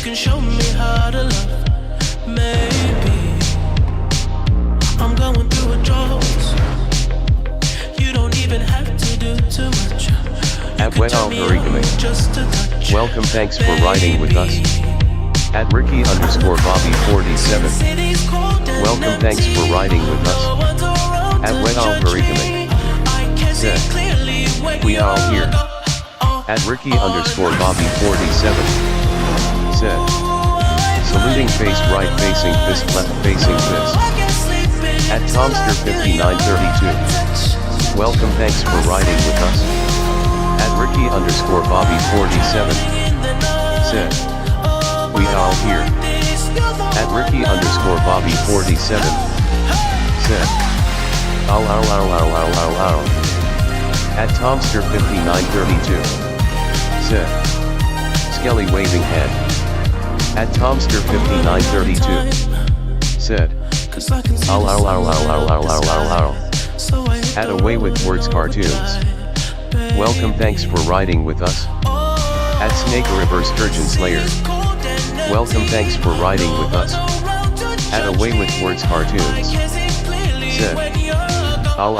can show me how to love. Maybe I'm going through a drought. You don't even have to do too much. At Well Verigame. Welcome, thanks for riding with us. At Ricky_Bobby47. Welcome, thanks for riding with us. At Well Verigame. Said. We are all here. At Ricky_Bobby47. Said. Saluting face right facing fist left facing fist. At Tomster5932. Welcome, thanks for riding with us. At Ricky_Bobby47. Said. We are all here. At Ricky_Bobby47. Said. Ow. At Tomster5932. Said. Skelly waving hand. At Tomster5932. Said. Ow. At Away with Words Cartoons. Welcome, thanks for riding with us. At Snake River Sturgeon Slayer. Welcome, thanks for riding with us. At Away with Words Cartoons. Said. Ow.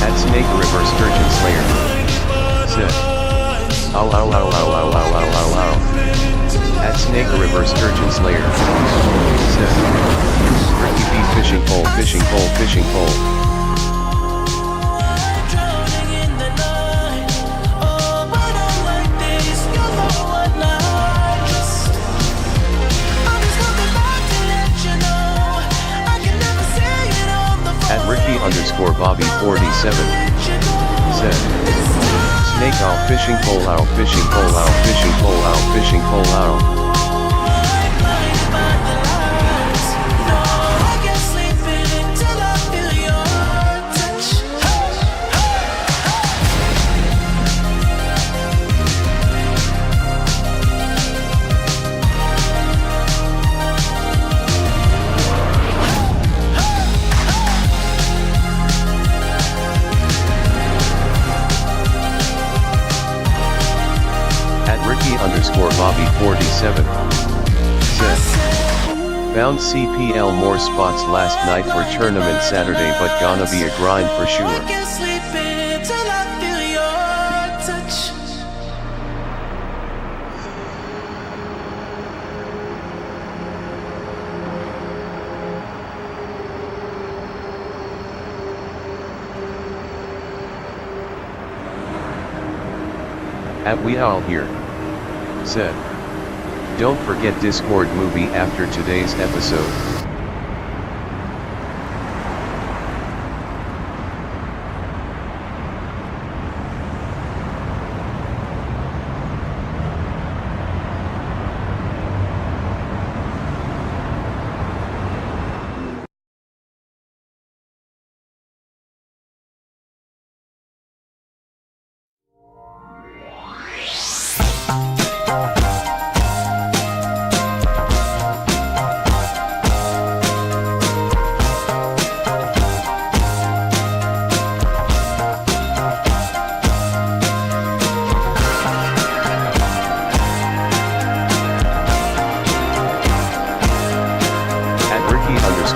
At Snake River Sturgeon Slayer. Said. Ow. At Snake River Sturgeon Slayer. Said. Ricky B fishing pole. At Ricky_Bobby47. Said. Snake owl fishing pole owl. Ricky_Bobby47. Said. Found CPL more spots last night for tournament Saturday, but gonna be a grind for sure. At We All Here. Said. Don't forget Discord movie after today's episode.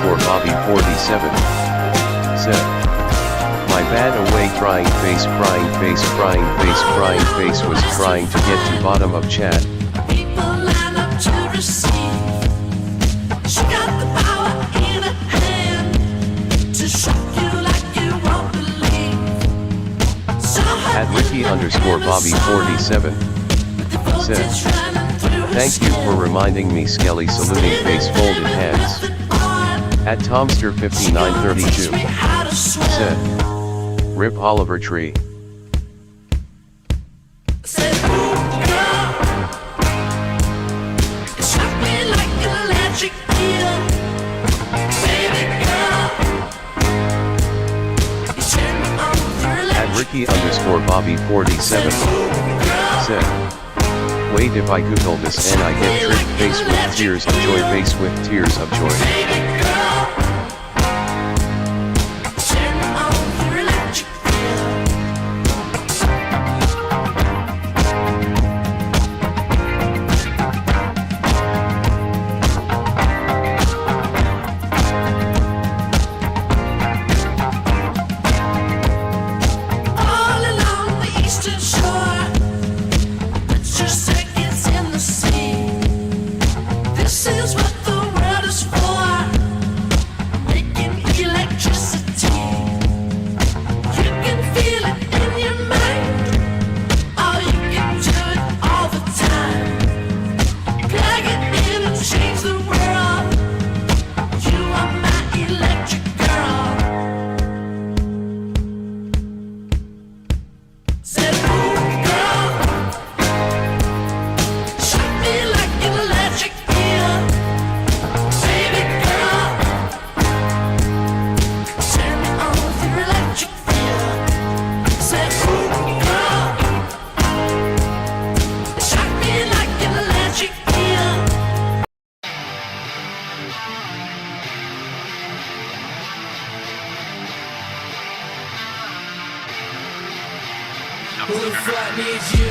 Bobby47. Said. My bad away crying face was trying to get to bottom of chat. People line up to receive. She got the power in her hand to shock you like you won't believe. At Ricky_Bobby47. Said. Thank you for reminding me, Skelly saluting face folded hands. At Tomster5932. Said. Rip Oliver Tree. At Ricky_Bobby47. Said. Wait, if I Google this and I get tricked, face with tears of joy, face with tears of joy. capture seconds in the sea. This is what the world is for, making electricity. You can feel it in your mind, or you can do it all the time. Plug it in and change the world. You are my electric girl. Said, ooh, girl, shock me like an electric eel. Baby girl, turn me on with your electric feel. Said, ooh, girl, shock me like an electric eel. Who the fuck needs you?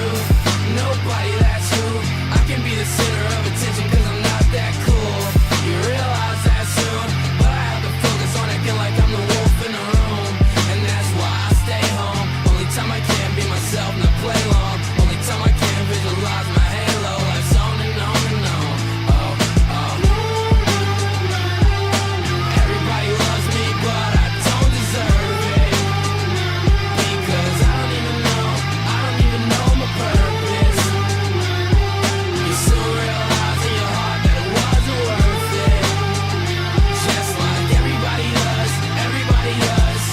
Nobody, that's who. I can be the center of attention cause I'm not that cool. You realize that soon, but I have to focus on acting like I'm the wolf in the room. And that's why I stay home. Only time I can be myself, not play long. Only time I can visualize my halo. Life's on and on and on. Oh, oh. Everybody loves me, but I don't deserve it. Because I don't even know my purpose. You soon realize in your heart that it wasn't worth it. Just like everybody does, everybody does.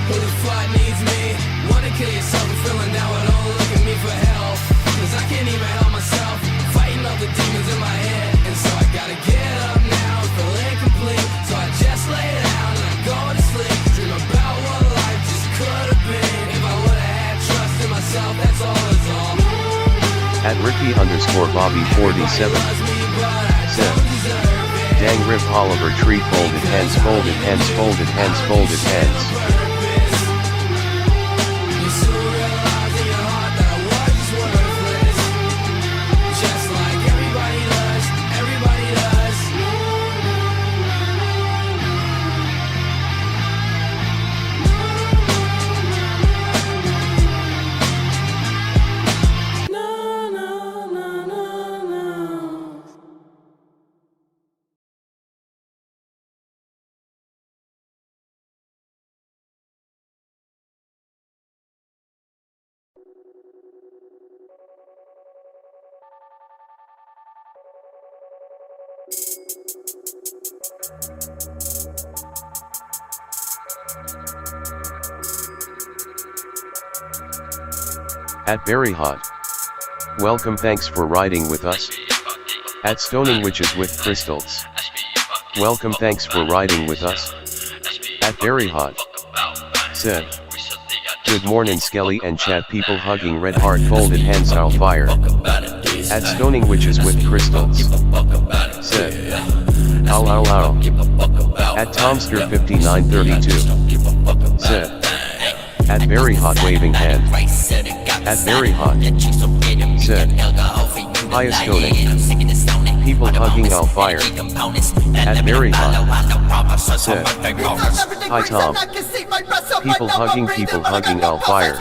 Who the fuck needs me? Wanna kill yourself and feeling down, but don't look at me for help. Cause I can't even help myself, fighting all the demons in my head. And so I gotta get up now and feel incomplete. So I just lay down and I go to sleep. Dream about what life just could have been. If I would've had trust in myself, that's all is all. At Ricky_Bobby47 said, Dang Rip Oliver tree folded hands, folded hands, folded hands, folded hands. You soon realize in your heart that I was just worthless. Just like everybody does, everybody does. No, no, no, no, no. At Very Hot. Welcome, thanks for riding with us. At Stoning Witches with Crystals. Welcome, thanks for riding with us. At Very Hot. Said. Good morning Skelly and chat people hugging red heart folded hands out fire. At Stoning Witches with Crystals. Said. Ow ow ow. At Tomster5932. Said. At Very Hot waving hand. At Very Hot. Said. Hi Stoning. People hugging out fire. At Very Hot. Said. Hi Tom. People hugging out fire.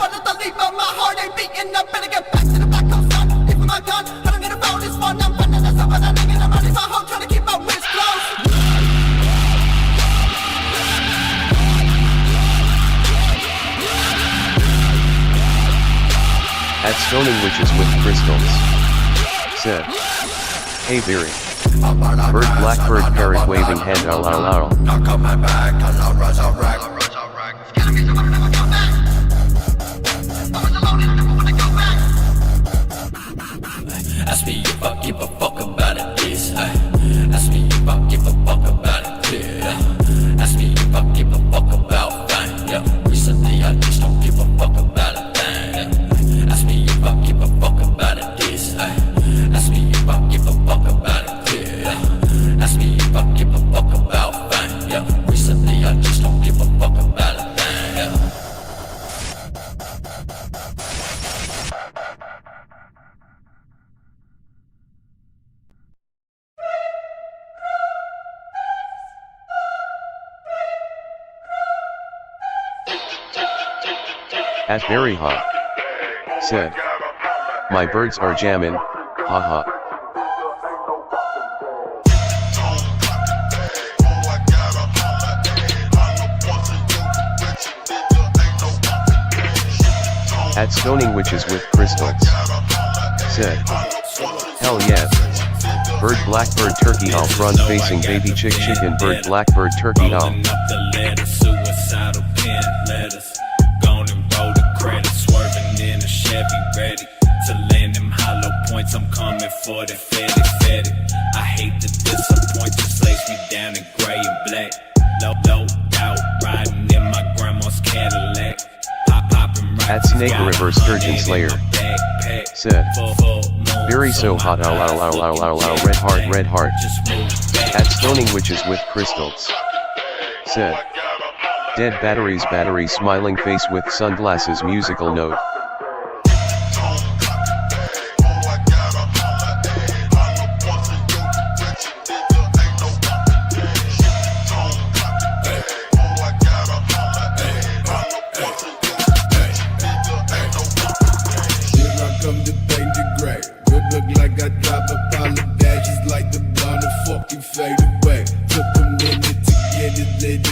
At Stoning Witches with Crystals. Said. Hey Very. Bird blackbird parrot waving hand ow ow ow. Knock on my back and I'll resurrect. Ask me if I give a fuck about it, this. Ask me if I give a fuck about it, yeah. Ask me if I give a fuck about fame, yeah. Recently I just don't give a fuck about it, thing. Ask me if I give a fuck about it, this. Ask me if I give a fuck about it, yeah. Ask me if I give a fuck about fame, yeah. Recently I just don't give a fuck about it, thing, yeah. At Very Hot. Said. My birds are jammin', haha. At Stoning Witches with Crystals. Said. Hell yeah. Bird blackbird turkey owl front facing baby chick chicken bird blackbird turkey owl. Rolling up the letter, suicidal pen letters. Gone and roll the credit, swerving in a Chevy ready to land them hollow points. I'm coming for the fetty. I hate to disappoint, just lace me down in gray and black. Low doubt, riding in my grandma's Cadillac. Popping right. At Snake River Sturgeon Slayer. Said. Very so hot ow red heart. At Stoning Witches with Crystals. Said. Dead battery smiling face with sunglasses musical note.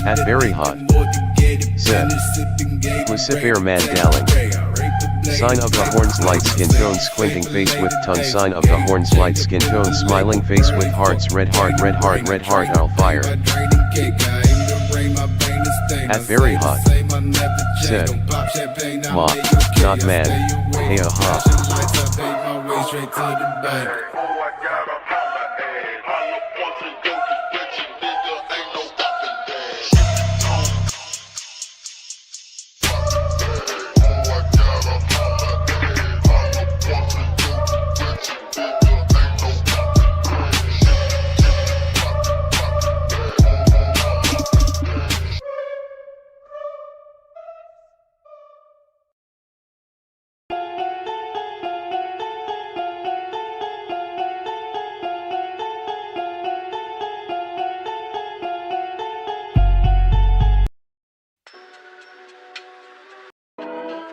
At Very Hot. Said. Lucifer Man Dalling. Sign of the horns light skin tone squinting face with tongue. Sign of the horns light skin tone smiling face with hearts red heart owl fire. At Very Hot. Said. Ma, not man, hey aha.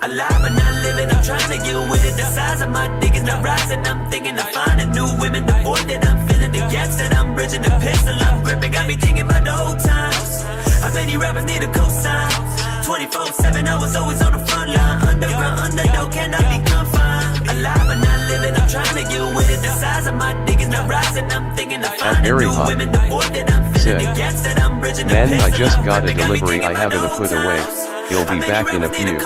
Alive but not living, I'm trying to get with it. The size of my dick is not rising. I'm thinking of finding new women. The void that I'm feeling, the gaps that I'm bridging, the pistol I'm gripping got me thinking about the old times. I bet these rappers need a cosign. 24/7, I was always on the front line. Underground, underdog, cannot be confined. Alive but not living, I'm trying to get with it. The size of my dick is not rising. I'm thinking of finding new women. The void that I'm feeling, the gaps that I'm bridging, the Man, I pistol just I'm got a gripping got me delivery, thinking I have about it the put old away. times. He'll be back in a few.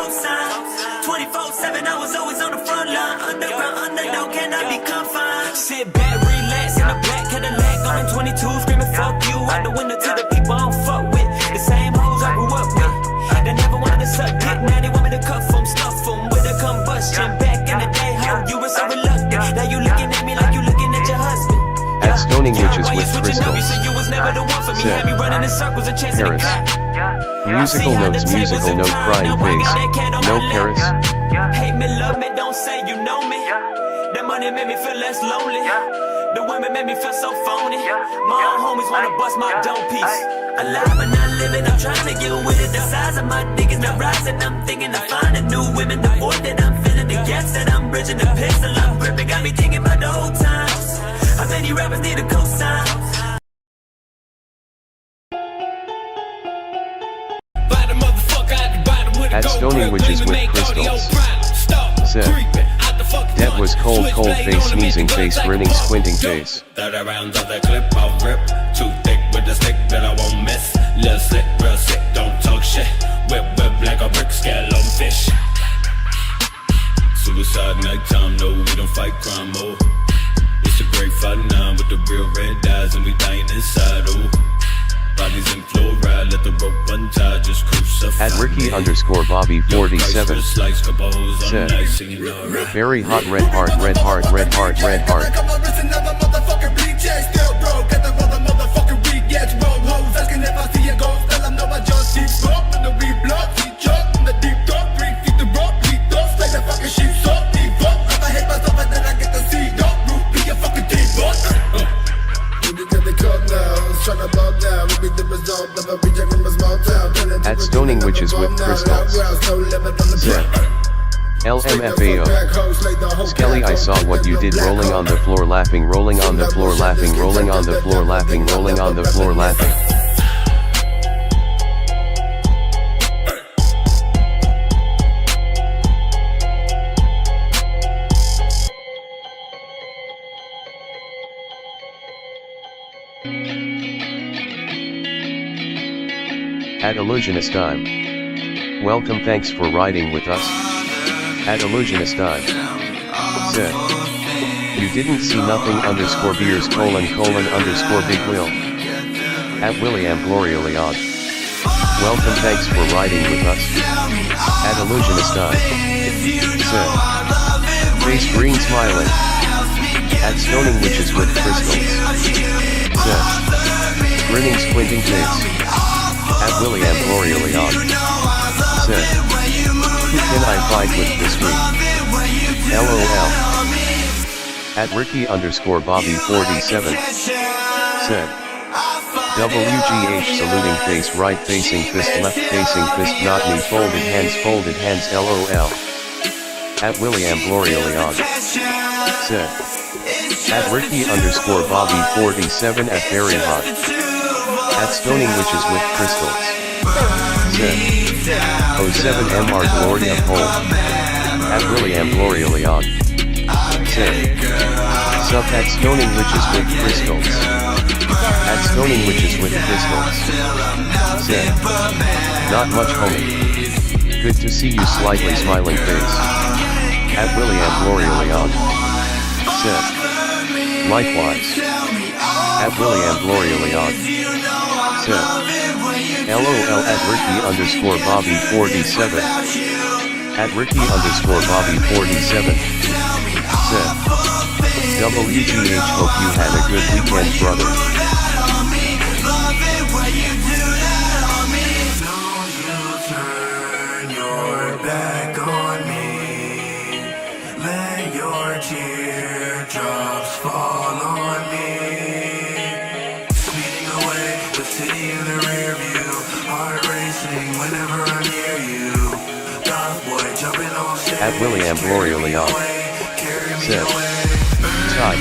24/7, I was always on the front line. Underground, underdog, cannot be confined. Sit back, relax in a black Cadillac on 22, screaming fuck you out the window to the people I don't fuck with. The same hoes I grew up with. They never wanted to suck dick, now they want me to cuff them, stuff them with a combustion. Back in the day, how you were so reluctant. Now you looking at me like you looking at your husband. At Stoning Witches with Crystals. You said you was never the one for me. Had me running in circles and chasing the Paris. cop. Musical notes, musical note, crying face. No Paris. Hate me, love me, don't say you know me. The money made me feel less lonely. The women made me feel so phony. My own homies wanna bust my dome piece. Alive but not living, I'm trying to get with it. The size of my dick is not rising. I'm thinking of finding new women. The void that I'm feeling, the gaps that I'm bridging, the pistol I'm gripping got me thinking about the old times. I bet these rappers need a cosign. At Stoning Witches with Crystals. Said. That was cold face, sneezing face, grinning, squinting face. 30 rounds of that clip, I'll rip. Too thick with the stick that I won't miss. Little slick, real sick, don't talk shit. Whip like a brick, scale on fish. Suicide nighttime, no, we don't fight crime, oh. It's a great fight now with the real red eyes, and we dying inside, oh. Bodies in fluoride, let the rope untie, just crucify. At Ricky_Bobby47. Said. Very hot red heart. At Stoning Witches with Crystals. Said. LMFAO. Skelly, I saw what you did, rolling on the floor laughing, rolling on the floor laughing, rolling on the floor laughing, rolling on the floor laughing. At Illusionist Time. Welcome, thanks for riding with us. At Illusionist Time. Said. You didn't see nothing underscore beers colon underscore big will. At William Gloria Leon. Welcome, thanks for riding with us. At Illusionist Time. Said. Face green smiling. At Stoning Witches with Crystals. Said. Grinning squinting face. At William Gloria Leon. Said. Who can I fight with this week? LOL. At Ricky underscore Bobby 47. Said. WGH saluting face right facing fist left facing fist not me folded hands LOL. At William Gloria Leon. Said. At Ricky underscore Bobby 47 at Very Hot. At Stoning Witches with Crystals. Said. 07MR Gloria Pole. At William Gloria Leon. Said. Sup at Stoning Witches with Crystals. At Stoning Witches with Crystals. Said. Not much homie. Good to see you slightly smiling face. At William Gloria Leon. Said. Likewise. At William Gloria Leon. Said. LOL at Ricky underscore Bobby 47. At Ricky underscore Bobby 47. Said. WGH hope you had a good weekend, brother. Turn your back on me. Let your teardrops fall on me. Speeding away, the city in the rear view. Heart racing whenever I'm near you. Goth boy jumping on stage. At William Gloria Leon. Said. Todd,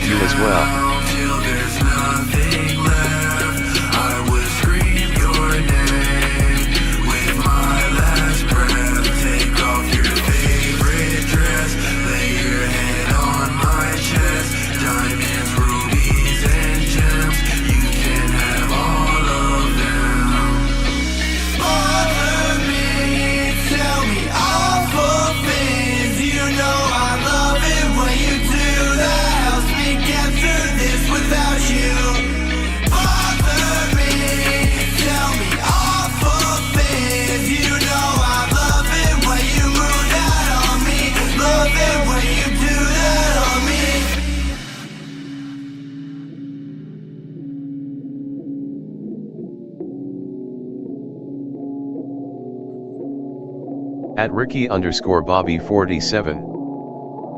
you as well. Till there's nothing left, I would scream your name with my last breath. Take off your favorite dress, lay your head on my chest. Diamonds, rubies, and gems, you can have all of them. Bother me, tell me awful things. You know I love it when you do that. Helps me get through this without you. Bother me, tell me awful things. You know I love it when you move that on me. Love it when you do that on me. At Ricky underscore Bobby 47.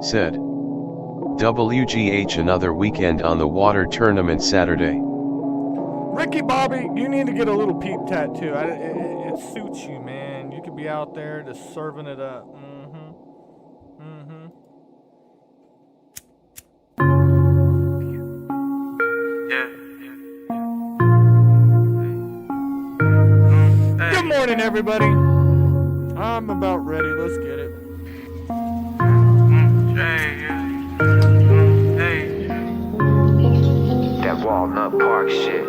Said. WGH another weekend on the water tournament Saturday. Ricky Bobby, you need to get a little peep tattoo. It suits you, man. You could be out there just serving it up. Good morning, everybody. I'm about ready. Let's get it. That Walnut Park shit.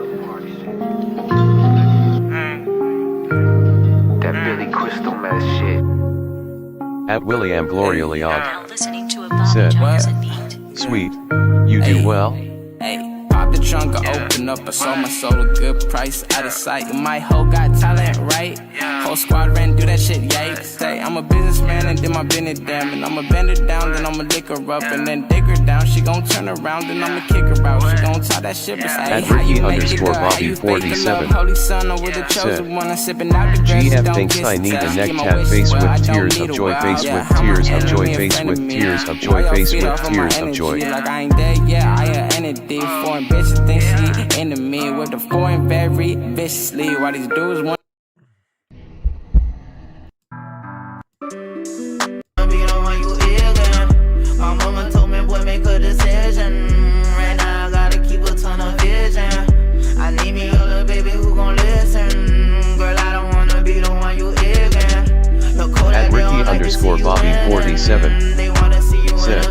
That Billy Crystal mess shit. At William Gloria Now Leon. listening to a Bob Said. Jackson beat. Sweet. You do well. Hey, pop the trunk, I open up, I sold my soul a good price, out of sight. My hoe got talent, right? Whole squad ran, do that shit, yay. Say, I'm a businessman and then my business damn. And I'ma bend her down, then I'ma lick her up. And then dig her down, she gon' turn around, then I'ma kick her out. She gon' tie that shit, but say, At how you Ricky make it underscore good? How Bobby you fake the 47. love? Holy son, over the chosen Said. one, I'm sipping out the grass. GF don't thinks kiss I the need a test. neck Get my tap wish face well, with I don't tears need of a joy wow. face Yeah, with I'm tears an of joy enemy in face front with of me. tears of Why joy y'all face feed with off of my tears of joy. energy? Like I ain't dead, yeah, I an entity. Foreign bitches think she into me with the foreign very viciously. Why these dudes want 27. Said.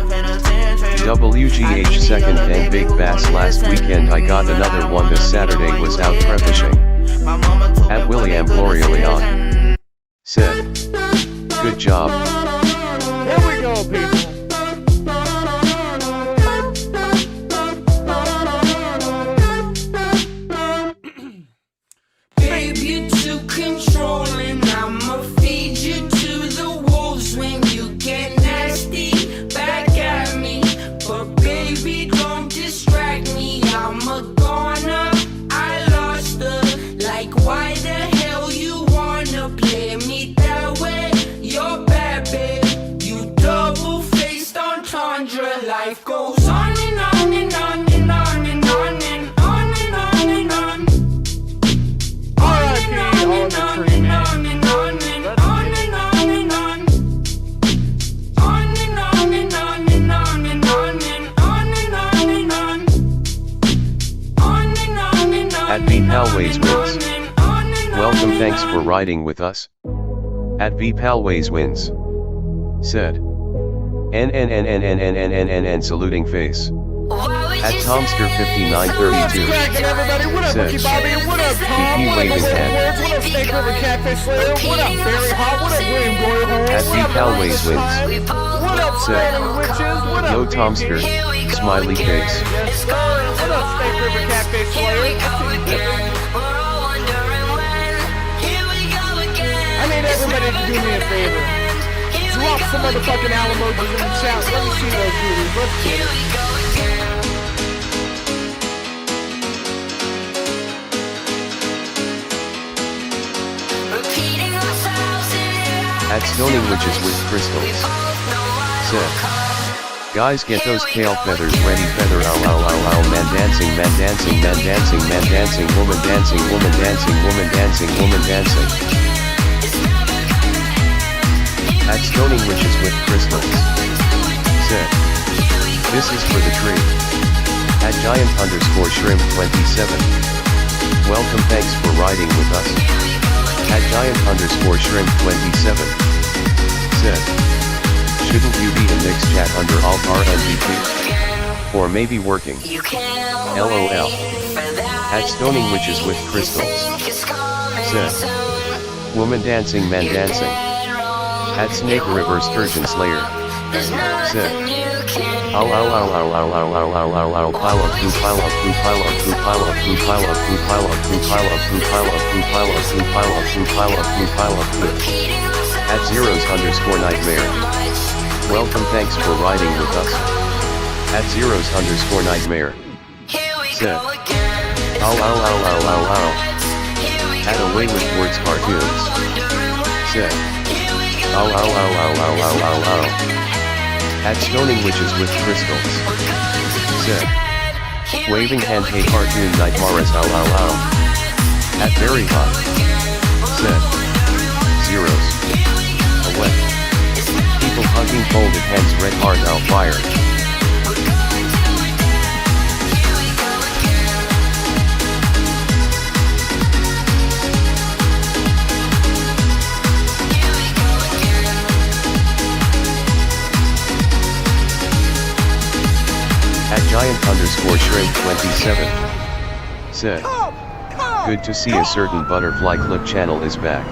WGH second and Big Bass last weekend I got another one this Saturday was out prefishing. At William Gloria Leon. Said. Good job. Here we go, people. Babe, you're too controlling. I'ma feed you to the wolves when you get nasty back at me. But baby, don't distract me. I'm a goner. I lost her. Like, why the hell you wanna play me that way? You're bad, babe. You double-faced entendre. Life goes on and on and on and on and on and on and on and on. R.I.P. all the tree man. At V Palways wins. Welcome, thanks for riding with us. At V Palways wins. Said. N saluting face. At Tomster 5932. Cracking everybody. What up, Said. Ricky Bobby? What up, Tom? PP What up, waving Wizard hand. Words? What up, Snake River Catfish Slayer? What up, Barry Hot? What up, William Glory Hole? At V Palways wins. What up, Said. Slaney Witches? What up, Yo BB? Tomster. Smiley face. Yes, sir. What up, Snake River Catfish Slayer? I need everybody to do me a favor. Drop some motherfucking emojis in the chat. Let me see those dudes. Let's get it. At Stoning Witches with Crystals. Said. Guys, get those tail feathers ready. Feather ow ow ow ow. Man dancing, man dancing, man dancing, man dancing, woman dancing, woman dancing, woman dancing, woman dancing. At Stoning Witches with Crystals. Said. This is for the tree. At Giant_Shrimp 27. Welcome, thanks for riding with us. At Giant_Shrimp 27. Said. Shouldn't you be in mixed chat under Alt RNVP? Or maybe working. LOL. At Stoning Witches with Crystals. Said. Woman dancing, man dancing. At Snake River Sturgeon Slayer. Said. Ow ow ow ow ow ow ow ow ow ow pile up poo pile up poo pile up poo pile up poo pile up poo pile up poo pile up poo pile up poo pile up poo pile up poo pile up poo pile up poo. At Zeros_Nightmare. Welcome, thanks for riding with us. At Zeros_Nightmare. Said. Ow ow ow ow ow ow. At Away with Words Cartoons. Said. Ow ow ow ow ow ow ow ow. At Stoning Witches with Crystals. Said. Waving hand, hey cartoon nightmares ow ow ow. At Very Hot. Said. Zeros. Away. People hugging folded hands, red heart out fire. At Giant_Shrimp 27. Said. Good to see a certain butterfly clip channel is back.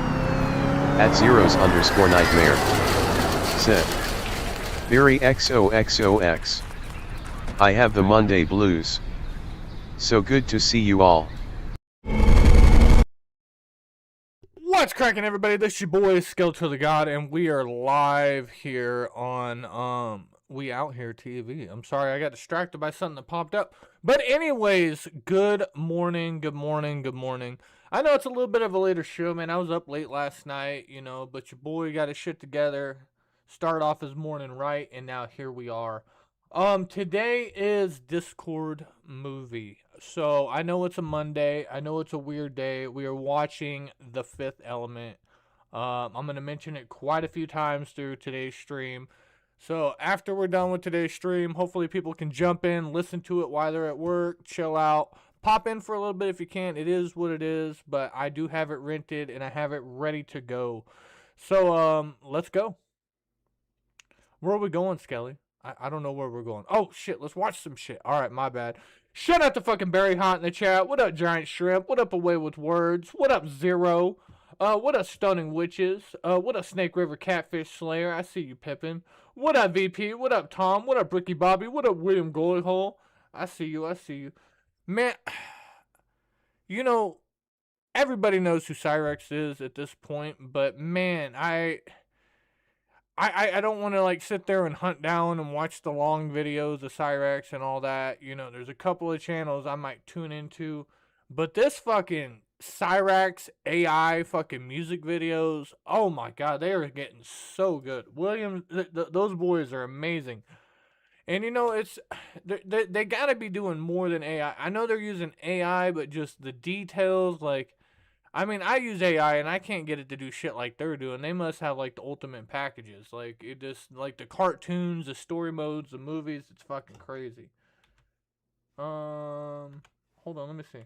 At Zeros_Nightmare. Said. Very XOXOX. I have the Monday blues. So good to see you all. What's cracking, everybody? This is your boy Skeletor the God, and we are live here on We Out Here TV. I'm sorry, I got distracted by something that popped up. But anyways, good morning, good morning, good morning. I know it's a little bit of a later show, man. I was up late last night, you know, but your boy got his shit together. Started off his morning right, and now here we are. Today is Discord movie. So I know it's a Monday. I know it's a weird day. We are watching The Fifth Element. I'm going to mention it quite a few times through today's stream. So after we're done with today's stream, hopefully people can jump in, listen to it while they're at work, chill out, pop in for a little bit if you can. It is what it is, but I do have it rented and I have it ready to go. So let's go. Where are we going, Skelly? I don't know where we're going. Oh, shit, let's watch some shit. All right, my bad. Shout out to fucking Barry Hot in the chat. What up, Giant Shrimp? What up, Away with Words? What up, Zero? What up, Stunning Witches? What up, Snake River Catfish Slayer? I see you, Pippin. What up, VP? What up, Tom? What up, Ricky Bobby? What up, William Goalyhole? I see you. I see you. Man, you know, everybody knows who Cyrex is at this point, but man, I don't want to like sit there and hunt down and watch the long videos of Cyrex and all that. You know, there's a couple of channels I might tune into, but this fucking Cyrex AI fucking music videos, oh my god, they are getting so good. William, those boys are amazing. And you know, it's they gotta be doing more than AI. I know they're using AI, but just the details, like, I mean, I use AI and I can't get it to do shit like they're doing. They must have like the ultimate packages. Like, it just, like the cartoons, the story modes, the movies, it's fucking crazy. Hold on, let me see.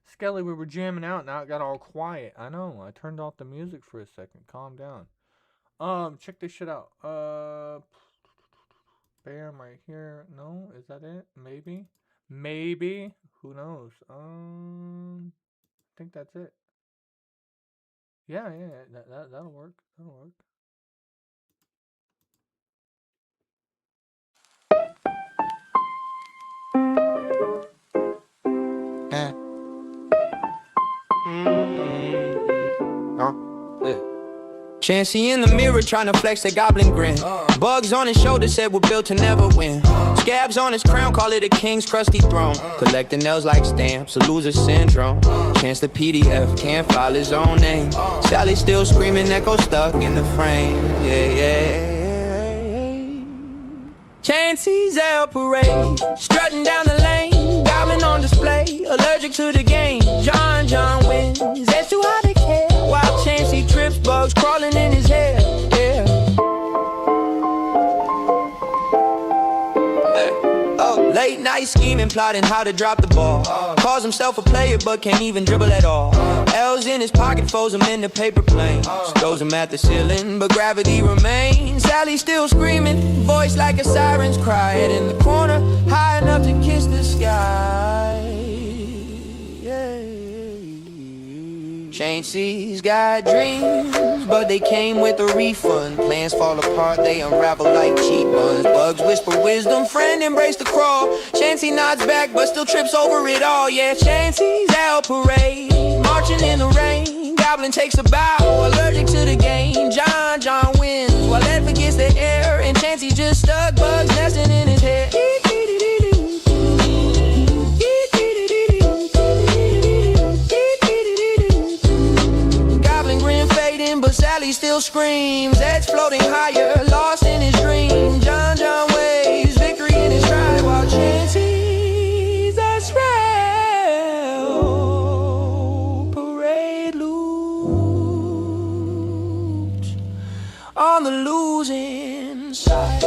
Skelly, we were jamming out, now it got all quiet. I know, I turned off the music for a second. Calm down. Check this shit out. Bam, right here. No, is that it? Maybe. Maybe. Who knows? I think that's it. Yeah, that'll work. That'll work. Chancey in the mirror trying to flex that goblin grin. Bugs on his shoulder said we're built to never win. Scabs on his crown call it a king's crusty throne. Collecting nails like stamps, a loser syndrome. Chance the PDF can't file his own name. Sally still screaming, echo stuck in the frame. Chancey's El Parade, strutting down the lane. Goblin on display, allergic to the game. John wins, that's too hard to care. While Chancey trips, bugs crawling in his hair. Late night scheming, plotting how to drop the ball. Calls himself a player, but can't even dribble at all. L's in his pocket, folds him in the paper plane. Throws him at the ceiling, but gravity remains. Sally still screaming, voice like a siren's cry. Head in the corner, high enough to kiss the sky. Chancey's got dreams, but they came with a refund. Plans fall apart, they unravel like cheap ones. Bugs whisper wisdom, friend embrace the crawl. Chancey nods back, but still trips over it all. Yeah, Chancey's El Parade, marching in the rain. Goblin takes a bow, allergic to the game. John wins, while Ed forgets the air. And Chancey just stuck, bugs nesting in his hair. But Sally still screams. Ed's floating higher, lost in his dream. John waves victory in his stride, while Chancey's El Parade loops on the losing side.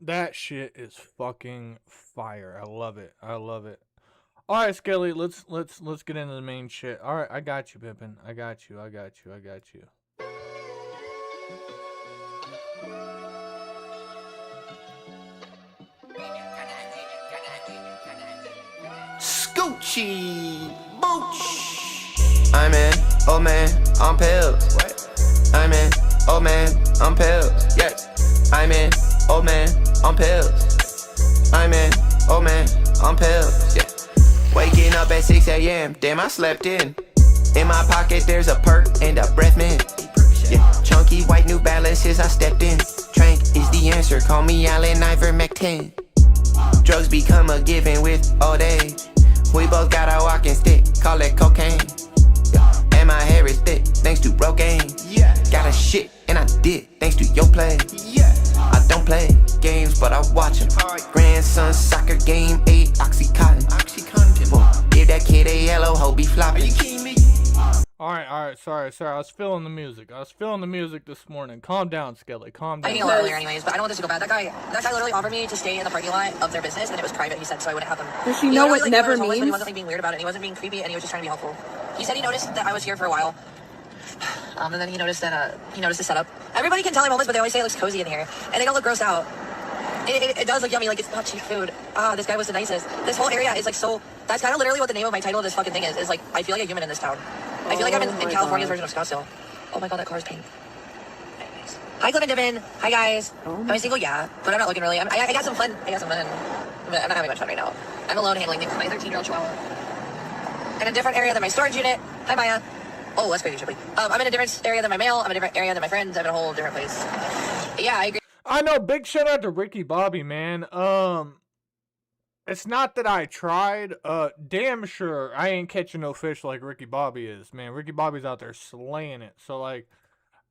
That shit is fucking fire. I love it. I love it. All right, Skelly, let's get into the main shit. All right, I got you, Pippin. I got you. Scoochie Booch. I'm an old man on pills. I'm an old man on pills. Yeah. I'm an old man on pills. I'm an old man on pills. Yeah. Waking up at 6 a.m. Damn, I slept in. In my pocket there's a perk and a breath mint. Yeah. Chunky white New Balances, I stepped in. Trank is the answer. Call me Allen Ivermectin. Drugs become a given with old age. We both got our walking stick, call it cocaine. Yeah. And my hair is thick, thanks to Rogaine. Yeah. Got a shit, and I did, thanks to your play. Yeah. I don't play games, but I watch them. Grandson soccer game, 8 Oxycontin. Give that kid a yellow, hoe be flopping. Alright, sorry. I was feeling the music. This morning. Calm down, Skelly. Calm I down. knew a lot earlier anyways, but I don't want this to go bad. That guy literally offered me to stay in the parking lot of their business, and it was private, he said, so I wouldn't have them. Does she know what Like, never he was homeless, but he means? wasn't like being weird about it, and he wasn't being creepy, and he was just trying to be helpful. He said he noticed that I was here for a while. And then he noticed the setup. Everybody can tell I'm homeless, but they always say it looks cozy in here. And they don't look grossed out. It does look yummy, like it's not cheap food. This guy was the nicest. This whole area is like so, that's kind of literally what the name of my title of this fucking thing is like, I feel like a human in this town. I feel like I'm in California's version of Scottsdale. Oh my god, that car's pink. Anyways. Hi, Cliff and Devin. Hi, guys. Am I single? Yeah, but I'm not looking really. I got some fun. But I'm not having much fun right now. I'm alone handling things with my 13-year-old chihuahua. In a different area than my storage unit. Hi, Maya. Oh, that's crazy, Shipley. I'm in a different area than my mail. I'm in a different area than my friends. I'm in a whole different place. Yeah, I agree. I know, big shout out to Ricky Bobby, man. It's not that I tried. Damn sure I ain't catching no fish like Ricky Bobby is, man. Ricky Bobby's out there slaying it. So like,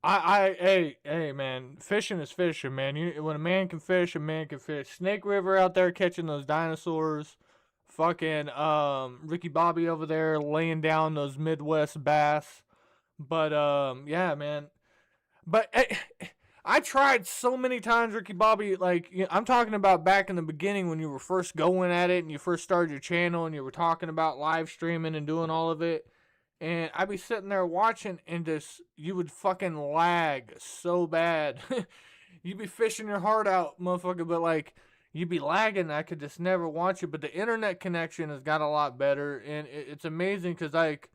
hey, man, fishing is fishing, man. When a man can fish, a man can fish. Snake River out there catching those dinosaurs. Fucking Ricky Bobby over there laying down those Midwest bass. But yeah, man. But I tried so many times, Ricky Bobby. Like, I'm talking about back in the beginning when you were first going at it and you first started your channel and you were talking about live streaming and doing all of it. And I'd be sitting there watching and just, you would fucking lag so bad. You'd be fishing your heart out, motherfucker, but like, you'd be lagging. I could just never watch it. But the internet connection has got a lot better. And it's amazing because, like,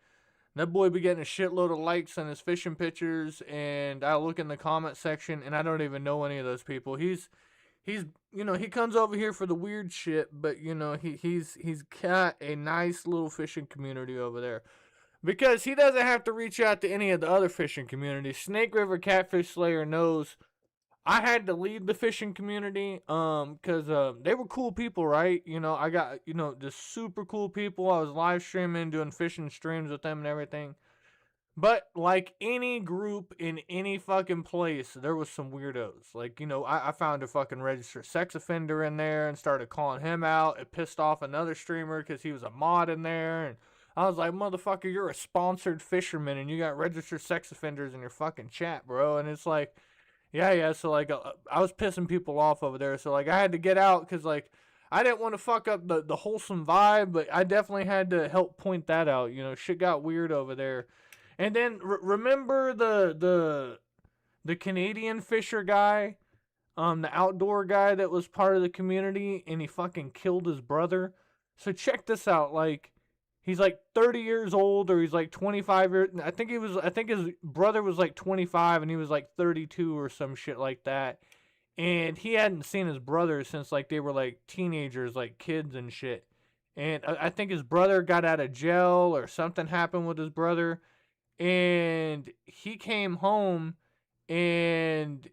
that boy be getting a shitload of likes on his fishing pictures, and I look in the comment section, and I don't even know any of those people. He's he comes over here for the weird shit, but he's got a nice little fishing community over there, because he doesn't have to reach out to any of the other fishing communities. Snake River Catfish Slayer knows I had to lead the fishing community, because they were cool people, right? I got, just super cool people. I was live streaming, doing fishing streams with them and everything. But like any group in any fucking place, there was some weirdos. Like, I found a fucking registered sex offender in there and started calling him out. It pissed off another streamer because he was a mod in there. And I was like, motherfucker, you're a sponsored fisherman and you got registered sex offenders in your fucking chat, bro. And it's like, yeah, so, like, I was pissing people off over there, so, like, I had to get out, because, like, I didn't want to fuck up the wholesome vibe, but I definitely had to help point that out, shit got weird over there. And then, remember the Canadian fisher guy, the outdoor guy that was part of the community, and he fucking killed his brother? So, check this out, like, he's like 30 years old, or he's like 25 years. I think his brother was like 25 and he was like 32 or some shit like that. And he hadn't seen his brother since like they were like teenagers, like kids and shit. And I think his brother got out of jail or something happened with his brother. And he came home and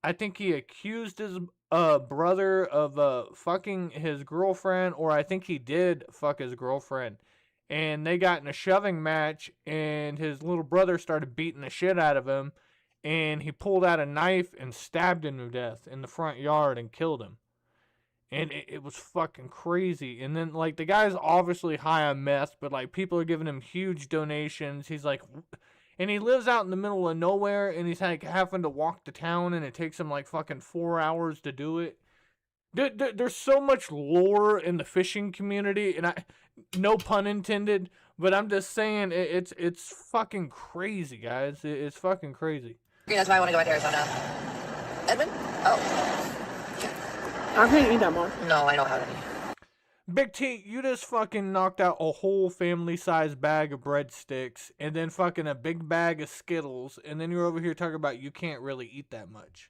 I think he accused his brother of fucking his girlfriend, or I think he did fuck his girlfriend. And they got in a shoving match, and his little brother started beating the shit out of him, and he pulled out a knife and stabbed him to death in the front yard and killed him. And it was fucking crazy. And then, like, the guy's obviously high on meth, but, like, people are giving him huge donations. He's like, and he lives out in the middle of nowhere, and he's, like, having to walk to town, and it takes him, like, fucking 4 hours to do it. There's so much lore in the fishing community, and no pun intended, but I'm just saying it's fucking crazy, guys. It's fucking crazy. That's why I want to go back to Arizona. Edmund? Oh. I can't eat that more. No, I don't have any. Big T, you just fucking knocked out a whole family-sized bag of breadsticks, and then fucking a big bag of Skittles, and then you're over here talking about you can't really eat that much.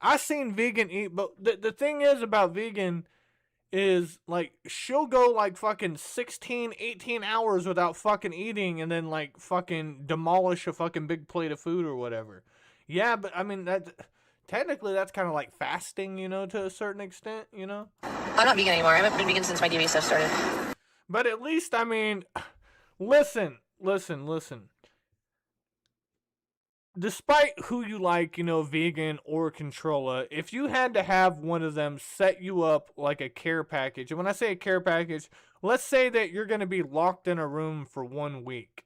I seen vegan eat, but the thing is about vegan is, like, she'll go, like, fucking 16, 18 hours without fucking eating and then, like, fucking demolish a fucking big plate of food or whatever. Yeah, but, I mean, technically that's kind of like fasting, to a certain extent, I'm not vegan anymore. I haven't been vegan since my DV stuff started. But at least, I mean, listen. despite who you like, you know, vegan or Controlla, if you had to have one of them set you up like a care package, and when I say a care package, let's say that you're going to be locked in a room for 1 week,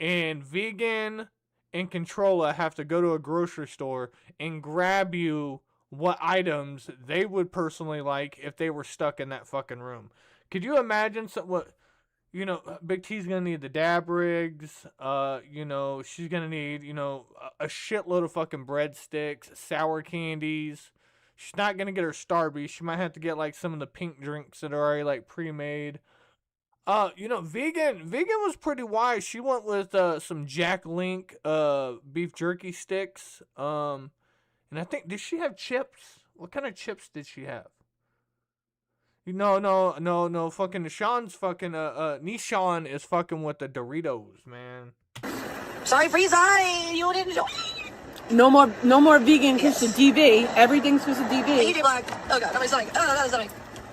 and vegan and Controlla have to go to a grocery store and grab you what items they would personally like if they were stuck in that fucking room. Could you imagine what, you know, Big T's gonna need the dab rigs, you know, she's gonna need, you know, a shitload of fucking breadsticks, sour candies. She's not gonna get her Starbies. She might have to get like some of the pink drinks that are already like pre-made. You know, vegan was pretty wise. She went with some Jack Link beef jerky sticks. And I think, did she have chips? What kind of chips did she have? No. Fucking Nishan's fucking Nishan is fucking with the Doritos, man. Sorry, Frieza, you didn't enjoy. No more vegan Twisted DV. Everything's Twisted DV. Hey, AJ Black. Oh god, my stomach. Oh, my stomach.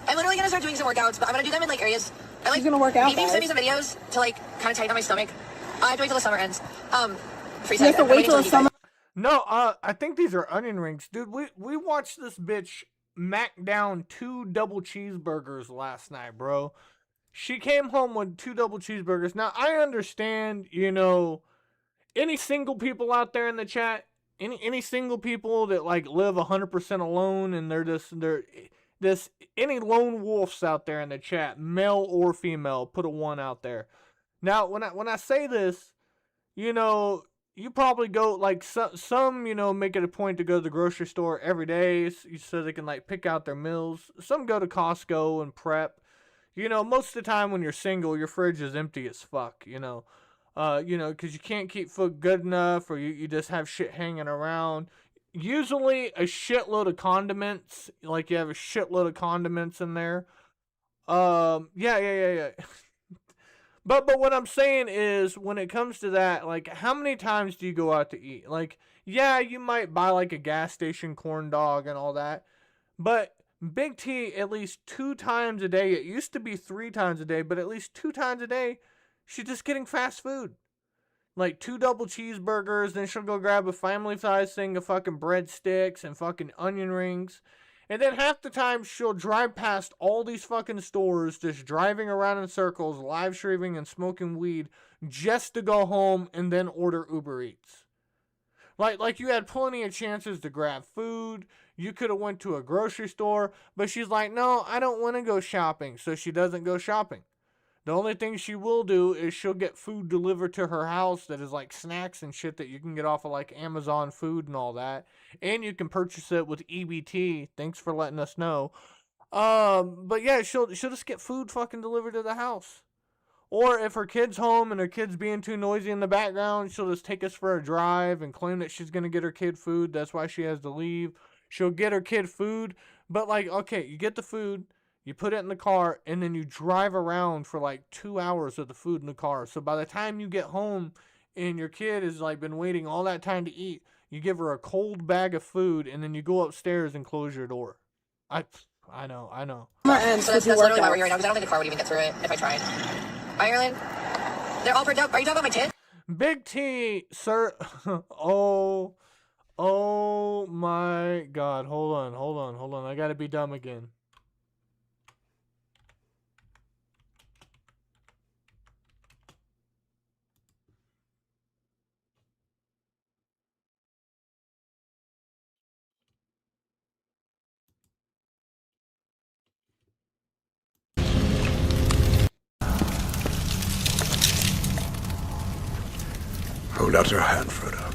I'm literally gonna start doing some workouts, but I'm gonna do them in like areas. I'm like, She's gonna work out. Maybe send me some videos to like kind of tighten up my stomach. I have to wait till the summer ends. Frieza, You have to wait till the summer. No, I think these are onion rings. Dude, we watched this bitch mac down 2 double cheeseburgers last night, bro. She came home with 2 double cheeseburgers. Now, I understand, you know, any single people out there in the chat, any single people that like live 100% alone and they're any lone wolves out there in the chat, male or female, put a 1 out there. Now, when I say this, you know, you probably go, like, some, you know, make it a point to go to the grocery store every day so they can, like, pick out their meals. Some go to Costco and prep. You know, most of the time when you're single, your fridge is empty as fuck, you know. Because you can't keep food good enough, or you just have shit hanging around. Usually a shitload of condiments, like you have a shitload of condiments in there. Yeah. But what I'm saying is, when it comes to that, like, how many times do you go out to eat? Like, yeah, you might buy, like, a gas station corn dog and all that. But Big T, at least 2 times a day, it used to be 3 times a day, but at least 2 times a day, she's just getting fast food. Like, 2 double cheeseburgers, then she'll go grab a family-size thing of fucking breadsticks and fucking onion rings. And then half the time, she'll drive past all these fucking stores, just driving around in circles, live streaming and smoking weed, just to go home and then order Uber Eats. Like you had plenty of chances to grab food. You could have went to a grocery store, but she's like, no, I don't want to go shopping, so she doesn't go shopping. The only thing she will do is she'll get food delivered to her house that is like snacks and shit that you can get off of like Amazon Food and all that. And you can purchase it with EBT. Thanks for letting us know. But yeah, she'll just get food fucking delivered to the house. Or if her kid's home and her kid's being too noisy in the background, she'll just take us for a drive and claim that she's going to get her kid food. That's why she has to leave. She'll get her kid food. But like, okay, you get the food. You put it in the car, and then you drive around for like 2 hours with the food in the car. So by the time you get home and your kid has like been waiting all that time to eat, you give her a cold bag of food, and then you go upstairs and close your door. I know. So that's literally why we're here right now, because I don't think the car would even get through it if I tried. Ireland, they're all perked up. Are you talking about my tits? Big T, sir. Oh my God. Hold on. I gotta be dumb again. Hold out your hand, Frodo.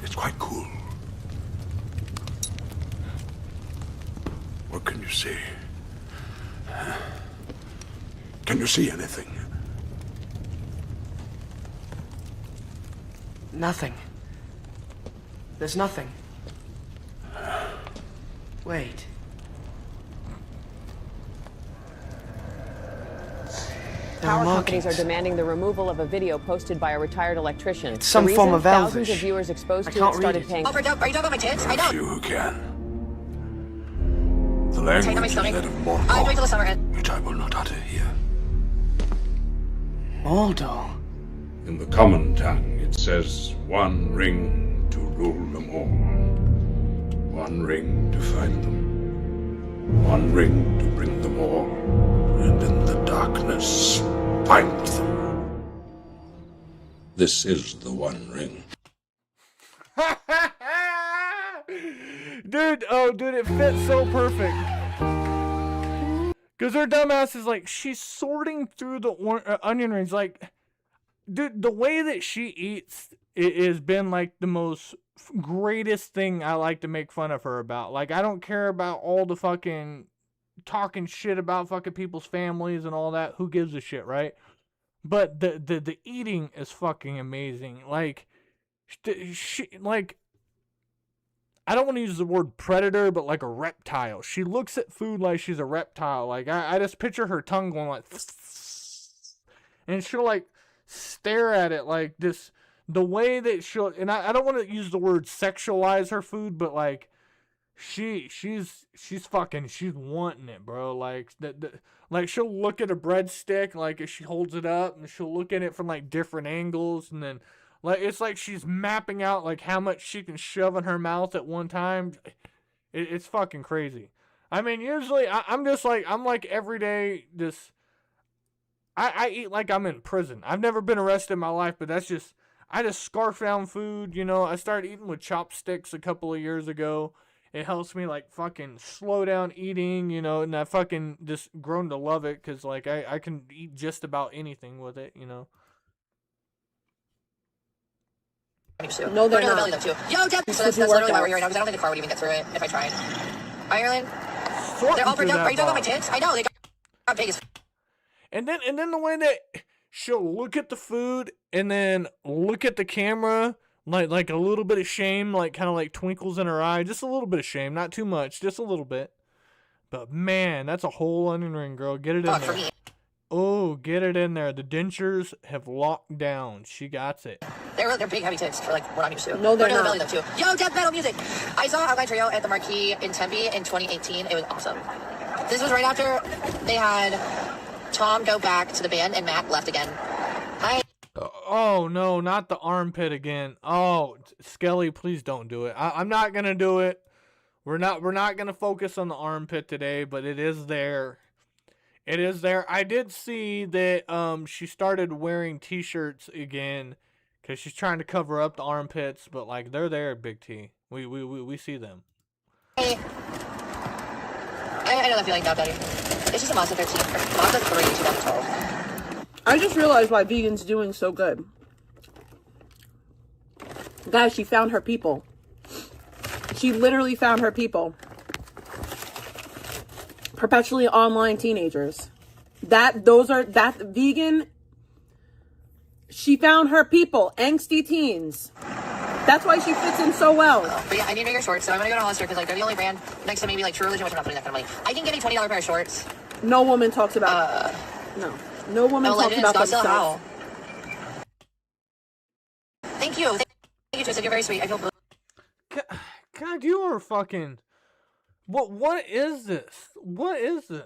It's quite cool. What can you see? Can you see anything? Nothing. There's nothing. Wait. Power companies are demanding the removal of a video posted by a retired electrician. It's some the form of thousands of Elvish. viewers exposed I to can't it started read it. paying. All perked up. Are you talking about my tits? I know. Few who can. The Tighten up my language is stomach. that of I have to Mordor, wait till the summer ends. which I will not utter here. Mordor. In the common tongue, it It says one ring to rule them all. One ring to find them. One ring to bring them all. And in the darkness, find them. This is the One Ring. Dude, it fits so perfect. Because her dumbass is like, she's sorting through the onion rings. Like, dude, the way that she eats it has been like the most greatest thing I like to make fun of her about. Like, I don't care about all the fucking talking shit about fucking people's families and all that. Who gives a shit, right? But the eating is fucking amazing. Like, like, I don't want to use the word predator, but like a reptile. She looks at food like she's a reptile. Like, I just picture her tongue going like, and she'll like stare at it like this. The way that she'll, and I don't want to use the word sexualize her food, but like, she's wanting it, bro. Like like she'll look at a breadstick, like if she holds it up, and she'll look at it from like different angles, and then like it's like she's mapping out like how much she can shove in her mouth at one time. It's fucking crazy. I mean, usually I'm like every day this. I eat like I'm in prison. I've never been arrested in my life, but that's just, I just scarf down food, you know. I started eating with chopsticks a couple of years ago. It helps me like fucking slow down eating, you know, and I fucking just grown to love it because like I can eat just about anything with it, you know. No, they're not. Belly, though, too. Yo, Deb! So that's literally why we're here right now, because I don't think the car would even get through it if I tried. Ireland? They're all pretty up. Are you talking about my tits? I know, they got big as... And then the way that she'll look at the food and then look at the camera, like a little bit of shame, like kind of like twinkles in her eye, just a little bit of shame, not too much, just a little bit. But man, that's a whole onion ring, girl. Get it in there. Oh, get it in there. The dentures have locked down. She got it. They're big, heavy tits for like what I'm used to. No, they're not. Belly, though, too. Yo, Death Metal Music! I saw Outline Trio at the Marquee in Tempe in 2018. It was awesome. This was right after they had Tom go back to the band and Matt left again. Oh no, not the armpit again. Oh, Skelly, please don't do it. I'm not gonna do it. We're not gonna focus on the armpit today, but it is there. It is there. I did see that she started wearing t-shirts again because she's trying to cover up the armpits, but like they're there, Big T. We see them. Hey. I know that feeling, Daddy. It's just a Mazda 13. Mazda 3 2012. I just realized why Vegan's doing so good. Guys, she found her people. She literally found her people. Perpetually online teenagers. That's Vegan. She found her people. Angsty teens. That's why she fits in so well. But yeah, I need bigger shorts, so I'm gonna go to Hollister because like they're the only brand next to maybe like True Religion, which I'm not putting that kind of money. I can get a $20 pair of shorts. No woman talks about. No woman talks about themselves. Thank you, Tristan. You're very sweet. I feel. God, you are fucking. What is this? What is this?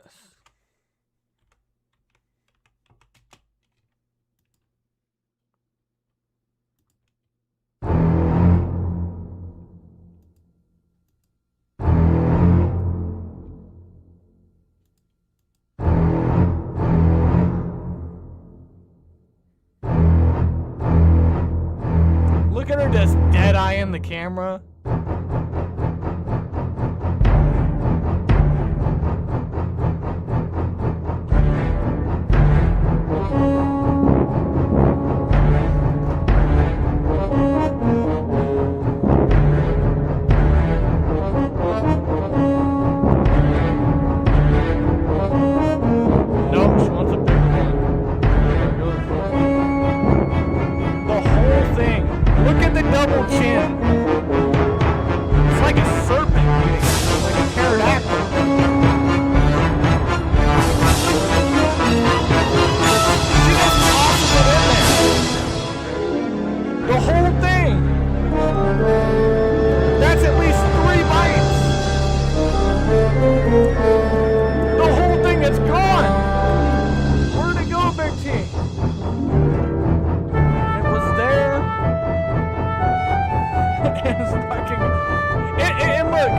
Look at her just dead eye in the camera. Double chin. fucking. And look,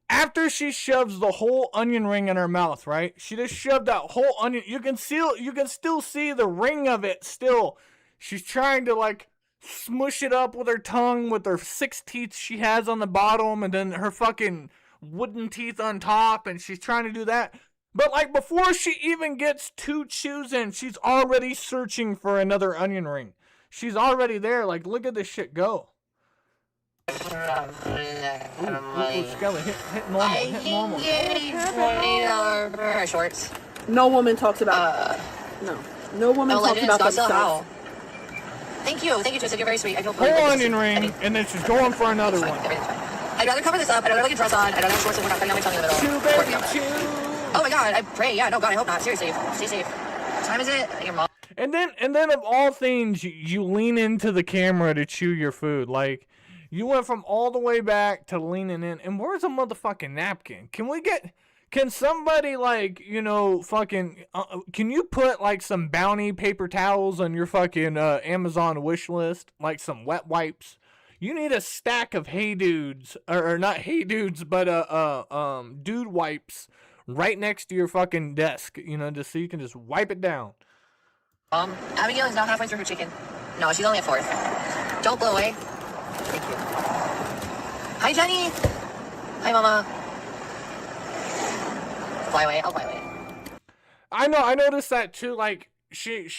after she shoves the whole onion ring in her mouth, right? She just shoved that whole onion. You can still see the ring of it still. She's trying to like smush it up with her tongue with her 6 teeth she has on the bottom and then her fucking wooden teeth on top, and she's trying to do that. But like before she even gets 2 chews in, she's already searching for another onion ring. She's already there. Like, look at this shit go. Ooh, Skelly, hit normal, hit normal. $20 for her shorts. No woman talks about no woman talks about themselves. Thank you, Tristan. You're very sweet. I feel Whole onion ring, and then she's going for another one. I'd rather cover this up. I'd rather like a dress on. I'd rather have shorts and we're not cutting out my tongue in the middle. Chew, baby, chew. Oh my God, I pray. Yeah, no, God, I hope not. Seriously, stay safe. What time is it? Your mom. And then of all things, you lean into the camera to chew your food. Like, you went from all the way back to leaning in. And where's a motherfucking napkin? Can somebody, like, you know, fucking, can you put, like, some Bounty paper towels on your fucking Amazon wish list? Like some wet wipes? You need a stack of Hey Dudes, or not Hey Dudes, but dude wipes right next to your fucking desk, you know, just so you can just wipe it down. Abigail is now halfway through her chicken. No, she's only at 4th. Don't blow away. Thank you. Hi, Jenny. Hi, Mama. Fly away. I'll fly away. I know. I noticed that too. Like she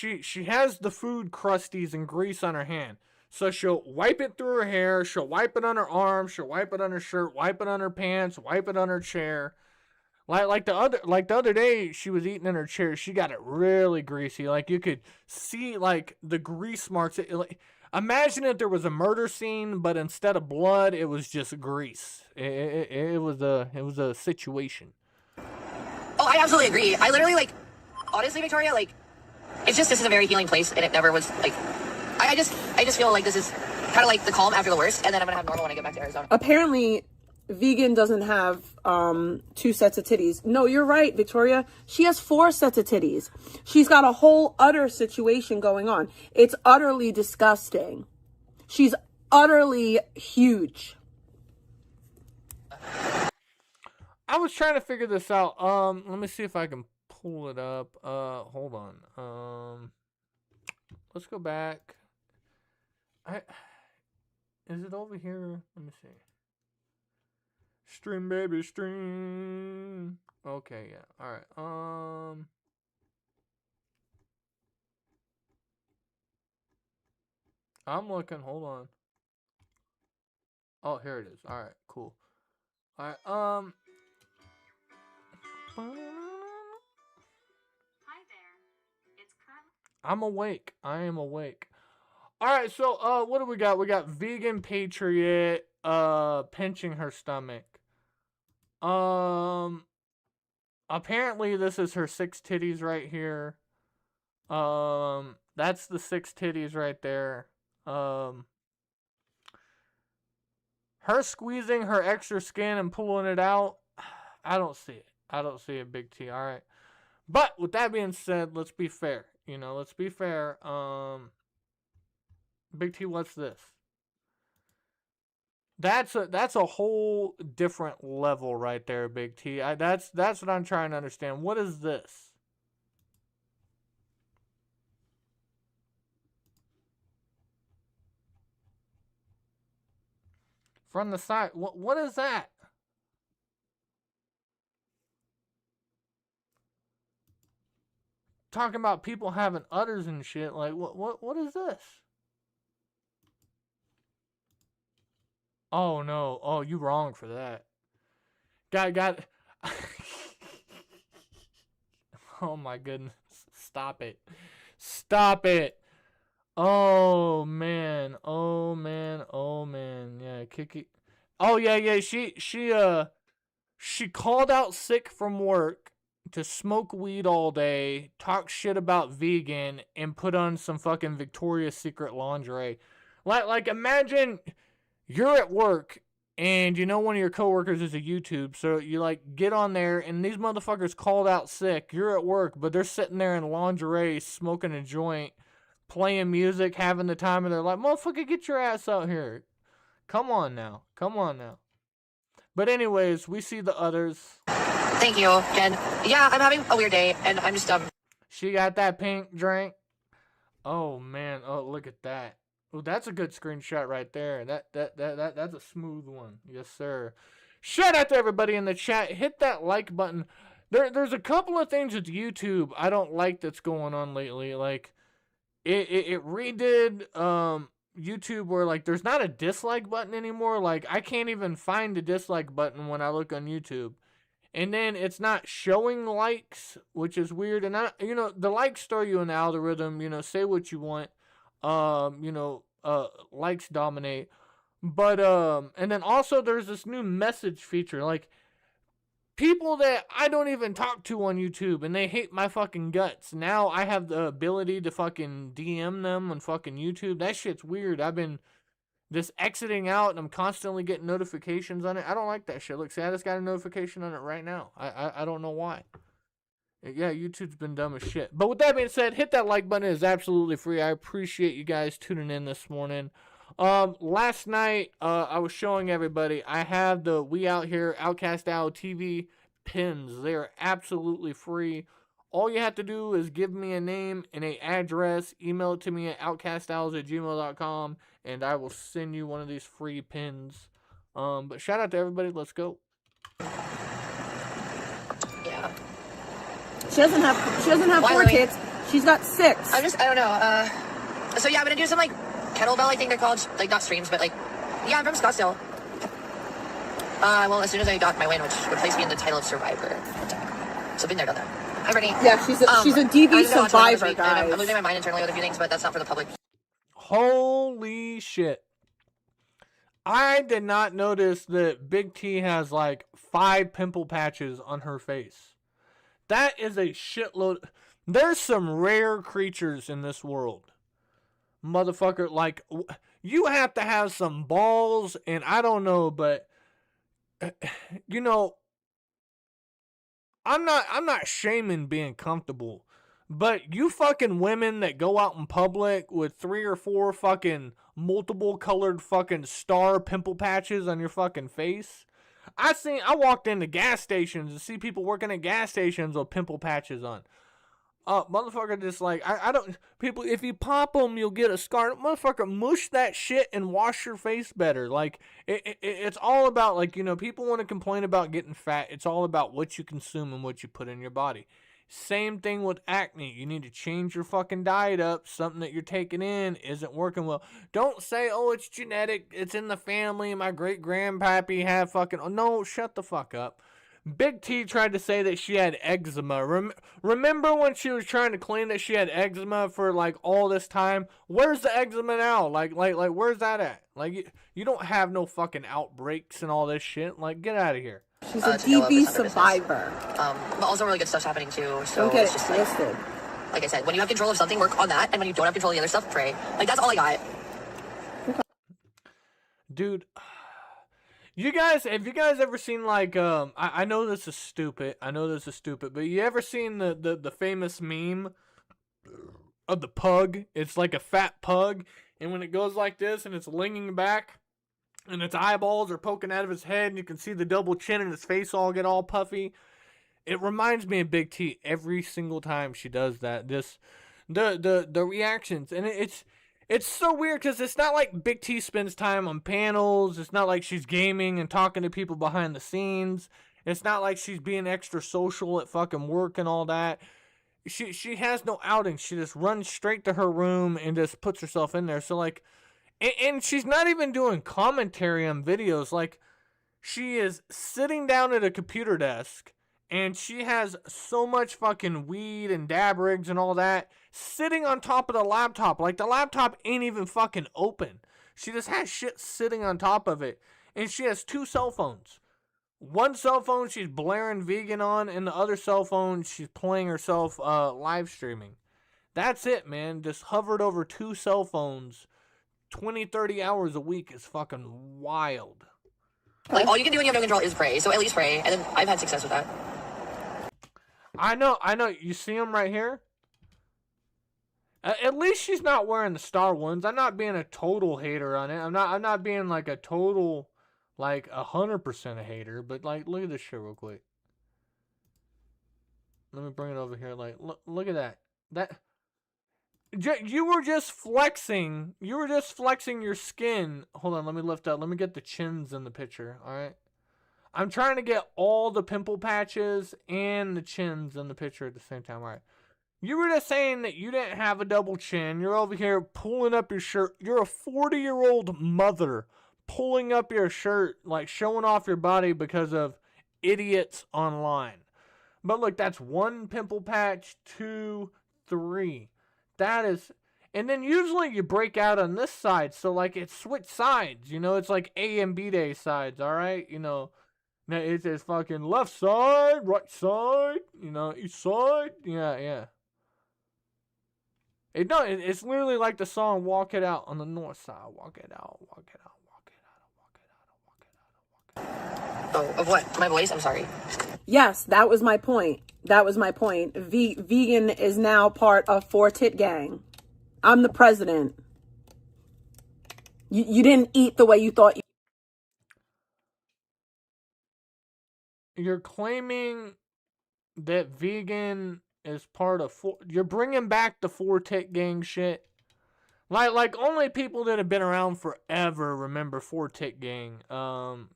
has the food crusties and grease on her hand, so she'll wipe it through her hair. She'll wipe it on her arm. She'll wipe it on her shirt. Wipe it on her pants. Wipe it on her chair. Like the other day, she was eating in her chair. She got it really greasy. Like you could see like the grease marks. Imagine if there was a murder scene, but instead of blood, it was just grease. It was a situation. Oh, I absolutely agree. I literally, like, honestly, Victoria, like, this is a very healing place, and it never was, like, I just feel like this is kind of like the calm after the worst, and then I'm going to have normal when I get back to Arizona. Apparently, vegan doesn't have 2 sets of titties. No, you're right, Victoria. She has 4 sets of titties. She's got a whole utter situation going on. It's utterly disgusting. She's utterly huge. I was trying to figure this out. Let me see if I can pull it up. Hold on. Let's go back. Is it over here? Let me see. Stream, baby, stream. Okay, yeah. All right. I'm looking. Hold on. Oh, here it is. All right, cool. All right. Hi there. It's currently. I'm awake. I am awake. All right, so what do we got? We got Vegan Patriot pinching her stomach. Apparently this is her 6 titties right here. That's the 6 titties right there. Her squeezing her extra skin and pulling it out. I don't see it. I don't see a Big T. All right. But with that being said, let's be fair. You know, let's be fair. Big T, what's this? That's a whole different level right there, Big T. That's what I'm trying to understand. What is this? From the side. What is that? Talking about people having udders and shit. Like, what is this? Oh, no. Oh, you wrong for that. Got Oh, my goodness. Stop it. Stop it. Oh, man. Oh, man. Oh, man. Yeah, Kiki. Oh, yeah. She called out sick from work to smoke weed all day, talk shit about vegan, and put on some fucking Victoria's Secret lingerie. Like imagine you're at work and you know one of your coworkers is a YouTube, so you like get on there and these motherfuckers called out sick. You're at work, but they're sitting there in lingerie smoking a joint, playing music, having the time of their life. Motherfucker, get your ass out here. Come on now. Come on now. But anyways, we see the others. Thank you, Jen. Yeah, I'm having a weird day, and I'm just She got that pink drink. Oh man, oh look at that. Oh, that's a good screenshot right there. That's a smooth one. Yes, sir. Shout out to everybody in the chat. Hit that like button. There's a couple of things with YouTube I don't like that's going on lately. Like it redid YouTube where like there's not a dislike button anymore. Like I can't even find a dislike button when I look on YouTube. And then it's not showing likes, which is weird. And the likes throw you an algorithm, say what you want. Likes dominate. But and then also there's this new message feature. Like people that I don't even talk to on YouTube and they hate my fucking guts. Now I have the ability to fucking DM them on fucking YouTube. That shit's weird. I've been just exiting out and I'm constantly getting notifications on it. I don't like that shit. Look, see, I just got a notification on it right now. I don't know why. Yeah, YouTube's been dumb as shit. But with that being said, hit that like button. It is absolutely free. I appreciate you guys tuning in this morning. Last night, I was showing everybody, I have the We Out Here Outcast Owl TV pins. They are absolutely free. All you have to do is give me a name and an address, email it to me at outcastowls@gmail.com, and I will send you one of these free pins. But shout out to everybody. Let's go. Yeah. She doesn't have Why, 4 Lily? kids. She's got 6. I don't know. So yeah, I'm gonna do some like kettlebell, I think they're called, like not streams, but like, yeah, I'm from Scottsdale. Well, as soon as I got my win, which would place me in the title of Survivor. So been there, done that. Hi, Brittany. Yeah, she's a DV I just got on Twitter this survivor, week, and I'm guys. losing my mind internally with a few things, but that's not for the public. Holy shit. I did not notice that Big T has like 5 pimple patches on her face. That is a shitload. There's some rare creatures in this world. Motherfucker, like, you have to have some balls, and I don't know, but, I'm not shaming being comfortable, but you fucking women that go out in public with 3 or 4 fucking multiple colored fucking star pimple patches on your fucking face. I walked into gas stations and see people working at gas stations with pimple patches on. Motherfucker, just like, people, if you pop them, you'll get a scar. Motherfucker, mush that shit and wash your face better. Like, it's all about, like, people want to complain about getting fat. It's all about what you consume and what you put in your body. Same thing with acne. You need to change your fucking diet up. Something that you're taking in isn't working well. Don't say, oh, it's genetic. It's in the family. My great-grandpappy had fucking... Oh, no, shut the fuck up. Big T tried to say that she had eczema. Remember when she was trying to claim that she had eczema for, like, all this time? Where's the eczema now? Like, where's that at? Like, you don't have no fucking outbreaks and all this shit. Like, get out of here. She's a DV survivor. But also really good stuff's happening too. So Don't get it's it just twisted. like I said, when you have control of something, work on that, and when you don't have control of the other stuff, pray. Like that's all I got. Dude, have you guys ever seen like I know this is stupid. But you ever seen the famous meme of the pug? It's like a fat pug, and when it goes like this and it's leaning back and its eyeballs are poking out of his head and you can see the double chin and his face all get all puffy. It reminds me of Big T every single time she does that. The reactions, and it's so weird because it's not like Big T spends time on panels. It's not like she's gaming and talking to people behind the scenes. It's not like she's being extra social at fucking work and all that. She has no outing. She just runs straight to her room and just puts herself in there. So like, and she's not even doing commentary on videos. Like, she is sitting down at a computer desk and she has so much fucking weed and dab rigs and all that sitting on top of the laptop. Like, the laptop ain't even fucking open. She just has shit sitting on top of it. And she has 2 cell phones. One cell phone she's blaring vegan on, and the other cell phone she's playing herself live streaming. That's it, man. Just hovered over 2 cell phones 20-30 hours a week is fucking wild. Like, all you can do when you have no control is pray. So at least pray. And then I've had success with that. I know. You see him right here? At least she's not wearing the star ones. I'm not being a total hater on it. I'm not being like a total, like 100% a hater. But like, look at this shit real quick. Let me bring it over here. Like, look at that. You were just flexing. You were just flexing your skin. Hold on, let me lift up. Let me get the chins in the picture. All right. I'm trying to get all the pimple patches and the chins in the picture at the same time. All right. You were just saying that you didn't have a double chin. You're over here pulling up your shirt. You're a 40-year-old mother pulling up your shirt, like showing off your body because of idiots online. But look, that's 1 pimple patch, 2, 3. That is, and then usually you break out on this side. So like it's switched sides, you know, it's like A and B day sides. All right. You know, it's fucking left side, right side, you know, east side. Yeah. It's literally like the song "Walk It Out" on the north side. Walk it out, walk it out, walk it out, walk it out, walk it out, walk it out. Oh, of what? My voice? I'm sorry. Yes, that was my point. Vegan is now part of 4-Tit Gang. I'm the president. You didn't eat the way you thought you. You're claiming that vegan is part of you're bringing back the 4-Tit Gang shit. Like only people that have been around forever remember 4-Tit Gang.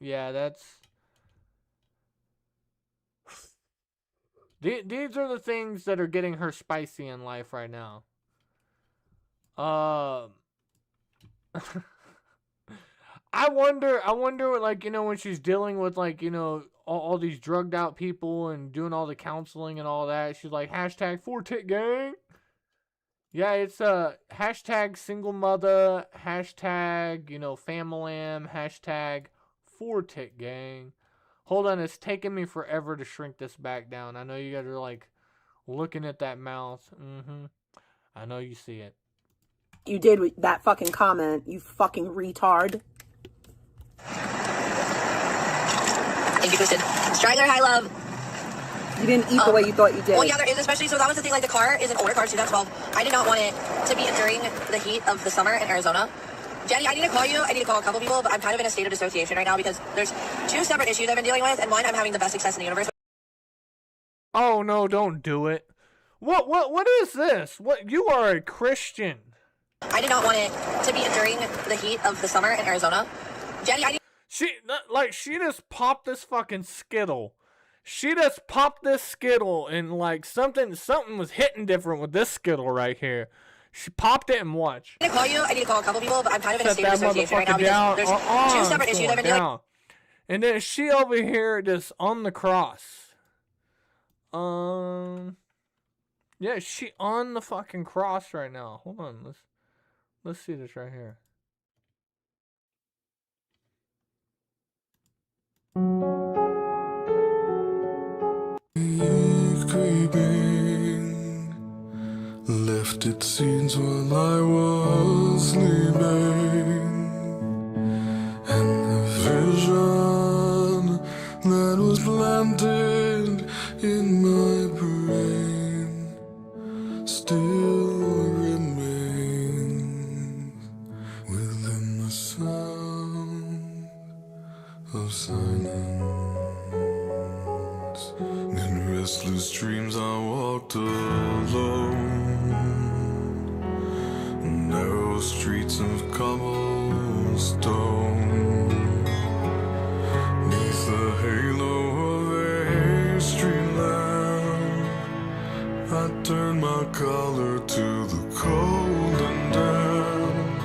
Yeah, that's. These are the things that are getting her spicy in life right now. I wonder, like, you know, when she's dealing with, like, you know, all these drugged out people and doing all the counseling and all that, she's like, hashtag 4-Tit Gang. Yeah, it's hashtag single mother, hashtag, you know, familam, hashtag 4-Tit Gang. Hold on, it's taking me forever to shrink this back down. I know you guys are like looking at that mouth. I know you see it. You did with that fucking comment, you fucking retard. Thank you, Kristen. Strider, high love. You didn't eat the way you thought you did. Well, yeah, there is, especially, so that was the thing, like, the car is an older car, 2012. I did not want it to be during the heat of the summer in Arizona. Jenny, I need to call you. I need to call a couple people, but I'm kind of in a state of dissociation right now because there's 2 separate issues I've been dealing with, and one, I'm having the best success in the universe. Oh, no, don't do it. What is this? What? You are a Christian. I did not want it to be during the heat of the summer in Arizona. Jenny, I need... She just popped this fucking Skittle. She just popped this Skittle, and, like, something was hitting different with this Skittle right here. She popped it and watch. I need to call you. I need to call a couple people, but I'm kind of in a state of dissociation right now because there's 2 separate issues I've been dealing with. And then she over here just on the cross. Yeah, she on the fucking cross right now. Hold on, let's see this right here. Left its seeds while I was sleeping, and the vision that was planted in my brain still remains within the sound of silence. In restless dreams I walked alone, narrow streets of cobblestone, neath the halo of a street lamp. I turned my collar to the cold and damp.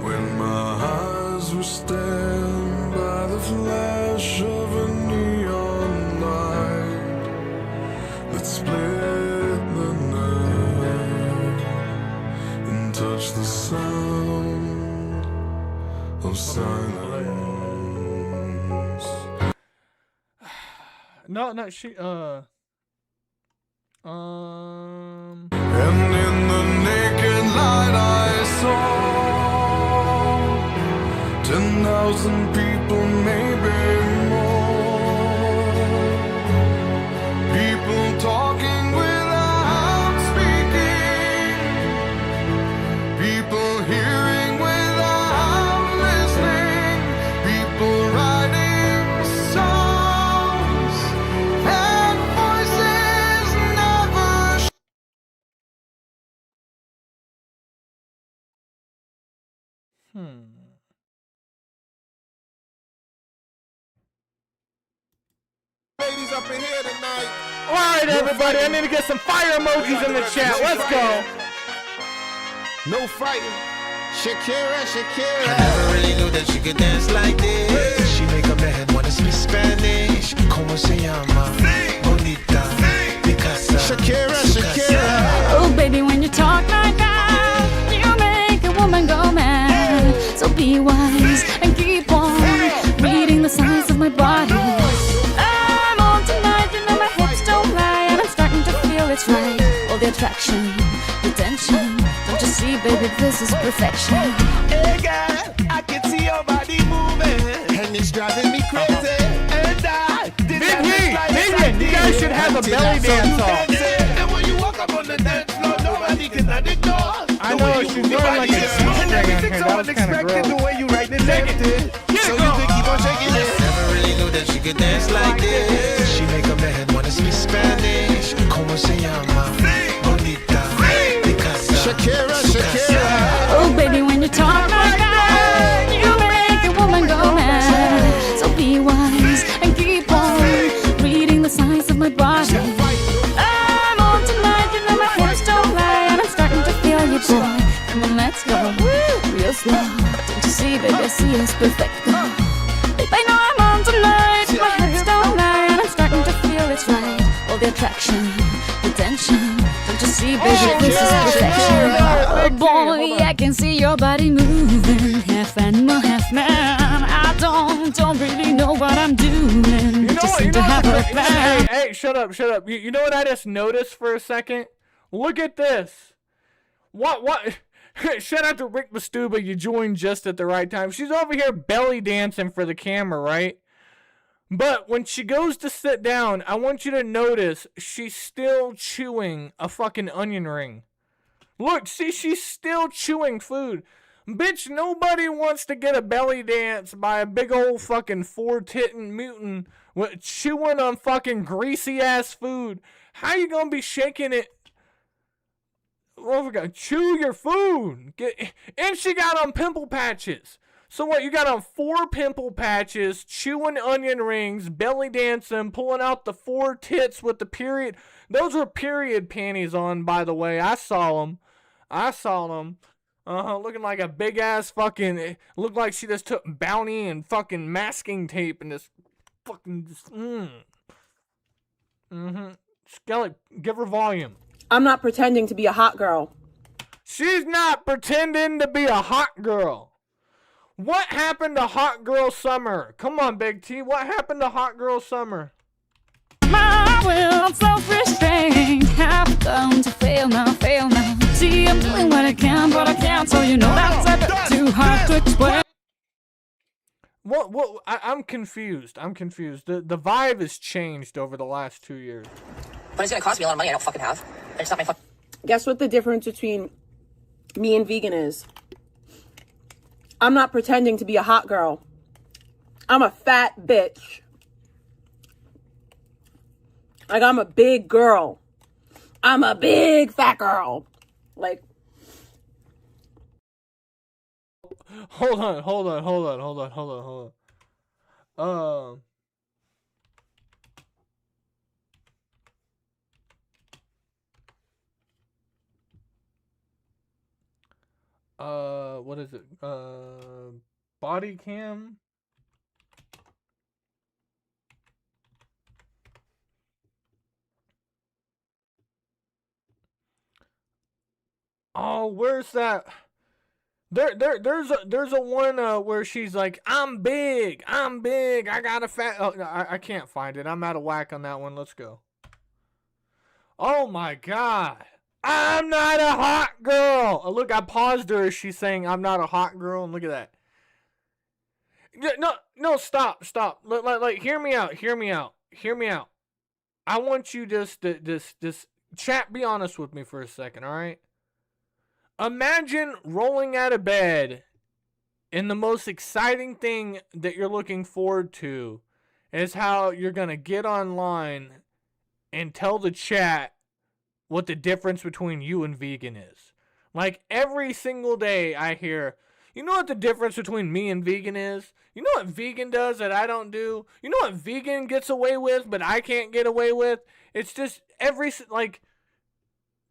When my eyes were stabbed by the flash of a neon light that split the night and touched the sound of silence. No, she, And in the naked light I saw 10,000 people, maybe more. People talking without speaking, up in here tonight. All right, everybody, I need to get some fire emojis in the chat. Let's go. No fighting. Shakira, Shakira. I never really knew that she could dance like this. She make a man wanna speak Spanish. Como se llama? Bonita. Picasa. Shakira, Shakira. Oh, baby, when you talk like that, you make a woman go mad. So be wise and keep on reading the signs of my body. I'm on tonight, you know my hips don't lie, and I'm starting to feel it's right. All the attraction, the tension. Don't you see, baby, this is perfection. Hey girl, I can see your body moving, and it's driving me crazy. And I did Big Mean, you guys should have a belly dance off. And when you walk up on the dance floor, nobody can ignore. I know, she's doing like a string on here. That was kind of gross. The way you right and left it. So you can keep on shaking it. Never really knew that she could dance like this. She make a man wanna speak Spanish. Como se llama? Bonita. Picasa. Shakira, Shakira. Oh, baby, when you talk like that, you make a woman go mad. So be wise and keep on reading the signs of my body. I'm on tonight, you know my hips don't lie, and I'm starting to feel you, boy. Come on, let's go real slow. Don't you see, baby, I see it's perfect. Babe, I know I'm on tonight, my hips don't lie, and I'm starting to feel it's right. All the attraction, the tension. Don't you see, baby, this is perfection. Oh boy, I can see your body moving, half animal, half man. I don't really know what I'm doing. Just seem to have a plan. Hey, shut up. You know what I just noticed for a second? Look at this. What? Shout out to Rick Bastuba, you joined just at the right time. She's over here belly dancing for the camera, right? But when she goes to sit down, I want you to notice she's still chewing a fucking onion ring. Look, see, she's still chewing food. Bitch, nobody wants to get a belly dance by a big old fucking four-tittin' mutant chewing on fucking greasy-ass food. How you gonna be shaking it? Oh my God, chew your food. And she got on pimple patches. So what, you got on 4 pimple patches, chewing onion rings, belly dancing, pulling out the 4 tits with the period. Those were period panties on, by the way. I saw them. Looking like a big ass fucking, it looked like she just took Bounty and fucking masking tape and just fucking, Skelly, give her volume. I'm not pretending to be a hot girl. She's not pretending to be a hot girl. What happened to Hot Girl Summer? Come on, Big T. What happened to Hot Girl Summer? My will, self-restraint, have come to fail now. See, I'm doing what I can, but I can't, so you know that's a bit too hard to explain. What? I'm confused. The vibe has changed over the last 2 years. But it's gonna cost me a lot of money I don't fucking have. It's not my fucking... Guess what the difference between me and vegan is? I'm not pretending to be a hot girl. I'm a fat bitch. Like, I'm a big girl. I'm a big fat girl. Like... Hold on. What is it? Body cam? Oh, where's that? There's a one where she's like, I'm big, I got a fat. Oh, I can't find it. I'm out of whack on that one. Let's go. Oh my God. I'm not a hot girl. Oh, look, I paused her as she's saying I'm not a hot girl, and look at that. No, stop. Like, hear me out. I want you just chat, be honest with me for a second, all right? Imagine rolling out of bed and the most exciting thing that you're looking forward to is how you're going to get online and tell the chat what the difference between you and vegan is. Like, every single day I hear, You know what the difference between me and vegan is? You know what vegan does that I don't do? You know what vegan gets away with, but I can't get away with? It's just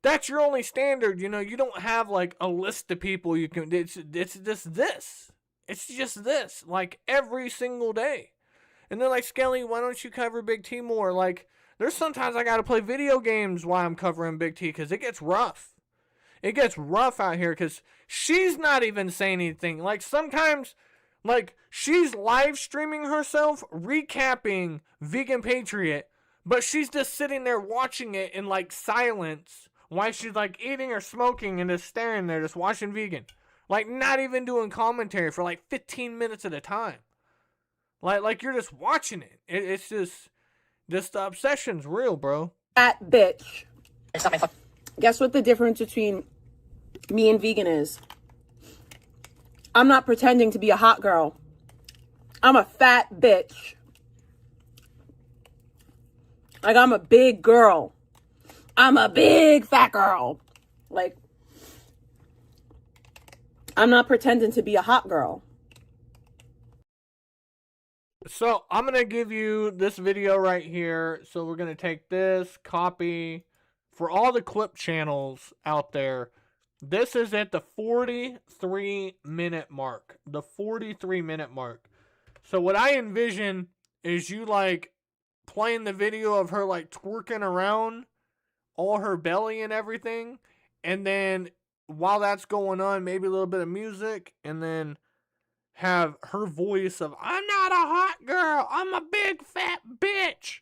that's your only standard. You know, you don't have like a list of people you can, it's just this. It's just this, like every single day. And they're like, Skelly, why don't you cover Big T more? Like, there's sometimes I gotta play video games while I'm covering Big T because it gets rough. It gets rough out here because she's not even saying anything. Like, sometimes, like, she's live streaming herself, recapping Vegan Patriot, but she's just sitting there watching it in, like, silence while she's, like, eating or smoking and just staring there, just watching Vegan. Like, not even doing commentary for, like, 15 minutes at a time. Like you're just watching it. It's just the obsession's real, bro. That bitch. Guess what the difference between me and vegan is? I'm not pretending to be a hot girl. I'm a fat bitch. Like, I'm a big girl. I'm a big fat girl. Like, I'm not pretending to be a hot girl. So, I'm going to give you this video right here. So, we're going to take this, copy. For all the clip channels out there, this is at the 43-minute mark. The 43-minute mark. So, what I envision is you, like, playing the video of her, like, twerking around, all her belly and everything. And then, while that's going on, maybe a little bit of music. And then have her voice of, I'm not a hot girl, I'm a big fat bitch.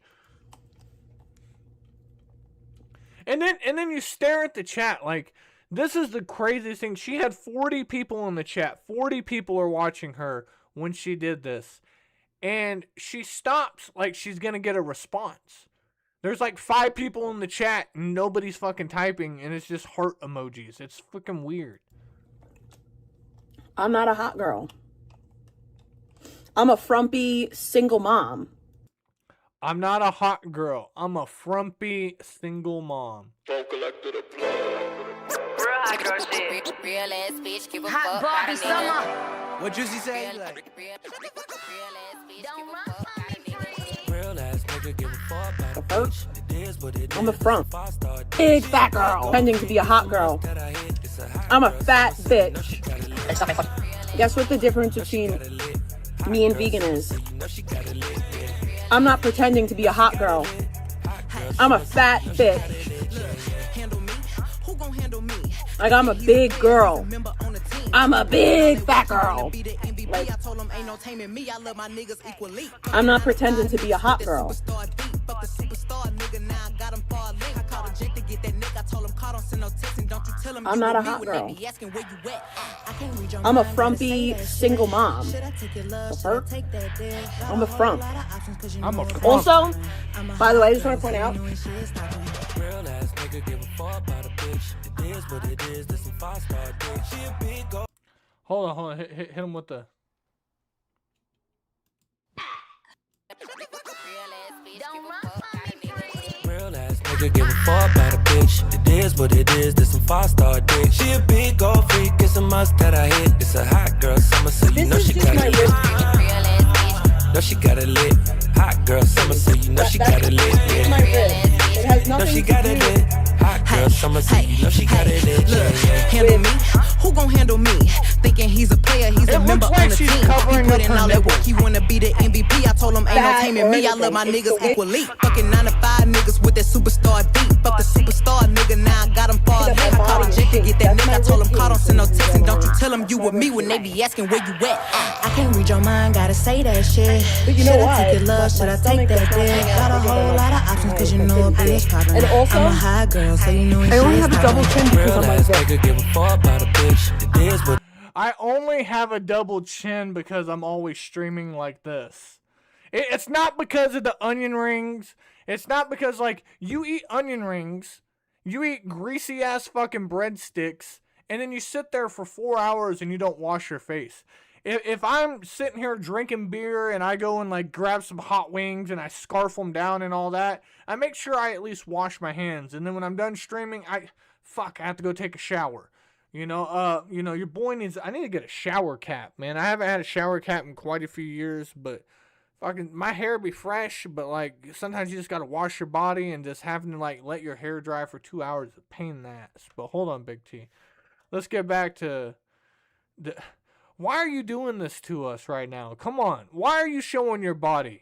And then you stare at the chat. Like, this is the craziest thing. She had 40 people in the chat. 40 people are watching her when she did this. And she stops like she's going to get a response. There's like 5 people in the chat and nobody's fucking typing. And it's just heart emojis. It's fucking weird. I'm not a hot girl. I'm a frumpy single mom. I'm not a hot girl. I'm a frumpy single mom. Real hot girl shit. Real ass bitch, give a fuck. Hot Barbie summer. What Juicy say? Like, Real ass nigga, give a fuck about a bitch. It is what it is. I'm a frump. Big fat girl. Pretending to be a hot girl. I'm a fat bitch. Guess what the difference between me and vegan is? I'm not pretending to be a hot girl. I'm a fat bitch. Like, I'm a big girl. I'm a big fat girl. Like, I'm not pretending to be a hot girl. I'm not a hot girl. I'm a frumpy single mom. I'm a frump. I'm a frump. Also, by the way, I just want to point out, hold on. Hit him with the. Real ass nigga give a fuck about a bitch. It is what it is, this some 5-star dick. She a big old freak, it's a must that I hit. It's a hot girl summer, so you know she got it lit. Know she got it lit. Hot girl summer, so you know she got it lit. Yeah. Know she got it lit. Hot girl summer, so you know she got it lit. Look, handle me. Who gon' handle me? Thinking he's a player, he's a member on the team. He put in all that work, he wanna be the MVP. I told him ain't no taming me. I love my niggas equally. Fucking 9 to 5 niggas with that superstar beat. Fuck the superstar nigga, now I got him far ahead. I called a Jake to get that nigga. I told him call, don't send no text, and don't you tell him you with me when they be asking where you at. I can't read your mind, gotta say that shit. Should I take your love, should I take that dick? Got a whole lot of options, cause you know a bitch poppin'. And also, I'm a high girl, so you know I only have a double chin because I'm like this. give a fuck about a bitch. It is what I only have a double chin because I'm always streaming like this. It's not because of the onion rings. It's not because, like, you eat onion rings, you eat greasy ass fucking breadsticks, and then you sit there for 4 hours and you don't wash your face. If I'm sitting here drinking beer and I go and, like, grab some hot wings and I scarf them down and all that, I make sure I at least wash my hands. And then when I'm done streaming, I have to go take a shower. Your boy needs. I need to get a shower cap, man. I haven't had a shower cap in quite a few years, but fucking my hair be fresh. But like sometimes you just gotta wash your body, and just having to like let your hair dry for 2 hours is a pain in the ass. But hold on, Big T. Let's get back to the. Why are you doing this to us right now? Come on. Why are you showing your body?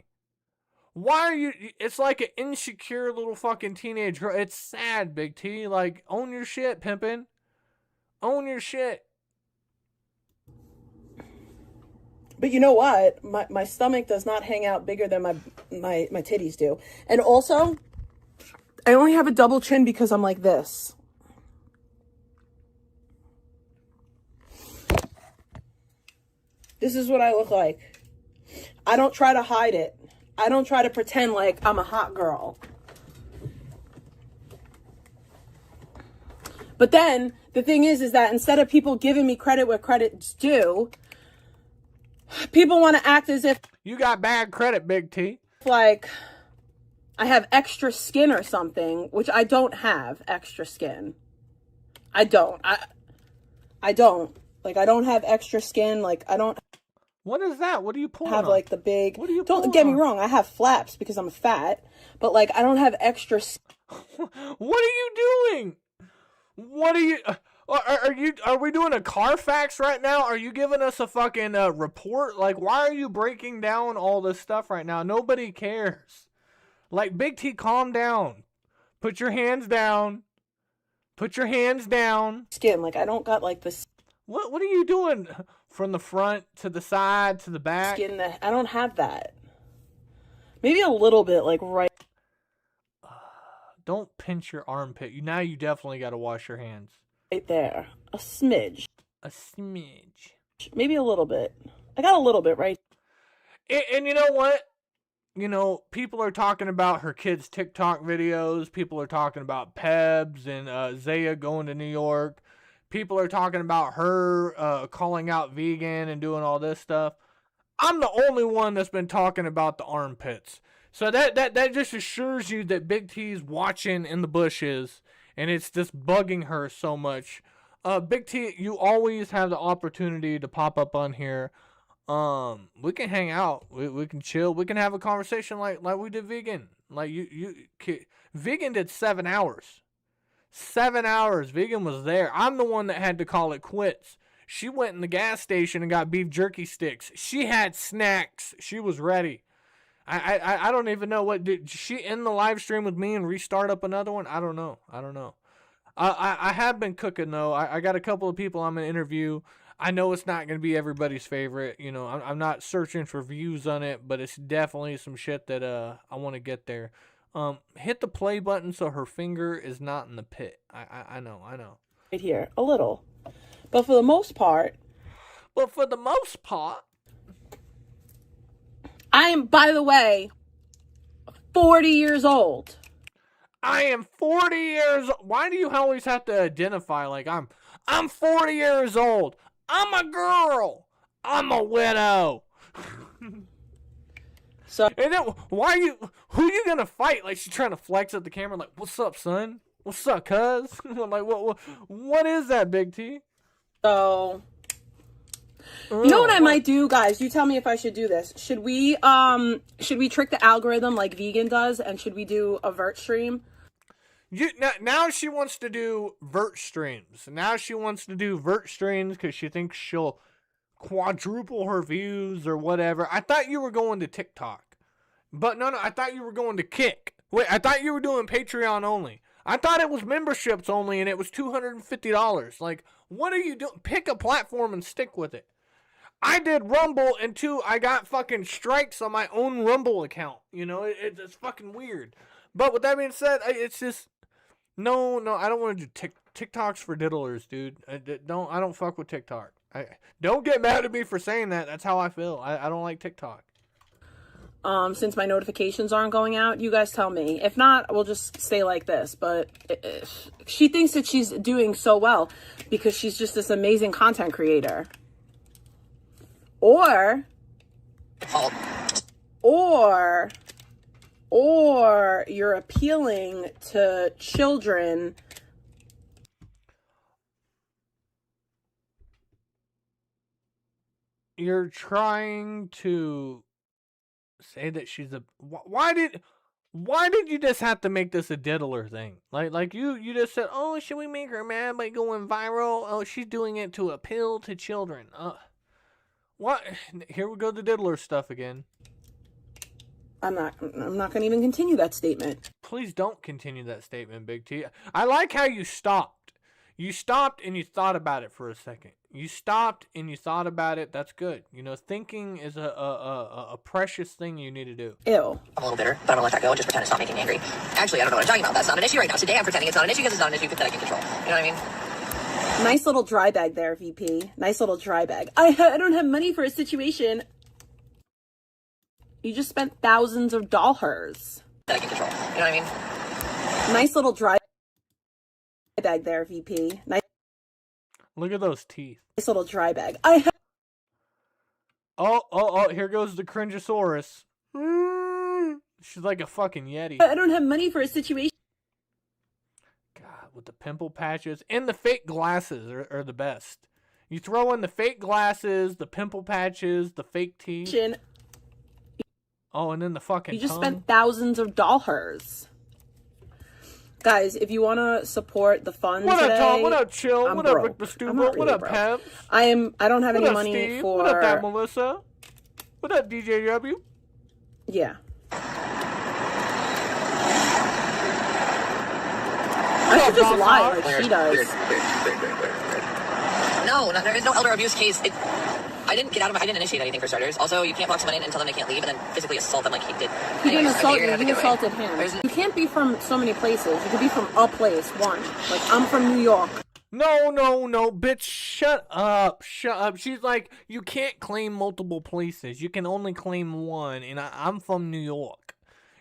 Why are you... It's like an insecure little fucking teenage girl. It's sad, Big T. Like, own your shit, pimpin'. Own your shit. But you know what? My stomach does not hang out bigger than my titties do. And also, I only have a double chin because I'm like this. This is what I look like. I don't try to hide it. I don't try to pretend like I'm a hot girl. But then, the thing is that instead of people giving me credit where credit's due, people want to act as if... You got bad credit, Big T. Like, I have extra skin or something, which I don't have extra skin. I don't. I don't. Like, I don't have extra skin. Like, I don't... What is that? What are you pulling have on? like the big... What are you Don't get me wrong. I have flaps because I'm fat. But, like, I don't have extra... What are you doing? What are you... Are we doing a Carfax right now? Are you giving us a fucking report? Like, why are you breaking down all this stuff right now? Nobody cares. Like, Big T, calm down. Put your hands down. Put your hands down. Skin, like, I don't got, like, this... What are you doing? From the front to the side to the back? Skin that... I don't have that. Maybe a little bit, like, right... Don't pinch your armpit. Now you definitely got to wash your hands. Right there. A smidge. A smidge. Maybe a little bit. I got a little bit, right? And you know what? You know, people are talking about her kids' TikTok videos. People are talking about Pebs and Zaya going to New York. People are talking about her calling out vegan and doing all this stuff. I'm the only one that's been talking about the armpits. So that just assures you that Big T's watching in the bushes, and it's just bugging her so much. Big T, you always have the opportunity to pop up on here. We can hang out. We can chill. We can have a conversation like we did vegan. Like vegan did 7 hours. 7 hours. Vegan was there. I'm the one that had to call it quits. She went in the gas station and got beef jerky sticks. She had snacks. She was ready. I don't even know did she end the live stream with me and restart up another one? I don't know. I have been cooking though. I got a couple of people I'm gonna interview. I know it's not gonna be everybody's favorite. You know, I'm not searching for views on it, but it's definitely some shit that I want to get there. Hit the play button so her finger is not in the pit. I know. Right here, a little, but for the most part. I am, by the way, 40 years old. I am 40 years old. Why do you always have to identify like I'm 40 years old. I'm a girl. I'm a widow. So and then who are you gonna fight? Like she's trying to flex at the camera like, what's up, son? What's up, cuz? Like what is that, Big T? So you know what I might do, guys? You tell me if I should do this. Should we trick the algorithm like vegan does, and should we do a vert stream? Now she wants to do vert streams. Now she wants to do vert streams because she thinks she'll quadruple her views or whatever. I thought you were going to TikTok. But no, I thought you were going to Kick. Wait, I thought you were doing Patreon only. I thought it was memberships only and it was $250. Like, what are you doing? Pick a platform and stick with it. I did Rumble, and I got fucking strikes on my own Rumble account. You know, it's fucking weird. But with that being said, it's just no, I don't want to do TikToks for diddlers, dude. I don't fuck with TikTok. Don't get mad at me for saying that. That's how I feel. I don't like TikTok. Since my notifications aren't going out, you guys tell me. If not, we'll just stay like this. But she thinks that she's doing so well because she's just this amazing content creator. Or you're appealing to children. you're trying to say that she's a... Why did you just have to make this a diddler thing? Like you just said, oh, should we make her mad by going viral? Oh, she's doing it to appeal to children. What? Here we go, the diddler stuff again. I'm not going to even continue that statement. Please don't continue that statement, Big T. I like how you stopped. You stopped and you thought about it for a second. You stopped and you thought about it. That's good. You know, thinking is a precious thing you need to do. Ew. I'm a little bitter, but I'm gonna let that go and just pretend it's not making me angry. Actually, I don't know what I'm talking about. That's not an issue right now. Today I'm pretending it's not an issue because it's not an issue that I can control. You know what I mean? Nice little dry bag there, VP. Nice little dry bag. I don't have money for a situation. You just spent thousands of dollars. That I can control. You know what I mean? Nice little dry bag there, VP. Nice. Look at those teeth. Nice little dry bag. Oh, here goes the Cringosaurus. She's like a fucking Yeti. I don't have money for a situation. God, with the pimple patches and the fake glasses are the best. You throw in the fake glasses, the pimple patches, the fake teeth. Oh, and then the fucking You just tongue. spent thousands of dollars. Guys, if you want to support the fund What today, up, Tom? What up, Chill? I'm What broke. up, Rick the I'm Stuber? not What really up, broke. Pep? I don't have What any up, money Steve? for. What up, that Melissa? What up, DJW? Yeah. What I up, should just Boss lie Hog? like she does. No, there is no elder abuse case. I didn't initiate anything for starters. Also, you can't box someone in and tell them they can't leave and then physically assault them like he did. He didn't Anyways, I assault figured I you. had to He get away. assaulted him. You can't be from so many places. You could be from a place, one. Like, I'm from New York. No, bitch, shut up. She's like, you can't claim multiple places. You can only claim one, and I'm from New York.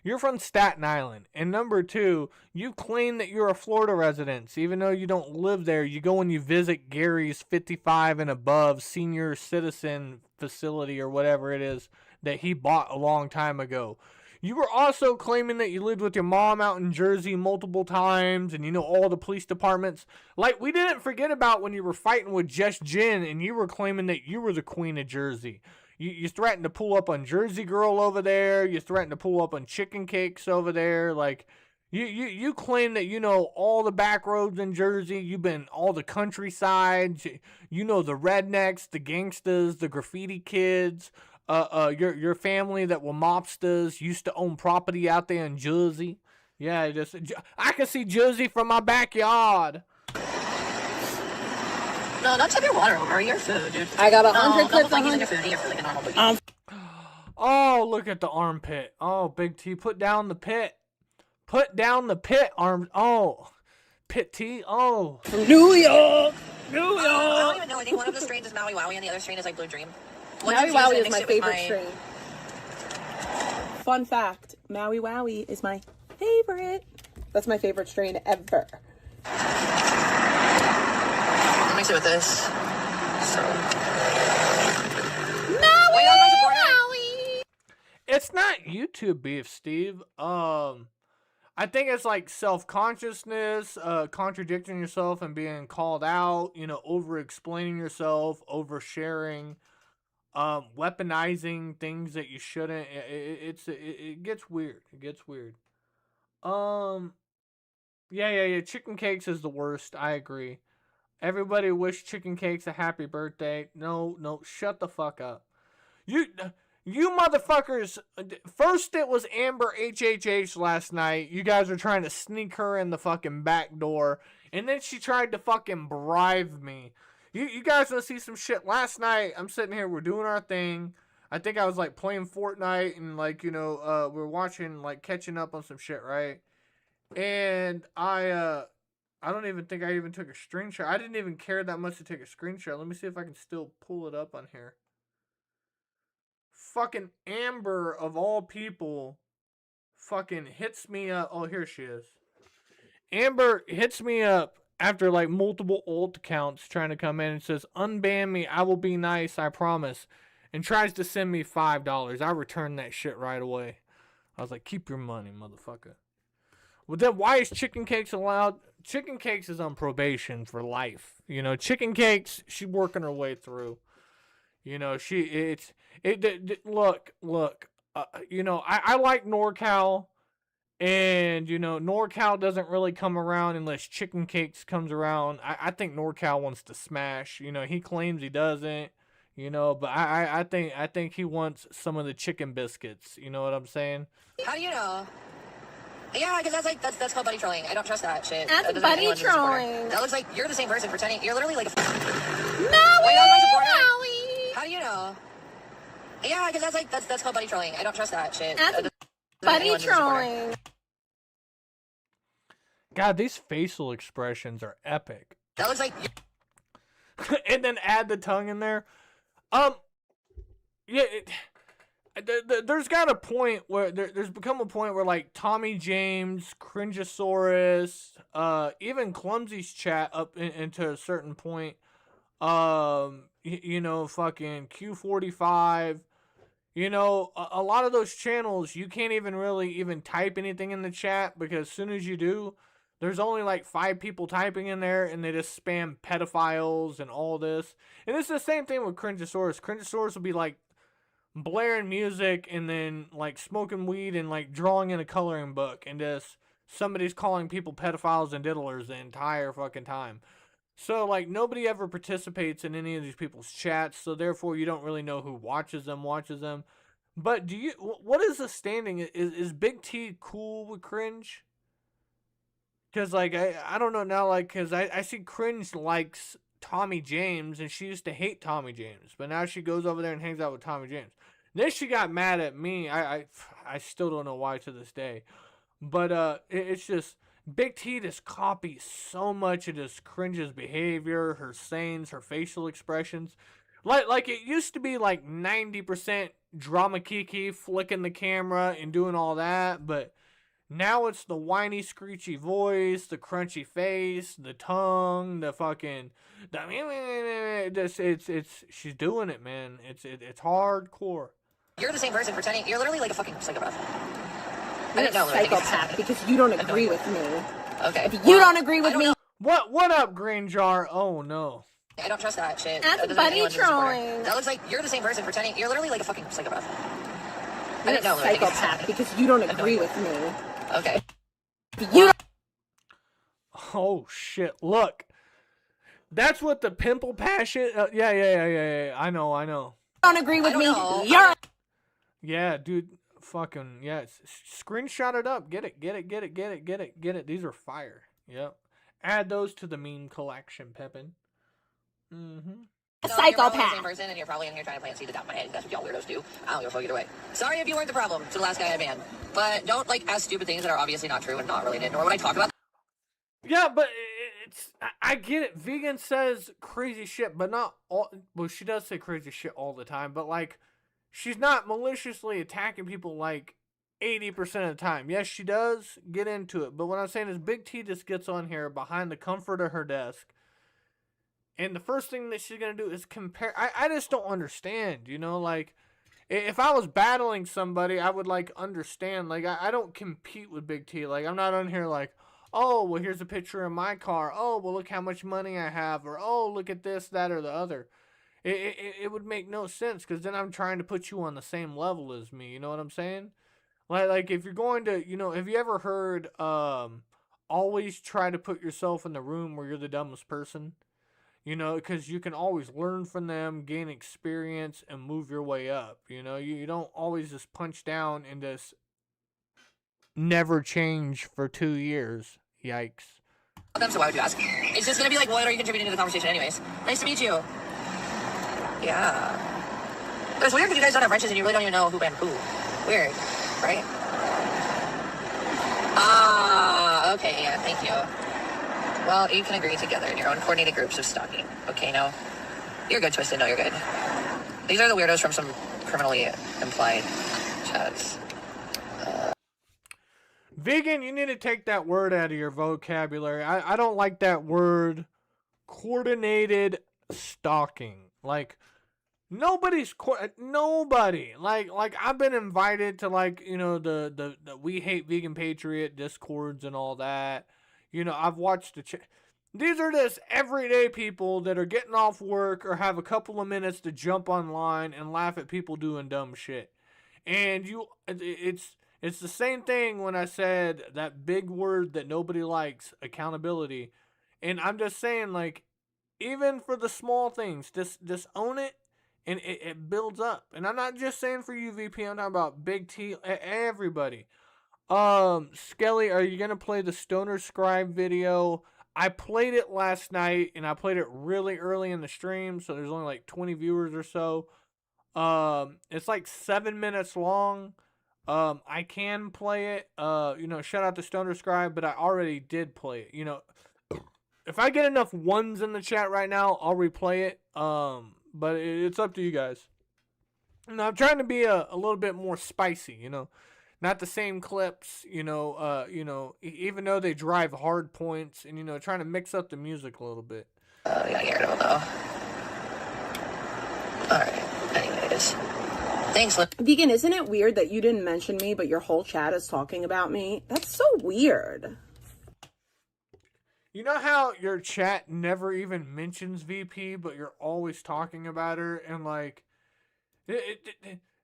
You're from Staten Island. And number two, you claim that you're a Florida resident. Even though you don't live there, you go and you visit Gary's 55 and above senior citizen facility or whatever it is that he bought a long time ago. You were also claiming that you lived with your mom out in Jersey multiple times and you know all the police departments. Like, we didn't forget about when you were fighting with Jess Jen and you were claiming that you were the queen of Jersey. You threatened to pull up on Jersey Girl over there. You threatened to pull up on Chicken Cakes over there. Like, you claim that you know all the back roads in Jersey. You've been all the countryside. You know the rednecks, the gangsters, the graffiti kids. Your family that were mobsters used to own property out there in Jersey. Yeah, I can see Jersey from my backyard. No, not tip your water over your food, dude. I got 100 No, clips don't on using your food. Eat your food like a normal boogie. Oh, look at the armpit. Oh, Big T, put down the pit. Put down the pit, arm. Oh, Pit T. Oh. New York. I don't even know. I think one of the strains is Maui Wowie and the other strain is like Blue Dream. Maui Wowie is my favorite strain. Fun fact, Maui Wowie is my favorite. That's my favorite strain ever. I'll mix it with this. So. It's not YouTube beef, Steve. I think it's like self-consciousness, contradicting yourself and being called out, you know, over-explaining yourself, over-sharing, weaponizing things that you shouldn't. It gets weird. It gets weird. Yeah. Chicken Cakes is the worst. I agree. Everybody wish Chicken Cakes a happy birthday. No, shut the fuck up. You motherfuckers, first it was Amber HHH last night. You guys were trying to sneak her in the fucking back door. And then she tried to fucking bribe me. You guys want to see some shit? Last night, I'm sitting here, we're doing our thing. I think I was like playing Fortnite and like, you know, we're watching, like catching up on some shit, right? And I don't even think I even took a screenshot. I didn't even care that much to take a screenshot. Let me see if I can still pull it up on here. Fucking Amber, of all people, fucking hits me up. Oh, here she is. Amber hits me up after like multiple alt accounts trying to come in and says, unban me, I will be nice, I promise. And tries to send me $5. I returned that shit right away. I was like, keep your money, motherfucker. Well, then why is Chicken Cakes allowed? Chicken Cakes is on probation for life. You know, Chicken Cakes, she's working her way through. You know, look, you know, I like NorCal, and, you know, NorCal doesn't really come around unless Chicken Cakes comes around. I think NorCal wants to smash. You know, he claims he doesn't, you know, but I think he wants some of the chicken biscuits. You know what I'm saying? How do you know? Yeah, because that's called buddy trolling. I don't trust that shit. That's That doesn't make buddy anyone a supporter. trolling. That looks like you're the same person pretending. You're literally like a. Maui! Wait, that was my supporter? Maui! How do you know? Yeah, because that's called buddy trolling. I don't trust that shit. That's That doesn't make buddy anyone a supporter. trolling. God, these facial expressions are epic. That looks like. And then add the tongue in there. Yeah, there's got a point where there's become a point where like Tommy James, Cringeosaurus, even Clumsy's chat up into a certain point. You know, fucking Q45. You know, a lot of those channels, you can't even really even type anything in the chat, because as soon as you do, there's only like 5 people typing in there, and they just spam pedophiles and all this. And it's the same thing with Cringeosaurus. Cringeosaurus will be like blaring music and then like smoking weed and like drawing in a coloring book, and just somebody's calling people pedophiles and diddlers the entire fucking time. So like nobody ever participates in any of these people's chats, so therefore you don't really know who watches them. But what is the standing? Is Big T cool with Cringe? Because, like, I don't know now, like, because I see Cringe likes Tommy James, and she used to hate Tommy James. But now she goes over there and hangs out with Tommy James. Then she got mad at me. I still don't know why to this day. But it's just, Big T just copies so much of this Cringe's behavior, her sayings, her facial expressions. Like it used to be, like, 90% drama kiki, flicking the camera and doing all that, but now it's the whiny, screechy voice, the crunchy face, the tongue, the fucking, she's doing it, man. It's hardcore. You're the same person pretending. You're literally like a fucking psychopath. You're a psychopath because you don't agree with me. Okay. If you don't agree with me, What up, Green Jar? Oh no. I don't trust that shit. That's That doesn't buddy make anyone a supporter. trolling. That looks like you're the same person pretending. You're literally like a fucking psychopath. you're a psychopath because you don't agree with me. Okay. If you don't Oh shit! Look, that's what the pimple passion. Yeah. I know. agree with me, know. you're Yeah, dude. Fucking yeah. Screenshot it up. Get it. These are fire. Yep. Add those to the meme collection, Pippin. a No, you're probably the psychopath. same person, and you're probably in here trying to plant seeds at the top of my head. That's what y'all weirdos do. I don't give a fuck either way. Sorry if you weren't the problem to the last guy I banned, but don't like ask stupid things that are obviously not true and not related. Nor would I talk about. Yeah, but I get it. Vegan says crazy shit, but not all. Well, she does say crazy shit all the time, but like, she's not maliciously attacking people like 80% of the time. Yes, she does get into it, but what I'm saying is Big T just gets on here behind the comfort of her desk, and the first thing that she's gonna do is compare. I just don't understand, you know, like, if I was battling somebody, I would like understand. Like, I don't compete with Big T. Like, I'm not on here like, oh, well, here's a picture of my car. Oh, well, look how much money I have. Or, oh, look at this, that, or the other. It would make no sense, because then I'm trying to put you on the same level as me. You know what I'm saying? Like if you're going to, you know, have you ever heard, always try to put yourself in the room where you're the dumbest person? You know, because you can always learn from them, gain experience, and move your way up. You know, you don't always just punch down and just never change for 2 years. Yikes. Them, so why would you ask? It's just gonna be like, what are you contributing to the conversation, anyways? Nice to meet you. Yeah. But it's weird because you guys don't have wrenches and you really don't even know who banned who. Weird, right? Ah, okay, yeah, thank you. Well, you can agree together in your own coordinated groups of stalking. Okay, no. You're good, Twisted. No, you're good. These are the weirdos from some criminally implied chats. Vegan, you need to take that word out of your vocabulary. I don't like that word, coordinated stalking. Like, nobody. Like I've been invited to, like, you know, the We Hate Vegan Patriot discords and all that. You know, I've watched These are just everyday people that are getting off work or have a couple of minutes to jump online and laugh at people doing dumb shit. And it's the same thing when I said that big word that nobody likes, accountability. And I'm just saying, like, even for the small things, just own it, and it builds up. And I'm not just saying for you, VP, I'm talking about Big T, everybody. Skelly, are you going to play the Stoner Scribe video? I played it last night, and I played it really early in the stream, so there's only like 20 viewers or so. It's like 7 minutes long. I can play it. Shout out to Stoner Scribe, but I already did play it. You know, if I get enough ones in the chat right now, I'll replay it. But it's up to you guys. And I'm trying to be a little bit more spicy, you know. Not the same clips, even though they drive hard points, and, trying to mix up the music a little bit. Yeah, I get rid of it, though. Alright, anyways. Thanks, Vegan, isn't it weird that you didn't mention me, but your whole chat is talking about me? That's so weird. You know how your chat never even mentions VP, but you're always talking about her, and, like,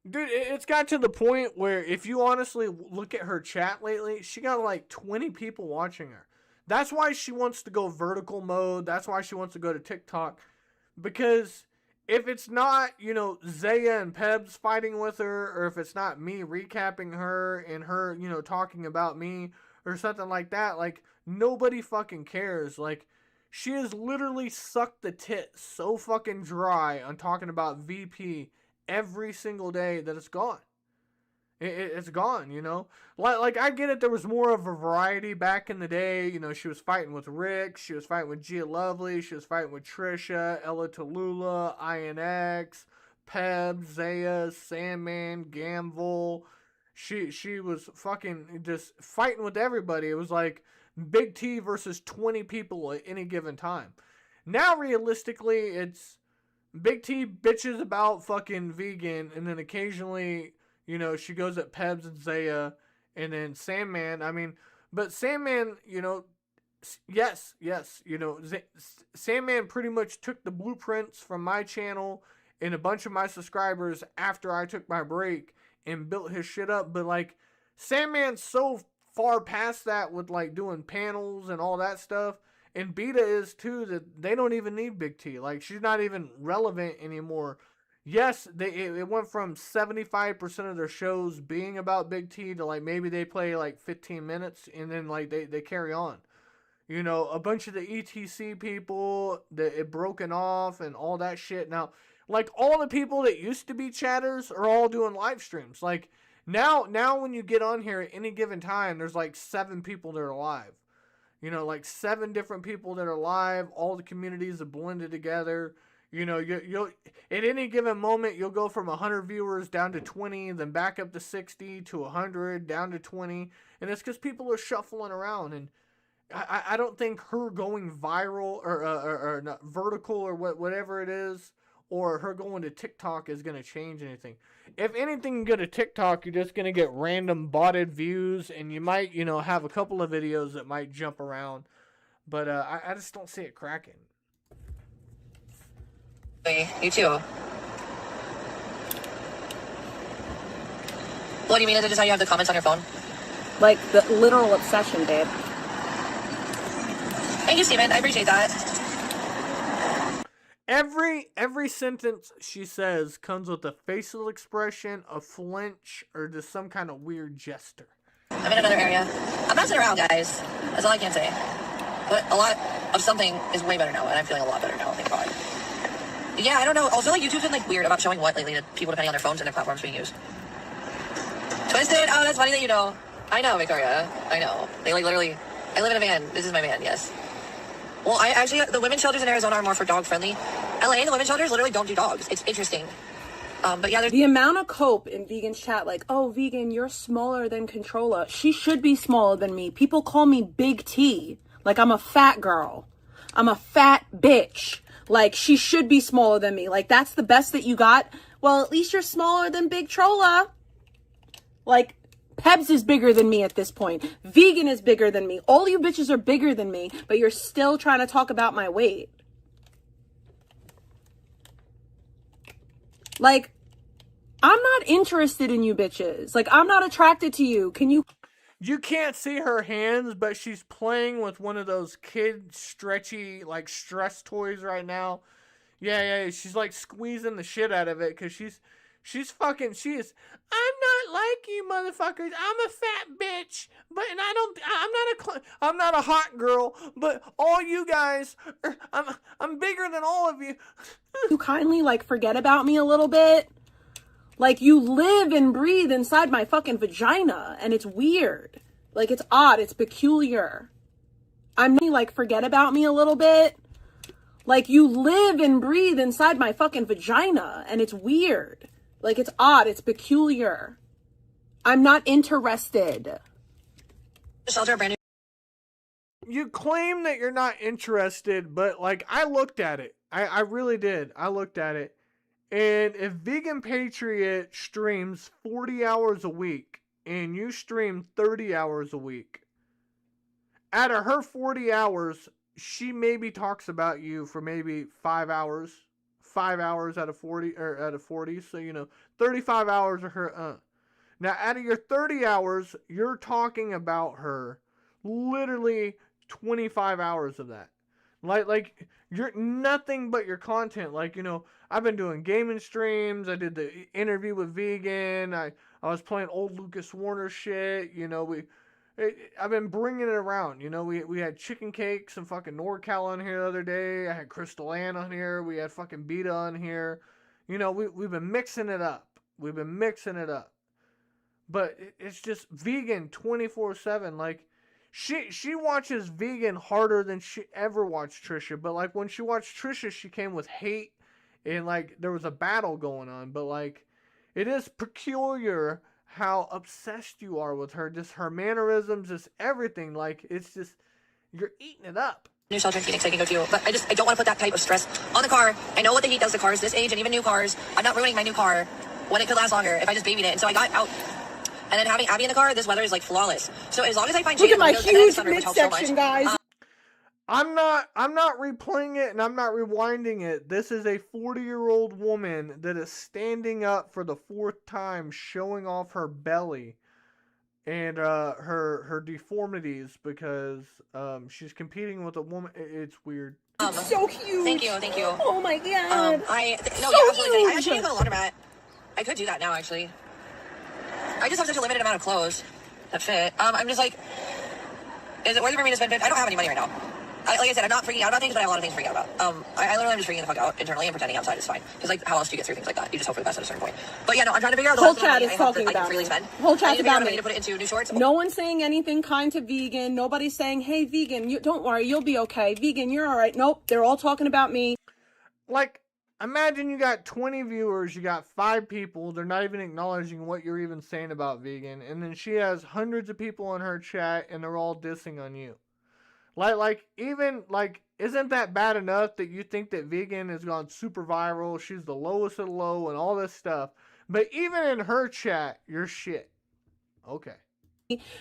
dude, it's got to the point where if you honestly look at her chat lately, she got like 20 people watching her. That's why she wants to go vertical mode. That's why she wants to go to TikTok. Because if it's not, Zaya and Pebs fighting with her, or if it's not me recapping her and her, talking about me or something like that, like, nobody fucking cares. Like, she has literally sucked the tit so fucking dry on talking about VP every single day that it's gone. It's gone, Like, I get it, there was more of a variety back in the day. She was fighting with Rick, she was fighting with Gia Lovely, she was fighting with Trisha, Ella Tallulah, INX, Peb, Zaya, Sandman, Gamble. She was fucking just fighting with everybody. It was like Big T versus 20 people at any given time. Now, realistically, it's Big T bitches about fucking Vegan, and then occasionally, she goes at Pebs and Zaya, and then Sandman, but Sandman, yes, Sandman pretty much took the blueprints from my channel and a bunch of my subscribers after I took my break and built his shit up, but, like, Sandman's so far past that with, like, doing panels and all that stuff. And Beta is too, that they don't even need Big T. Like, she's not even relevant anymore. Yes, it went from 75% of their shows being about Big T to, like, maybe they play like 15 minutes and then, like, they carry on. A bunch of the ETC people that it broken off and all that shit. Now, like, all the people that used to be chatters are all doing live streams. Like, now when you get on here at any given time, there's like 7 people that are live. Like 7 different people that are live. All the communities are blended together. You'll at any given moment, you'll go from 100 viewers down to 20, then back up to 60, to 100, down to 20. And it's because people are shuffling around. And I don't think her going viral or not vertical or whatever it is, or her going to TikTok is going to change anything. If anything, you go to TikTok, you're just going to get random botted views, and you might, have a couple of videos that might jump around. But I just don't see it cracking. Hey, you too. What do you mean? Is it just how you have the comments on your phone? Like, the literal obsession, babe. Thank you, Steven. I appreciate that. Every sentence she says comes with a facial expression, a flinch, or just some kind of weird gesture. I'm in another area. I'm messing around, guys. That's all I can say. But a lot of something is way better now, and I'm feeling a lot better now, thank God. Yeah, I don't know. Also, like, YouTube's been, like, weird about showing what lately to people depending on their phones and their platforms being used. Twisted? Oh, that's funny that you know. I know, Victoria. I know. They, like, literally... I live in a van. This is my van, yes. Well, I actually... The women's shelters in Arizona are more for dog-friendly. LA, the women's shelters literally don't do dogs. It's interesting. But yeah, there's... The amount of cope in Vegan's chat, like, oh, Vegan, you're smaller than Controlla. She should be smaller than me. People call me Big T. Like, I'm a fat girl. I'm a fat bitch. Like, she should be smaller than me. Like, that's the best that you got? Well, at least you're smaller than Big Trolla. Like, Pebs is bigger than me at this point. Vegan is bigger than me. All you bitches are bigger than me, but you're still trying to talk about my weight. Like, I'm not interested in you bitches. Like, I'm not attracted to you. Can you... You can't see her hands, but she's playing with one of those kid stretchy, like, stress toys right now. Yeah, she's, like, squeezing the shit out of it, because she's I'm not like you motherfuckers. I'm a fat bitch, but I'm not a hot girl, but all you guys, I'm bigger than all of you. You kindly, like, forget about me a little bit? Like, you live and breathe inside my fucking vagina, and it's weird. Like, it's odd. It's peculiar. Like, forget about me a little bit? Like, you live and breathe inside my fucking vagina, and it's weird. Like, it's odd. It's peculiar. I'm not interested. Shelter a brand new. You claim that you're not interested, but, like, I looked at it. I really did. I looked at it. And if Vegan Patriot streams 40 hours a week and you stream 30 hours a week, out of her 40 hours, she maybe talks about you for maybe 5 hours. 5 hours out of 40, or out of 40. So, 35 hours of her. Now, out of your 30 hours, you're talking about her literally 25 hours of that. Like you're nothing but your content. Like, I've been doing gaming streams. I did the interview with Vegan. I was playing old Lucas Warner shit. I've been bringing it around. We had Chicken Cakes and fucking NorCal on here the other day. I had Crystal Ann on here. We had fucking Beta on here. We've been mixing it up. But it's just Vegan 24/7. Like, she watches Vegan harder than she ever watched Trisha. But, like, when she watched Trisha, she came with hate. And, like, there was a battle going on. But, like, it is peculiar how obsessed you are with her. Just her mannerisms, just everything. Like, it's just, you're eating it up. New shelter in Phoenix I can go to, but I don't want to put that type of stress on the car. I know what the heat does to cars this age and even new cars. I'm not ruining my new car when it could last longer if I just babied it. And so I got out. And then having Abby in the car, this weather is, like, flawless. So as long as I find Look at my windows and then huge sunroof, which helps so midsection, much. guys. I'm not replaying it and I'm not rewinding it. This is a 40-year-old woman that is standing up for the 4th time, showing off her belly and her deformities because she's competing with a woman. It's weird. It's so huge. Thank you. Oh my god. Absolutely. I actually have a laundromat. I could do that now, actually. I just have such a limited amount of clothes that fit. I'm just like, is it worth it for me to spend? I don't have any money right now. Like I said, I'm not freaking out about things, but I have a lot of things to freak out about. I literally am just freaking the fuck out internally and pretending outside is fine. Because, like, how else do you get through things like that? You just hope for the best at a certain point. But yeah, no, I'm trying to figure out the Whole last amount chat of is money talking I can about freely me. spend. Whole I chat's need to figure out about a way me. to put it into new shorts. No one's saying anything kind to Vegan. Nobody's saying, hey, Vegan, don't worry, you'll be okay. Vegan, you're all right. Nope, they're all talking about me. Like, imagine you got 20 viewers, you got 5 people, they're not even acknowledging what you're even saying about Vegan, and then she has hundreds of people in her chat, and they're all dissing on you. Isn't that bad enough that you think that Vegan has gone super viral, she's the lowest of the low, and all this stuff, but even in her chat, you're shit. Okay.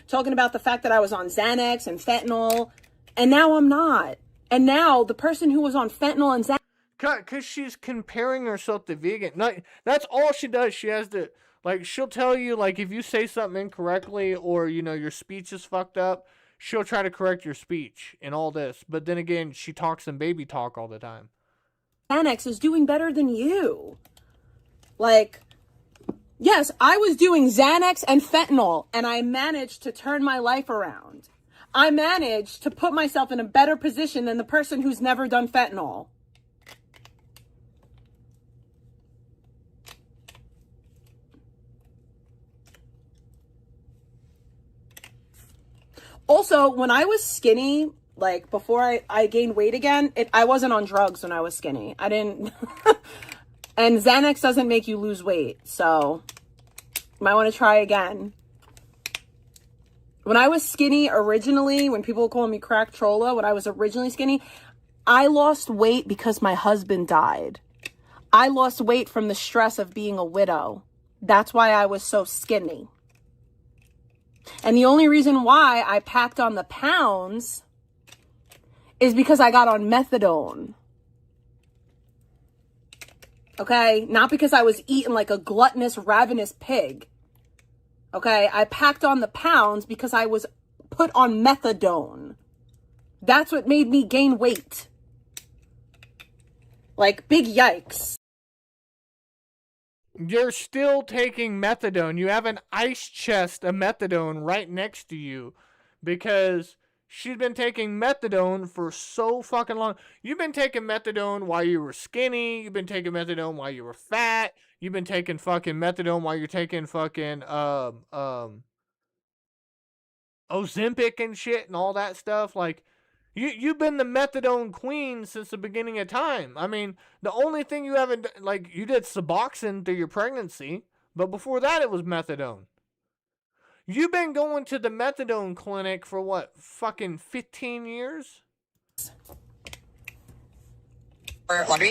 Talking about the fact that I was on Xanax and fentanyl, and now I'm not. And now the person who was on fentanyl and Xanax... Because she's comparing herself to Vegan. No, that's all she does. She has to, like, she'll tell you, like, if you say something incorrectly or, your speech is fucked up, she'll try to correct your speech and all this. But then again, she talks in baby talk all the time. Xanax is doing better than you. Like, yes, I was doing Xanax and fentanyl, and I managed to turn my life around. I managed to put myself in a better position than the person who's never done fentanyl. Also, when I was skinny, like, before I gained weight again, I wasn't on drugs when I was skinny. I didn't... And Xanax doesn't make you lose weight, so... You might want to try again. When I was skinny originally, when people were calling me crack trolla, when I was originally skinny, I lost weight because my husband died. I lost weight from the stress of being a widow. That's why I was so skinny. And the only reason why I packed on the pounds is because I got on methadone. Okay? Not because I was eating like a gluttonous, ravenous pig. Okay? I packed on the pounds because I was put on methadone. That's what made me gain weight. Like, big yikes. You're still taking methadone. You have an ice chest of methadone right next to you because she's been taking methadone for so fucking long. You've been taking methadone while you were skinny. You've been taking methadone while you were fat. You've been taking fucking methadone while you're taking fucking Ozempic and shit and all that stuff. Like, you've been the methadone queen since the beginning of time. I mean, the only thing you haven't, like, you did Suboxone through your pregnancy, but before that it was methadone. You've been going to the methadone clinic for what, fucking 15 years? For laundry?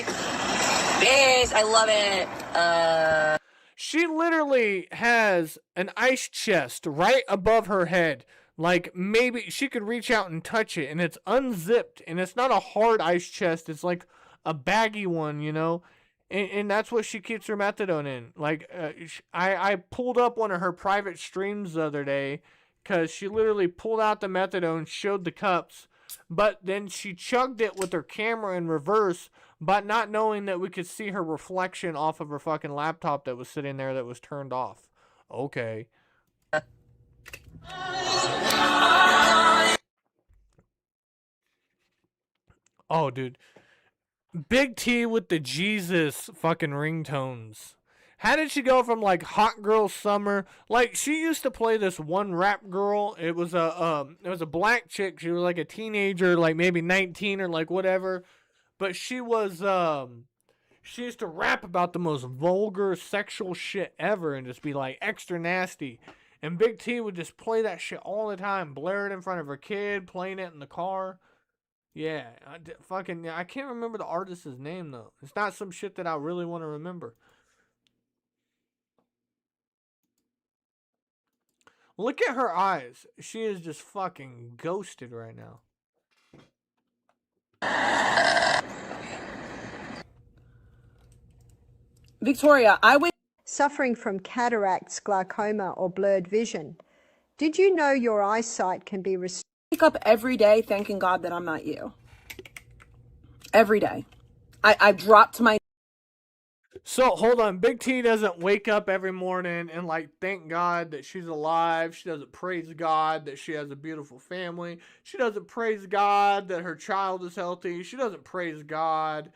Yes, I love it. She literally has an ice chest right above her head. Like, maybe she could reach out and touch it, and it's unzipped, and it's not a hard ice chest. It's like a baggy one, you know? And that's what she keeps her methadone in. Like, I pulled up one of her private streams the other day because she literally pulled out the methadone, showed the cups, but then she chugged it with her camera in reverse, but not knowing that we could see her reflection off of her fucking laptop that was sitting there that was turned off. Okay. Oh, dude. Big T with the Jesus fucking ringtones. How did she go from like Hot Girl Summer? Like, she used to play this one rap girl. It was a black chick. She was like a teenager, like maybe 19 or like whatever. But she was she used to rap about the most vulgar sexual shit ever and just be like extra nasty. And Big T would just play that shit all the time, blare it in front of her kid, playing it in the car. Yeah, I can't remember the artist's name though. It's not some shit that I really want to remember. Look at her eyes. She is just fucking ghosted right now. Victoria, suffering from cataracts, glaucoma, or blurred vision. Did you know your eyesight can be restored? Wake up every day thanking God that I'm not you. Every day. I dropped my... So, hold on. Big T doesn't wake up every morning and, like, thank God that she's alive. She doesn't praise God that she has a beautiful family. She doesn't praise God that her child is healthy. She doesn't praise God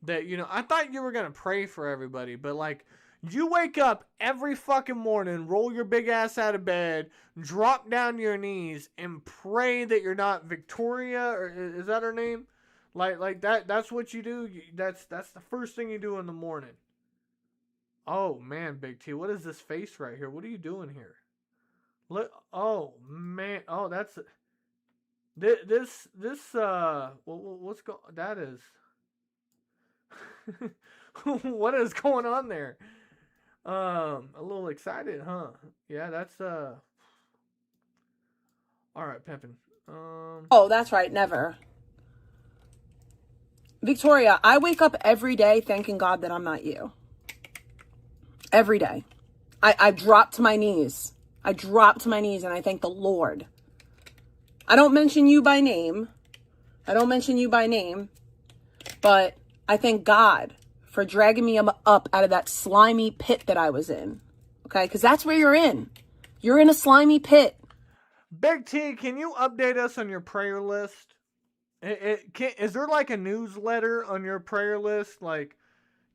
that, you know... I thought you were going to pray for everybody, but, like... You wake up every fucking morning, roll your big ass out of bed, drop down to your knees, and pray that you're not Victoria, or is that her name? Like that's what you do? That's the first thing you do in the morning. Oh, man, Big T, what is this face right here? What are you doing here? Look, oh, man, oh, that's... what's going... That is... What is going on there? A little excited, huh? Yeah, that's all right, Pimpin. Oh, that's right, never. Victoria, I wake up every day thanking God that I'm not you. Every day. I drop to my knees. I drop to my knees and I thank the Lord. I don't mention you by name. But I thank God for dragging me up out of that slimy pit that I was in. Okay? Because that's where you're in. You're in a slimy pit. Big T, can you update us on your prayer list? Is there like a newsletter on your prayer list? Like,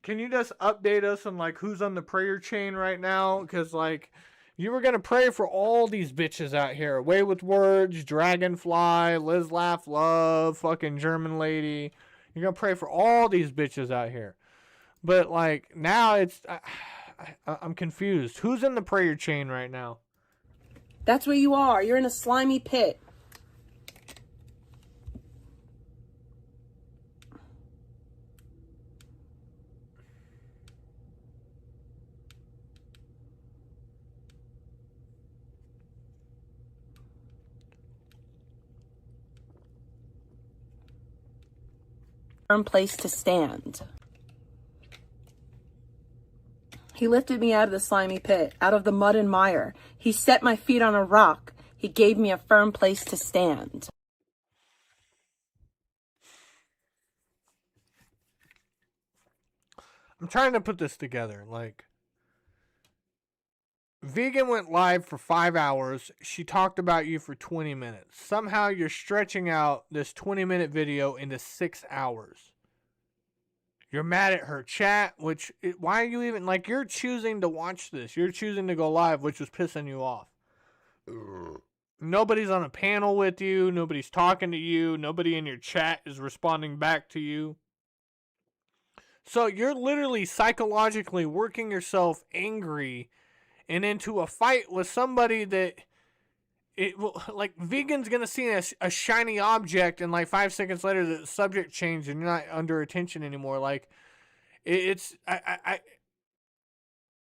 can you just update us on like who's on the prayer chain right now? Because like, you were going to pray for all these bitches out here. Away with Words, Dragonfly, Liz Laugh Love, fucking German Lady. You're going to pray for all these bitches out here. But, like, now it's... I'm confused. Who's in the prayer chain right now? That's where you are. You're in a slimy pit. firm place to stand. He lifted me out of the slimy pit, out of the mud and mire. He set my feet on a rock. He gave me a firm place to stand. I'm trying to put this together. Like, Vegan went live for 5 hours. She talked about you for 20 minutes. Somehow you're stretching out this 20-minute video into 6 hours. You're mad at her chat, why are you even, like, you're choosing to watch this. You're choosing to go live, which was pissing you off. Nobody's on a panel with you. Nobody's talking to you. Nobody in your chat is responding back to you. So you're literally psychologically working yourself angry and into a fight with somebody that like Vegan's gonna see a shiny object and like 5 seconds later the subject changed and you're not under attention anymore. Like and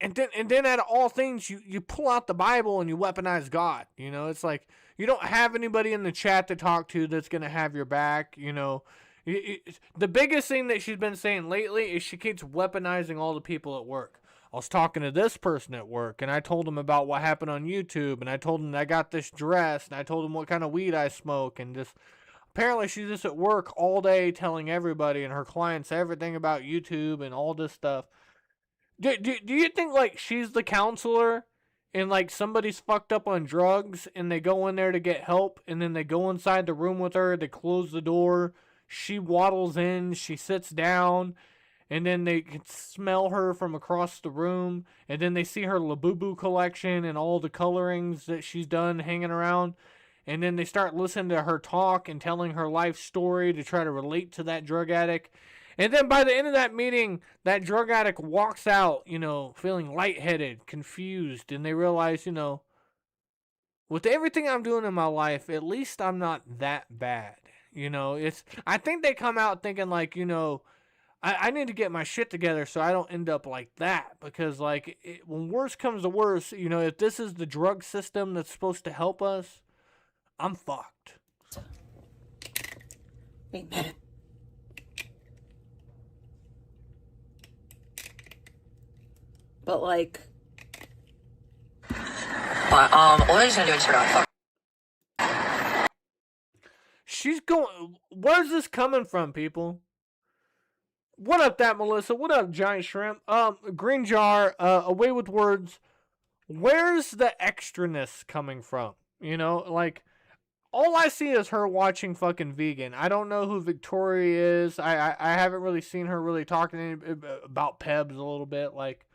then out of all things you pull out the Bible and you weaponize God. You know, it's like you don't have anybody in the chat to talk to that's gonna have your back. You know, the biggest thing that she's been saying lately is she keeps weaponizing all the people at work. I was talking to this person at work, and I told him about what happened on YouTube, and I told him that I got this dress, and I told him what kind of weed I smoke, and just apparently she's just at work all day telling everybody and her clients everything about YouTube and all this stuff. Do you think, like, she's the counselor, and, like, somebody's fucked up on drugs, and they go in there to get help, and then they go inside the room with her, they close the door, she waddles in, she sits down, and then they can smell her from across the room, and then they see her Labubu collection and all the colorings that she's done hanging around, and then they start listening to her talk and telling her life story to try to relate to that drug addict. And then by the end of that meeting, that drug addict walks out, you know, feeling lightheaded, confused, and they realize, you know, with everything I'm doing in my life, at least I'm not that bad. You know, I think they come out thinking like, you know, I need to get my shit together so I don't end up like that. Because, like, when worse comes to worse, you know, if this is the drug system that's supposed to help us, I'm fucked. Amen. But, like... But, what are you gonna do is fuck. She's going... Where's this coming from, people? What up, that Melissa? What up, Giant Shrimp? Green Jar, Away with Words. Where's the extraness coming from? You know, like, all I see is her watching fucking Vegan. I don't know who Victoria is. I haven't really seen her really talking about Pebs a little bit, like.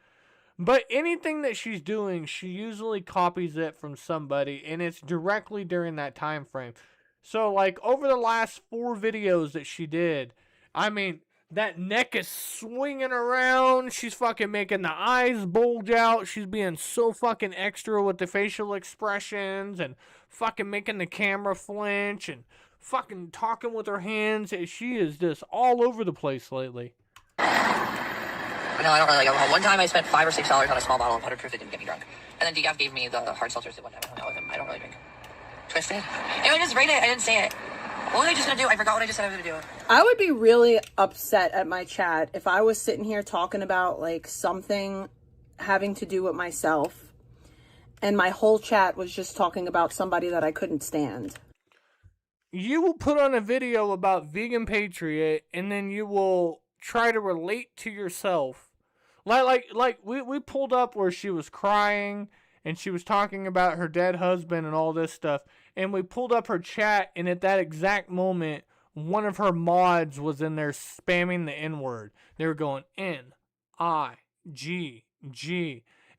But anything that she's doing, she usually copies it from somebody, and it's directly during that time frame. So, like, over the last 4 videos that she did, I mean... That neck is swinging around. She's fucking making the eyes bulge out. She's being so fucking extra with the facial expressions and fucking making the camera flinch and fucking talking with her hands. She is just all over the place lately. No, I don't really. One time I spent $5 or $6 on a small bottle of 100 proof that didn't get me drunk. And then Decaf gave me the hard seltzers that one time I hung out with him. I don't really drink. Twisted. And I just read it. I didn't say it. What was I just gonna do? I forgot what I just said I was gonna do. I would be really upset at my chat if I was sitting here talking about like something having to do with myself and my whole chat was just talking about somebody that I couldn't stand. You will put on a video about Vegan Patriot and then you will try to relate to yourself. Like we pulled up where she was crying and she was talking about her dead husband and all this stuff. And we pulled up her chat, and at that exact moment, one of her mods was in there spamming the N-word. They were going N-I-G-G.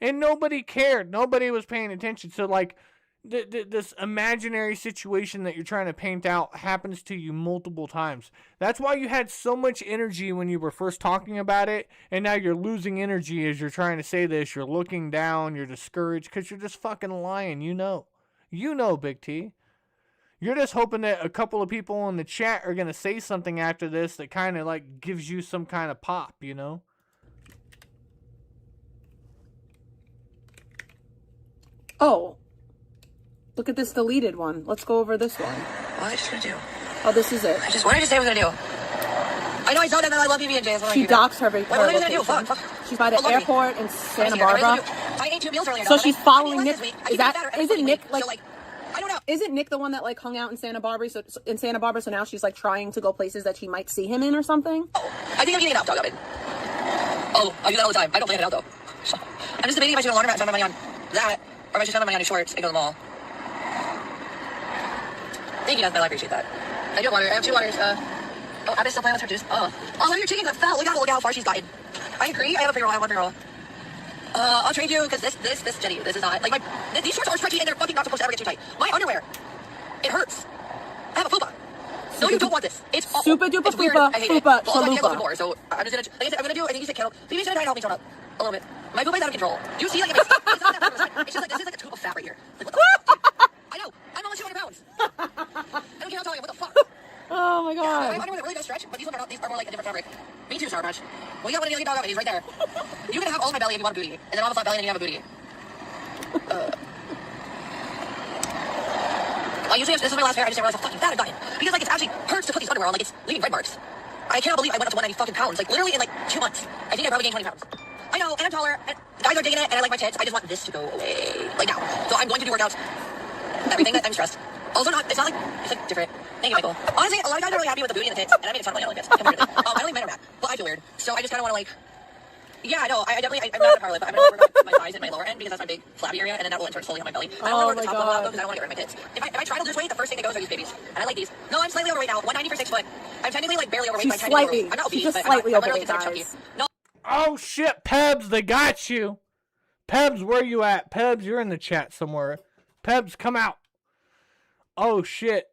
And nobody cared. Nobody was paying attention. So, like, this imaginary situation that you're trying to paint out happens to you multiple times. That's why you had so much energy when you were first talking about it, and now you're losing energy as you're trying to say this. You're looking down, you're discouraged, because you're just fucking lying, you know. You know, Big T. You're just hoping that a couple of people in the chat are going to say something after this that kind of like gives you some kind of pop, you know? Oh. Look at this deleted one. Let's go over this one. What am I just gonna do? Oh, this is it. What did I just say I was gonna do? I know I saw that, and I love PB&J. She docks her What are they gonna do? location. Fuck. She's by the Look at me. airport in Santa Let me see her. Barbara. I ate 2 meals earlier. So she's following Nick. Is Isn't Nick like? So, like, I don't know. Isn't Nick the one that like hung out in Santa Barbara? So now she's like trying to go places that she might see him in or something. I think I'm eating an out dog oven. Oh, I do that all the time. I don't plan it out though. I'm just debating if I should go to laundromat and spend my money on that, or if I should spend my money on new shorts and go to the mall. Thank you, Desmond. I appreciate that. I do have water. I have 2 waters. Oh, Abby's still playing with her juice. Oh, your chickens are fat. Look at how far she's gotten. I agree. I have a bigger roll. I have one bigger roll. I'll trade you because this Jenny, this is not like these shorts are stretchy and they're fucking not supposed to ever get too tight. My underwear, it hurts. I have a fupa. No, you don't want this. It's awful. Super duper it's weird. fupa, I hate it. fupa, Well, also, I can't chalupa. go more, so I'm just gonna. Like I said, I'm gonna do. I think you said kettle. Maybe you should try to help me tone up a little bit. My poop is out of control. Do you see? Like, it's not that fat. It's just like this is like a tube of fat right here. Like, what the fuck? I know. I'm almost 200 pounds. I don't care how tall I am. What the fuck? Oh my Yeah, god. I have underwear that really does stretch, but these ones are not. These are more like a different fabric. Me too, Sour Patch. Well, you got one of the dog oven. He's right there. You can have all of my belly if you want a booty, and then I'll have a flat belly and then you have a booty. I usually have, this is my last pair. I just didn't realize how fucking fat I've gotten because like it actually hurts to put these underwear on. Like it's leaving red marks. I cannot believe I went up to 190 fucking pounds. Like literally in like 2 months. I think I probably gained 20 pounds. I know, and I'm taller. And the guys are digging it, and I like my tits. I just want this to go away, like now. So I'm going to do workouts. Everything that I'm stressed. Also, it's not like it's like different. Thank you, Michael. Honestly, a lot of guys are really happy with the booty and the tits, and I made a ton of money on this. I don't even men are mad. Well, I feel weird, so I just kind of want to like. Yeah, I know. I definitely. I'm not a power lip, but I'm gonna work on my thighs and my lower end because that's my big flabby area, and then that will turn slowly on my belly. I don't want to work the top level out though because I don't want to get rid of my tits. If I try to lose weight, the first thing that goes are these babies, and I like these. No, I'm slightly overweight now. 190 for 6 foot. I'm technically like barely overweight. She's slightly. I'm not obese, but I'm literally considered chunky. No. Oh shit, Pebs, they got you. Pebs, where you at? Pebs, you're in the chat somewhere. Pebs, come out. Oh shit.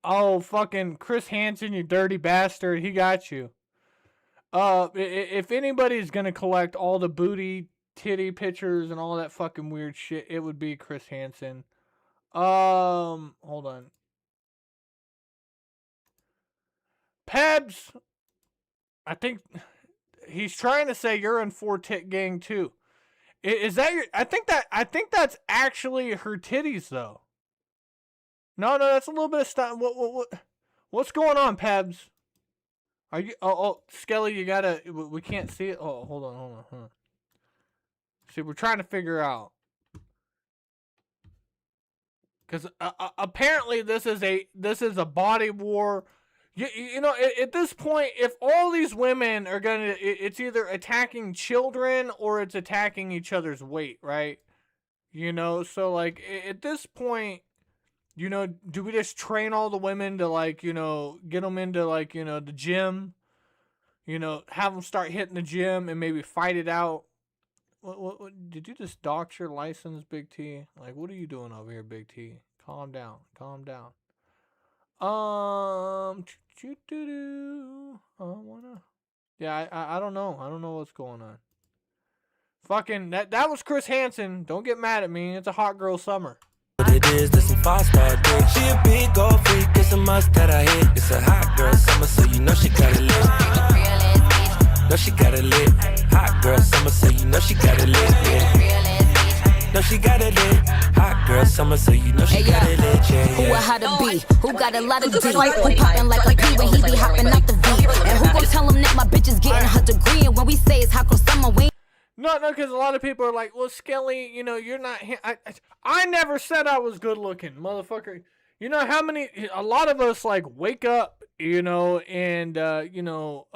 Oh fucking Chris Hansen, you dirty bastard. He got you. If anybody's gonna collect all the booty, titty pictures and all that fucking weird shit, it would be Chris Hansen. Hold on. Pebs, I think he's trying to say you're in 4-tit gang too. Is that your? I think that's actually her titties though. No, that's a little bit of stuff. What's going on, Pebs? Are you? Oh, Skelly, you gotta. We can't see it. Oh, hold on. See, we're trying to figure out. Because apparently this is a body war. You know, at this point, if all these women are gonna, it's either attacking children or it's attacking each other's weight, right? You know, so like at this point, you know, do we just train all the women to like, you know, get them into like, you know, the gym, you know, have them start hitting the gym and maybe fight it out? What did you just dox your license, Big T? Like, what are you doing over here, Big T? Calm down. Yeah, I don't know. I don't know what's going on. Fucking, that was Chris Hansen. Don't get mad at me. It's a hot girl summer. What it is, this some 5-star dick. She a big gold freak, it's a must that I hit. It's a hot girl summer, so you know she got it lit. No, she got it lit. Hot girl summer, so you know she got it lit. Yeah. No, she got it lit. Hot girl summer, so you know she got it lit. Yeah. Who a how to be? Who got a lot of D? Who poppin' like a P when he be hopping out the V? And who gon' tell him that my bitch is getting her degree? And when we say it's hot girl summer, we No, because a lot of people are like, well, Skelly, you know, you're not... I never said I was good looking, motherfucker. You know how many... A lot of us, like, wake up, you know, and, you know,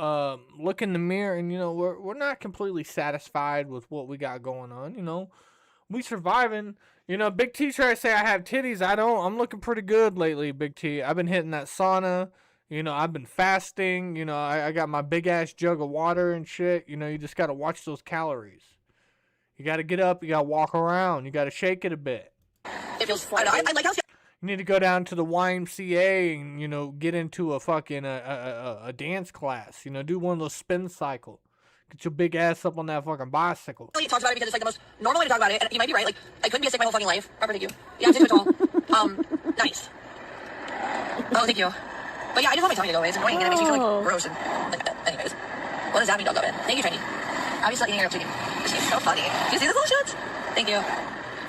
look in the mirror, and, you know, we're not completely satisfied with what we got going on, you know. We surviving. You know, Big T tried to say I have titties. I don't. I'm looking pretty good lately, Big T. I've been hitting that sauna. You know, I've been fasting. You know, I got my big-ass jug of water and shit. You know, you just got to watch those calories. You got to get up. You got to walk around. You got to shake it a bit. It feels. I like how. You need to go down to the YMCA and, you know, get into a fucking a dance class. You know, do one of those spin cycle. Get your big ass up on that fucking bicycle. He talks about it because it's like the most normal way to talk about it, and you might be right. Like, I couldn't be a sick my whole fucking life. Robert, thank you. Yeah, I'm 6 foot tall. Nice. Oh, thank you. But yeah, I just want my tummy to go away. It's annoying, and it makes me feel like gross. And like, anyways, what does that mean, dog oven? Thank you, Tiny. I'm just eating her up chicken. She's so funny. Do you see this little shit? Thank you.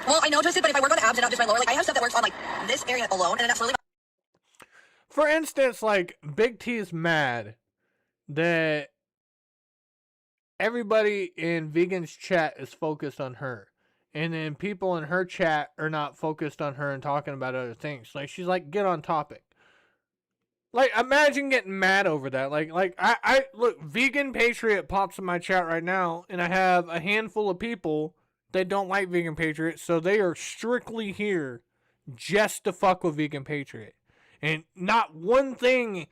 Well, I know, Twisted, but if I work on abs and not just my lower, like I have stuff that works on like this area alone, and then that's slowly. For instance, like Big T is mad that everybody in Vegan's chat is focused on her. And then people in her chat are not focused on her and talking about other things. Like, she's like, get on topic. Like, imagine getting mad over that. Like I look, Vegan Patriot pops in my chat right now, and I have a handful of people that don't like Vegan Patriot, so they are strictly here just to fuck with Vegan Patriot. And not one thing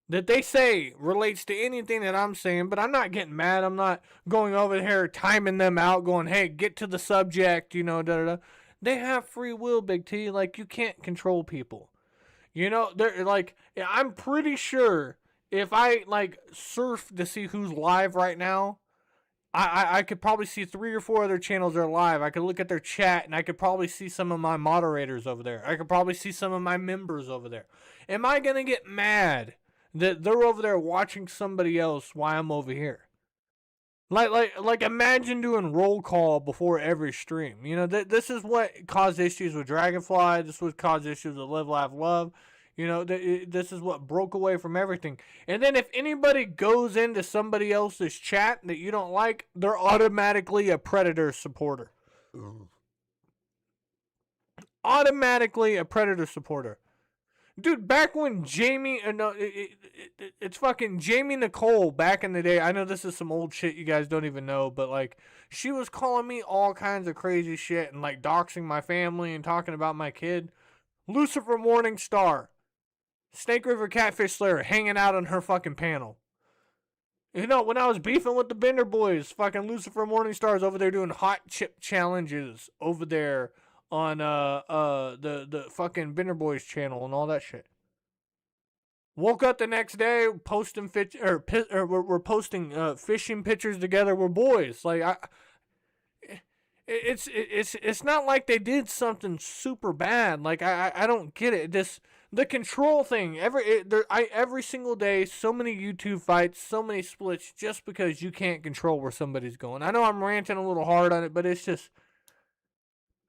that they say relates to anything that I'm saying, but I'm not getting mad. I'm not going over here timing them out, going, hey, get to the subject, you know, da-da-da. They have free will, Big T. Like, you can't control people. You know, they're like, I'm pretty sure if I, like, surf to see who's live right now, I could probably see 3 or 4 other channels that are live. I could look at their chat, and I could probably see some of my moderators over there. I could probably see some of my members over there. Am I going to get mad that they're over there watching somebody else while I'm over here? Like imagine doing roll call before every stream. You know, this is what caused issues with Dragonfly. This would cause issues with Live, Laugh, Love. You know, this is what broke away from everything. And then if anybody goes into somebody else's chat that you don't like, they're automatically a Predator supporter. Automatically a Predator supporter. Dude, back when Jamie, it's fucking Jamie Nicole back in the day. I know this is some old shit you guys don't even know, but like, she was calling me all kinds of crazy shit and like doxing my family and talking about my kid. Lucifer Morningstar, Snake River Catfish Slayer, hanging out on her fucking panel. You know, when I was beefing with the Bender Boys, fucking Lucifer Morningstar's over there doing hot chip challenges over there on the fucking Bender Boys channel and all that shit. Woke up the next day, posting we're posting fishing pictures together. We're boys. Like, it's not like they did something super bad. Like, I don't get it. The control thing. Every single day, so many YouTube fights, so many splits, just because you can't control where somebody's going. I know I'm ranting a little hard on it, but it's just.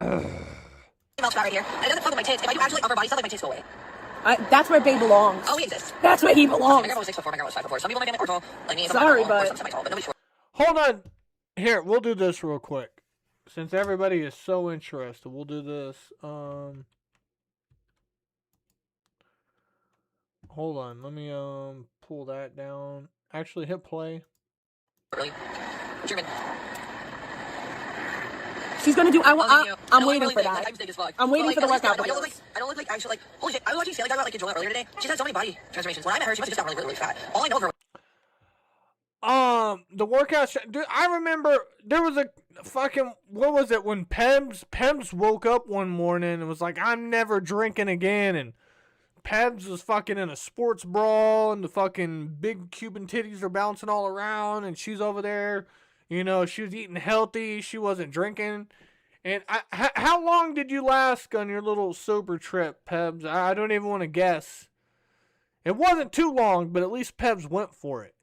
Right here. And it doesn't fuck with my tits. If I do actually upper body stuff, like my tits go away. That's where Babe belongs. Oh, he exists. That's where he belongs. My girl was 6'4", my girl was 5'4". Some people in my family are tall, like me. Sorry, but some semi-tall, but nobody's short. Hold on. Here, we'll do this real quick. Since everybody is so interested, we'll do this. Hold on. Let me pull that down. Actually, hit play. Really? German. She's gonna do. I'm waiting really for big. that. Like, I'm big as fuck. I'm waiting But, for the workout I don't videos. look like actually like holy shit. I was watching Sally talk about like Joelle earlier today. She's had so many body transformations. When I met her, she must have just got really, really fat. All I know of her. The workout. Dude, I remember there was a fucking, what was it, when Pebs woke up one morning and was like, I'm never drinking again, and Pebs was fucking in a sports brawl, and the fucking big Cuban titties are bouncing all around, and she's over there, you know, she was eating healthy, she wasn't drinking. And how long did you last on your little sober trip, Pebs? I don't even want to guess. It wasn't too long, but at least Pebs went for it.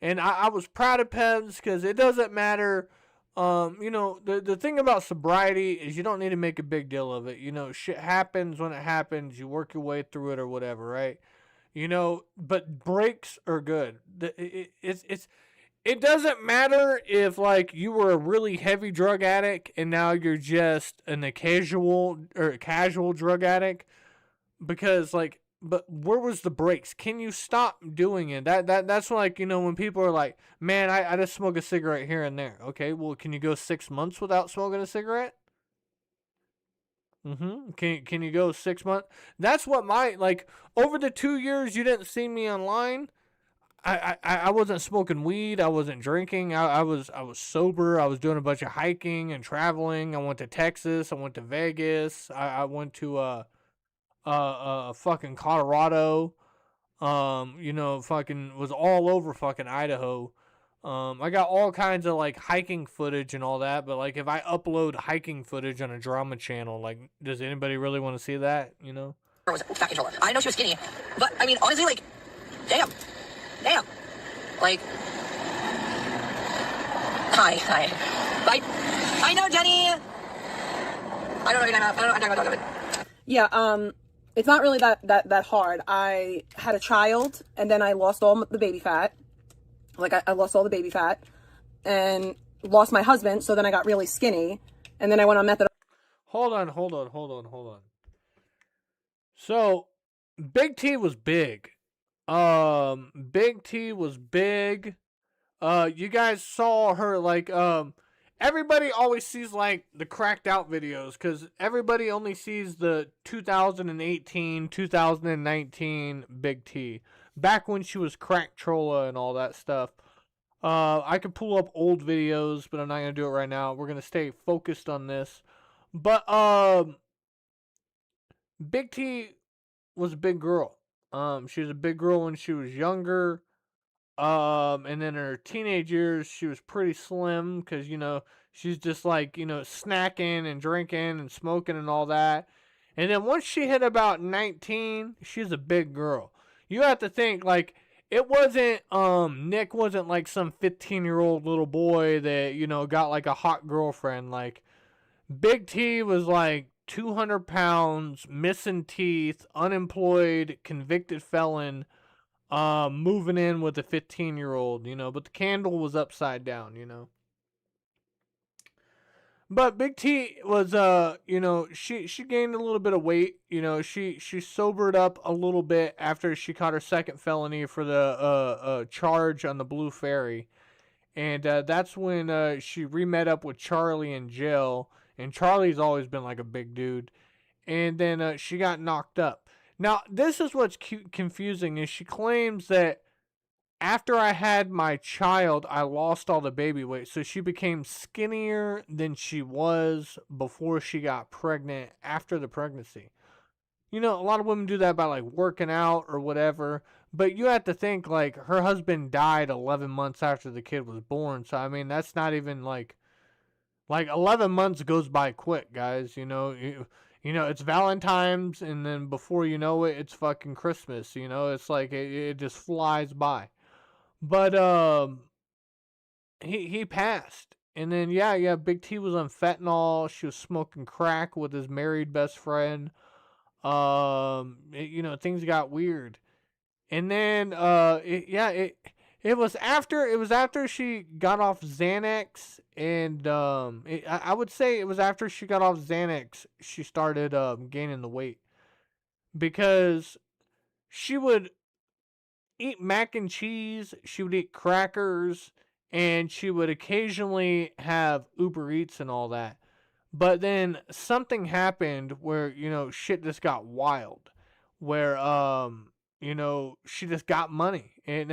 And I was proud of Pebs, because it doesn't matter. You know, the thing about sobriety is you don't need to make a big deal of it. You know, shit happens when it happens. You work your way through it or whatever, right? You know, but breaks are good. It doesn't matter if, like, you were a really heavy drug addict and now you're just a casual drug addict, because, like, but where was the breaks? Can you stop doing it? That's like, you know, when people are like, man, I just smoke a cigarette here and there. Okay, well, can you go 6 months without smoking a cigarette? Can you go 6 months? That's what like, over the 2 years you didn't see me online, I wasn't smoking weed. I wasn't drinking. I was sober. I was doing a bunch of hiking and traveling. I went to Texas. I went to Vegas. I went to fucking Colorado. You know, fucking was all over fucking Idaho. I got all kinds of like hiking footage and all that, but like if I upload hiking footage on a drama channel, like, does anybody really want to see that, you know? Her was fat controller. I know she was skinny, but I mean, honestly, like, damn. Like, hi. Bye. I know, Jenny. I don't know your name. I'm not going to talk. Yeah, it's not really that hard. I had a child, and then I lost all the baby fat, Like, I lost all the baby fat and lost my husband, so then I got really skinny, and then I went on methadone. Hold on. So, Big T was big. Big T was big. You guys saw her, like, everybody always sees, like, the cracked out videos, because everybody only sees the 2018, 2019 Big T. Back when she was Crack Trolla and all that stuff. I could pull up old videos, but I'm not going to do it right now. We're going to stay focused on this. But, Big T was a big girl. She was a big girl when she was younger. And then in her teenage years, she was pretty slim because, you know, she's just like, you know, snacking and drinking and smoking and all that. And then once she hit about 19, she's a big girl. You have to think, like, it wasn't, Nick wasn't like some 15-year-old little boy that, you know, got like a hot girlfriend. Like, Big T was like 200 pounds, missing teeth, unemployed, convicted felon, moving in with a 15-year-old, you know, but the candle was upside down, you know. But Big T was, you know, she gained a little bit of weight, you know, she sobered up a little bit after she caught her second felony for the, charge on the Blue Ferry. And, that's when, she re-met up with Charlie in jail, and Charlie's always been like a big dude. And then, she got knocked up. Now, this is what's confusing, is she claims that after I had my child, I lost all the baby weight. So she became skinnier than she was before she got pregnant after the pregnancy. You know, a lot of women do that by, like, working out or whatever. But you have to think, like, her husband died 11 months after the kid was born. So, I mean, that's not even, like 11 months goes by quick, guys. You know, you know, it's Valentine's, and then before you know it, it's fucking Christmas. You know, it's like, it just flies by. But, he passed. And then, yeah, Big T was on fentanyl. She was smoking crack with his married best friend. You know, things got weird. And then, it was after she got off Xanax, and, I would say it was after she got off Xanax, she started, gaining the weight. Because she would eat mac and cheese, she would eat crackers, and she would occasionally have Uber Eats and all that. But then something happened where, you know, shit just got wild. Where, you know, she just got money. And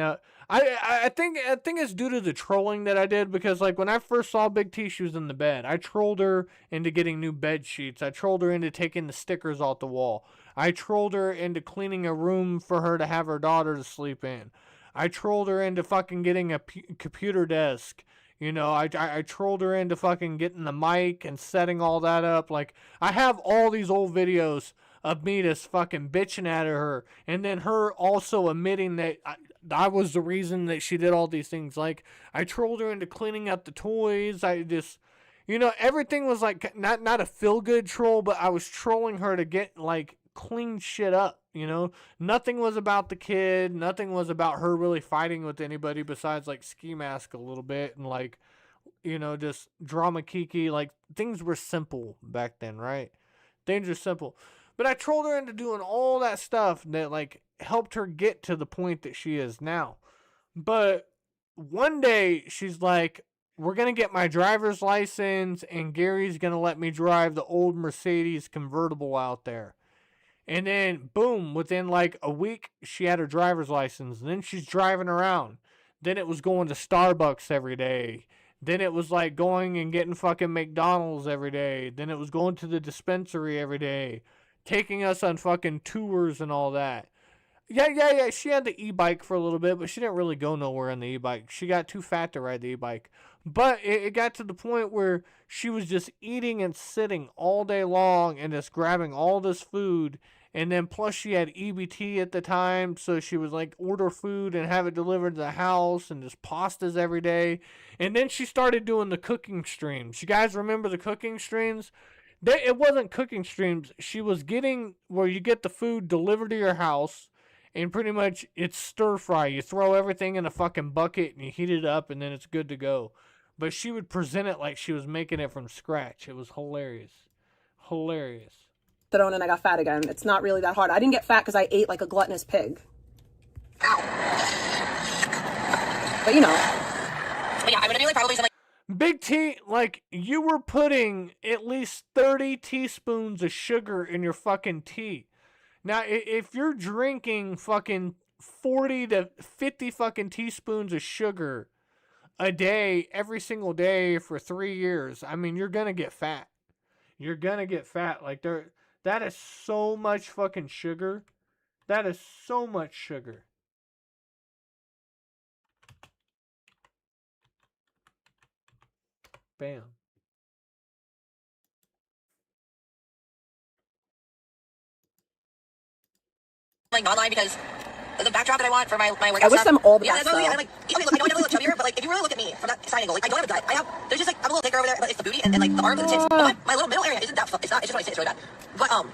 I think it's due to the trolling that I did, because, like, when I first saw Big T, she was in the bed. I trolled her into getting new bed sheets. I trolled her into taking the stickers off the wall. I trolled her into cleaning a room for her to have her daughter to sleep in. I trolled her into fucking getting a computer desk. You know, I trolled her into fucking getting the mic and setting all that up. Like, I have all these old videos of me just fucking bitching at her, and then her also admitting that I was the reason that she did all these things. Like, I trolled her into cleaning up the toys. I just, you know, everything was like not a feel-good troll, but I was trolling her to get, like, clean shit up, you know? Nothing was about the kid. Nothing was about her really fighting with anybody besides, like, Ski Mask a little bit and, like, you know, just drama kiki. Like, things were simple back then, right? Things were simple. But I trolled her into doing all that stuff that, like, helped her get to the point that she is now. But one day, she's like, we're going to get my driver's license, and Gary's going to let me drive the old Mercedes convertible out there. And then, boom, within, like, a week, she had her driver's license. And then she's driving around. Then it was going to Starbucks every day. Then it was, like, going and getting fucking McDonald's every day. Then it was going to the dispensary every day. Taking us on fucking tours and all that. Yeah, she had the e-bike for a little bit, but she didn't really go nowhere on the e-bike. She got too fat to ride the e-bike. But it got to the point where she was just eating and sitting all day long and just grabbing all this food. And then plus she had EBT at the time, so she was like order food and have it delivered to the house and just pastas every day. And then she started doing the cooking streams. You guys remember the cooking streams? It wasn't cooking streams. She was getting where you get the food delivered to your house, And pretty much it's stir fry. You throw everything in a fucking bucket and you heat it up and then it's good to go. But she would present it like she was making it from scratch. It was hilarious. Hilarious. And I got fat again. It's not really that hard. I didn't get fat because I ate like a gluttonous pig. Ow. But you know. But yeah, I'm gonna do like probably some like Big T, like, you were putting at least 30 teaspoons of sugar in your fucking tea. Now, if you're drinking fucking 40 to 50 fucking teaspoons of sugar a day, every single day for 3 years, I mean, you're gonna get fat. You're gonna get fat. Like, that is so much fucking sugar. That is so much sugar. Bam. like non-line because the backdrop that I want for my workout I wish stuff. them all the yeah, best, that's totally, though. I'm like, okay, look, I know I'm a little chubbier, but like if you really look at me from that side angle, like I don't have a gut. There's just like I'm a little thicker over there, but it's the booty and like the arms and the tits. But my little middle area isn't that. It's not. It's just when I sit, it's really bad. But oh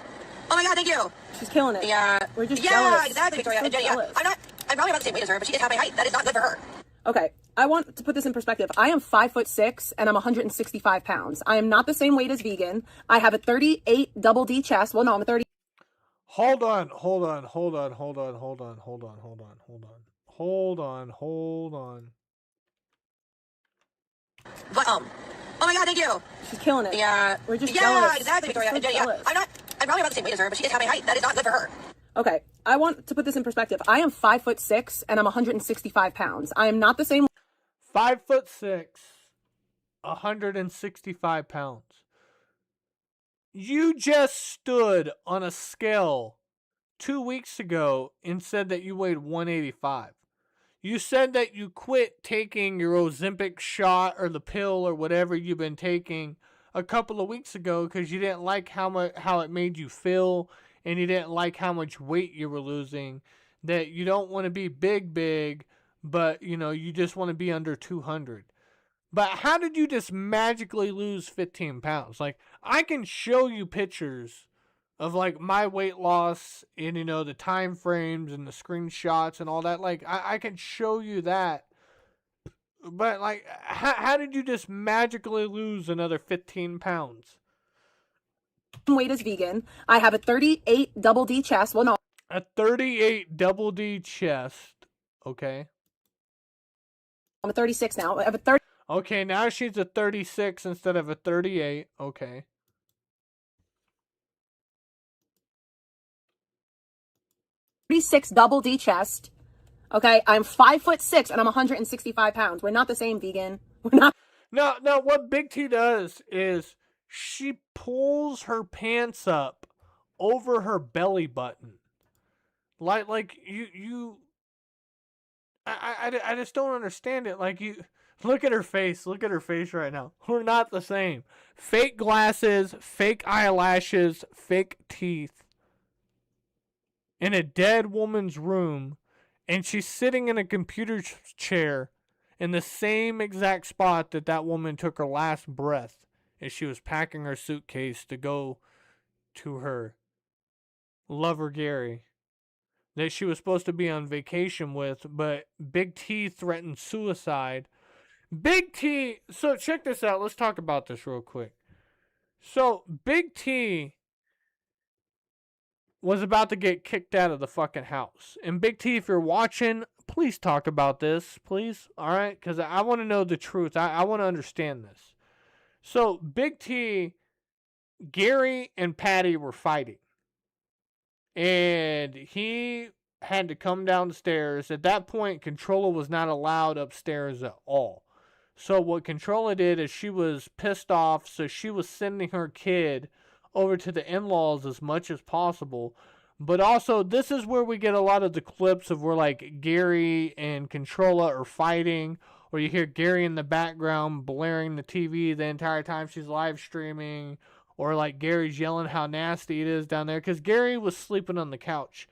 my god, thank you. She's killing it. Yeah, We're just yeah, jealous. exactly, Victoria. So And Jenny, yeah, jealous. I'm probably about the same weight as her, but she is half my height. That is not good for her. Okay, I want to put this in perspective. I am 5'6" and I'm 165 pounds. I am not the same weight as Vegan. I have a 38 double D chest. Well, no, I'm a 30. Hold on. But oh my god, thank you. She's killing it. Yeah, We're just yeah, jealous. exactly, Victoria. So And Jenny, yeah, jealous. I'm probably about the same weight as her, but she is half my height. That is not good for her. Okay, I want to put this in perspective. I am 5'6" and I'm 165 pounds. I am not the same. 5'6", 165 pounds. You just stood on a scale 2 weeks ago and said that you weighed 185. You said that you quit taking your Ozempic shot or the pill or whatever you've been taking a couple of weeks ago because you didn't like how it made you feel and you didn't like how much weight you were losing. That you don't want to be big, but you just want to be under 200. But how did you just magically lose 15 pounds? Like, I can show you pictures of like my weight loss and the time frames and the screenshots and all that. Like, I can show you that. But like, how did you just magically lose another 15 pounds? Weight as Vegan. I have a 38 double D chest. Well, no. A 38 double D chest. Okay. I'm a 36 now. I have a 30. Okay, now she's a 36 instead of a 38. Okay. Double D chest. Okay, I'm 5'6" and I'm 165 pounds. We're not the same, Vegan. We're not. No, what Big T does is she pulls her pants up over her belly button. Like you I just don't understand it. Like, you look at her face. Look at her face right now. We're not the same. Fake glasses, fake eyelashes, fake teeth. In a dead woman's room, and she's sitting in a computer chair in the same exact spot that woman took her last breath as she was packing her suitcase to go to her lover Gary that she was supposed to be on vacation with, but Big T threatened suicide. Big T, so check this out. Let's talk about this real quick. So Big T was about to get kicked out of the fucking house. And Big T, if you're watching, please talk about this, please. All right? Because I want to know the truth. I want to understand this. So Big T, Gary, and Patty were fighting. And he had to come down the stairs. At that point, Controlla was not allowed upstairs at all. So what Controlla did is she was pissed off, so she was sending her kid over to the in-laws as much as possible. But also, this is where we get a lot of the clips of where like Gary and Controlla are fighting, or you hear Gary in the background blaring the TV the entire time she's live streaming, or like Gary's yelling how nasty it is down there, because Gary was sleeping on the couch.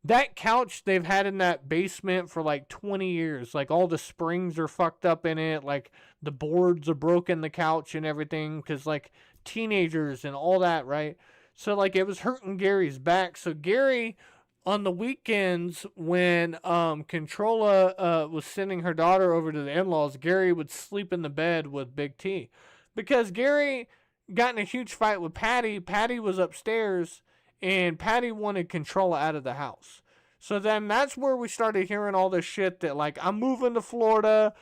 That couch they've had in that basement for like 20 years. Like, all the springs are fucked up in it. Like, the boards are broken, the couch and everything, because like teenagers and all that, right? So like, it was hurting Gary's back. So Gary on the weekends when Controlla was sending her daughter over to the in-laws, Gary would sleep in the bed with Big T. Because Gary got in a huge fight with Patty. Patty was upstairs, and Patty wanted Controlla out of the house. So then that's where we started hearing all this shit that, like, I'm moving to Florida.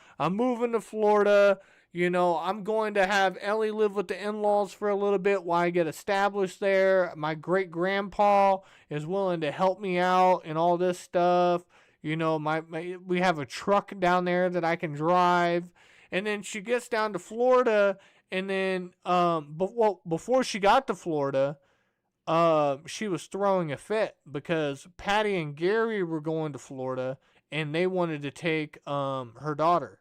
You know, I'm going to have Ellie live with the in-laws for a little bit while I get established there. My great-grandpa is willing to help me out and all this stuff. You know, we have a truck down there that I can drive. And then she gets down to Florida, and then before she got to Florida, she was throwing a fit because Patty and Gary were going to Florida, and they wanted to take her daughter.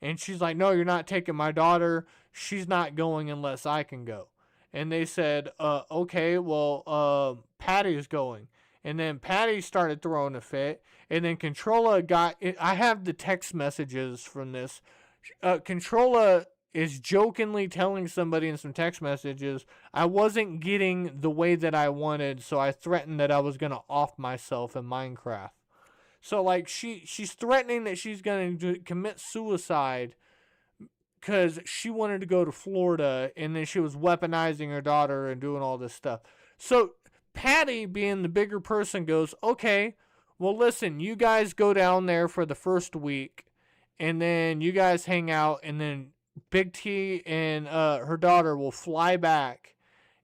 And she's like, no, you're not taking my daughter. She's not going unless I can go. And they said, okay, well, Patty's going. And then Patty started throwing a fit. And then Controlla I have the text messages from this. Controlla is jokingly telling somebody in some text messages, I wasn't getting the way that I wanted, so I threatened that I was going to off myself in Minecraft. So, like, she's threatening that she's going to commit suicide because she wanted to go to Florida, and then she was weaponizing her daughter and doing all this stuff. So, Patty, being the bigger person, goes, okay, well, listen, you guys go down there for the first week, and then you guys hang out, and then Big T and her daughter will fly back,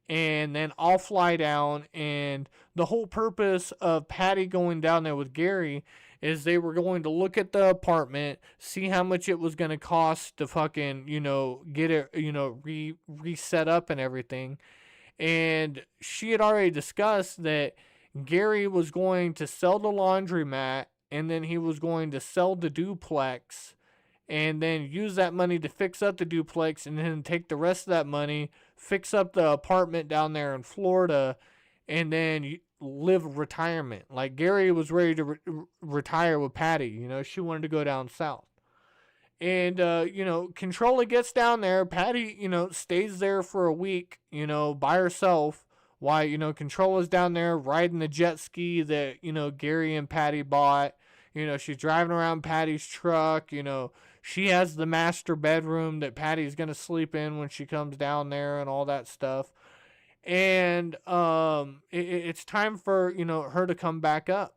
and then I'll fly down. And the whole purpose of Patty going down there with Gary is they were going to look at the apartment, see how much it was going to cost to fucking, you know, get it, you know, reset up and everything. And she had already discussed that Gary was going to sell the laundromat, and then he was going to sell the duplex, and then use that money to fix up the duplex, and then take the rest of that money, fix up the apartment down there in Florida, and then live retirement. Like, Gary was ready to retire with Patty. You know, she wanted to go down south. And, you know, Controlla gets down there. Patty, you know, stays there for a week, you know, by herself, while, you know, Controlla's down there riding the jet ski that, you know, Gary and Patty bought. You know, she's driving around Patty's truck. You know, she has the master bedroom that Patty's going to sleep in when she comes down there and all that stuff. And it's time for, you know, her to come back up.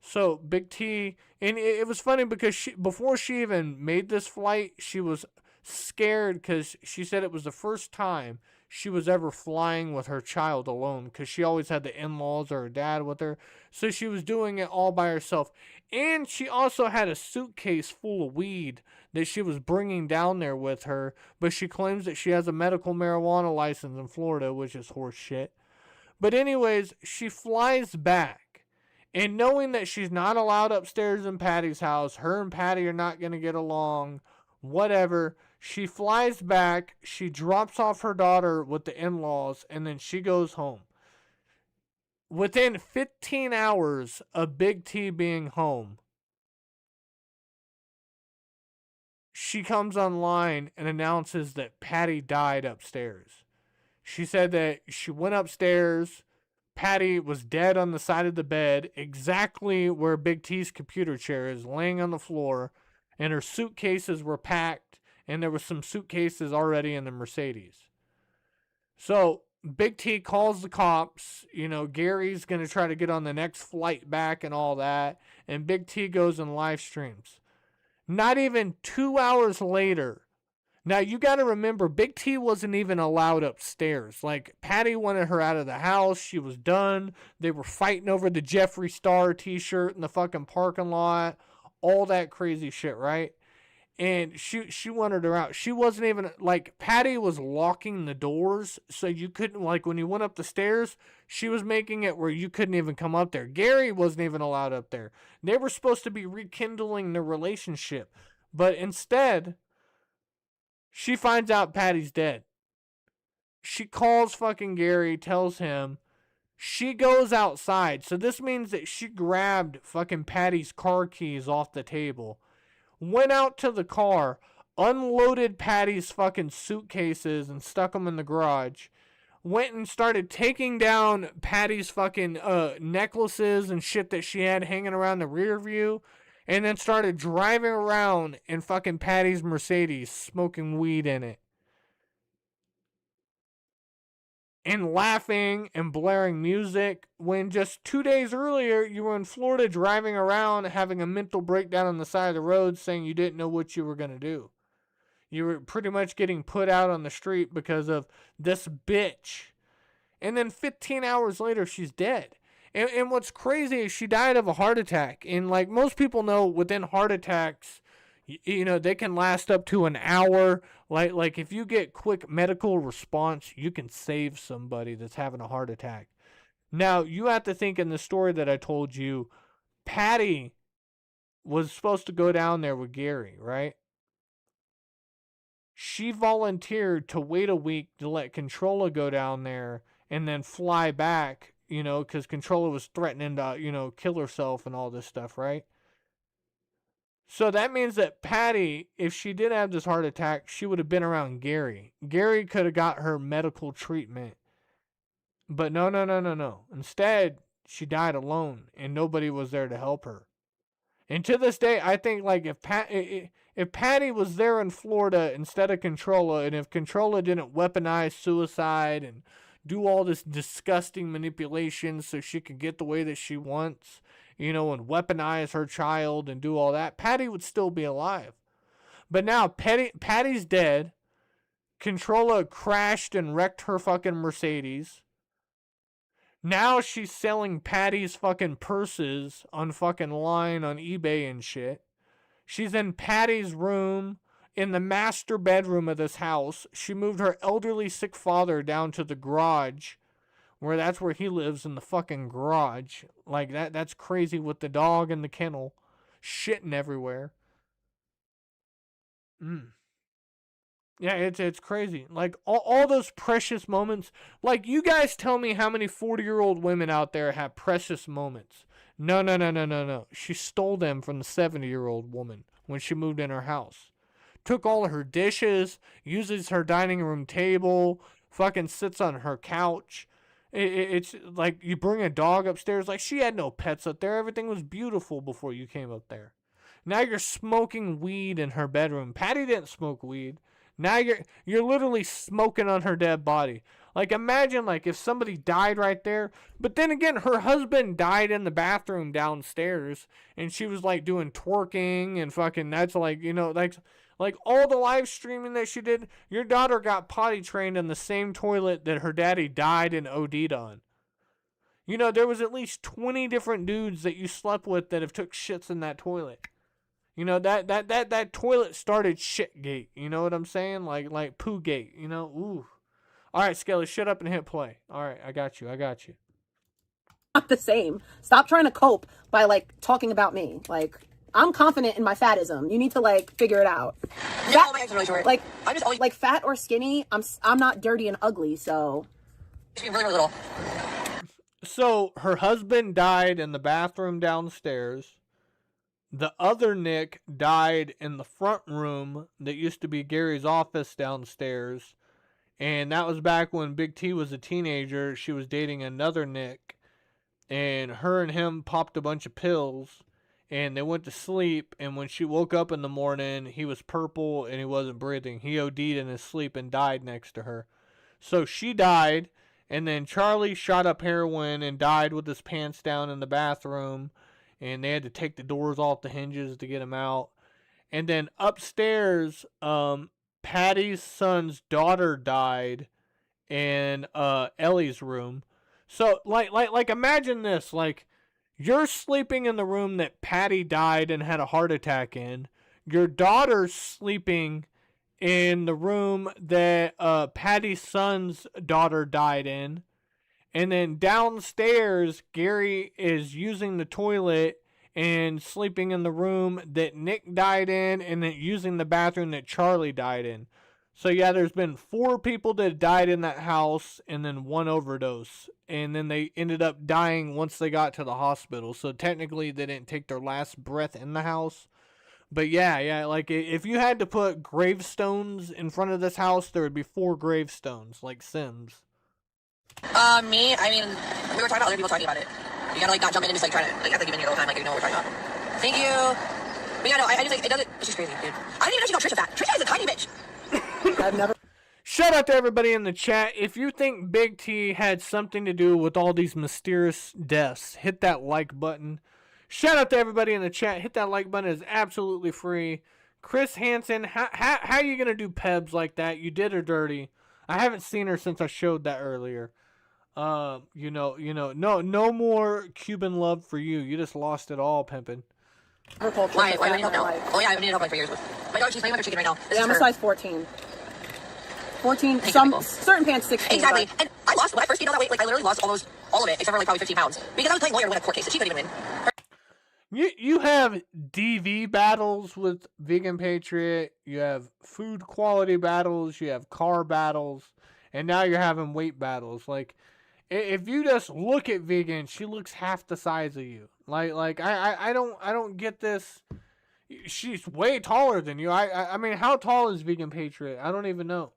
So Big T, and it was funny because before she even made this flight, she was scared because she said it was the first time she was ever flying with her child alone, because she always had the in-laws or her dad with her. So she was doing it all by herself. And she also had a suitcase full of weed that she was bringing down there with her, but she claims that she has a medical marijuana license in Florida, which is horse shit. But anyways, she flies back, and knowing that she's not allowed upstairs in Patty's house, her and Patty are not going to get along, whatever, she flies back, she drops off her daughter with the in-laws, and then she goes home. Within 15 hours of Big T being home, she comes online and announces that Patty died upstairs. She said that she went upstairs, Patty was dead on the side of the bed, exactly where Big T's computer chair is, laying on the floor, and her suitcases were packed, and there were some suitcases already in the Mercedes. So Big T calls the cops. You know, Gary's going to try to get on the next flight back and all that. And Big T goes and live streams. Not even 2 hours later. Now, you got to remember, Big T wasn't even allowed upstairs. Like, Patty wanted her out of the house. She was done. They were fighting over the Jeffree Star t-shirt in the fucking parking lot. All that crazy shit, right? And she wanted her out. She wasn't even, like, Patty was locking the doors, so you couldn't, like, when you went up the stairs, she was making it where you couldn't even come up there. Gary wasn't even allowed up there. They were supposed to be rekindling the relationship. But instead, she finds out Patty's dead. She calls fucking Gary, tells him. She goes outside. So this means that she grabbed fucking Patty's car keys off the table, went out to the car, unloaded Patty's fucking suitcases and stuck them in the garage, went and started taking down Patty's fucking necklaces and shit that she had hanging around the rear view, and then started driving around in fucking Patty's Mercedes, smoking weed in it. And laughing and blaring music, when just 2 days earlier you were in Florida driving around having a mental breakdown on the side of the road saying you didn't know what you were going to do. You were pretty much getting put out on the street because of this bitch. And then 15 hours later, she's dead. And what's crazy is she died of a heart attack. And like most people know, within heart attacks, you know, they can last up to an hour. Like if you get quick medical response, you can save somebody that's having a heart attack. Now, you have to think, in the story that I told you, Patty was supposed to go down there with Gary, right? She volunteered to wait a week to let Controlla go down there and then fly back, you know, because Controlla was threatening to, you know, kill herself and all this stuff, right? So that means that Patty, if she did have this heart attack, she would have been around Gary. Gary could have got her medical treatment. But no. Instead, she died alone, and nobody was there to help her. And to this day, I think, like, if Patty was there in Florida instead of Controlla, and if Controlla didn't weaponize suicide and do all this disgusting manipulation so she could get the way that she wants, you know, and weaponize her child and do all that, Patty would still be alive. But now Patty's dead. Controlla crashed and wrecked her fucking Mercedes. Now she's selling Patty's fucking purses on fucking line on eBay and shit. She's in Patty's room, in the master bedroom of this house. She moved her elderly sick father down to the garage, where that's where he lives, in the fucking garage. Like, that's crazy, with the dog in the kennel shitting everywhere. Yeah, it's crazy. Like, all those precious moments. Like, you guys tell me how many 40-year-old women out there have precious moments. No. She stole them from the 70-year-old woman when she moved in her house. Took all of her dishes, uses her dining room table, fucking sits on her couch. It's like, you bring a dog upstairs. Like, she had no pets up there. Everything was beautiful before you came up there. Now you're smoking weed in her bedroom. Patty didn't smoke weed. Now you're literally smoking on her dead body. Like, imagine, like, if somebody died right there. But then again, her husband died in the bathroom downstairs, and she was, like, doing twerking and fucking, that's like, you know, like all the live streaming that she did. Your daughter got potty trained in the same toilet that her daddy died and OD'd on. You know, there was at least 20 different dudes that you slept with that have took shits in that toilet. You know, that toilet started shitgate. You know what I'm saying? Like poo-gate, you know? Ooh. All right, Skelly, shut up and hit play. All right, I got you. Not the same. Stop trying to cope by, like, talking about me. Like, I'm confident in my fatism. You need to, like, figure it out. Yeah, my legs are really short. Like, I'm just always like, fat or skinny, I'm not dirty and ugly, so. really, really little. So, her husband died in the bathroom downstairs. The other Nick died in the front room that used to be Gary's office downstairs. And that was back when Big T was a teenager. She was dating another Nick. And her and him popped a bunch of pills. And they went to sleep. And when she woke up in the morning, he was purple and he wasn't breathing. He OD'd in his sleep and died next to her. So she died. And then Charlie shot up heroin and died with his pants down in the bathroom. And they had to take the doors off the hinges to get him out. And then upstairs, Patty's son's daughter died in Ellie's room. So, like, imagine this. Like, you're sleeping in the room that Patty died and had a heart attack in. Your daughter's sleeping in the room that Patty's son's daughter died in. And then downstairs, Gary is using the toilet and sleeping in the room that Nick died in, and then using the bathroom that Charlie died in. So yeah, there's been 4 people that died in that house, and then 1 overdose. And then they ended up dying once they got to the hospital. So technically, they didn't take their last breath in the house. But yeah, like, if you had to put gravestones in front of this house, there would be 4 gravestones, like Sims. Me? I mean, we were talking about other people talking about it. You gotta, like, not jump in and just, like, try to, like, act like you've been here the whole time, like, you know what we're talking about. Thank you. But yeah, no, I just, like, it doesn't, she's crazy, dude. I didn't even know she got Trisha fat. Trisha is a tiny bitch. I've never. Shout out to everybody in the chat. If you think Big T had something to do with all these mysterious deaths, hit that like button. Shout out to everybody in the chat. Hit that like button. It's absolutely free. Chris Hansen, how are you going to do Pebs like that? You did her dirty. I haven't seen her since I showed that earlier. No more Cuban love for you. You just lost it all, pimpin'. Her culture. Why do I need help now? Oh yeah, I've needed help like for years. My dog, she's playing with her chicken right now. Yeah, I'm a size 14. 14, some certain pants 16. Exactly. But... And I lost, when I first gained all that weight, like I literally lost all of it, except for like probably 15 pounds. Because I was playing lawyer to win a court case, and she couldn't even win. You have DV battles with Vegan Patriot, you have food quality battles, you have car battles, and now you're having weight battles. Like, if you just look at Vegan, she looks half the size of you. Like I don't get this. She's way taller than you. I mean, how tall is Vegan Patriot? I don't even know.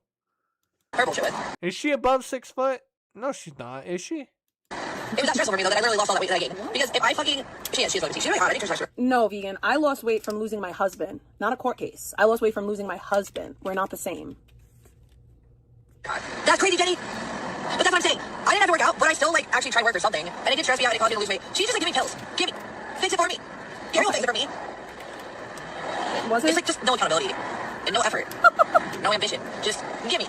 Is she above 6 foot? No, she's not. Is she? It was that stressful for me though that I literally lost all that weight that I gained. Because if I fucking she's like she's really hot. I think she's No, Vegan. I lost weight from losing my husband. Not a court case. I lost weight from losing my husband. We're not the same. That's crazy, Jenny. But that's what I'm saying. I didn't have to work out, but I still like actually tried to work or something. And it did stress me out and it caused me to lose weight. She's just like, give me pills. Give me. Fix it for me. Gary will fix it for me. Was it? It's like just no accountability. And no effort. No ambition. Just give me.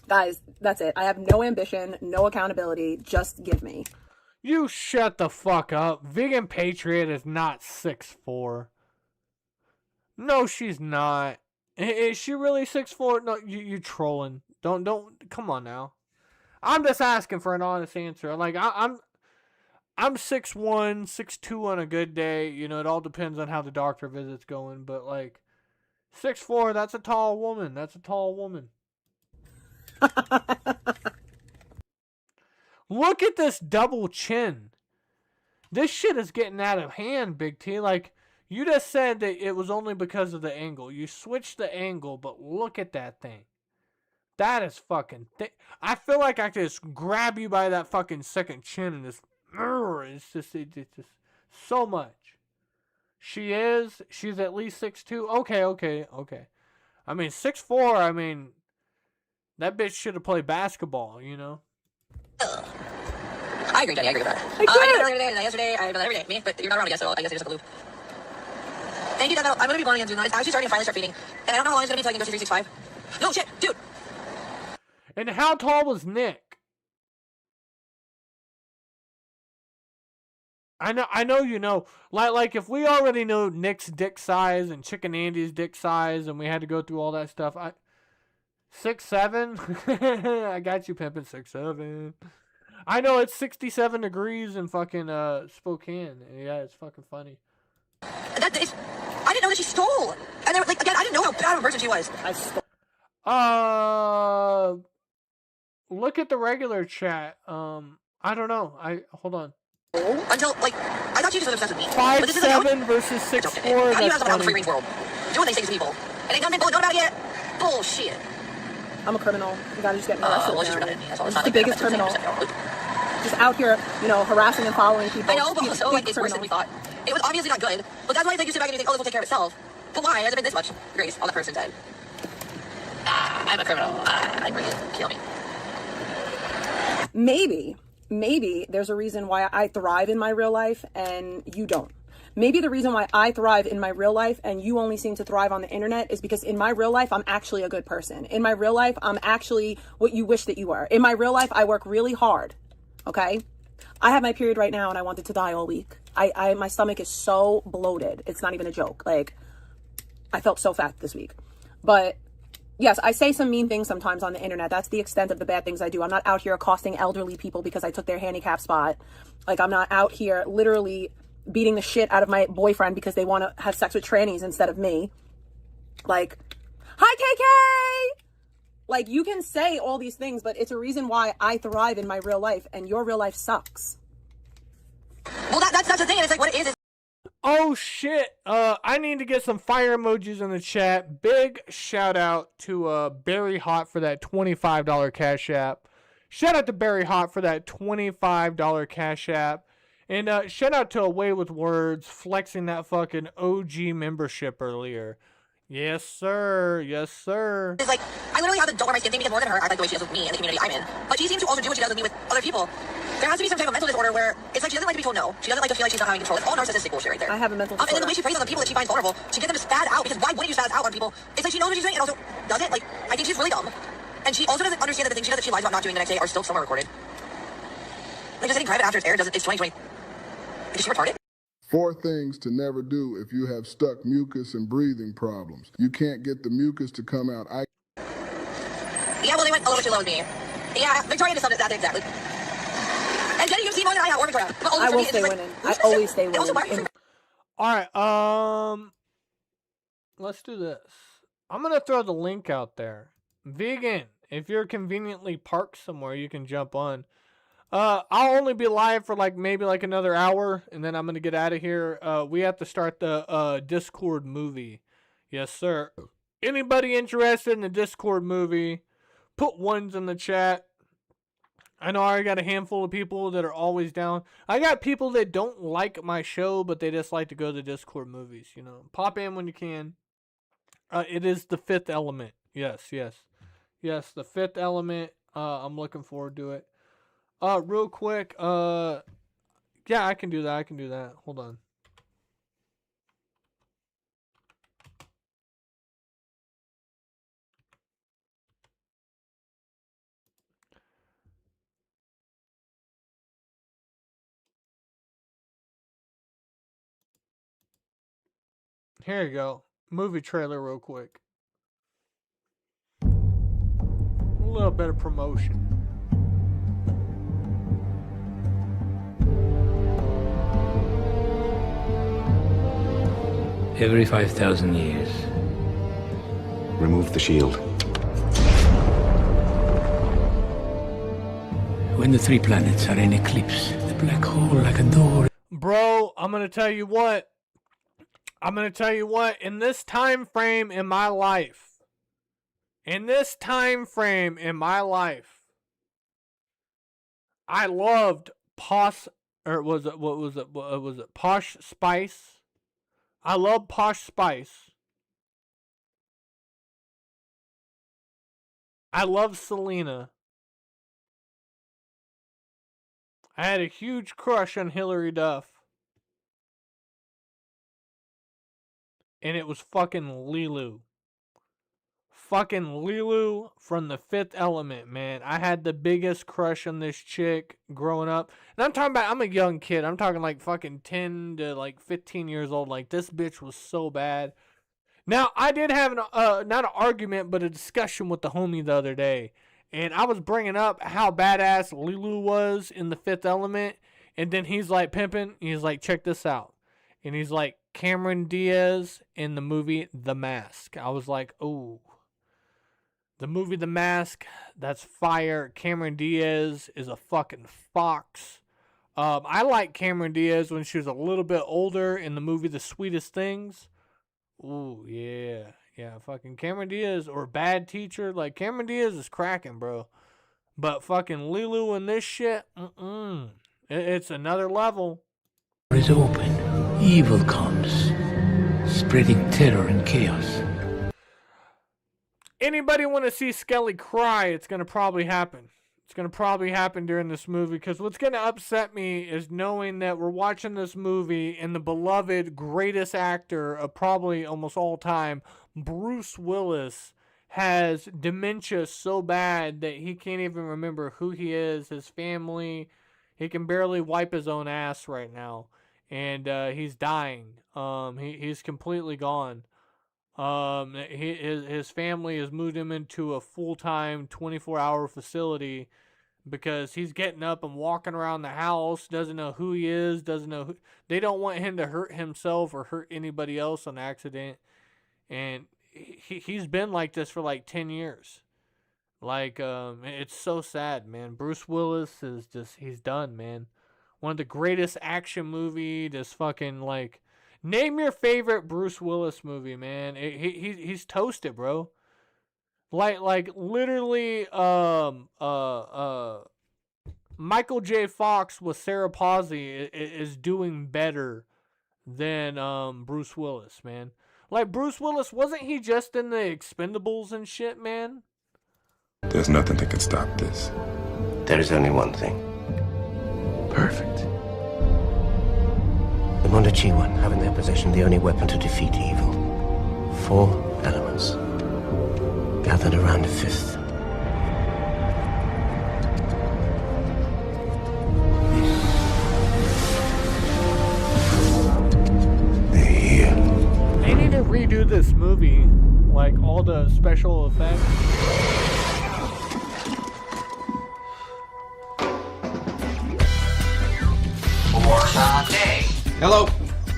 Guys, that's it. I have no ambition, no accountability. Just give me. You shut the fuck up. Vegan Patriot is not 6'4". No, she's not. Is she really 6'4"? No, you trolling. Don't. Come on now. I'm just asking for an honest answer. Like I'm 6'1", 6'2" on a good day. You know, it all depends on how the doctor visit's going. But like 6'4", that's a tall woman. That's a tall woman. Look at this double chin. This shit is getting out of hand, Big T. Like, you just said that it was only because of the angle. You switched the angle, but look at that thing. That is fucking thick. I feel like I could just grab you by that fucking second chin and just... It's just so much. She's at least 6'2". Okay. I mean, 6'4", I mean... That bitch should have played basketball, you know? I agree, Jenny. I agree with that. I did it earlier today and yesterday. I've done that every day. Me, but you're not around, I guess, so I guess you're just a loop. Thank you, Dad. I'm going to be going again soon. It's actually starting to finally start feeding. And I don't know how long it's going to be until I can go to 365. No, shit, dude. And how tall was Nick? I know you know. Like if we already know Nick's dick size and Chicken Andy's dick size and we had to go through all that stuff, 6'7"? I got you, pimpin'. 6'7". I know it's 67 degrees in fucking Spokane. Yeah, it's fucking funny. I didn't know that she stole. And they were, like, again, I didn't know how bad of a person she was. Look at the regular chat. I don't know. Hold on. Until, like, I thought she just was obsessed with me. 5'7" versus 6'4". How do you That's have around the funny. free range world? Doing these things to people. And they don't about it yet. Bullshit. I'm a criminal. You gotta just get me arrested. Well, she's redundant. That's all. It's Just not the like biggest that's criminal. Just out here, you know, harassing and following people. I know, but Big also, like, it's worse than we criminal. thought. It was obviously not good. But that's why it's like you sit back and you think, oh, this will take care of itself. But why has it been this much grace on the person's head? I'm a criminal. I bring it. Kill me. Maybe there's a reason why I thrive in my real life and you don't. Maybe the reason why I thrive in my real life and you only seem to thrive on the internet is because in my real life, I'm actually a good person. In my real life, I'm actually what you wish that you were. In my real life, I work really hard. Okay? I have my period right now and I wanted to die all week. My stomach is so bloated. It's not even a joke. Like, I felt so fat this week. But yes, I say some mean things sometimes on the internet. That's the extent of the bad things I do. I'm not out here accosting elderly people because I took their handicap spot. Like, I'm not out here literally beating the shit out of my boyfriend because they want to have sex with trannies instead of me. Like, hi, KK! Like, you can say all these things, but it's a reason why I thrive in my real life and your real life sucks. Well, that's the thing. And it's like, what it is. Oh shit! I need to get some fire emojis in the chat. Big shout out to Barry Hot for that $25 cash app. Shout out to Barry Hot for that $25 Cash App. And shout out to Away with Words flexing that fucking OG membership earlier. Yes, sir. Yes, sir. It's like, I literally have the dope on my skin thing because more than her, I like the way she does with me and the community I'm in. But she seems to also do what she does with me with other people. There has to be some type of mental disorder where it's like she doesn't like to be told no. She doesn't like to feel like she's not having control. It's all narcissistic bullshit right there. I have a mental And then disorder. the way she preys on the people that she finds vulnerable, she gets them to spaz out because why wouldn't you spaz out on people? It's like she knows what she's doing and also does it. Like, I think she's really dumb. And she also doesn't understand that the things she does that she lies about not doing the next day are still somewhere recorded. Like, just sitting private after it's aired, it's 2020. Is she retarded? 4 things to never do if you have stuck mucus and breathing problems. You can't get the mucus to come out. Yeah, well, they went a little bit too low with me. Yeah, Victoria just summed it that exactly. And Jenny, you've seen more than I have, or Victoria. But I will stay winning. I always stay winning. Alright, let's do this. I'm gonna throw the link out there. Vegan, if you're conveniently parked somewhere, you can jump on. I'll only be live for maybe another hour, and then I'm gonna get out of here. We have to start the Discord movie. Yes, sir. Anybody interested in the Discord movie, put ones in the chat. I know I got a handful of people that are always down. I got people that don't like my show, but they just like to go to Discord movies, you know. Pop in when you can. It is The Fifth Element. Yes, The Fifth Element. I'm looking forward to it. Real quick, yeah, I can do that. Hold on. Here you go. Movie trailer real quick. A little bit of promotion. Every 5,000 years. Remove the shield. When the 3 planets are in eclipse, the black hole like a door. Bro, I'm gonna tell you what. In this time frame in my life, I loved Posh Spice. I love Posh Spice. I love Selena. I had a huge crush on Hilary Duff. And it was fucking Lilu. Fucking Lilu from The Fifth Element, man. I had the biggest crush on this chick growing up. And I'm talking about, I'm a young kid. I'm talking fucking 10 to 15 years old. This bitch was so bad. Now, I did have not an argument, but a discussion with the homie the other day. And I was bringing up how badass Lilu was in The Fifth Element. And then he's pimping. He's check this out. And he's Cameron Diaz in the movie The Mask. I was oh. The movie The Mask, that's fire. Cameron Diaz is a fucking fox. I like Cameron Diaz when she was a little bit older in the movie The Sweetest Things. Ooh, yeah. Yeah, fucking Cameron Diaz or Bad Teacher. Cameron Diaz is cracking, bro. But fucking Lilu in this shit, it's another level. Is open. Evil comes, spreading terror and chaos. Anybody want to see Skelly cry? It's going to probably happen. It's going to probably happen during this movie, because what's going to upset me is knowing that we're watching this movie and the beloved greatest actor of probably almost all time, Bruce Willis, has dementia so bad that he can't even remember who he is, his family. He can barely wipe his own ass right now. And he's dying. He's completely gone. His family has moved him into a full-time 24-hour facility because he's getting up and walking around the house, doesn't know who he is, they don't want him to hurt himself or hurt anybody else on accident. And he's been like this for 10 years. It's so sad, man. Bruce Willis is he's done, man. One of the greatest action movie, just fucking name your favorite Bruce Willis movie, man. He's toasted, bro. Like literally, Michael J. Fox with Sarah Posey is doing better than Bruce Willis, man. Like Bruce Willis, wasn't he just in the Expendables and shit, man? There's nothing that can stop this. There is only one thing. Perfect. The Mondachiwan have in their possession the only weapon to defeat evil. 4 elements, gathered around a 5th. They need to redo this movie, like all the special effects. Hello.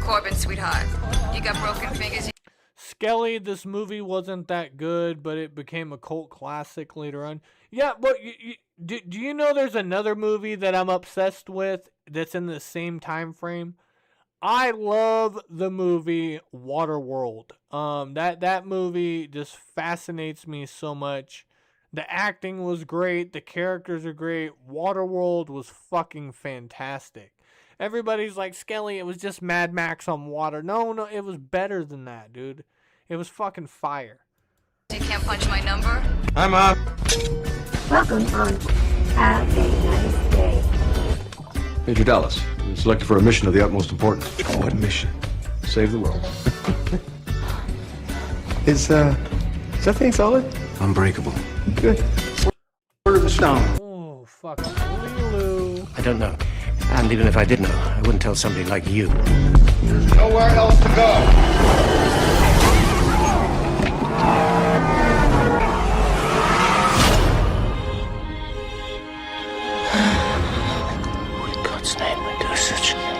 Corbin, sweetheart. You got broken fingers? Skelly, this movie wasn't that good, but it became a cult classic later on. Yeah, but do you know there's another movie that I'm obsessed with that's in the same time frame? I love the movie Waterworld. That movie just fascinates me so much. The acting was great. The characters are great. Waterworld was fucking fantastic. Everybody's like, Skelly, it was just Mad Max on water. No, it was better than that, dude. It was fucking fire. You can't punch my number? I'm up. Welcome on. Have a nice day. Major Dallas, you're selected for a mission of the utmost importance. What mission? Save the world. Is that thing solid? Unbreakable. Good. Word of the stone. Oh, fuck. Lulu. I don't know. And even if I did know, I wouldn't tell somebody like you. There's nowhere else to go. In God's name, we do such a thing.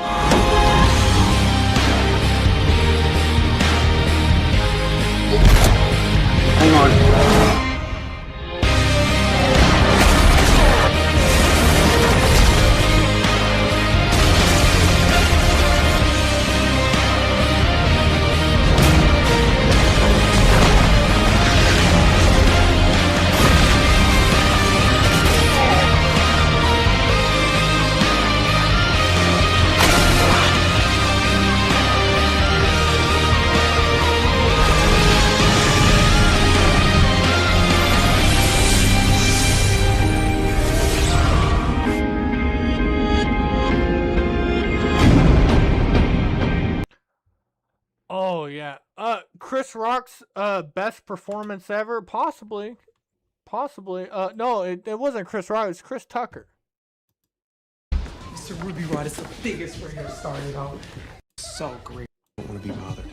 Hang on. Oh, yeah. Chris Rock's best performance ever? Possibly. No, it wasn't Chris Rock. It was Chris Tucker. Mr. Ruby Rod is the biggest we're here started out. So great. I don't want to be bothered.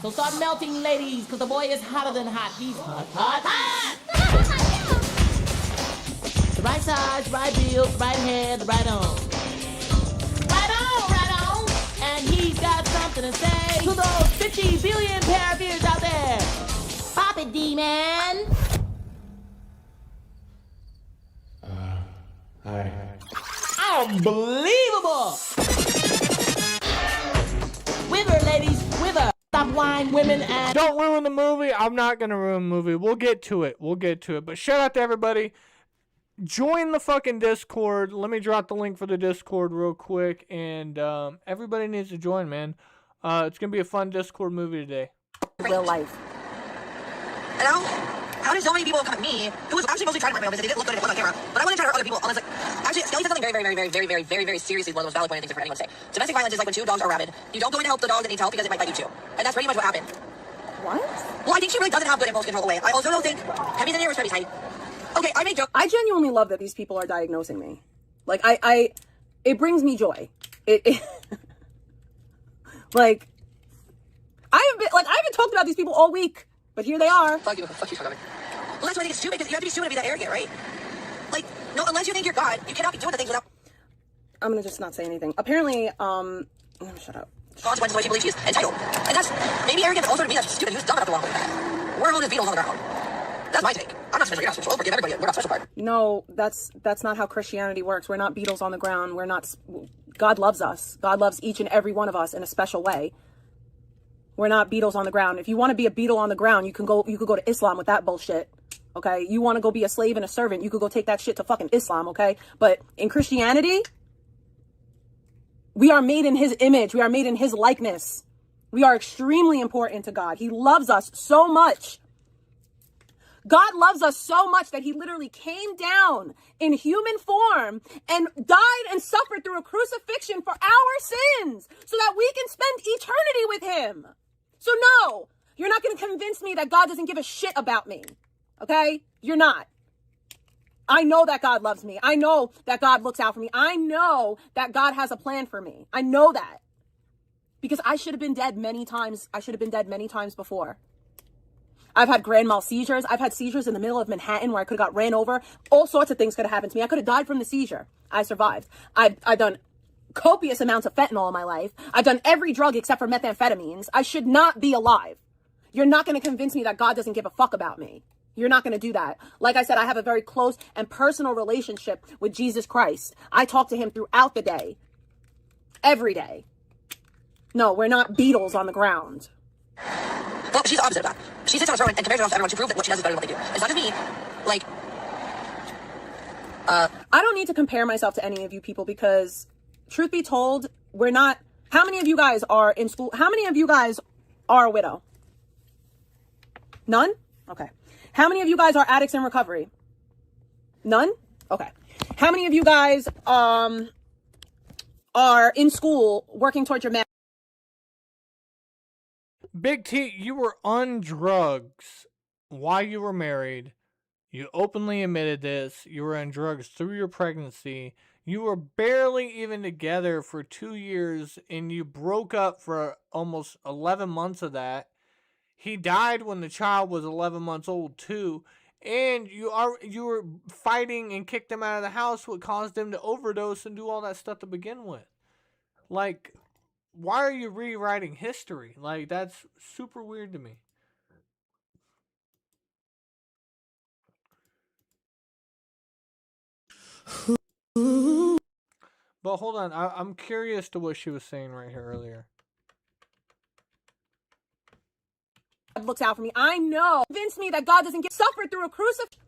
So start melting, ladies, because the boy is hotter than hot. He's hot. The right size, right build, right head, the right arm. Right on. And he's got something to say to those 50 billion pair of ears out there. Pop it, D-Man. Hi. Unbelievable! Wither, ladies, wither. Stop lying, women, and... Don't ruin the movie. I'm not going to ruin the movie. We'll get to it. But shout out to everybody. Join the fucking Discord. Let me drop the link for the Discord real quick. And everybody needs to join, man. It's going to be a fun Discord movie today. Real life. And how did so many people come at me, who was actually mostly trying to write my own business, they didn't look good on camera, but I wanted to try to hurt other people. And I was like, actually, Skelly said something very seriously, one of the most valid things for anyone to say. Domestic violence is like when 2 dogs are rabid. You don't go in to help the dog that needs help because it might bite you too. And that's pretty much what happened. What? Well, I think she really doesn't have good impulse control away. I also don't think Heavy's in here was Heavy's height. Okay, I make jokes. I genuinely love that these people are diagnosing me. Like, it brings me joy. Like, I haven't talked about these people all week, but here they are. Fuck you, fuck you. Well, that's why I think it's stupid, because you have to be stupid to be that arrogant, right? Like, no, unless you think you're God, you cannot be doing the things without... I'm gonna just not say anything. Apparently, shut up. Consequences of what she believes she is entitled. And that's maybe arrogant, but also to me that's stupid. He was dumb enough to walk with that. We're all just beetles on the ground. That's my take. I'm not special, you're not special. Forgive everybody, we're not special part. No, that's not how Christianity works. We're not beetles on the ground. God loves us. God loves each and every one of us in a special way. We're not Beatles on the ground. If you want to be a Beatle on the ground, you could go to Islam with that bullshit. Okay? You want to go be a slave and a servant, you could go take that shit to fucking Islam, okay? But in Christianity, we are made in his image. We are made in his likeness. We are extremely important to God. He loves us so much. God loves us so much that he literally came down in human form and died and suffered through a crucifixion for our sins so that we can spend eternity with him. So no, you're not going to convince me that God doesn't give a shit about me. Okay? You're not. I know that God loves me. I know that God looks out for me. I know that God has a plan for me. I know that. Because I should have been dead many times. I should have been dead many times before. I've had grand mal seizures. I've had seizures in the middle of Manhattan where I could have got ran over. All sorts of things could have happened to me. I could have died from the seizure. I survived. I've done copious amounts of fentanyl in my life. I've done every drug except for methamphetamines. I should not be alive. You're not going to convince me that God doesn't give a fuck about me. You're not going to do that. Like I said, I have a very close and personal relationship with Jesus Christ. I talk to him throughout the day. Every day. No, we're not Beatles on the ground. Well, she's the opposite of that. She sits on a throne and compares herself to everyone to prove that what she does is better than what they do. It's not just me. Like, I don't need to compare myself to any of you people because, truth be told, we're not... How many of you guys are in school? How many of you guys are a widow? None? Okay. How many of you guys are addicts in recovery? None? Okay. How many of you guys are in school working towards your marriage? Big T, you were on drugs while you were married. You openly admitted this. You were on drugs through your pregnancy. You were barely even together for 2 years, and you broke up for almost 11 months of that. He died when the child was 11 months old too, and you were fighting and kicked him out of the house, what caused him to overdose and do all that stuff to begin with. Like, why are you rewriting history? Like, that's super weird to me. But hold on, I'm curious to what she was saying right here earlier. God looks out for me. I know. Convince me that God doesn't get suffered through a crucifixion.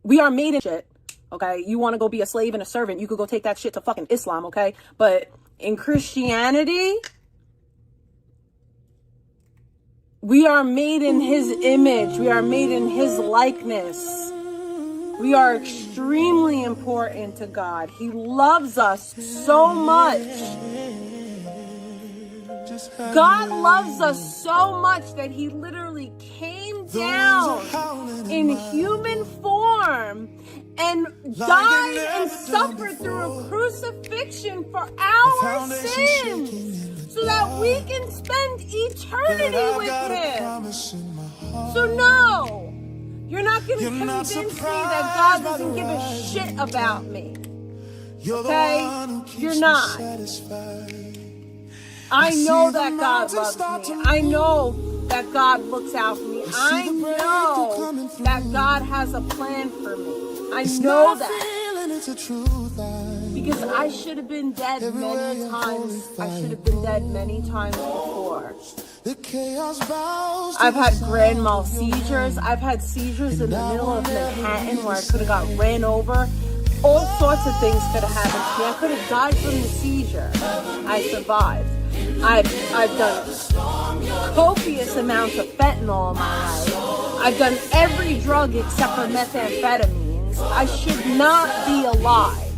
We are made in shit. Okay? You want to go be a slave and a servant, you could go take that shit to fucking Islam, okay? But in Christianity, we are made in his image. We are made in his likeness. We are extremely important to God. He loves us so much. God loves us so much that he literally came down in human form and died and suffered through a crucifixion for our sins so that we can spend eternity with him. So no, you're not going to convince me that God doesn't give a shit about me. Okay? You're not. I know that God loves me. I know that God looks out for me. I know that God has a plan for me. I know that. Because I should have been dead many times. I should have been dead many times before. I've had grand mal seizures. I've had seizures in the middle of Manhattan where I could have got ran over. All sorts of things could have happened to me. I could have died from the seizure. I survived. I've done copious amounts of fentanyl in my life. I've done every drug except for methamphetamines. I should not be alive.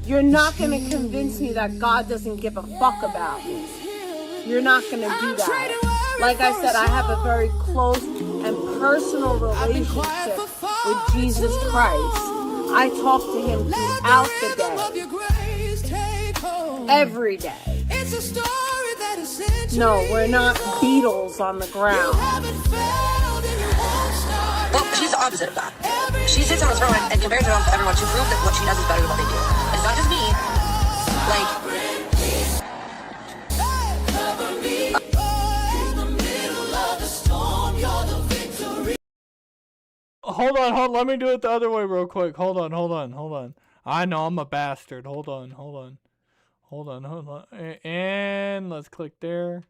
You're not going to convince me that God doesn't give a fuck about me. You're not going to do that. Like I said, I have a very close and personal relationship with Jesus Christ. I talk to him throughout the day. Every day. No, we're not Beatles on the ground. well, she's the opposite of that. She sits on a throne and compares herself to everyone to prove that what she does is better than what they do. It's not just me. Hold on, let me do it the other way real quick. Hold on. I know I'm a bastard. Hold on. And let's click there.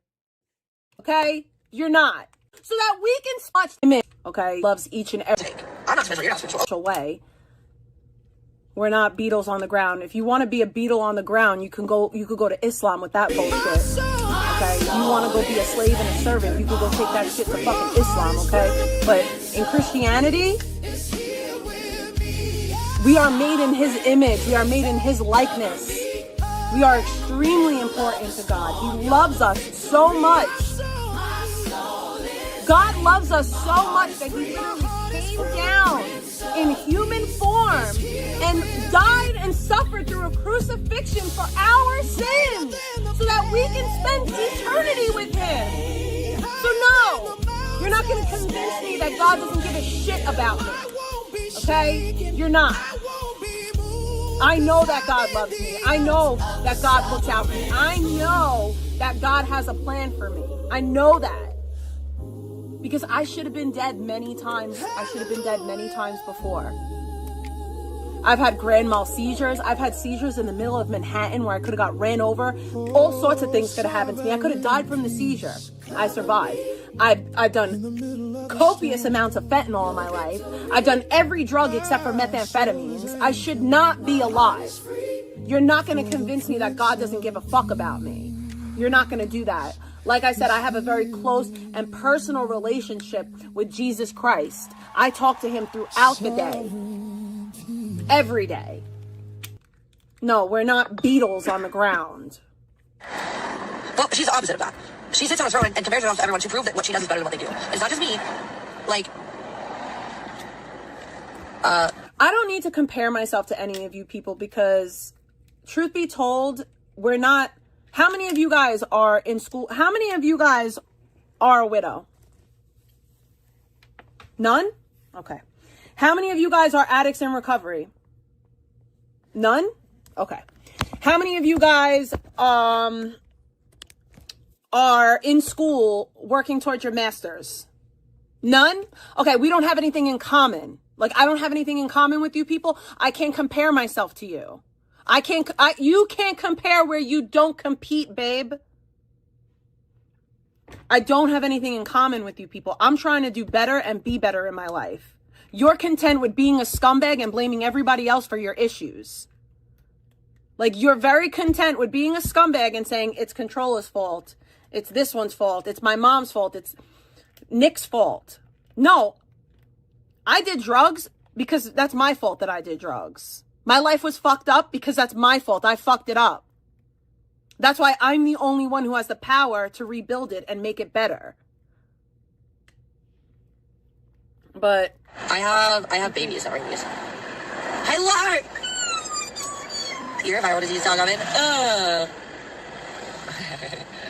Okay? You're not. So that we can watch him, okay? Loves each and every I'm not spiritual, you're not spiritual. way. We're not Beatles on the ground. If you want to be a Beatle on the ground, you could go to Islam with that bullshit. Okay? If you want to go be a slave and a servant, you could go take that shit to fucking Islam, okay? But in Christianity, we are made in his image. We are made in his likeness. We are extremely important to God. He loves us so much. God loves us so much that he literally came down in human form and died and suffered through a crucifixion for our sins so that we can spend eternity with him. So no, you're not going to convince me that God doesn't give a shit about me. Okay? You're not. I know that God loves me. I know that God looks out for me. I know that God has a plan for me. I know that. Because I should have been dead many times. I should have been dead many times before. I've had grand mal seizures. I've had seizures in the middle of Manhattan where I could have got ran over. All sorts of things could have happened to me. I could have died from the seizure. I survived. I've done copious amounts of fentanyl in my life. I've done every drug except for methamphetamines. I should not be alive. You're not going to convince me that God doesn't give a fuck about me. You're not going to do that. Like I said, I have a very close and personal relationship with Jesus Christ. I talk to him throughout the day. Every day. No, we're not Beatles on the ground. Well, she's the opposite of that. She sits on a throne and compares herself to everyone to prove that what she does is better than what they do. It's not just me. Like, I don't need to compare myself to any of you people because, truth be told, we're not... How many of you guys are in school? How many of you guys are a widow? None? Okay. How many of you guys are addicts in recovery? None? Okay. How many of you guys are in school working towards your masters? None? Okay, we don't have anything in common. Like, I don't have anything in common with you people. I can't compare myself to you. You can't compare where you don't compete, babe. I don't have anything in common with you people. I'm trying to do better and be better in my life. You're content with being a scumbag and blaming everybody else for your issues. Like, you're very content with being a scumbag and saying it's Controla's fault. It's this one's fault. It's my mom's fault. It's Nick's fault. No, I did drugs because that's my fault that I did drugs. My life was fucked up because that's my fault. I fucked it up. That's why I'm the only one who has the power to rebuild it and make it better. But I have babies that are babies. Hey, Lark! You're a viral disease dog oven.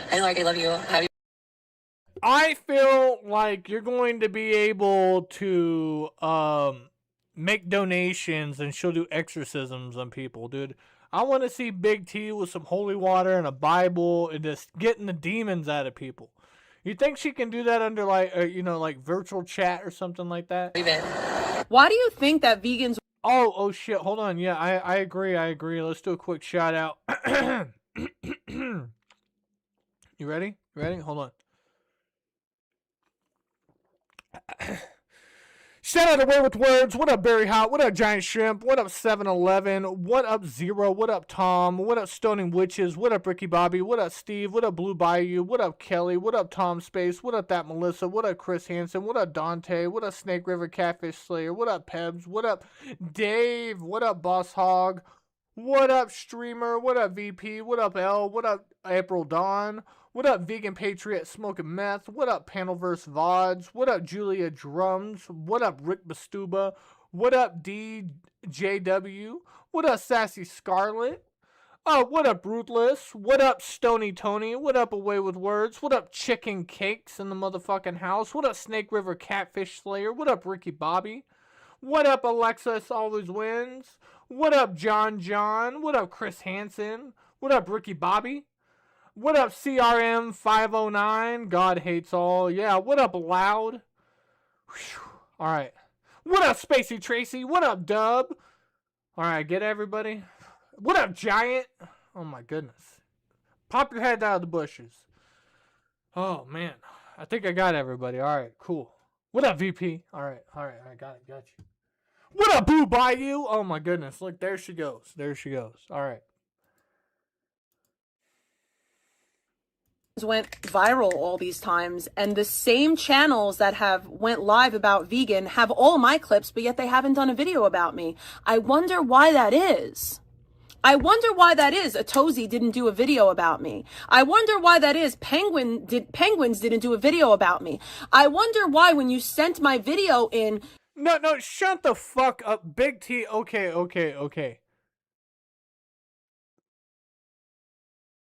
Hey, Lark, I love you. Have you? I feel like you're going to be able to make donations and she'll do exorcisms on people, dude. I want to see Big T with some holy water and a Bible and just getting the demons out of people. You think she can do that under like virtual chat or something like that? Why do you think that vegans... Oh shit, hold on. Yeah, I agree. Let's do a quick shout out. You ready? Hold on. Shout out to Way with Words. What up, Barry Hot? What up, Giant Shrimp? What up, 7-Eleven? What up, Zero? What up, Tom? What up, Stoning Witches? What up, Ricky Bobby? What up, Steve? What up, Blue Bayou? What up, Kelly? What up, Tom Space? What up, that Melissa? What up, Chris Hansen? What up, Dante? What up, Snake River Catfish Slayer? What up, Pebs? What up, Dave? What up, Boss Hog? What up, Streamer? What up, VP? What up, L? What up, April Dawn? What up, Vegan Patriot Smoking Meth? What up, Panelverse VODs? What up, Julia Drums? What up, Rick Bastuba? What up, DJW? What up, Sassy Scarlet? What up, Ruthless? What up, Stony Tony? What up, Away with Words? What up, Chicken Cakes in the motherfucking house? What up, Snake River Catfish Slayer? What up, Ricky Bobby? What up, Alexis Always Wins? What up, John? What up, Chris Hansen? What up, Ricky Bobby? What up, CRM 509? God hates all. Yeah, what up, Loud? Whew. All right. What up, Spacey Tracy? What up, Dub? All right, get everybody. What up, Giant? Oh my goodness. Pop your head out of the bushes. Oh, man. I think I got everybody. All right, cool. What up, VP? All right, I got you. What up, Boo Bayou? Oh, my goodness. Look, there she goes. All right. Went viral all these times, and the same channels that have went live about vegan have all my clips, but yet they haven't done a video about me. I wonder why that is. A Tozy didn't do a video about me. I wonder why that is. Penguins didn't do a video about me. I wonder why when you sent my video in. No, shut the fuck up, Big T. Okay.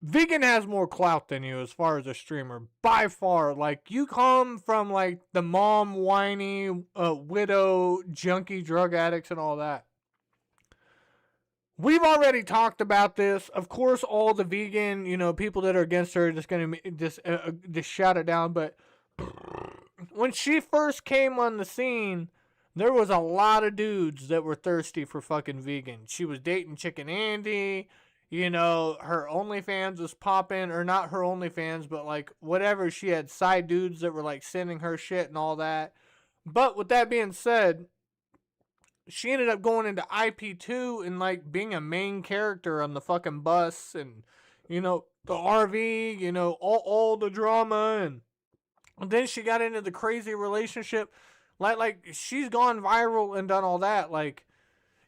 Vegan has more clout than you as far as a streamer, by far. Like, you come from, like, the mom, whiny, widow, junkie, drug addicts, and all that. We've already talked about this. Of course, all the vegan, people that are against her are just going to just shout it down. But when she first came on the scene, there was a lot of dudes that were thirsty for fucking vegan. She was dating Chicken Andy. Her OnlyFans was popping, or not her OnlyFans, but like whatever. She had side dudes that were like sending her shit and all that. But with that being said, she ended up going into IP2 and like being a main character on the fucking bus and, the RV, all the drama. And then she got into the crazy relationship. Like she's gone viral and done all that. Like,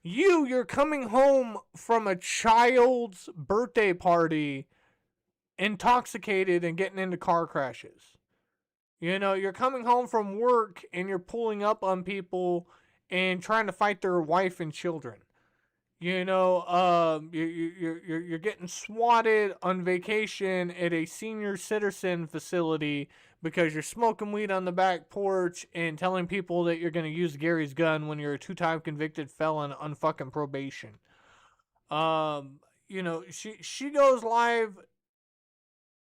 you're coming home from a child's birthday party intoxicated and getting into car crashes. You're coming home from work and you're pulling up on people and trying to fight their wife and children. You're getting swatted on vacation at a senior citizen facility because you're smoking weed on the back porch and telling people that you're going to use Gary's gun when you're a 2-time convicted felon on fucking probation. She goes live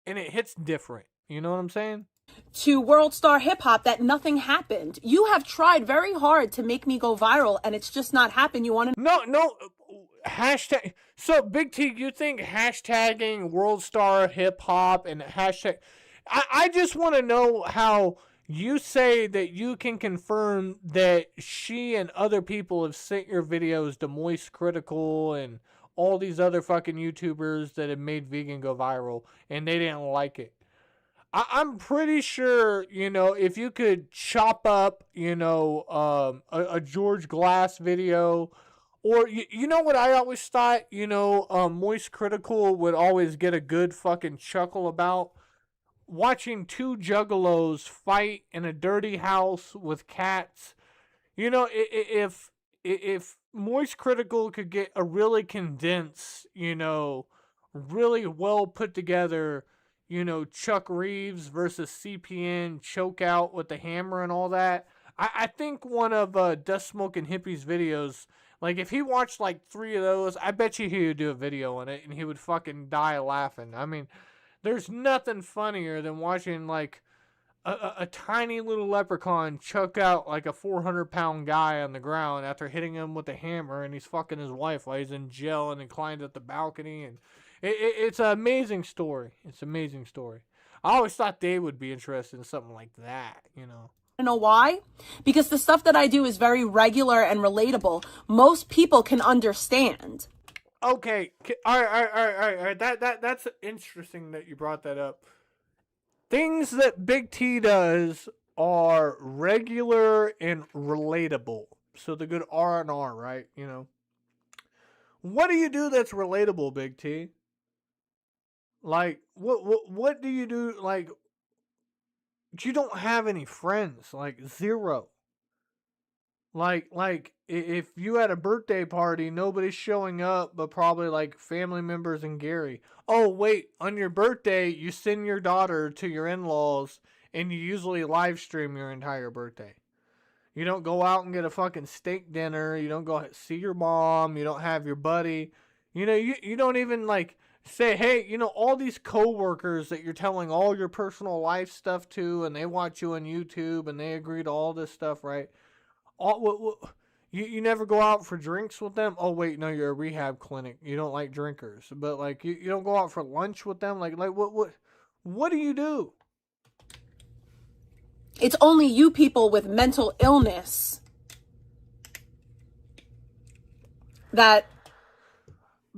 and it hits different. You know what I'm saying? To World Star Hip Hop that nothing happened. You have tried very hard to make me go viral and it's just not happened. You want to... No. Hashtag. So, Big T, you think hashtagging World Star Hip Hop and hashtag... I just want to know how you say that you can confirm that she and other people have sent your videos to Moist Critical and all these other fucking YouTubers that have made vegan go viral and they didn't like it. I'm pretty sure, if you could chop up, a George Glass video, or, you know what I always thought, Moist Critical would always get a good fucking chuckle about? Watching two juggalos fight in a dirty house with cats. If Moist Critical could get a really condensed, really well put together, Chuck Reeves versus CPN chokeout with the hammer and all that. I think one of Dust Smoking Hippies videos, like if he watched like 3 of those, I bet you he would do a video on it and he would fucking die laughing. I mean, there's nothing funnier than watching like a tiny little leprechaun choke out like a 400-pound guy on the ground after hitting him with a hammer and he's fucking his wife while he's in jail and he climbed up the balcony. And it's an amazing story. It's an amazing story. I always thought Dave would be interested in something like that, I know why? Because the stuff that I do is very regular and relatable. Most people can understand. Okay, all right. That's interesting that you brought that up. Things that Big T does are regular and relatable. So the good R&R, right? What do you do that's relatable, Big T? Like, what do you do? Like, you don't have any friends, like zero. Like if you had a birthday party, nobody's showing up, but probably like family members and Gary. Oh, wait, on your birthday, you send your daughter to your in-laws and you usually live stream your entire birthday. You don't go out and get a fucking steak dinner. You don't go see your mom. You don't have your buddy. You don't even like say, hey, all these coworkers that you're telling all your personal life stuff to and they watch you on YouTube and they agree to all this stuff, right? You never go out for drinks with them? Oh, wait, no, you're a rehab clinic. You don't like drinkers. But, like, you don't go out for lunch with them? Like what do you do? It's only you people with mental illness that...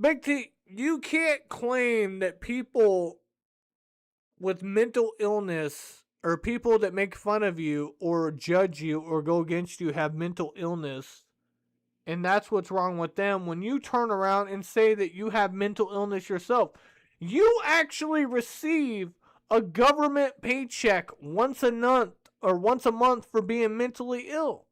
Big T, you can't claim that people with mental illness or people that make fun of you or judge you or go against you have mental illness, and that's what's wrong with them. When you turn around and say that you have mental illness yourself, you actually receive a government paycheck once a month for being mentally ill.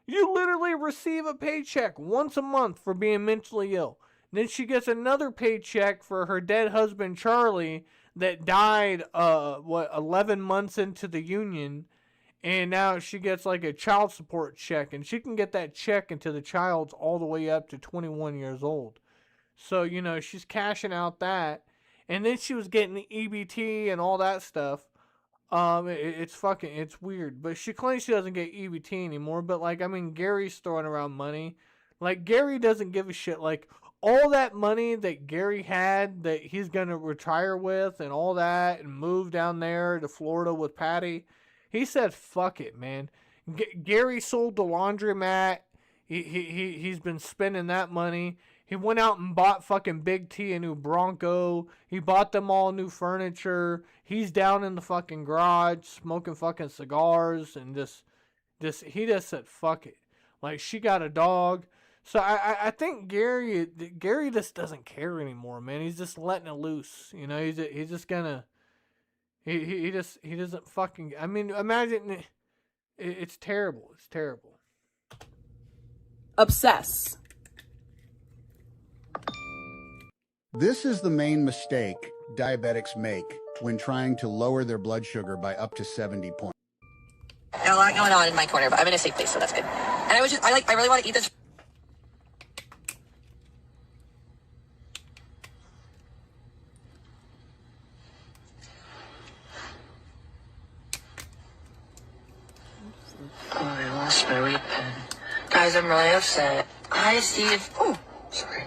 You literally receive a paycheck once a month for being mentally ill. Then she gets another paycheck for her dead husband, Charlie, that died, 11 months into the union. And now she gets like a child support check. And she can get that check until the child's all the way up to 21 years old. So, you know, she's cashing out that. And then she was getting the EBT and all that stuff. It's weird. But she claims she doesn't get EBT anymore. But, like, I mean, Gary's throwing around money. Like, Gary doesn't give a shit. Like, all that money that Gary had that he's going to retire with and all that and move down there to Florida with Patty, he said, fuck it, man. Gary sold the laundromat. He's been spending that money. He went out and bought fucking Big T a new Bronco. He bought them all new furniture. He's down in the fucking garage smoking fucking cigars and he just said, fuck it. Like, she got a dog. So I think Gary just doesn't care anymore, man. He's just letting it loose. You know, he's just gonna, he doesn't fucking, I mean, imagine, it's terrible. It's terrible. Obsess. This is the main mistake diabetics make when trying to lower their blood sugar by up to 70 points. Got a lot going on in my corner, but I'm in a safe place, so that's good. And I really want to eat this. Oh, I lost my weed pen. Guys, I'm really upset. Hi, Steve. Oh, sorry.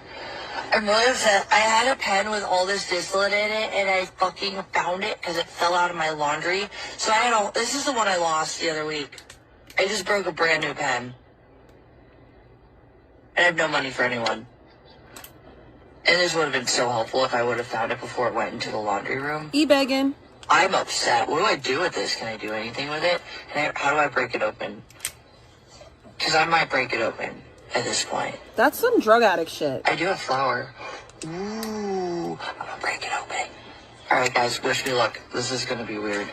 I'm really upset. I had a pen with all this distillate in it, and I fucking found it because it fell out of my laundry. So this is the one I lost the other week. I just broke a brand new pen. And I have no money for anyone. And this would have been so helpful if I would have found it before it went into the laundry room. E-begging. I'm upset. What do I do with this? Can I do anything with it? How do I break it open? Because I might break it open at this point. That's some drug addict shit. I do have flour. Ooh, I'm gonna break it open. Alright guys, wish me luck. This is gonna be weird.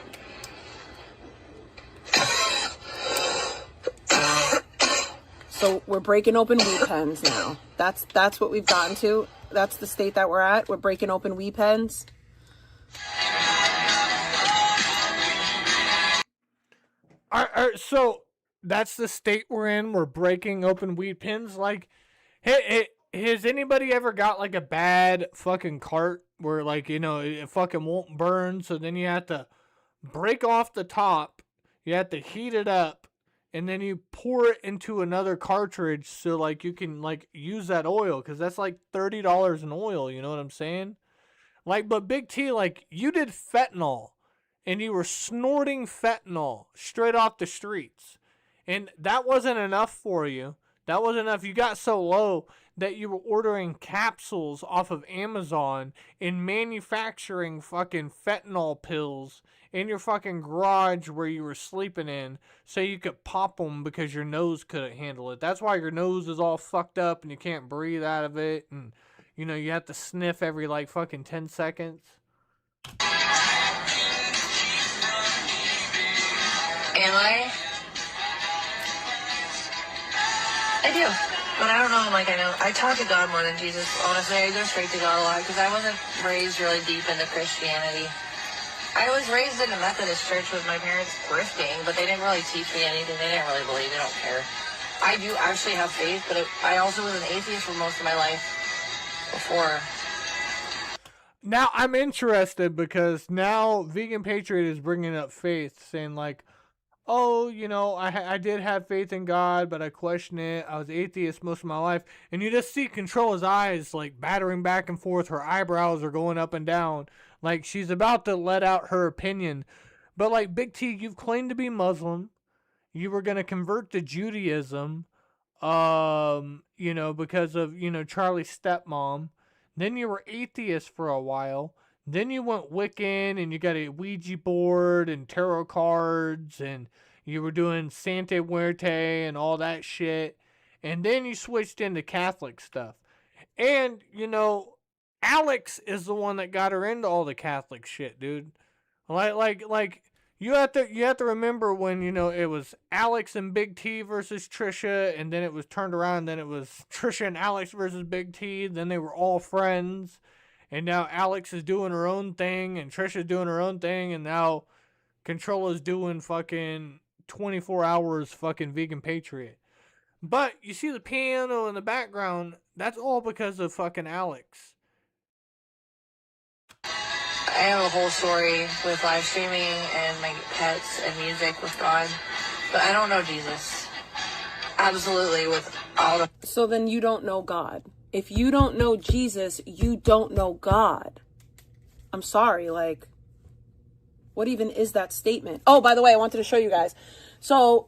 So we're breaking open weed pens now. That's what we've gotten to. That's the state that we're at. We're breaking open weed pens. So that's the state we're in. We're breaking open weed pens. Like, hey, has anybody ever got like a bad fucking cart where, like, you know, it fucking won't burn? So then you have to break off the top. You have to heat it up, and then you pour it into another cartridge so like you can like use that oil, because that's like $30 in oil. You know what I'm saying? Like, but Big T, like, you did fentanyl. And you were snorting fentanyl straight off the streets. And that wasn't enough for you. That wasn't enough. You got so low that you were ordering capsules off of Amazon and manufacturing fucking fentanyl pills in your fucking garage where you were sleeping in so you could pop them because your nose couldn't handle it. That's why your nose is all fucked up and you can't breathe out of it. And, you know, you have to sniff every like fucking 10 seconds. Am I? I do. But I don't know, like, I talk to God more than Jesus. Honestly, I go straight to God a lot because I wasn't raised really deep into Christianity. I was raised in a Methodist church with my parents grifting, but they didn't really teach me anything. They didn't really believe. They don't care. I do actually have faith, but I also was an atheist for most of my life before. Now, I'm interested because now Vegan Patriot is bringing up faith, saying like, oh, you know, I did have faith in God, but I questioned it. I was atheist most of my life. And you just see Control's eyes, like, battering back and forth. Her eyebrows are going up and down. Like, she's about to let out her opinion. But like Big T, you've claimed to be Muslim. You were going to convert to Judaism, you know, because of, you know, Charlie's stepmom. Then you were atheist for a while. Then you went Wiccan and you got a Ouija board and tarot cards and you were doing Santa Muerte and all that shit. And then you switched into Catholic stuff. And, you know, Alex is the one that got her into all the Catholic shit, dude. Like you have to remember when, you know, it was Alex and Big T versus Trisha, and then it was turned around, and then it was Trisha and Alex versus Big T, then they were all friends, and now Alex is doing her own thing, and Trisha's doing her own thing, and now Controla's doing fucking 24 hours fucking Vegan Patriot. But you see the piano in the background, that's all because of fucking Alex. I have a whole story with live streaming and my pets and music with God, but I don't know Jesus. Absolutely, with all the... So then you don't know God. If you don't know Jesus, you don't know God. I'm sorry, like, what even is that statement? Oh, by the way, I wanted to show you guys. So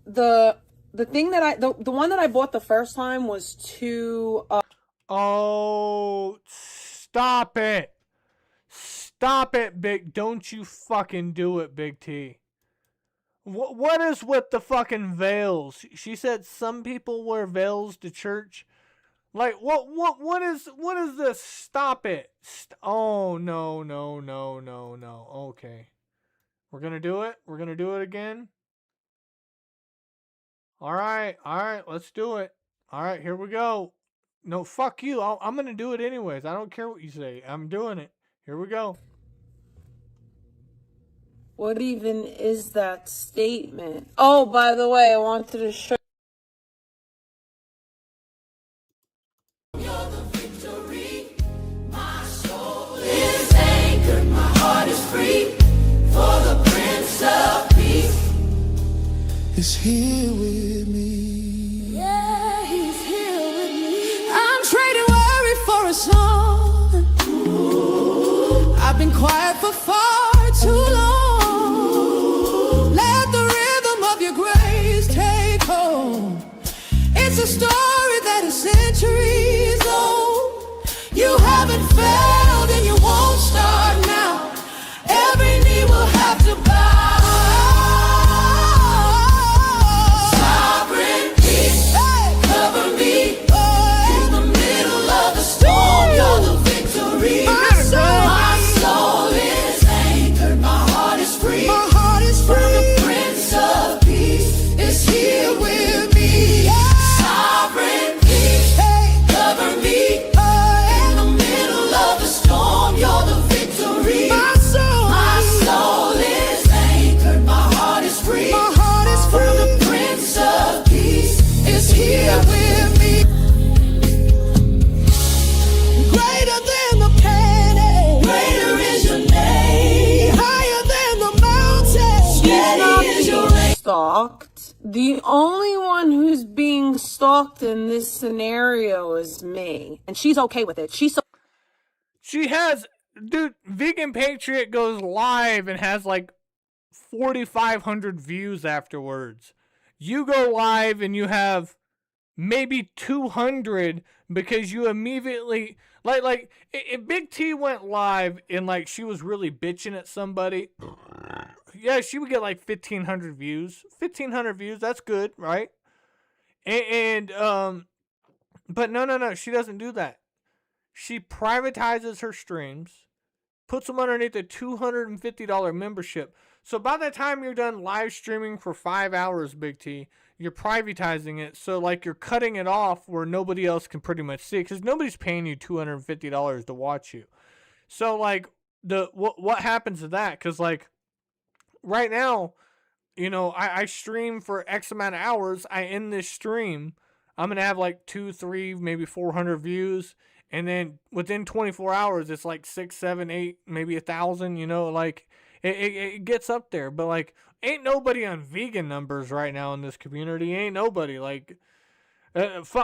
the thing that the one that I bought the first time was Oh, stop it. Stop it, don't you fucking do it, Big T. What is with the fucking veils? She said some people wear veils to church. Like, what is this? Stop it. Oh, no. Okay. We're gonna do it? We're gonna do it again? Alright, let's do it. Alright, here we go. No, fuck you. I'm gonna do it anyways. I don't care what you say. I'm doing it. Here we go. What even is that statement? Oh, by the way, I wanted to show is anchored, my heart is free, for the Prince of Peace is here with me. Yeah, he's here with me. I'm trading worry for a song. I've been quiet for far too long. Let the rhythm of your grace take hold. It's a story that is centuries old. You haven't failed and you won't start now. Every knee will have to bow. Sovereign peace, cover me. In the middle of the storm, you're the victory. My soul is anchored, my heart is free. My heart is free. The Prince of Peace is here with me. Sovereign peace, cover me. In the middle of the storm, you're the victory. My soul is anchored, my heart is free. My heart is free. The Prince of Peace is here with me. Greater than the penny, greater is your name. Higher than the mountains, steady is your name. stalked. The only one who's being stalked in this scenario is me. And she's okay with it. She has, dude, Vegan Patriot goes live and has like 4,500 views afterwards. You go live and you have maybe 200 because you immediately, like if Big T went live and like she was really bitching at somebody, yeah, she would get like 1,500 views. 1,500 views, that's good, right? And but no, she doesn't do that. She privatizes her streams, puts them underneath a $250 membership. So by the time you're done live streaming for 5 hours, Big T, you're privatizing it. So like you're cutting it off where nobody else can pretty much see it, because nobody's paying you $250 to watch you. So like what happens to that? Because like right now, you know, I stream for X amount of hours. I end this stream, I'm gonna have like 200, 300, maybe 400 views. And then within 24 hours, it's like 6, 7, 8, maybe 1,000, you know, like it gets up there. But like, ain't nobody on vegan numbers right now in this community. Ain't nobody. Like,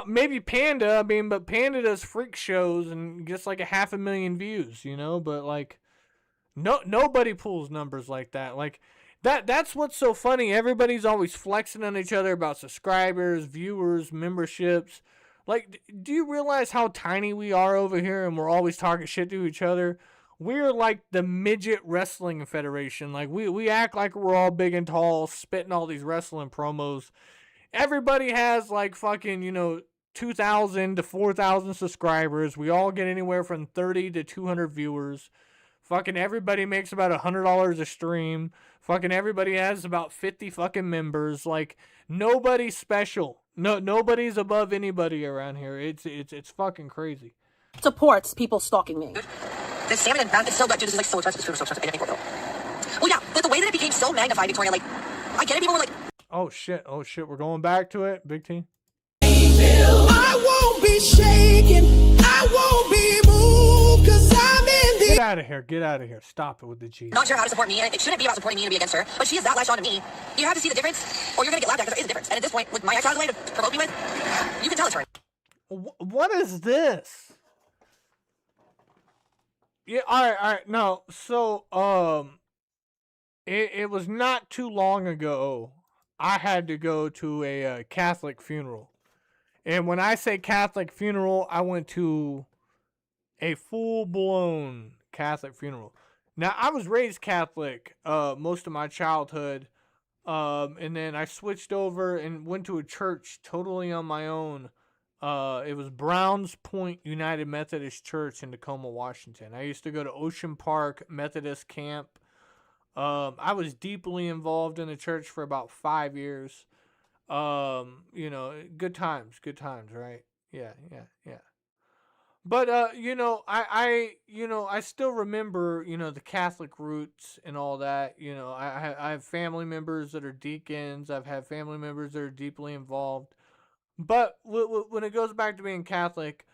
maybe Panda. I mean, but Panda does freak shows and gets like 500,000 views, you know. But like, Nobody pulls numbers like that. Like that's what's so funny. Everybody's always flexing on each other about subscribers, viewers, memberships. Like, do you realize how tiny we are over here, and we're always talking shit to each other? We're like the midget wrestling federation. Like we act like we're all big and tall, spitting all these wrestling promos. Everybody has like fucking, 2,000 to 4,000 subscribers. We all get anywhere from 30 to 200 viewers. Fucking everybody makes about $100 a stream. Fucking everybody has about 50 fucking members. Like, nobody's special. Nobody's above anybody around here. It's fucking crazy. Supports people stalking me. The salmon and brown, it's so good, dude. This is like so expensive. So expensive. Well, yeah, but the way that it became so magnified, Victoria, like, I get it. People were like, oh shit, we're going back to it, Big T. I won't be shaken. I won't be moved, 'cause I'm in the... Get out of here. Stop it with the G. not sure how to support me, and it shouldn't be about supporting me to be against her, but she is that latched onto me. You have to see the difference, or you're gonna get laughed at, because there is a difference. And at this point, with my ex-husband way to provoke me with, you can tell it's her. What is this? Yeah, all right. No, so it was not too long ago. I had to go to a Catholic funeral, and when I say Catholic funeral, I went to a full-blown Catholic funeral. Now, I was raised Catholic most of my childhood, and then I switched over and went to a church totally on my own. It was Browns Point United Methodist Church in Tacoma, Washington. I used to go to Ocean Park Methodist Camp. I was deeply involved in the church for about 5 years. Good times, right? Yeah. But, I still remember, the Catholic roots and all that. I have family members that are deacons. I've had family members that are deeply involved. But when it goes back to being Catholic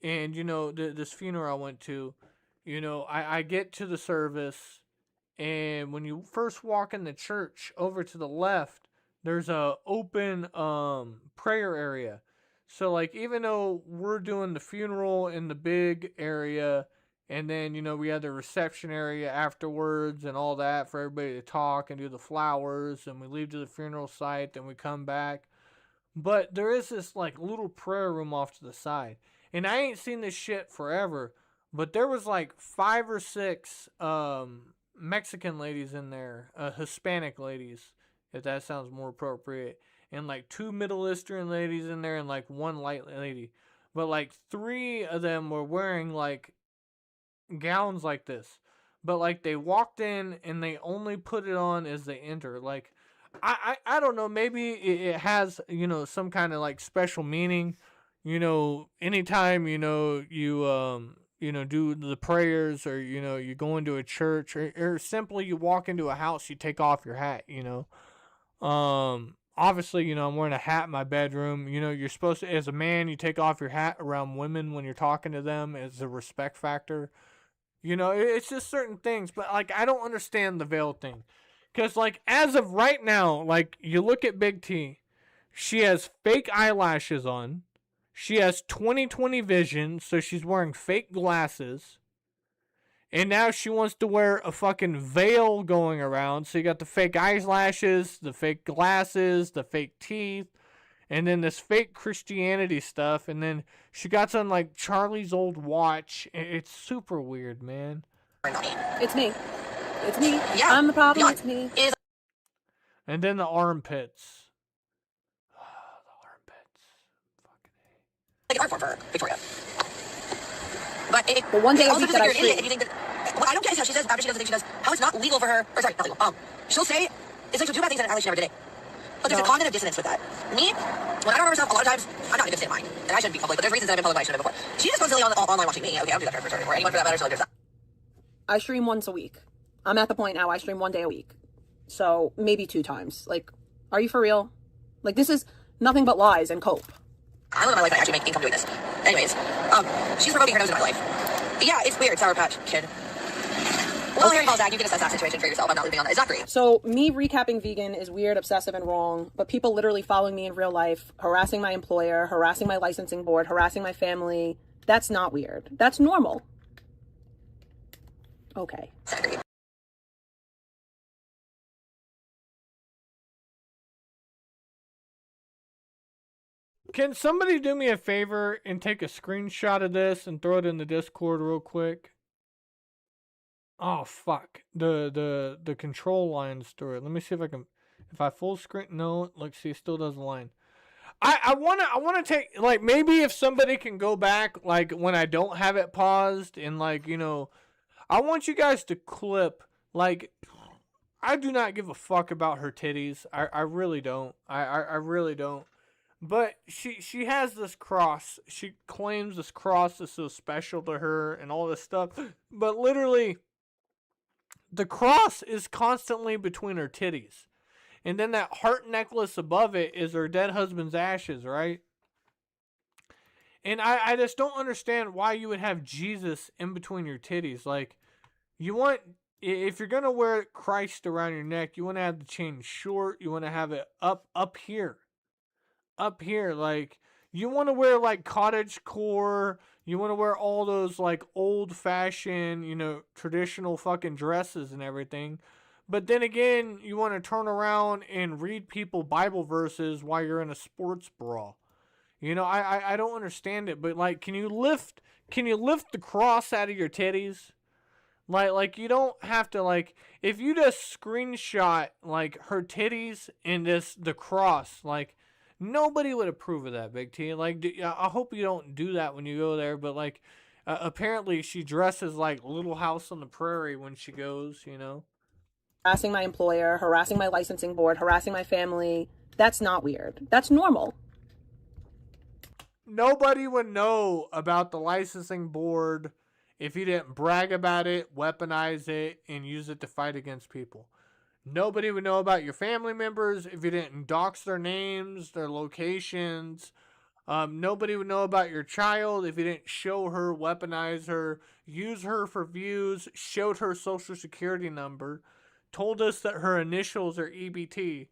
and, this funeral I went to, I get to the service, and when you first walk in the church, over to the left, there's a open prayer area. So, like, even though we're doing the funeral in the big area, and then, we had the reception area afterwards and all that for everybody to talk and do the flowers, and we leave to the funeral site, then we come back. But there is this, like, little prayer room off to the side. And I ain't seen this shit forever, but there was, like, 5 or 6 Mexican ladies in there, Hispanic ladies, if that sounds more appropriate. And like 2 Middle Eastern ladies in there and like 1 light lady. But like 3 of them were wearing like gowns like this. But like they walked in and they only put it on as they enter. Like, I don't know, maybe it has, some kind of like special meaning. Anytime, you do the prayers, or, you go into a church, or simply you walk into a house, you take off your hat, Obviously, I'm wearing a hat in my bedroom. You're supposed to, as a man, you take off your hat around women when you're talking to them as a respect factor. It's just certain things. But, like, I don't understand the veil thing. Because, like, as of right now, like, you look at Big T. She has fake eyelashes on. She has 20/20 vision, so she's wearing fake glasses. And now she wants to wear a fucking veil going around. So you got the fake eyelashes, the fake glasses, the fake teeth, and then this fake Christianity stuff. And then she got some like Charlie's old watch. It's super weird, man. It's me. Yeah. I'm the problem. It's me. And then the armpits. Like art form for Victoria. But one day a also week that I you're an idiot if you think that. What I don't get is how she says, after she does the thing she does, how it's not legal for her, or sorry, not legal. She'll say, it's like she'll do bad things and act like she never did it. But there's a cognitive dissonance with that. Me, when I don't remember stuff, a lot of times, I'm not in a good state of mind. And I shouldn't be public, but there's reasons that I've been public when I shouldn't have before. She's just constantly online watching me. Okay, I'll do that for her, or anyone for that matter, so there's that. I stream once a week. I'm at the point now I stream 1 day a week. So, maybe 2 times. Like, are you for real? Like, this is nothing but lies and cope. I live my life and I actually make income doing this. Anyways, she's promoting her nose in my life. Yeah, it's weird, Sour Patch Kid. Well, Harry Balzac, you can assess that situation for yourself. I'm not leaving on that. It's not great. So, me recapping vegan is weird, obsessive, and wrong, but people literally following me in real life, harassing my employer, harassing my licensing board, harassing my family, that's not weird. That's normal. Okay. Can somebody do me a favor and take a screenshot of this and throw it in the Discord real quick? Oh fuck. The control lines through it. Let me see if I can, if I full screen. No, look, see, it still doesn't line. I wanna take, like, maybe if somebody can go back, like, when I don't have it paused, and, like, you know, I want you guys to clip, like, I do not give a fuck about her titties. I really don't. I really don't. But she has this cross. She claims this cross is so special to her and all this stuff. But literally, the cross is constantly between her titties. And then that heart necklace above it is her dead husband's ashes, right? And I just don't understand why you would have Jesus in between your titties. Like, you want, if you're going to wear Christ around your neck, you want to have the chain short. You want to have it up here. Up here. Like, you want to wear, like, cottagecore. You want to wear all those, like, old-fashioned, you know, traditional fucking dresses and everything. But then again, you want to turn around and read people Bible verses while you're in a sports bra. You know, I don't understand it. But, like, can you lift the cross out of your titties? Like you don't have to, like, if you just screenshot, like, her titties and the cross, like, nobody would approve of that, Big T. Like, I hope you don't do that when you go there. But, like, apparently she dresses like Little House on the Prairie when she goes, you know. Harassing my employer, harassing my licensing board, harassing my family. That's not weird. That's normal. Nobody would know about the licensing board if you didn't brag about it, weaponize it, and use it to fight against people. Nobody would know about your family members if you didn't dox their names, their locations. Nobody would know about your child if you didn't show her, weaponize her, use her for views, showed her social security number, told us that her initials are EBT.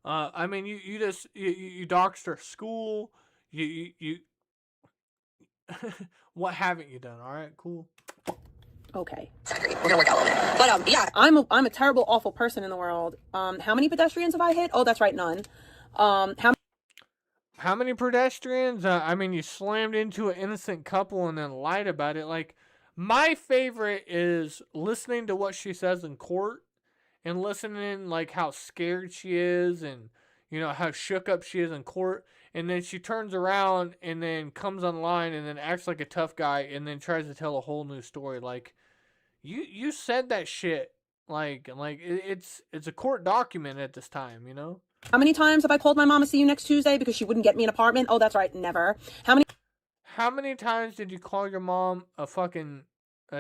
I mean, you doxed her school. You what haven't you done? All right, cool. Okay. We're gonna work out a little bit. But yeah, I'm a terrible, awful person in the world. How many pedestrians have I hit? Oh, that's right, none. How many pedestrians? I mean, you slammed into an innocent couple and then lied about it. Like, my favorite is listening to what she says in court and listening, like, how scared she is and, you know, how shook up she is in court. And then she turns around and then comes online and then acts like a tough guy and then tries to tell a whole new story. Like, you said that shit. Like it's a court document at this time, you know? How many times have I called my mom to see you next Tuesday because she wouldn't get me an apartment? Oh, that's right, never. How many times did you call your mom a fucking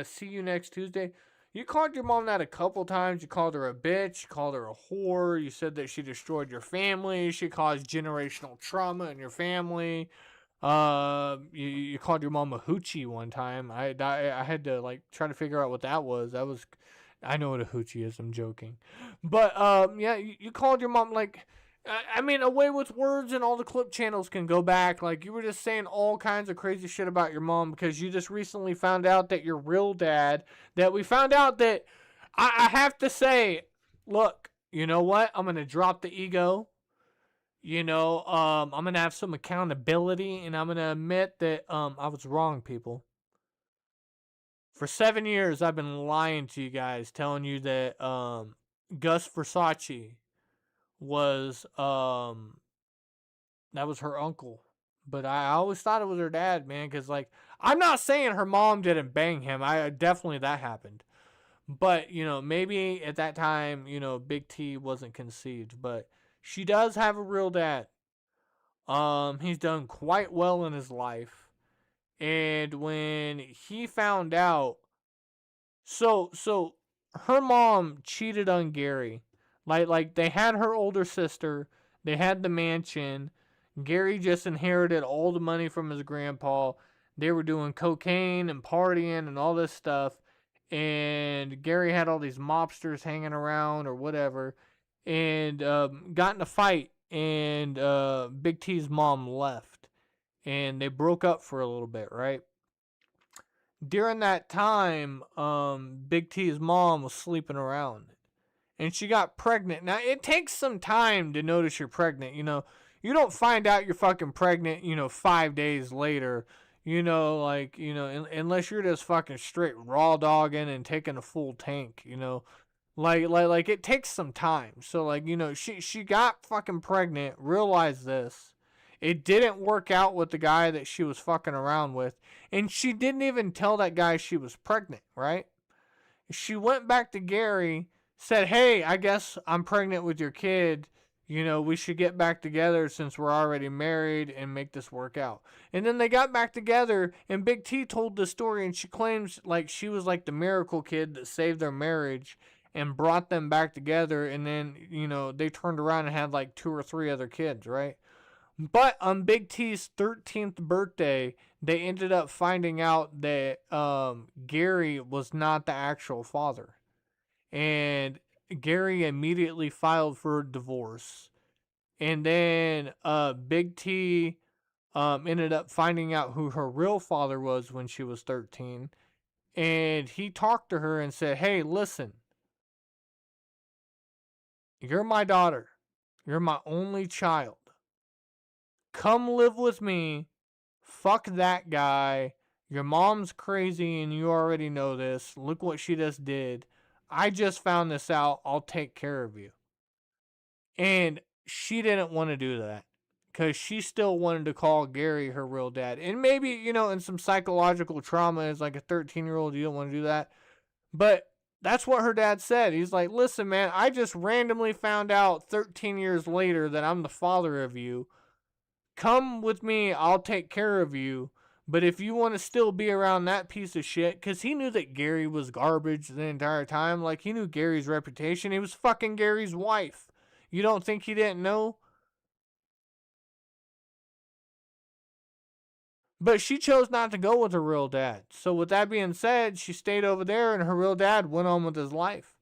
see you next Tuesday? You called your mom that a couple times. You called her a bitch. You called her a whore. You said that she destroyed your family. She caused generational trauma in your family. You called your mom a hoochie one time. I had to, like, try to figure out what that was. I know what a hoochie is. I'm joking. But, yeah, you called your mom, like, I mean, Away with Words and all the clip channels can go back. Like, you were just saying all kinds of crazy shit about your mom because you just recently found out that your real dad, that we found out that, I have to say, look, you know what? I'm going to drop the ego. You know, I'm going to have some accountability, and I'm going to admit that I was wrong, people. For 7 years, I've been lying to you guys, telling you that Gus Versace was that was her uncle, but I always thought it was her dad, man, because, like, I'm not saying her mom didn't bang him. I definitely, that happened, but, you know, maybe at that time, you know, Big T wasn't conceived, but she does have a real dad. He's done quite well in his life, and when he found out, so her mom cheated on Gary. Like they had her older sister, they had the mansion. Gary just inherited all the money from his grandpa. They were doing cocaine and partying and all this stuff. And Gary had all these mobsters hanging around or whatever. And got in a fight. And Big T's mom left. And they broke up for a little bit, right? During that time, Big T's mom was sleeping around. And she got pregnant. Now, it takes some time to notice you're pregnant, you know. you don't find out you're fucking pregnant, 5 days later, unless you're just fucking straight raw dogging and taking a full tank, like it takes some time. So she got fucking pregnant, realized this. It didn't work out with the guy that she was fucking around with, and she didn't even tell that guy she was pregnant, right? She went back to Gary, said, hey, I guess I'm pregnant with your kid. We should get back together since we're already married and make this work out. And then they got back together, and Big T told the story, and she claims she was like the miracle kid that saved their marriage and brought them back together. And then, they turned around and had 2 or 3 other kids, right? But on Big T's 13th birthday, they ended up finding out that Gary was not the actual father. And Gary immediately filed for divorce. And then Big T ended up finding out who her real father was when she was 13. And he talked to her and said, hey, listen, you're my daughter. You're my only child. Come live with me. Fuck that guy. Your mom's crazy and you already know this. Look what she just did. I just found this out. I'll take care of you. And she didn't want to do that because she still wanted to call Gary her real dad. And maybe, in some psychological trauma as a 13-year-old, you don't want to do that. But that's what her dad said. He's like, listen, man, I just randomly found out 13 years later that I'm the father of you. Come with me, I'll take care of you. But if you want to still be around that piece of shit, because he knew that Gary was garbage the entire time. He knew Gary's reputation. He was fucking Gary's wife. You don't think he didn't know? But she chose not to go with her real dad. So with that being said, she stayed over there and her real dad went on with his life.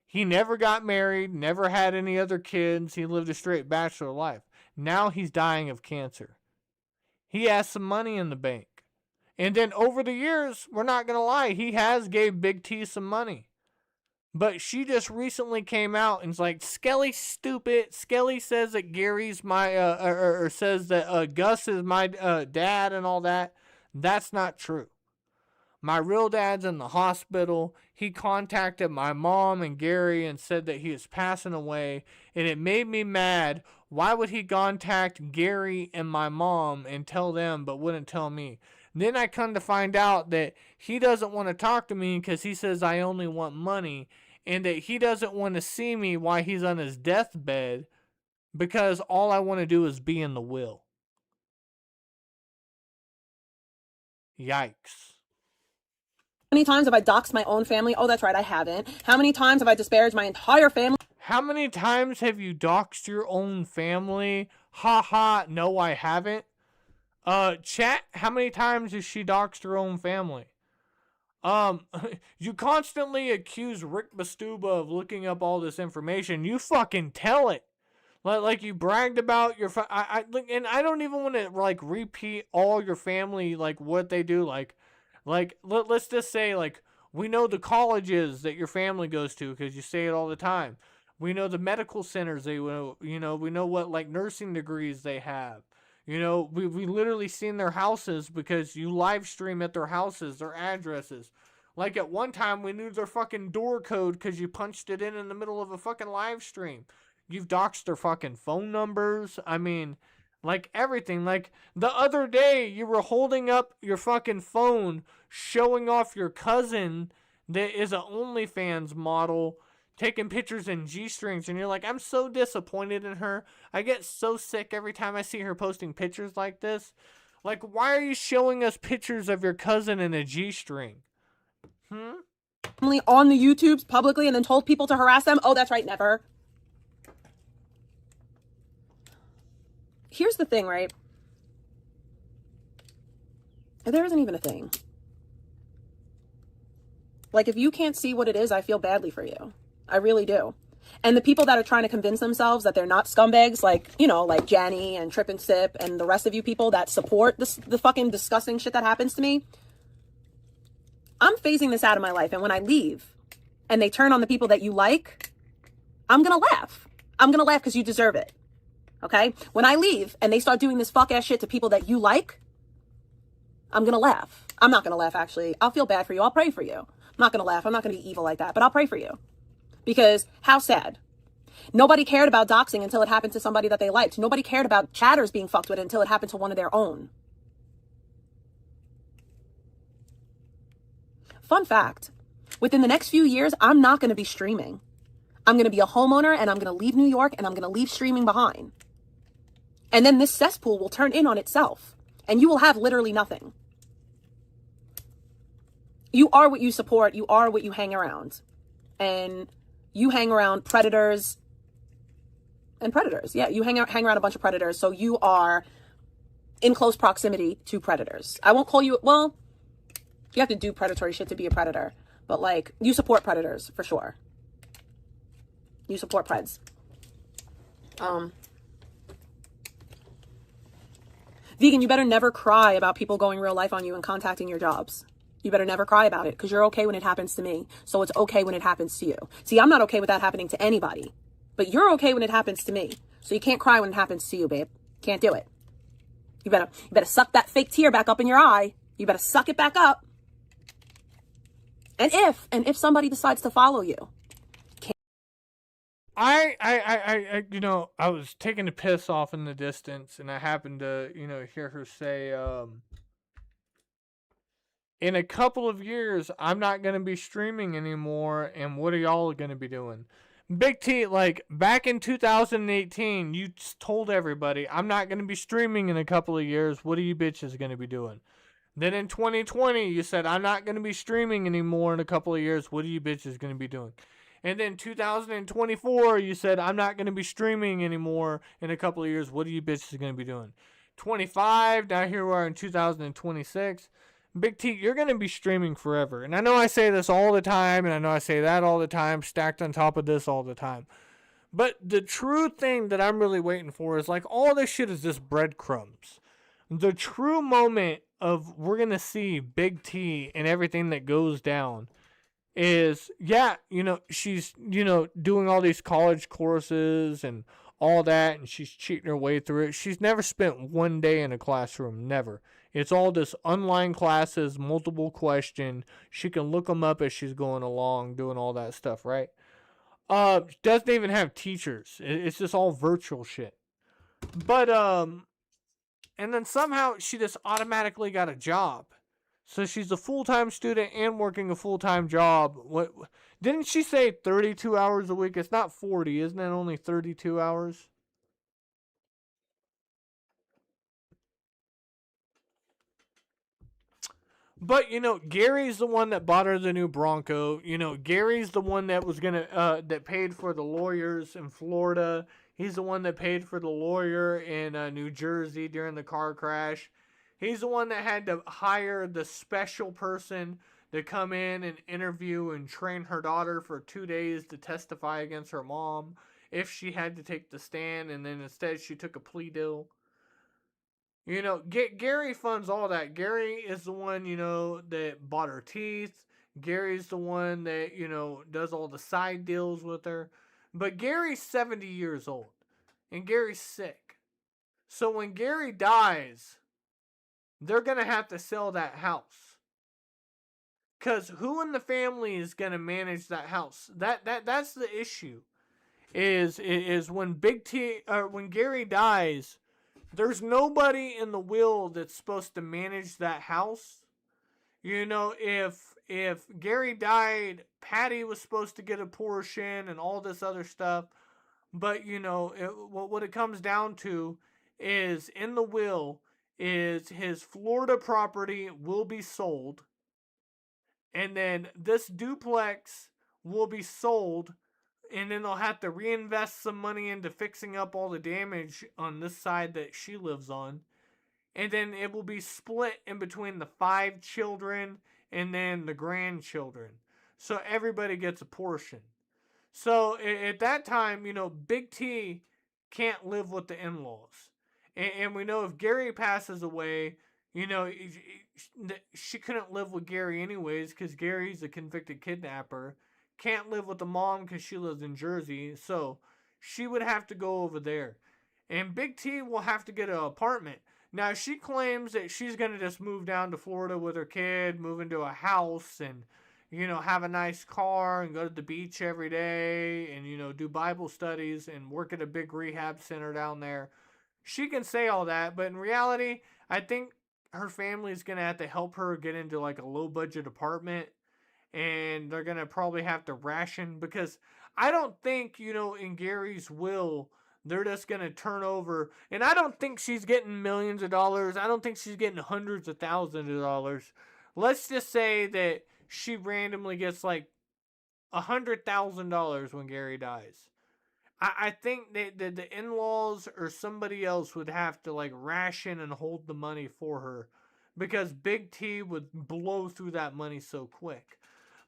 He never got married, never had any other kids. He lived a straight bachelor life. Now he's dying of cancer. He has some money in the bank. And then over the years, we're not going to lie, he has gave Big T some money. But she just recently came out and is like, Skelly's stupid. Skelly says that Gary's my, or says that Gus is my dad and all that. That's not true. My real dad's in the hospital. He contacted my mom and Gary and said that he is passing away. And it made me mad. Why would he contact Gary and my mom and tell them but wouldn't tell me? Then I come to find out that he doesn't want to talk to me because he says I only want money. And that he doesn't want to see me while he's on his deathbed because all I want to do is be in the will. Yikes. How many times have I doxed my own family? Oh, that's right, I haven't. How many times have I disparaged my entire family? How many times have you doxed your own family? Ha ha, no I haven't. Chat, how many times has she doxed her own family? You constantly accuse Rick Bastuba of looking up all this information. You fucking tell it. Like you bragged about your and I don't even want to repeat all your family what they do. Let's just say we know the colleges that your family goes to because you say it all the time. We know the medical centers they we know what nursing degrees they have. We literally seen their houses because you live stream at their houses, their addresses. At one time, we knew their fucking door code because you punched it in the middle of a fucking live stream. You've doxed their fucking phone numbers. I mean, everything. The other day, you were holding up your fucking phone, showing off your cousin that is an OnlyFans model, taking pictures in G-strings, and you're like, I'm so disappointed in her. I get so sick every time I see her posting pictures like this. Why are you showing us pictures of your cousin in a G-string? On the YouTubes publicly and then told people to harass them? Oh, that's right, never. Here's the thing, right? There isn't even a thing. If you can't see what it is, I feel badly for you. I really do. And the people that are trying to convince themselves that they're not scumbags, like Janny and Trip and Sip and the rest of you people that support the fucking disgusting shit that happens to me, I'm phasing this out of my life. And when I leave and they turn on the people that you like, I'm going to laugh. I'm going to laugh because you deserve it. Okay? When I leave and they start doing this fuck ass shit to people that you like, I'm gonna laugh. I'm not gonna laugh, actually. I'll feel bad for you. I'll pray for you. I'm not gonna laugh. I'm not gonna be evil like that, but I'll pray for you. Because how sad. Nobody cared about doxing until it happened to somebody that they liked. Nobody cared about chatters being fucked with until it happened to one of their own. Fun fact, within the next few years, I'm not going to be streaming. I'm going to be a homeowner and I'm going to leave New York and I'm going to leave streaming behind. And then this cesspool will turn in on itself and you will have literally nothing. You are what you support. You are what you hang around. And you hang around predators and predators. Yeah, you hang around a bunch of predators. So you are in close proximity to predators. I won't call you, well, you have to do predatory shit to be a predator. But like, you support predators for sure. You support preds. Vegan, you better never cry about people going real life on you and contacting your jobs. You better never cry about it because you're okay when it happens to me. So it's okay when it happens to you. See, I'm not okay with that happening to anybody. But you're okay when it happens to me. So you can't cry when it happens to you, babe. Can't do it. You better suck that fake tear back up in your eye. You better suck it back up. And if somebody decides to follow you. I was taking a piss off in the distance and I happened to, hear her say, in a couple of years, I'm not going to be streaming anymore. And what are y'all going to be doing? Big T, like back in 2018, you told everybody, I'm not going to be streaming in a couple of years. What are you bitches going to be doing? Then in 2020, you said, I'm not going to be streaming anymore in a couple of years. What are you bitches going to be doing? And then 2024, you said, I'm not going to be streaming anymore in a couple of years. What are you bitches going to be doing? 25, now here we are in 2026. Big T, you're going to be streaming forever. And I know I say this all the time, and I know I say that all the time, stacked on top of this all the time. But the true thing that I'm really waiting for is like all this shit is just breadcrumbs. The true moment of we're going to see Big T and everything that goes down is, yeah, she's, doing all these college courses and all that, and she's cheating her way through it. She's never spent one day in a classroom, never. It's all this online classes, multiple question. She can look them up as she's going along, doing all that stuff, right? Doesn't even have teachers. It's just all virtual shit. But, and then somehow she just automatically got a job. So she's a full-time student and working a full-time job. What didn't she say 32 hours a week? It's not 40, isn't it only 32 hours? But, Gary's the one that bought her the new Bronco. Gary's the one that was that paid for the lawyers in Florida. He's the one that paid for the lawyer in New Jersey during the car crash. He's the one that had to hire the special person to come in and interview and train her daughter for 2 days to testify against her mom if she had to take the stand, and then instead she took a plea deal. Gary funds all that. Gary is the one, that bought her teeth. Gary's the one that, does all the side deals with her. But Gary's 70 years old, and Gary's sick. So when Gary dies, they're going to have to sell that house. Because who in the family is going to manage that house? That's the issue. Is when when Gary dies, there's nobody in the will that's supposed to manage that house. If Gary died, Patty was supposed to get a portion and all this other stuff. But, what it comes down to is in the will is his Florida property will be sold. And then this duplex will be sold. And then they'll have to reinvest some money into fixing up all the damage on this side that she lives on. And then it will be split in between the 5 children and then the grandchildren. So everybody gets a portion. So at that time, Big T can't live with the in-laws. And we know if Gary passes away, she couldn't live with Gary anyways because Gary's a convicted kidnapper. Can't live with the mom because she lives in Jersey. So she would have to go over there. and Big T will have to get an apartment. Now, she claims that she's going to just move down to Florida with her kid, move into a house, and, you know, have a nice car and go to the beach every day and, you know, do Bible studies and work at a big rehab center down there. She can say all that, but in reality, I think her family is going to have to help her get into like a low budget apartment, and they're going to probably have to ration, because I don't think, you know, in Gary's will, they're just going to turn over. And I don't think she's getting millions of dollars. I don't think she's getting hundreds of thousands of dollars. Let's just say that she randomly gets like $100,000 when Gary dies. I think that the in-laws or somebody else would have to like ration and hold the money for her, because Big T would blow through that money so quick.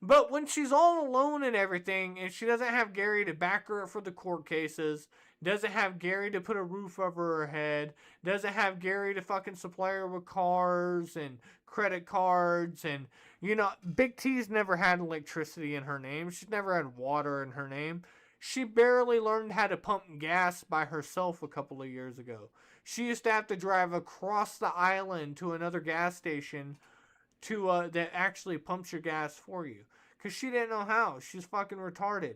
But when she's all alone and everything, and she doesn't have Gary to back her up for the court cases, doesn't have Gary to put a roof over her head, doesn't have Gary to fucking supply her with cars and credit cards, and, you know, Big T's never had electricity in her name. She's never had water in her name. She barely learned how to pump gas by herself a couple of years ago. She used to have to drive across the island to another gas station to that actually pumps your gas for you, because she didn't know how. She's fucking retarded.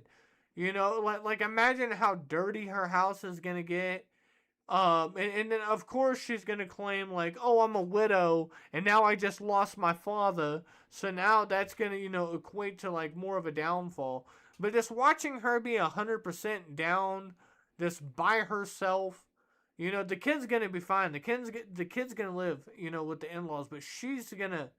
You know, like imagine how dirty her house is gonna get. And then of course she's gonna claim like, oh, I'm a widow and now I just lost my father, so now that's gonna, you know, equate to like more of a downfall. But just watching her be 100% down, just by herself, you know, the kid's gonna be fine. The kid's gonna live, you know, with the in-laws, but she's gonna.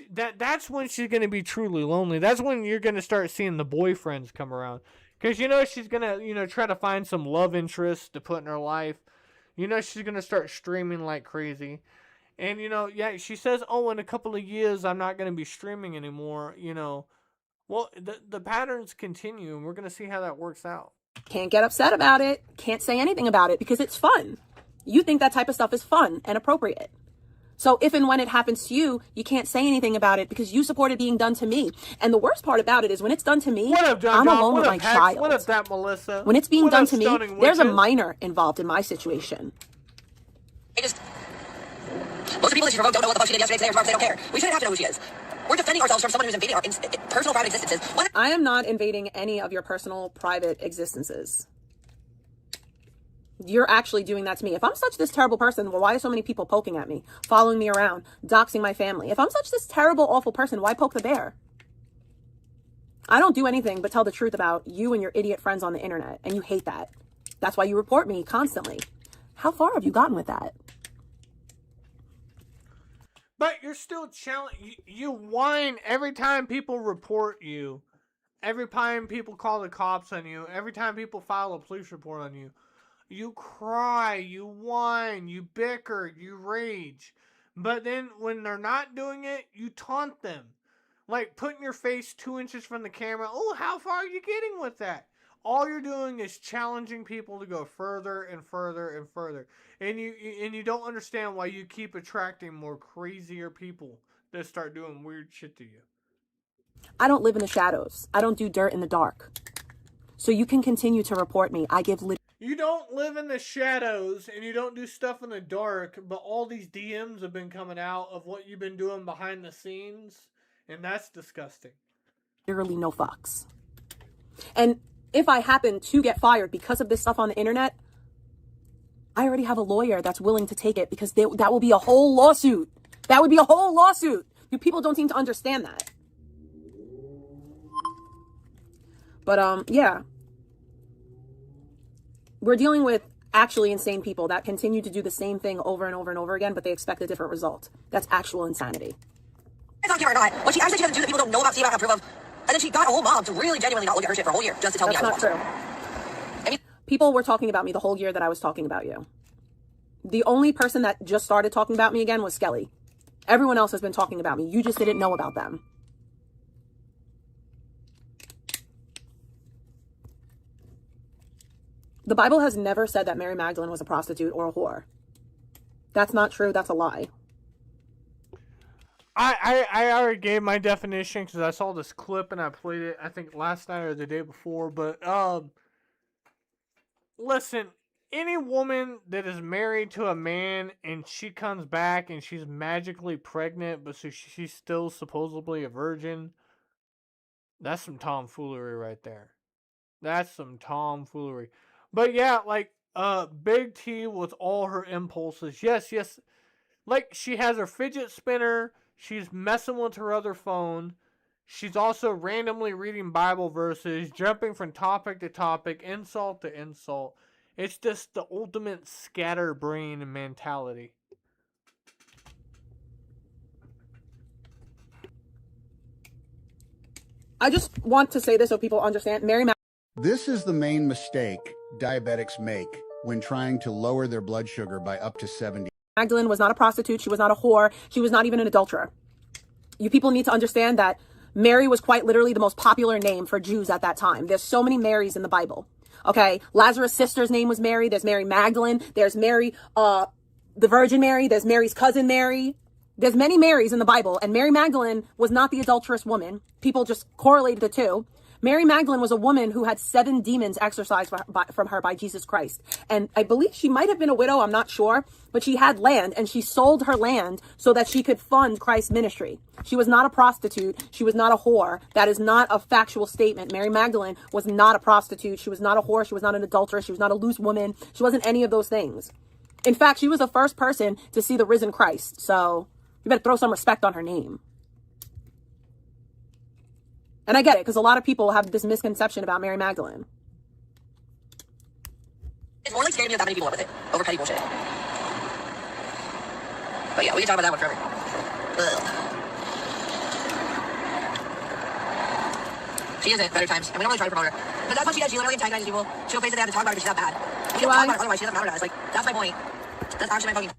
That's when she's going to be truly lonely. That's when you're going to start seeing the boyfriends come around. Because, you know, she's going to, you know, try to find some love interest to put in her life. You know, she's going to start streaming like crazy. And, you know, yeah, she says, oh, in a couple of years, I'm not going to be streaming anymore, you know. Well, the patterns continue, and we're going to see how that works out. Can't get upset about it. Can't say anything about it because it's fun. You think that type of stuff is fun and appropriate. So if and when it happens to you, you can't say anything about it because you support it being done to me. And the worst part about it is when it's done to me, I'm alone with my child. What up, that Melissa? When it's being done to me, there's a minor involved in my situation. Most of the people that she provoked don't know what the fuck she did yesterday, today, or tomorrow. They don't care. We shouldn't have to know who she is. We're defending ourselves from someone who's invading our personal private existences. I am not invading any of your personal private existences. You're actually doing that to me. If I'm such this terrible person, well, why are so many people poking at me, following me around, doxing my family? If I'm such this terrible, awful person, why poke the bear? I don't do anything but tell the truth about you and your idiot friends on the internet, and you hate that. That's why you report me constantly. How far have you gotten with that? But you're still challenging. You whine every time people report you, every time people call the cops on you, every time people file a police report on you. You cry, you whine, you bicker, you rage. But then when they're not doing it, you taunt them. Like putting your face 2 inches from the camera. Oh, how far are you getting with that? All you're doing is challenging people to go further and further and further. And you don't understand why you keep attracting more crazier people that start doing weird shit to you. I don't live in the shadows. I don't do dirt in the dark. So you can continue to report me. I give You don't live in the shadows and you don't do stuff in the dark, but all these DMs have been coming out of what you've been doing behind the scenes, and that's disgusting. Literally no fucks. And if I happen to get fired because of this stuff on the internet, I already have a lawyer that's willing to take it because that will be a whole lawsuit. That would be a whole lawsuit. You people don't seem to understand that. But, yeah. We're dealing with actually insane people that continue to do the same thing over and over and over again, but they expect a different result. That's actual insanity. It's not care or not. What she actually said she doesn't do that people don't know about, see about, approve of. And then she got a whole mob to really genuinely not look at her shit for a whole year just to tell me I was That's not true. People were talking about me the whole year that I was talking about you. The only person that just started talking about me again was Skelly. Everyone else has been talking about me. You just didn't know about them. The Bible has never said that Mary Magdalene was a prostitute or a whore. That's not true. That's a lie. I already gave my definition because I saw this clip and I played it, I think, last night or the day before. But, listen, any woman that is married to a man and she comes back and she's magically pregnant, but so she's still supposedly a virgin, that's some tomfoolery right there. That's some tomfoolery. But yeah, like, Big T with all her impulses. Yes. Like, she has her fidget spinner. She's messing with her other phone. She's also randomly reading Bible verses, jumping from topic to topic, insult to insult. It's just the ultimate scatterbrain mentality. I just want to say this so people understand. This is the main mistake diabetics make when trying to lower their blood sugar by up to 70. Magdalene was not a prostitute. She was not a whore. She was not even an adulterer. You people need to understand that Mary was quite literally the most popular name for Jews at that time. There's so many Marys in the Bible. Okay, Lazarus' sister's name was Mary. There's Mary Magdalene. There's Mary, the Virgin Mary. There's Mary's cousin Mary. There's many Marys in the Bible, and Mary Magdalene was not the adulterous woman. People just correlated the two. Mary Magdalene was a woman who had 7 demons exorcised from her by Jesus Christ. And I believe she might have been a widow, I'm not sure, but she had land and she sold her land so that she could fund Christ's ministry. She was not a prostitute. She was not a whore. That is not a factual statement. Mary Magdalene was not a prostitute. She was not a whore. She was not an adulteress. She was not a loose woman. She wasn't any of those things. In fact, she was the first person to see the risen Christ. So you better throw some respect on her name. And I get it, because a lot of people have this misconception about Mary Magdalene. It's more like scaring me that many people went with it over petty bullshit. But yeah, we can talk about that one forever. Ugh. She isn't better times, and we don't really try to promote her. But that's what she does. She literally antagonizes people. She'll face it, they have to talk about it, but she's not bad. We don't talk about it otherwise. She doesn't matter to us. Like, that's my point. That's actually my fucking.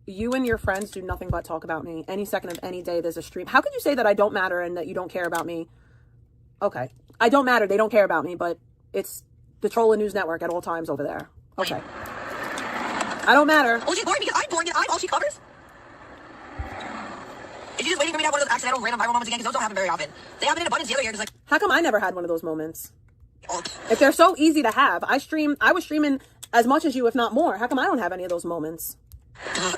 You and your friends do nothing but talk about me. Any second of any day, there's a stream. How could you say that I don't matter and that you don't care about me? Okay. I don't matter. They don't care about me, but it's the Troll News Network at all times over there. Okay. I don't matter. Well, she's boring because I'm boring and I'm all she covers. Is she just waiting for me to have one of those accidental random viral moments again? Because those don't happen very often. They happen in abundance the other year. Just like, how come I never had one of those moments? If they're so easy to have, I was streaming as much as you, if not more. How come I don't have any of those moments? How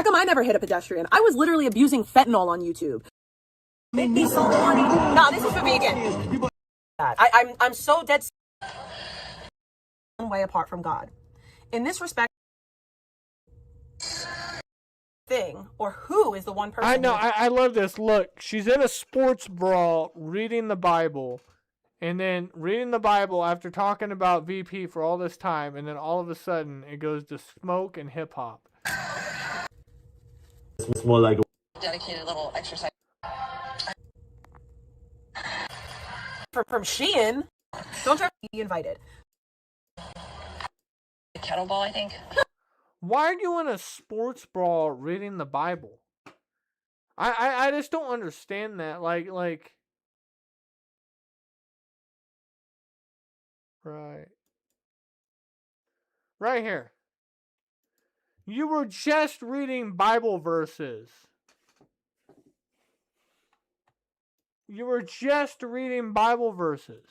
come I never hit a pedestrian? I was literally abusing fentanyl on YouTube. Make me so horny. No, this is for me again. I'm so dead. One way apart from God. In this respect, thing or who is the one person? I know. I love this. Look, she's in a sports bra reading the Bible, and then reading the Bible after talking about VP for all this time, and then all of a sudden it goes to smoke and hip hop. It's more like a dedicated little exercise. From Shein. Don't try to be invited. Kettlebell, I think. Why are you in a sports bra reading the Bible? I just don't understand that. Like right here. You were just reading Bible verses. You were just reading Bible verses.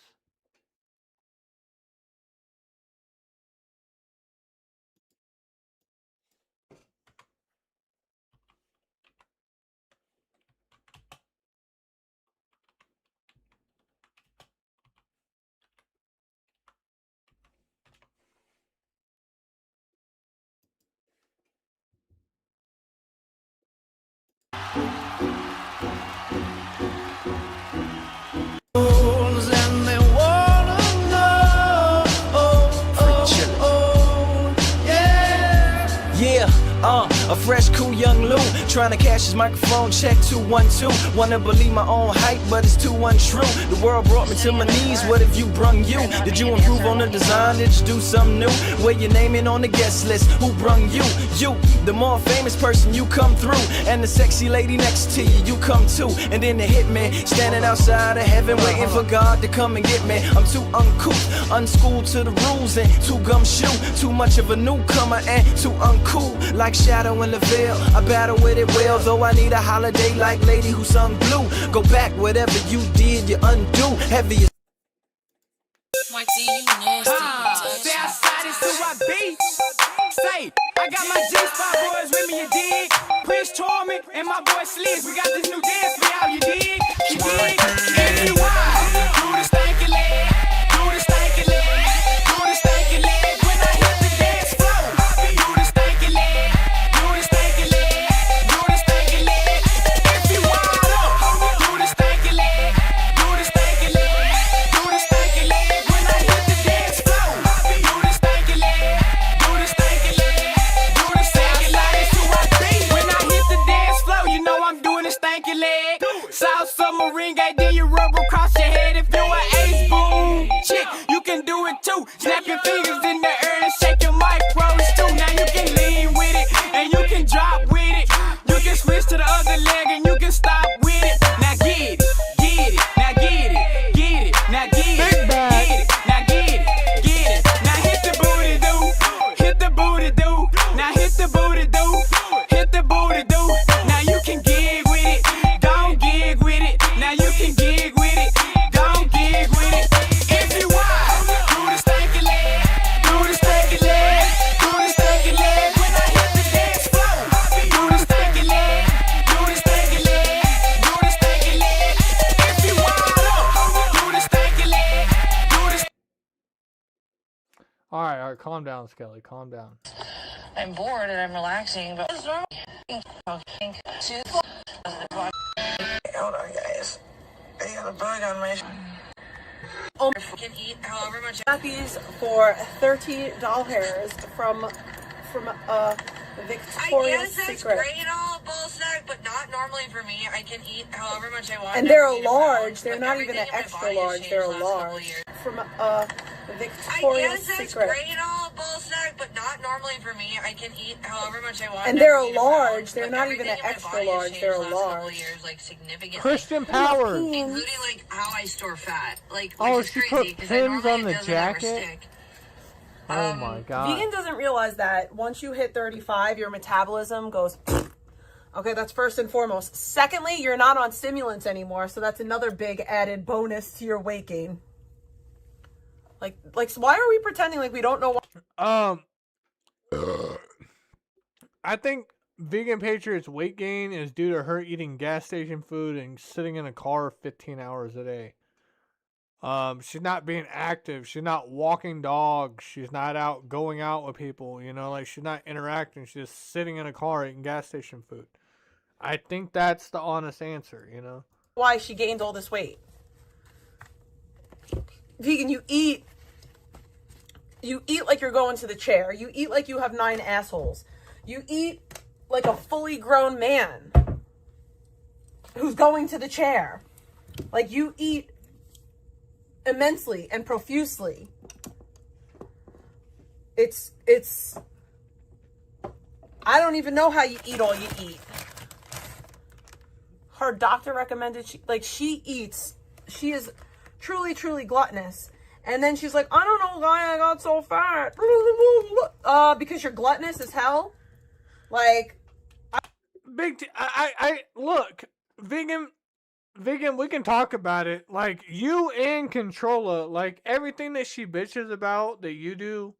A fresh, cool young Lou, trying to cash his microphone check 212. Wanna believe my own hype, but it's too untrue. The world brought me to my knees, what if you brung you? Did you improve on the design, did you do something new? Where your name in on the guest list, who brung you? You, the more famous person, you come through. And the sexy lady next to you come too. And then the hitman, standing outside of heaven, waiting for God to come and get me. I'm too uncouth, unschooled to the rules, and too gumshoe. Too much of a newcomer and too uncool, like Shadow in the Veil. I battle with it well, though I need a holiday like Lady who sung Blue. Go back, whatever you did, you undo. Heavy as Why Monty, you nasty. Say outside is who I be. Say, I got my G-Spot boys with me, you dig? Chris Torment and my boy Sliz. We got this new dance for y'all, you dig? You dig? If you want, do the stanky leg. Do the stanky leg. Do the stanky leg. When I hit the dance floor, do the stanky leg. Do the stanky leg. Do the stanky leg. If you want, do the stanky leg. Do the stanky leg. Do the stanky leg. When I hit the dance floor, do the stanky leg. Do the stanky leg. Do the stanky leg. That's who I be. When I hit the dance floor, you know I'm doing the stanky leg. South Submarine, then you rub across your head. If you're an ace boom chick, you can do it too. Snap your fingers in the air and shake your micros too. Now you can lean with it and you can drop with it. You can switch to the other leg and you can stop with it. Now get it, get it, now get it, get it, now get it, get it, now get it, get it. Now hit the booty do, hit the booty do. Now hit the booty do, hit the booty do. Now you can gig with it, don't gig with it. Now you can gig with it, don't gig with it. If you want, do the stanky leg, do the stanky leg, do the stanky leg. When I hit the dance floor, do the stanky leg, do the stanky leg, do the stanky leg. If you want, do the stanky leg, do the. All right, calm down, Skelly. Calm down. I'm bored and I'm relaxing, but it's normal. Talking to hold on, guys. I got a bug on my. Oh, I can eat however much. got these for $30 from Victoria's I guess that's Secret. great and all, bullsack, but not normally for me. I can eat however much I want. And they're never a eat a large. pound, They're but not even everything an in my extra body has large. changed They're the a last couple large. years. From I Victoria's guess that's Secret. great and all, bullsack, but not normally for me. I can eat however much I want. And they're never a eat a pound, large. They're but not even an everything in my extra body has large. changed They're the a last couple large. years, like significantly. Christian Power. Including like how I store fat. Like, Oh, which is she crazy, put 'cause pins normally on it the doesn't ever jacket? stick. Oh my god. Vegan doesn't realize that once you hit 35, your metabolism goes. Okay, that's first and foremost. Secondly, you're not on stimulants anymore, so that's another big added bonus to your weight gain. Like, so why are we pretending like we don't know why? I think Vegan Patriot's weight gain is due to her eating gas station food and sitting in a car 15 hours a day. She's not being active. She's not walking dogs. She's not out going out with people. You know, like she's not interacting. She's just sitting in a car eating gas station food. I think that's the honest answer. You know, Why she gained all this weight. Vegan, you eat like you're going to the chair. You eat like you have 9 assholes. You eat like a fully grown man who's going to the chair. Like you eat immensely and profusely. It's I don't even know how you eat all you eat. Her doctor recommended she eats. She is truly gluttonous. And then she's like, I don't know why I got so fat. Because you're gluttonous as hell. Like, I look, vegan, we can talk about it. Like, you and Controlla, like, everything that she bitches about that you do,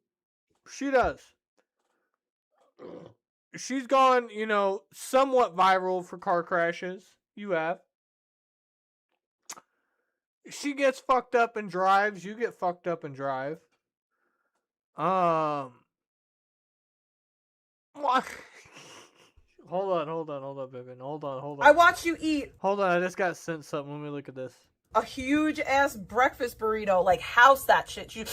she does. She's gone, you know, somewhat viral for car crashes. You have. She gets fucked up and drives. You get fucked up and drive. What? Hold on, Bibbin. Hold on. I watch you eat Hold on, I just got sent something. Let me look at this. a huge ass breakfast burrito. Like, house that shit. You.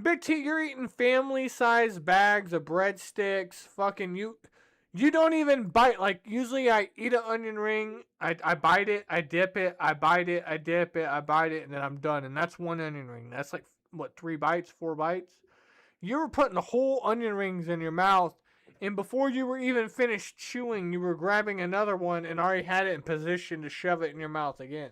Big T, you're eating family-sized bags of breadsticks. Fucking you don't even bite. Like, usually I eat an onion ring, I bite it, I dip it, I bite it, I dip it, I bite it, and then I'm done. And that's one onion ring. That's like, what, 3 bites, 4 bites? You were putting whole onion rings in your mouth, and before you were even finished chewing, you were grabbing another one and already had it in position to shove it in your mouth again.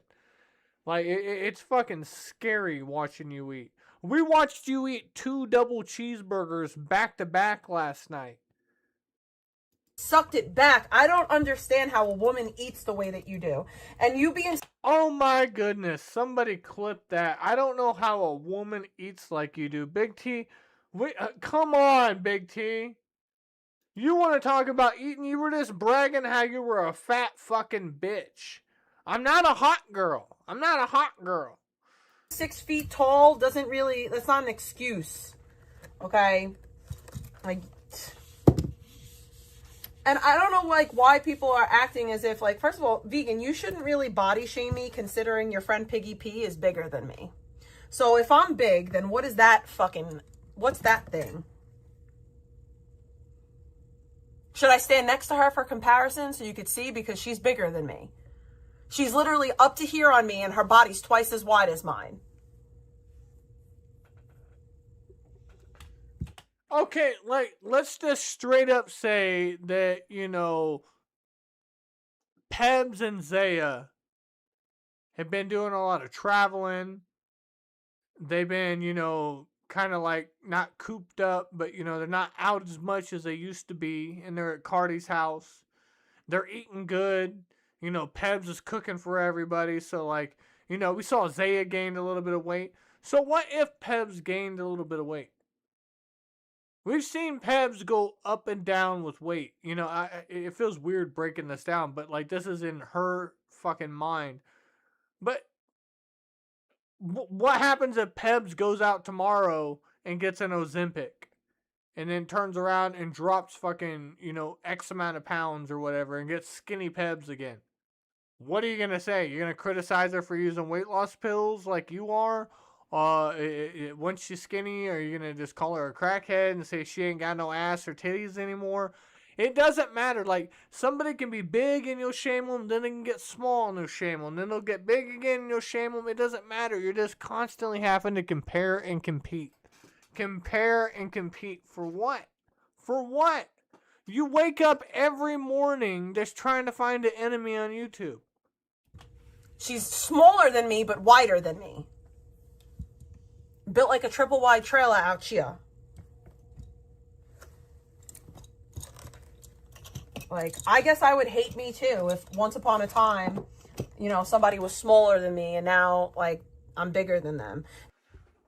Like, it's fucking scary watching you eat. We watched you eat 2 double cheeseburgers back to back last night. sucked it back. I don't understand how a woman eats the way that you do. And you being... Oh my goodness, somebody clip that. I don't know how a woman eats like you do. Big T, come on, Big T. You want to talk about eating? You were just bragging how you were a fat fucking bitch. I'm not a hot girl. I'm not a hot girl. 6 feet tall doesn't really... That's not an excuse. Okay? Like... And I don't know, like, why people are acting as if, like, first of all, vegan, you shouldn't really body shame me considering your friend Piggy P is bigger than me. So if I'm big, then what is that fucking... What's that thing? Should I stand next to her for comparison so you could see? Because she's bigger than me. She's literally up to here on me and her body's twice as wide as mine. Okay, like, let's just straight up say that, you know, Pebs and Zaya have been doing a lot of traveling. They've been, you know, kind of like not cooped up, but, you know, they're not out as much as they used to be. And they're at Cardi's house. They're eating good. You know, Pebs is cooking for everybody. So, like, you know, we saw Zaya gained a little bit of weight. So what if Pebs gained a little bit of weight? We've seen Pebs go up and down with weight. You know, it feels weird breaking this down, but, like, this is in her fucking mind. But what happens if Pebs goes out tomorrow and gets an Ozempic and then turns around and drops fucking, you know, X amount of pounds or whatever and gets skinny Pebs again? What are you going to say? You're going to criticize her for using weight loss pills like you are? Once she's skinny, are you going to just call her a crackhead and say she ain't got no ass or titties anymore? It doesn't matter. Like, somebody can be big and you'll shame them, then they can get small and you'll shame them, then they'll get big again and you'll shame them. It doesn't matter. You're just constantly having to compare and compete. Compare and compete for what? For what? You wake up every morning just trying to find an enemy on YouTube. She's smaller than me, but wider than me. Built like a triple wide trailer out here. Like, I guess I would hate me too if once upon a time, you know, somebody was smaller than me and now, like, I'm bigger than them.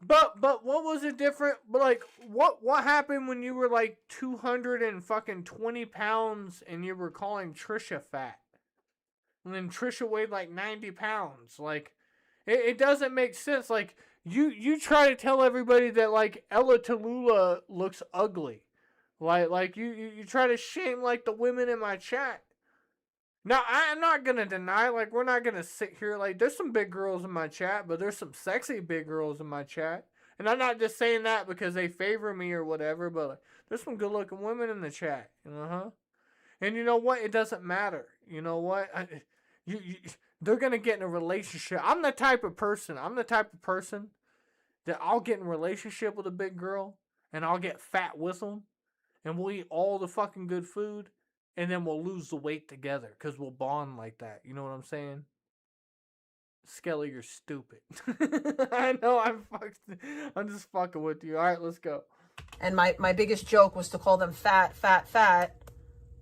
But what was it different? But, like, what happened when you were like 220 pounds and you were calling Trisha fat? And then Trisha weighed like 90 pounds. Like, it doesn't make sense. Like, you try to tell everybody that, like, Ella Tallulah looks ugly. Like you try to shame, like, the women in my chat. Now, I'm not going to deny, like, we're not going to sit here, like, there's some big girls in my chat, but there's some sexy big girls in my chat. And I'm not just saying that because they favor me or whatever, but, like, there's some good-looking women in the chat. And you know what? It doesn't matter. You know what? They're going to get in a relationship. I'm the type of person that I'll get in a relationship with a big girl, and I'll get fat with them, and we'll eat all the fucking good food, and then we'll lose the weight together, because we'll bond like that. You know what I'm saying? Skelly, you're stupid. I know, I'm just fucking with you. Alright, let's go. And my biggest joke was to call them fat.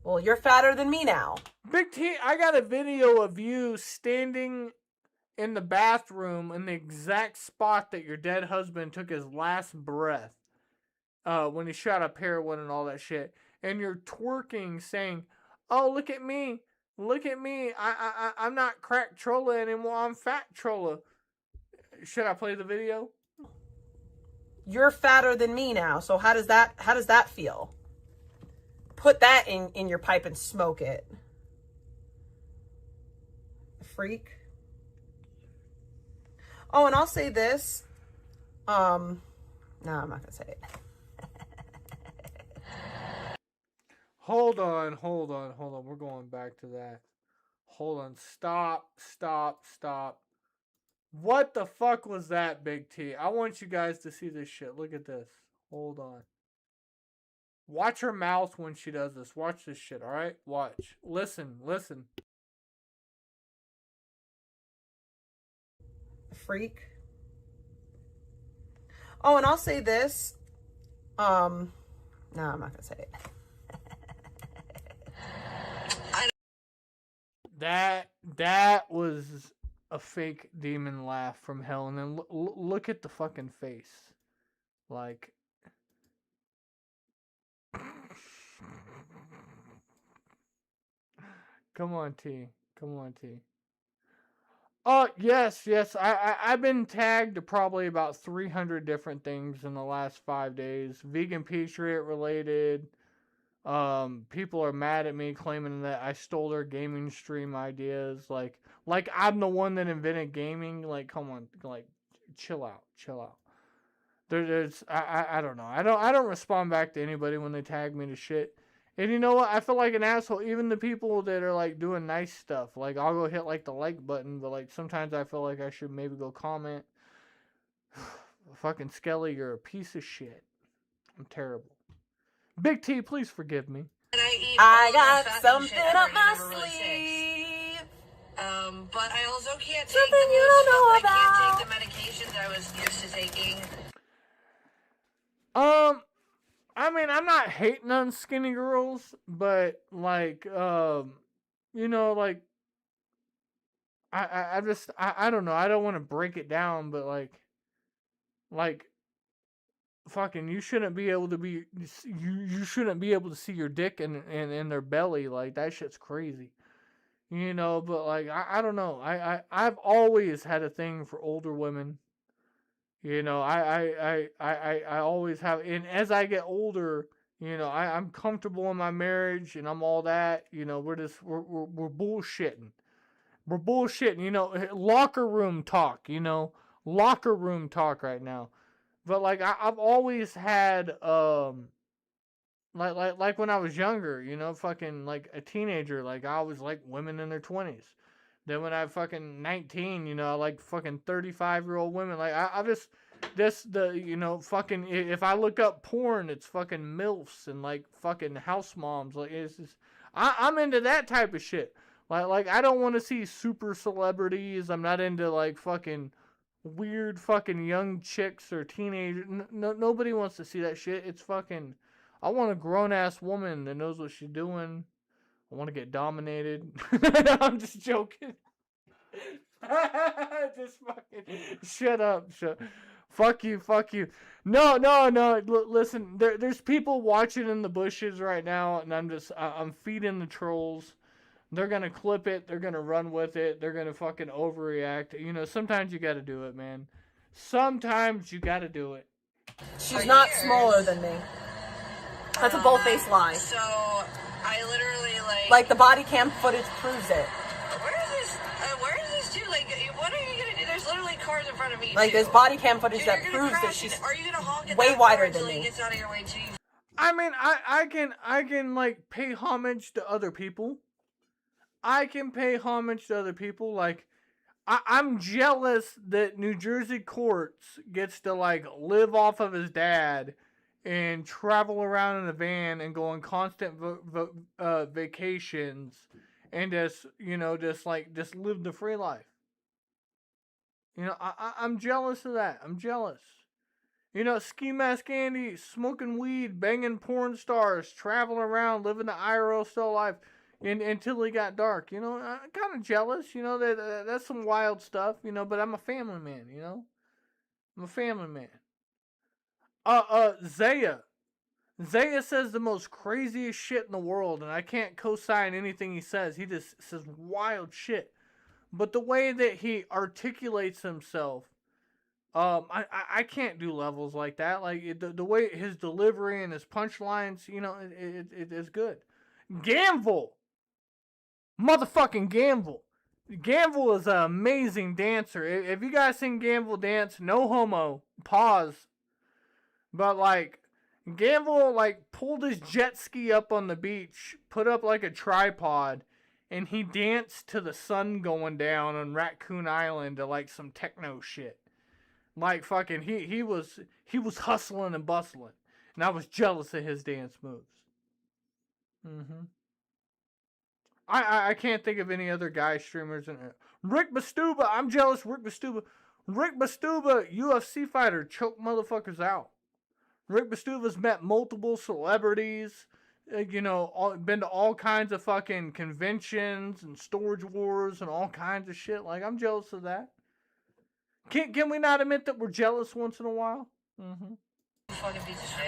Well, you're fatter than me now. Big T, I got a video of you standing in the bathroom in the exact spot that your dead husband took his last breath when he shot up heroin and all that shit. And you're twerking saying, oh, look at me. I'm not crack Trolla anymore. I'm fat Trolla. Should I play the video? You're fatter than me now. So how does that feel? Put that in your pipe and smoke it. Freak. Oh, and I'll say this. No, I'm not gonna say it. Hold on. We're going back to that. Hold on. Stop. What the fuck was that, Big T? I want you guys to see this shit. Look at this. Hold on. Watch her mouth when she does this. Watch this shit, alright? Watch. Listen. Freak. Oh, and I'll say this. No, I'm not gonna say it. That was a fake demon laugh from hell. And then look at the fucking face. Like... Come on, T. Come on, T. Yes. I've been tagged to probably about 300 different things in the last 5 days. Vegan Patriot related. People are mad at me claiming that I stole their gaming stream ideas. Like I'm the one that invented gaming. Like, come on, like, chill out. I don't know. I don't respond back to anybody when they tag me to shit. And you know what? I feel like an asshole. Even the people that are, like, doing nice stuff. Like, I'll go hit, like, the like button. But, like, sometimes I feel like I should maybe go comment. Fucking Skelly, you're a piece of shit. I'm terrible. Big T, please forgive me. I got something up my sleeve. But I also can't take Something the you don't know I about. can't take the medications I was used to taking. I mean, I'm not hating on skinny girls, but, like, you know, like, I don't know. I don't want to break it down, but, like, fucking, you shouldn't be able to be, you shouldn't be able to see your dick in their belly. Like, that shit's crazy. You know, but, like, I don't know. I've always had a thing for older women. You know, I always have, and as I get older, you know, I'm comfortable in my marriage, and I'm all that. You know, we're bullshitting. We're bullshitting. You know, locker room talk. You know, locker room talk right now. But like, I've always had like when I was younger, you know, fucking like a teenager, like I always liked women in their 20s. Then when I fucking 19, you know, I like fucking 35-year-old women. Like, you know, fucking, if I look up porn, it's fucking MILFs and like fucking house moms. Like, it's just, I'm into that type of shit. Like I don't want to see super celebrities. I'm not into like fucking weird fucking young chicks or teenagers. Nobody wants to see that shit. It's fucking, I want a grown-ass woman that knows what she's doing. I want to get dominated. I'm just joking. Just fucking shut up. Fuck you. No. Listen, there's people watching in the bushes right now, and I'm feeding the trolls. They're gonna clip it. They're gonna run with it. They're gonna fucking overreact. You know, sometimes you gotta do it, man. Sometimes you gotta do it. She's not smaller than me. That's a bold-faced lie. So I literally like the body cam footage proves it. Where is this dude? Like, what are you gonna do? There's literally cars in front of me. Like, too. there's body cam footage Dude, that you're gonna proves that crash she's Are you gonna honk at way that wider car than until he me. gets out of your way too? I mean, I can like pay homage to other people. I can pay homage to other people. Like, I'm jealous that New Jersey Courts gets to like live off of his dad and travel around in a van and go on constant vacations and just, you know, just live the free life. You know, I'm jealous of that. I'm jealous. You know, Ski Mask Andy, smoking weed, banging porn stars, traveling around, living the IRL style life until he got dark. You know, I'm kind of jealous. You know, that's some wild stuff, you know, but I'm a family man, you know? I'm a family man. Zaya says the most craziest shit in the world, and I can't co-sign anything he says. He just says wild shit. But the way that he articulates himself, I can't do levels like that. Like, the way his delivery and his punchlines, you know, it is good. Gamble! Motherfucking Gamble. Gamble is an amazing dancer. If you guys seen Gamble dance, no homo. Pause. But, like, Gamble, like, pulled his jet ski up on the beach, put up, like, a tripod, and he danced to the sun going down on Raccoon Island to, like, some techno shit. Like, fucking, he was hustling and bustling. And I was jealous of his dance moves. I can't think of any other guy streamers. Rick Bastuba, I'm jealous. Rick Bastuba, UFC fighter, choke motherfuckers out. Rick Bastuba's met multiple celebrities, You know, been to all kinds of fucking conventions and storage wars and all kinds of shit. Like, I'm jealous of that. Can we not admit that we're jealous once in a while? Mm-hmm.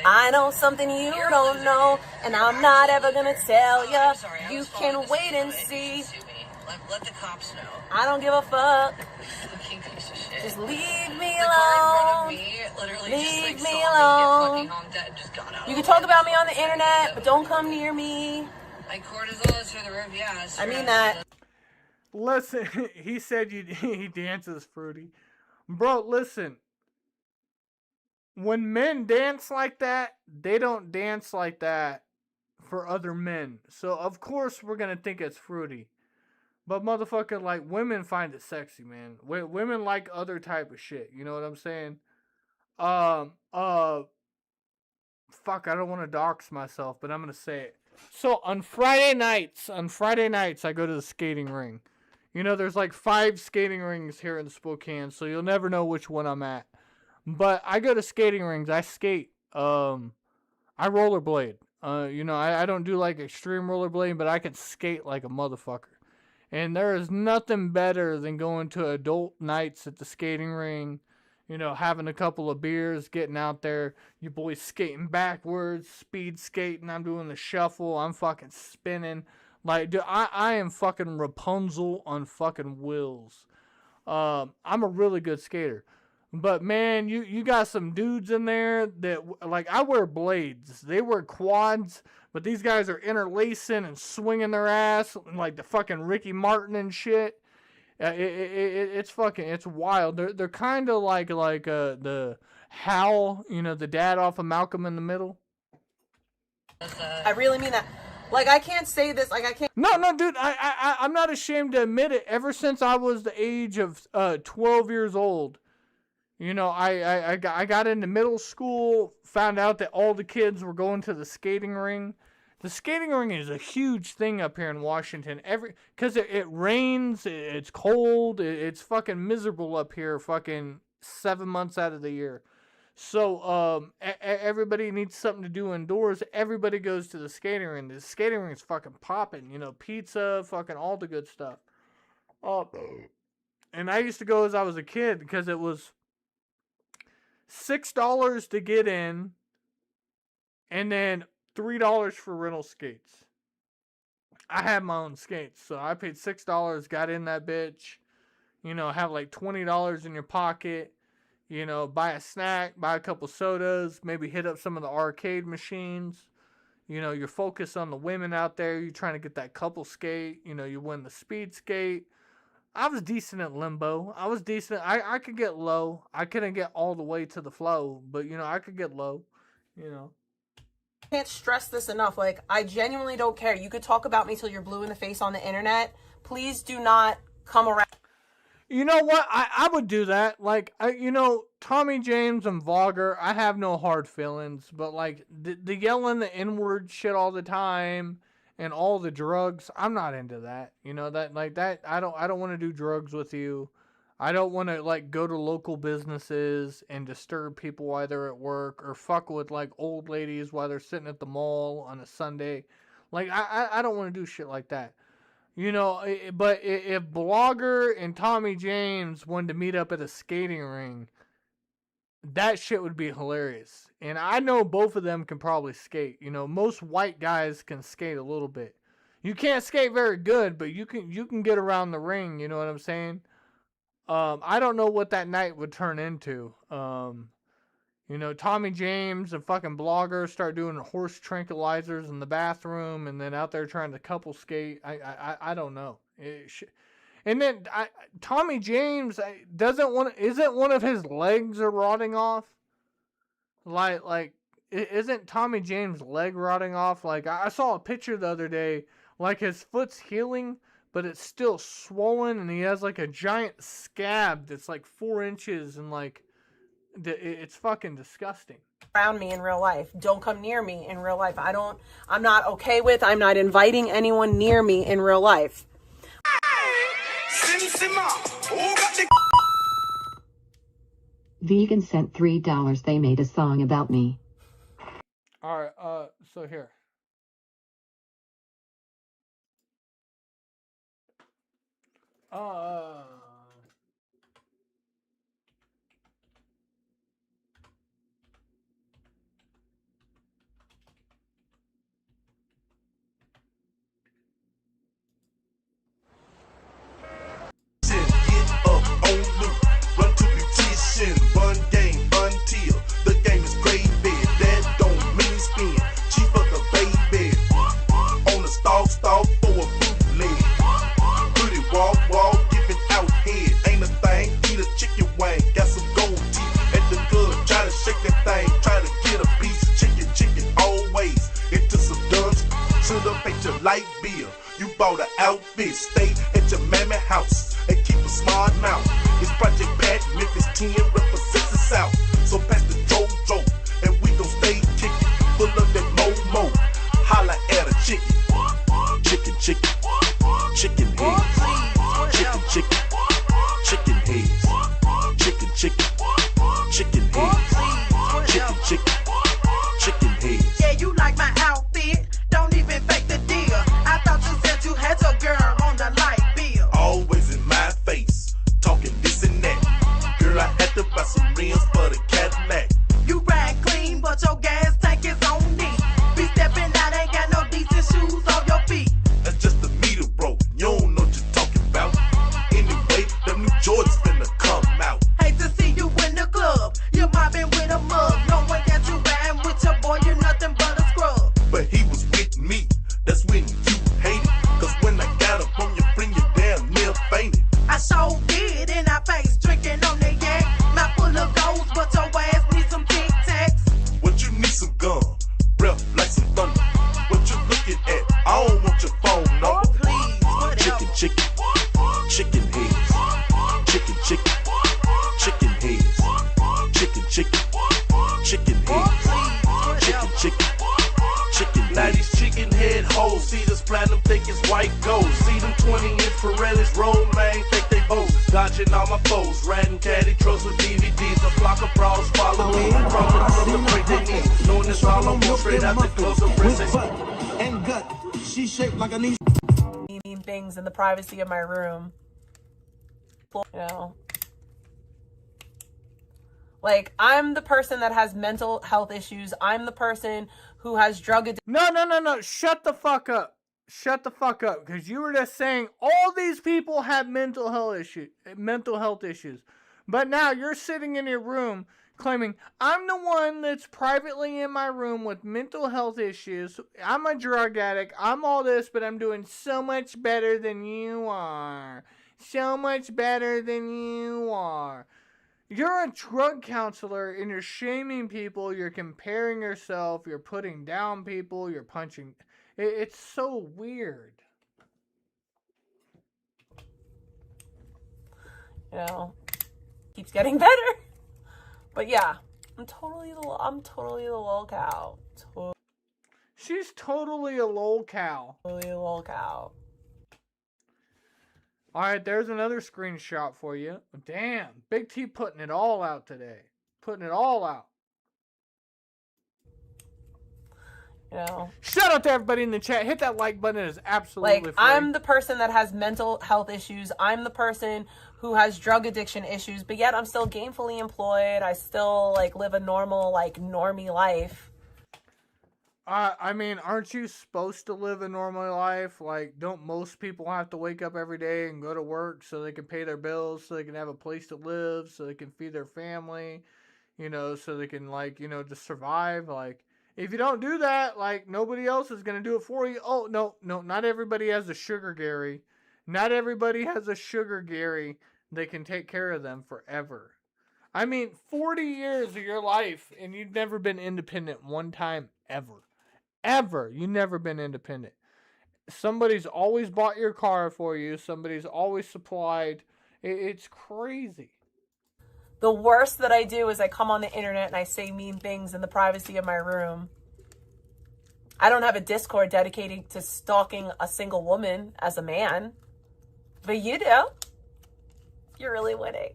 I know something you don't know, and I'm not ever gonna tell ya. You can wait and see. Let the cops know. I don't give a fuck. Fucking piece of shit. Just leave me The car alone. in front of me literally Leave just like me saw me alone. get fucking honked at and just got out. You can talk about me on the internet, but don't come near me. My cortisol is through the roof, yeah. I mean that. Listen, he said he dances fruity. Bro, listen. When men dance like that, they don't dance like that for other men. So, of course, we're going to think it's fruity. But, motherfucker, like, women find it sexy, man. Women like other type of shit. You know what I'm saying? Fuck, I don't want to dox myself, but I'm going to say it. So, on Friday nights, I go to the skating ring. You know, there's like 5 skating rings here in Spokane, so you'll never know which one I'm at. But I go to skating rings. I skate. I rollerblade. You know, I don't do like extreme rollerblading, but I can skate like a motherfucker. And there is nothing better than going to adult nights at the skating ring. You know, having a couple of beers, getting out there. You boys skating backwards, speed skating. I'm doing the shuffle. I'm fucking spinning. Like, dude, I am fucking Rapunzel on fucking wheels. I'm a really good skater. But, man, you got some dudes in there that, like, I wear blades. They wear quads, but these guys are interlacing and swinging their ass like the fucking Ricky Martin and shit. It's wild. They're kind of like the Hal, you know, the dad off of Malcolm in the Middle. I really mean that. Like, I can't say this. Like, I can't. No, dude. I'm not ashamed to admit it. Ever since I was the age of 12 years old, you know, I got into middle school, found out that all the kids were going to the skating ring. The skating ring is a huge thing up here in Washington. Because it rains, it's cold, it's fucking miserable up here fucking 7 months out of the year. So, everybody needs something to do indoors. Everybody goes to the skating ring. The skating ring is fucking popping. You know, pizza, fucking all the good stuff. And I used to go as I was a kid because it was $6 to get in, and then $3 for rental skates. I had my own skates, so I paid $6, got in that bitch. You know, have like $20 in your pocket. You know, buy a snack, buy a couple sodas, maybe hit up some of the arcade machines. You know, you're focused on the women out there. You're trying to get that couple skate. You know, you win the speed skate. I was decent at limbo. I was decent. I could get low. I couldn't get all the way to the flow, but, you know, I could get low, you know. I can't stress this enough. Like, I genuinely don't care. You could talk about me till you're blue in the face on the internet. Please do not come around. You know what? I would do that. Like, you know, Tommy James and Vlogger, I have no hard feelings, but like the yelling the N-word shit all the time and all the drugs, I'm not into that. You know, that like that I don't want to do drugs with you. I don't want to like go to local businesses and disturb people while they're at work or fuck with like old ladies while they're sitting at the mall on a Sunday. Like I don't want to do shit like that. You know, but if Blogger and Tommy James wanted to meet up at a skating ring, that shit would be hilarious. And I know both of them can probably skate. You know, most white guys can skate a little bit. You can't skate very good, but you can get around the ring, you know what I'm saying? I don't know what that night would turn into. You know, Tommy James and fucking Blogger start doing horse tranquilizers in the bathroom and then out there trying to couple skate. I don't know. And then Tommy James isn't one of his legs are rotting off? Like isn't Tommy James' leg rotting off? Like I saw a picture the other day, like his foot's healing, but it's still swollen and he has like a giant scab that's like 4 inches and like it's fucking disgusting. Around me in real life. Don't come near me in real life. I'm not okay with, I'm not inviting anyone near me in real life. Vegan sent $3. They made a song about me. Alright, so here. Get up on loot, run to beautician, run game until the game is gravy. That don't mean spin, cheap for the baby. On the stalk for a bootleg. Pretty walk, giving out head. Ain't a thing, eat a chicken wing. Got some gold teeth at the good. Try to shake that thing, try to get a piece. Chicken, always. Into some duns, should've paid your light bill. You bought an outfit, stay at your mammy house, and keep a smart mouth. It's Project Pat, Memphis 10 represents the South. So pass the JoJo, and we gon' stay kicking. Full of that mo-mo, holla at a chicken. Chicken heads. Chicken heads. Chicken heads. Chicken heads. Yeah, you like my outfit. Don't even fake the deal. I thought you said you had your girl on the light bill. Always in my face, talking this and that. Girl, I had to buy some rims for the Cadillac. You ride clean, but your gas tank is on D. Be stepping out, ain't got no decent shoes on your feet. That's just the meter, bro. You don't know what you're talking about. Anyway, them new Jordans finna come out. Hate to see you in the club. You're mobbing with a mug. Knowing that you riding with your boy, you're nothing but a scrub. But he was with me. That's when you hated. Cause when I got up on your friend, you damn near fainted. I sure did in our face, drinking on the yak. Mouth full of goals, but your ass needs some Tic Tacs. What you need some gum? Breath like some thunder. What you looking at? I don't want your phone number. Oh, please, whatever. Chicken heads. Chicken heads. Chicken heads. Chicken. Now these chicken head hoes see this platinum think it's white gold. See them 20-inch Pirellis roll, man, think they both. Dodging all my foes, riding caddy trucks with DVDs. A flock of bras follow me from the break they need. Knowing this all I'm going straight out the close of breast and gut. She shaped like a niece. Mean things in the privacy of my room. You know. Like, I'm the person that has mental health issues. I'm the person who has drug addiction. No. Shut the fuck up. Shut the fuck up. Because you were just saying all these people have mental health issues. But now you're sitting in your room claiming, I'm the one that's privately in my room with mental health issues. I'm a drug addict. I'm all this, but I'm doing so much better than you are. So much better than you are. You're a drug counselor and you're shaming people, you're comparing yourself, you're putting down people, you're punching. It's so weird. You know, keeps getting better. But yeah, I'm totally the lol cow. She's totally a lol cow. Totally a lol cow. Alright, there's another screenshot for you. Damn, Big T putting it all out today. Putting it all out. You know. Shout out to everybody in the chat. Hit that like button. It is absolutely free. I'm the person that has mental health issues. I'm the person who has drug addiction issues, but yet I'm still gainfully employed. I still live a normal normie life. I mean, aren't you supposed to live a normal life? Don't most people have to wake up every day and go to work so they can pay their bills, so they can have a place to live, so they can feed their family, so they can, just survive? If you don't do that, nobody else is going to do it for you. Oh, no, not everybody has a sugar Gary. Not everybody has a sugar Gary that can take care of them forever. I mean, 40 years of your life, and you've never been independent one time ever. Ever. You've never been independent. Somebody's always bought your car for you. Somebody's always supplied. It's crazy. The worst that I do is I come on the internet and I say mean things in the privacy of my room. I don't have a Discord dedicated to stalking a single woman as a man. But you do. You're really winning.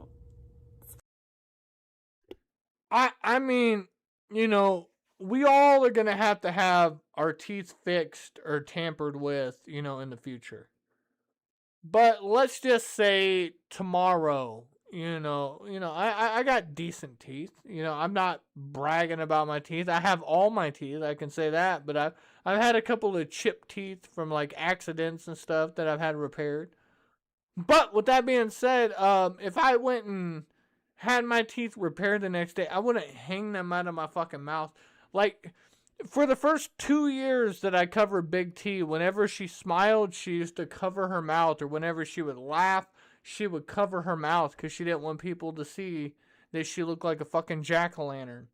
I mean, we all are going to have our teeth fixed or tampered with, in the future. But let's just say tomorrow, I got decent teeth. I'm not bragging about my teeth. I have all my teeth, I can say that. But I've had a couple of chipped teeth from like accidents and stuff that I've had repaired. But with that being said, if I went and had my teeth repaired the next day, I wouldn't hang them out of my fucking mouth. Like, for the first 2 years that I covered Big T, whenever she smiled, she used to cover her mouth, or whenever she would laugh, she would cover her mouth because she didn't want people to see that she looked like a fucking jack-o'-lantern.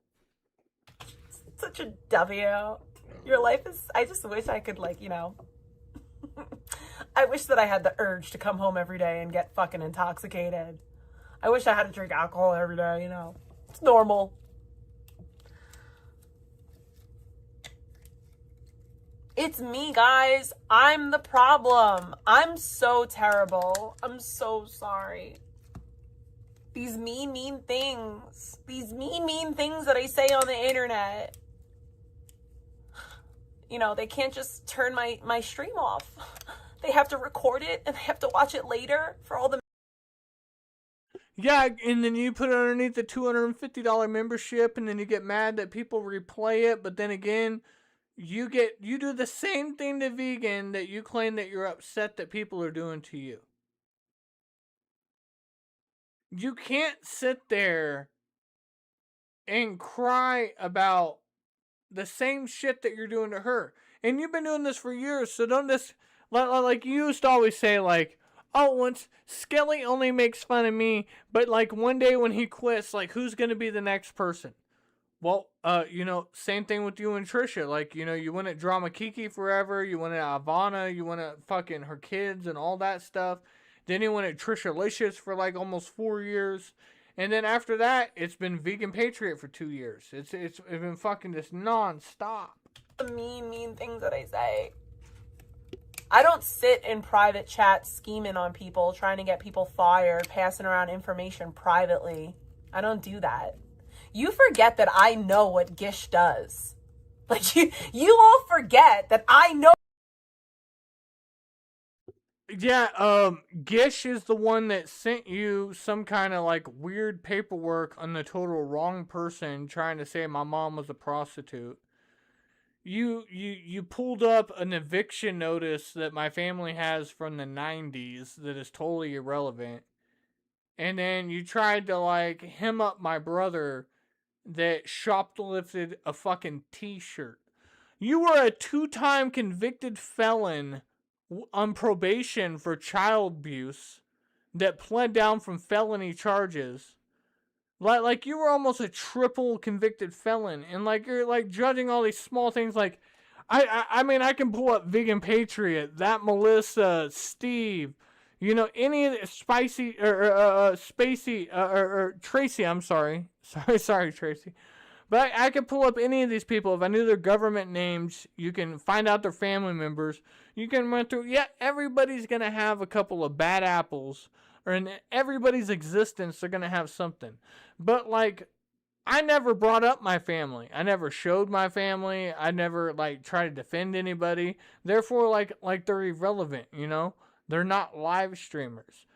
Such a W. Your life is, I just wish I could, I wish that I had the urge to come home every day and get fucking intoxicated. I wish I had to drink alcohol every day, It's normal. It's me, guys. I'm the problem. I'm so terrible. I'm so sorry. These mean things. These mean things that I say on the internet. They can't just turn my stream off. They have to record it and they have to watch it later for all the... Yeah, and then you put it underneath the $250 membership, and then you get mad that people replay it, but then again... You do the same thing to Vegan that you claim that you're upset that people are doing to you. You can't sit there and cry about the same shit that you're doing to her. And you've been doing this for years, so don't just... Like you used to always say, like, oh, once Skelly only makes fun of me, but like one day when he quits, like, who's going to be the next person? Well, same thing with you and Trisha. Like, you went at Drama Kiki forever. You went at Ivana. You went at fucking her kids and all that stuff. Then you went at Trisha Licious for like almost 4 years. And then after that, it's been Vegan Patriot for 2 years. It's been fucking just non-stop. The mean things that I say. I don't sit in private chat scheming on people, trying to get people fired, passing around information privately. I don't do that. You forget that I know what Gish does. Like, you all forget that I know. Yeah, Gish is the one that sent you some kind of like weird paperwork on the total wrong person trying to say my mom was a prostitute. You pulled up an eviction notice that my family has from the 90s that is totally irrelevant. And then you tried to like hem up my brother that shoplifted a fucking t-shirt. You were a 2-time convicted felon on probation for child abuse that pled down from felony charges. Like you were almost a triple convicted felon, and like you're like judging all these small things. Like I mean I can pull up Vegan Patriot, that Melissa, Steve, any of the Spicy or Spacey or Tracy. I'm sorry, Tracy. But I could pull up any of these people. If I knew their government names, you can find out their family members. You can run through, everybody's going to have a couple of bad apples. Or in everybody's existence, they're going to have something. But, like, I never brought up my family. I never showed my family. I never, like, tried to defend anybody. Therefore, like they're irrelevant, They're not live streamers.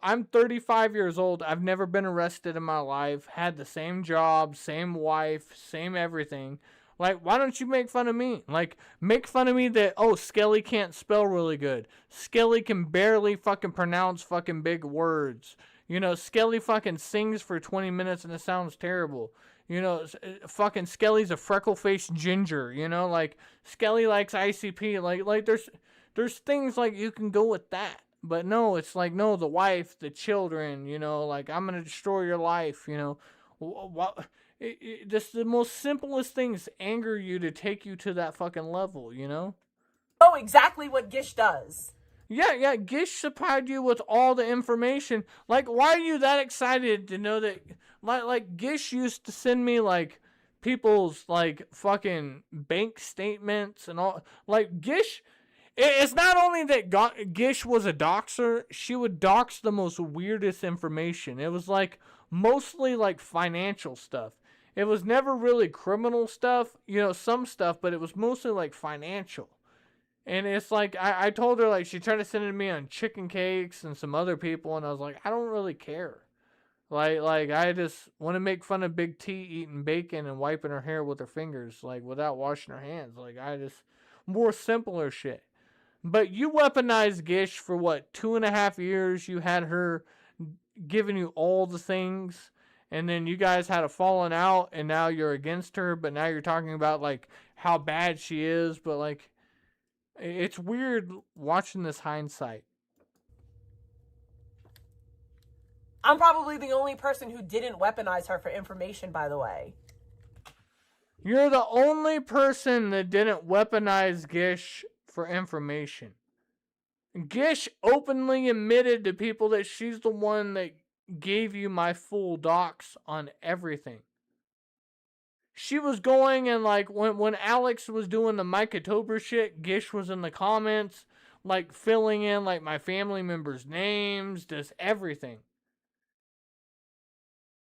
I'm 35 years old. I've never been arrested in my life. Had the same job, same wife, same everything. Like, why don't you make fun of me? Like, make fun of me that, oh, Skelly can't spell really good. Skelly can barely fucking pronounce fucking big words. Skelly fucking sings for 20 minutes and it sounds terrible. Fucking Skelly's a freckle-faced ginger. Like, Skelly likes ICP. Like there's things like you can go with that. But no, it's like, no, the wife, the children, like, I'm going to destroy your life, What? Just the most simplest things anger you to take you to that fucking level, Oh, exactly what Gish does. Yeah, Gish supplied you with all the information. Like, why are you that excited to know that, like Gish used to send me, like, people's, like, fucking bank statements and all. Like, Gish... It's not only that Gish was a doxer, she would dox the most weirdest information. It was like mostly like financial stuff. It was never really criminal stuff, some stuff, but it was mostly like financial. And it's like, I told her, like, she tried to send it to me on chicken cakes and some other people, and I was like, I don't really care. Like I just want to make fun of Big T eating bacon and wiping her hair with her fingers, like, without washing her hands. Like, more simpler shit. But you weaponized Gish for, what, 2.5 years? You had her giving you all the things, and then you guys had a falling out, and now you're against her, but now you're talking about, like, how bad she is, but, like, it's weird watching this hindsight. I'm probably the only person who didn't weaponize her for information, by the way. You're the only person that didn't weaponize Gish for information. Gish openly admitted to people that she's the one that gave you my full docs on everything. She was going and, like, when Alex was doing the Mike October shit, Gish was in the comments, like, filling in, like, my family members' names, just everything.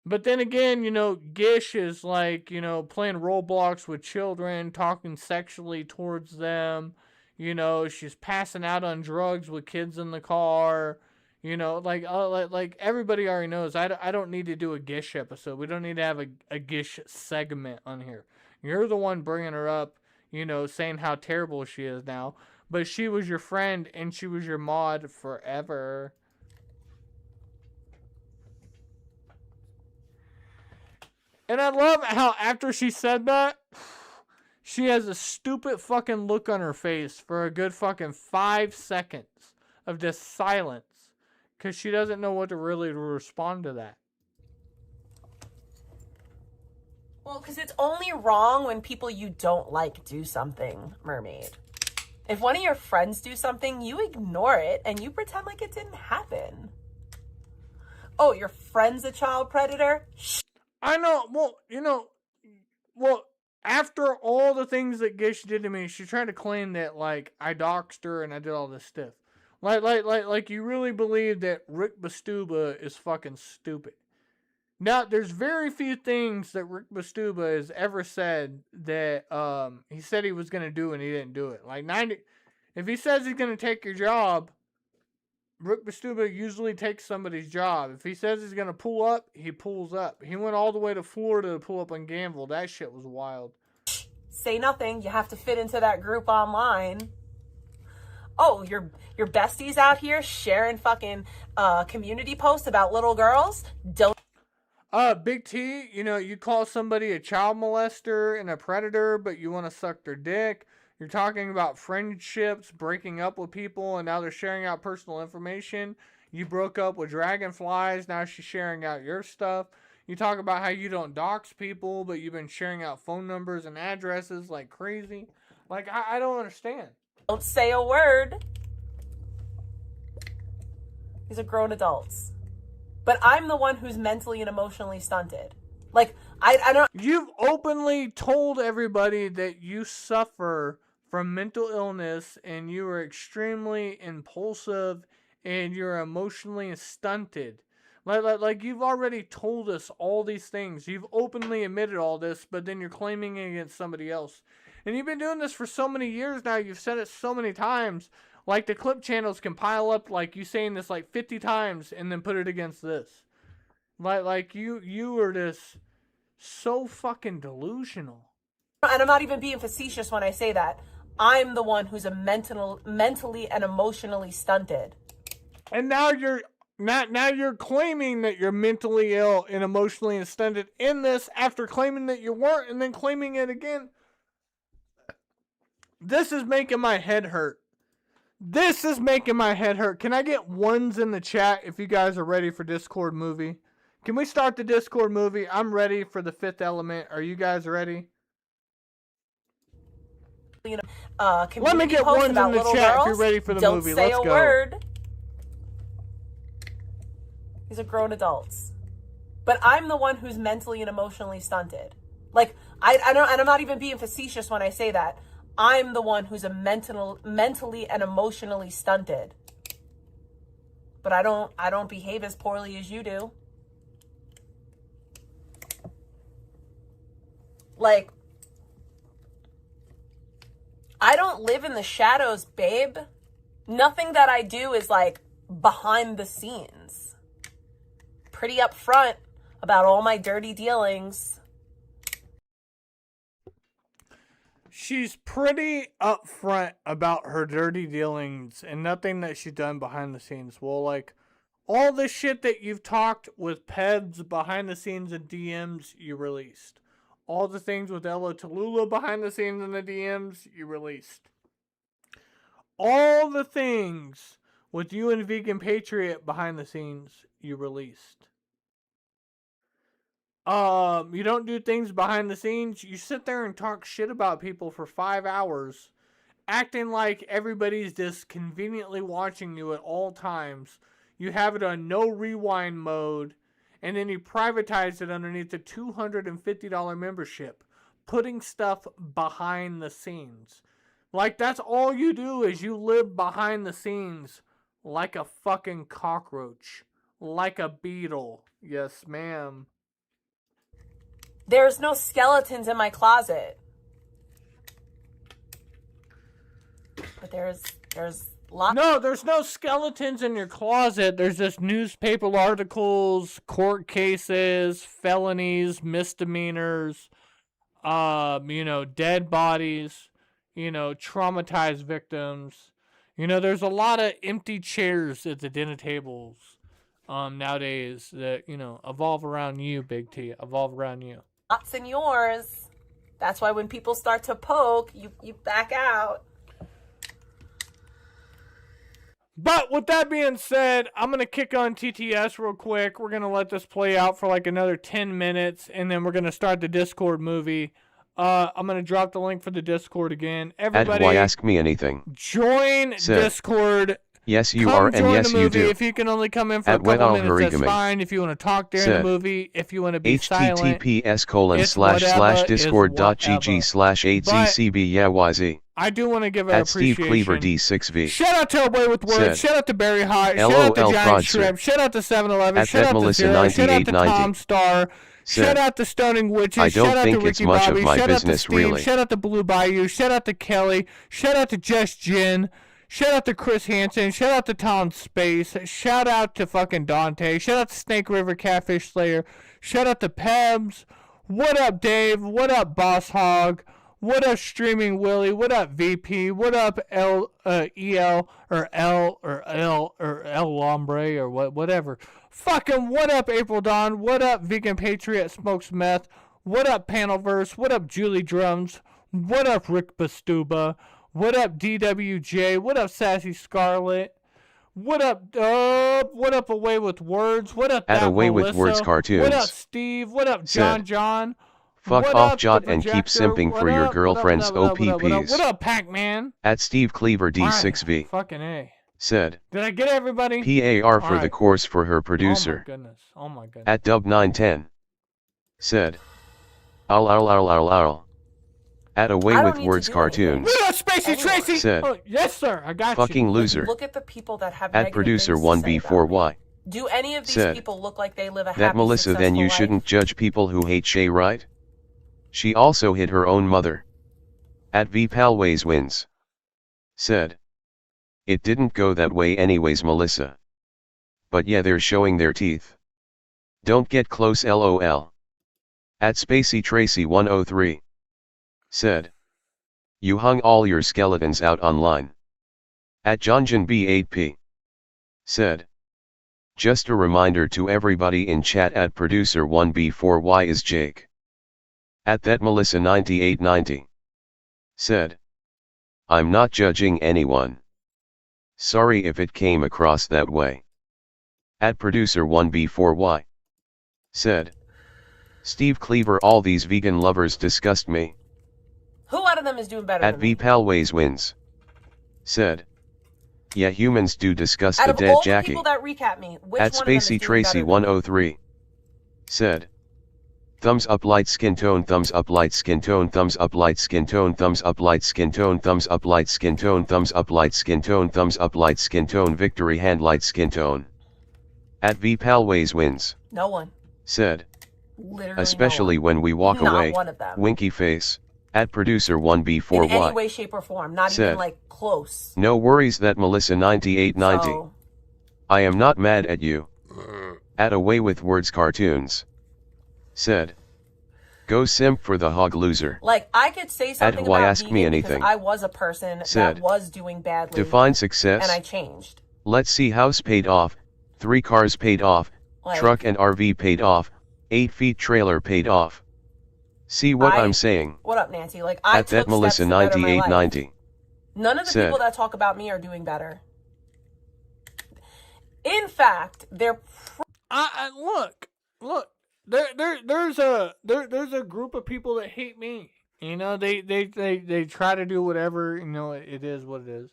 But then again, you know, Gish is, like, you know, playing Roblox with children, talking sexually towards them. You know, she's passing out on drugs with kids in the car. You know, like everybody already knows. I don't need to do a Gish episode. We don't need to have a Gish segment on here. You're the one bringing her up, you know, saying how terrible she is now. But she was your friend and she was your mod forever. And I love how after she said that, she has a stupid fucking look on her face for a good fucking 5 seconds of just silence. Because she doesn't know what to really respond to that. Well, because it's only wrong when people you don't like do something, Mermaid. If one of your friends do something, you ignore it and you pretend like it didn't happen. Oh, your friend's a child predator? I know. Well, you know, after all the things that Gish did to me, she tried to claim that, like, I doxed her and I did all this stuff. Like you really believe that Rick Bastuba is fucking stupid. Now, there's very few things that Rick Bastuba has ever said that he said he was going to do and he didn't do it. Like, if he says he's going to take your job, Rick Bastuba usually takes somebody's job. If he says he's going to pull up, he pulls up. He went all the way to Florida to pull up on Gamble. That shit was wild. Say nothing. You have to fit into that group online. Oh, your besties out here sharing fucking community posts about little girls? Don't. Big T, you know, you call somebody a child molester and a predator, but you want to suck their dick. You're talking about friendships, breaking up with people, and now they're sharing out personal information. You broke up with Dragonflies, now she's sharing out your stuff. You talk about how you don't dox people, but you've been sharing out phone numbers and addresses like crazy. Like, I don't understand. Don't say a word. These are grown adults. But I'm the one who's mentally and emotionally stunted. Like, I don't... You've openly told everybody that you suffer from mental illness and you are extremely impulsive and you're emotionally stunted. Like you've already told us all these things. You've openly admitted all this, but then you're claiming it against somebody else. And you've been doing this for so many years now. You've said it so many times. Like, the clip channels can pile up, like, you saying this, like, 50 times and then put it against this. Like you are just so fucking delusional. And I'm not even being facetious when I say that. I'm the one who's mentally and emotionally stunted. And now you're claiming that you're mentally ill and emotionally stunted in this after claiming that you weren't and then claiming it again. This is making my head hurt. This is making my head hurt. Can I get ones in the chat if you guys are ready for Discord movie? Can we start the Discord movie? I'm ready for the Fifth Element. Are you guys ready? You know, let me get ones in the chat if you're ready for the movie. Let's go. Don't say a word. These are grown adults. But I'm the one who's mentally and emotionally stunted. Like, I don't, and I'm not even being facetious when I say that. I'm the one who's mentally and emotionally stunted. But I don't behave as poorly as you do. Like, I don't live in the shadows, babe. Nothing that I do is like behind the scenes. Pretty upfront about all my dirty dealings. She's pretty upfront about her dirty dealings and nothing that she's done behind the scenes. Well, like, all the shit that you've talked with Pebs behind the scenes and DMs, you released. All the things with Ella Tallulah behind the scenes and the DMs, you released. All the things with you and Vegan Patriot behind the scenes, you released. You don't do things behind the scenes. You sit there and talk shit about people for 5 hours, acting like everybody's just conveniently watching you at all times. You have it on no rewind mode, and then you privatize it underneath the $250 membership, putting stuff behind the scenes. Like, that's all you do, is you live behind the scenes like a fucking cockroach, like a beetle. Yes, ma'am. There's no skeletons in my closet. But there's lots. No, there's no skeletons in your closet. There's just newspaper articles, court cases, felonies, misdemeanors, dead bodies, traumatized victims. There's a lot of empty chairs at the dinner tables nowadays that, evolve around you, Big T. Evolve around you. Lots in yours. That's why when people start to poke, you back out. But with that being said, I'm going to kick on TTS real quick. We're going to let this play out for like another 10 minutes, and then we're going to start the Discord movie. I'm going to drop the link for the Discord again. Everybody, Why ask me anything? Join Discord. Yes, you are, and yes, you do. If you can only come in for a couple minutes, that's fine. If you want to talk during the movie, if you want to be silent, https://discord.gg/8ccbyz. I do want to give an at appreciation. Steve Cleaver D6V. Shout out to Boy with Words. Shout out to Barry High. Shout out to Giant Shrimp. Shout out to 7-Eleven. Shout out to Zero. Shout out to Tom Star. Shout out to Stoning Witches. I don't shout out think to it's Ricky much Bobby. of my shout business, out to Steve. really. Shout out to Blue Bayou. Shout out to Kelly. Shout out to Just Jin. Shout out to Chris Hansen. Shout out to Tom Space. Shout out to fucking Dante. Shout out to Snake River Catfish Slayer. Shout out to Pebs. What up, Dave? What up, Boss Hog? What up, Streaming Willie? What up, VP? What up, EL or L or L or El Lombre or whatever? Fucking what up, April Dawn? What up, Vegan Patriot Smokes Meth? What up, Panelverse? What up, Julie Drums? What up, Rick Bastuba? What up, DWJ? What up, Sassy Scarlet? What up, what up, Away with Words? What up, at Away Melissa? with Words Cartoons. What up, Steve? What up, John? Fuck what off, up, Jot, the and keep projector? simping What for your up? girlfriend's What up, OPPs. What up, Pac-Man? At Steve Cleaver D6V. Fucking A. Said. Did I get everybody? PAR for All the right. course for her producer. Oh my goodness. At Dub910. Said. Ow. At Away with Words Cartoons. What up, Spacey Tracy? Said. Oh, yes, sir. I got Fucking you. loser. Look at the people that have At negative producer things to say about 1B4Y. me. Do any of these Said. people look like they live a happy, That Melissa, then you successful shouldn't judge people who hate Shay, right? She also hit her own mother. At V Palways wins. Said. It didn't go that way anyways, Melissa. But yeah, they're showing their teeth. Don't get close, lol. At Spacey Tracy 103. Said. You hung all your skeletons out online. At Johnjan B8P. Said. Just a reminder to everybody in chat, at producer 1B4Y is Jake. At that Melissa 9890. Said. I'm not judging anyone. Sorry if it came across that way. At producer 1B4Y. Said. Steve Cleaver, all these vegan lovers disgust me. Who out of them is doing better At than V me? Palways wins. Said. Yeah, humans do disgust Out the of dead all Jackie. the people that recap me, which At one of them is Spacey doing Tracy better? 103. Said. Thumbs up, light skin tone, thumbs up, light skin tone, thumbs up, light skin tone, thumbs up, light skin tone, thumbs up, light skin tone, thumbs up, light skin tone, thumbs up, light skin tone, victory hand, light skin tone. At V Palways wins. No one. Said. Literally Especially when we walk Not away, one of them. winky face. At producer in 1B4Y. any way, shape, or form. Not even Said, like close. no worries that Melissa 9890. So, I am not mad at you. At Away with Words Cartoons. Said, go simp for the hog loser. like, I could say something Why about Ask Me vegan because Anything. I was a person Said, that was doing badly. define success. And I changed. Let's see, house paid off, 3 cars paid off, Like- truck and RV paid off, 8 feet trailer paid off. See what I'm saying? What up, Nancy? Like, I At took that Melissa steps to better my life. 9890. None of the Said, people that talk about me are doing better. In fact, they're look. There's a group of people that hate me. You know, they try to do whatever. You know, it is what it is.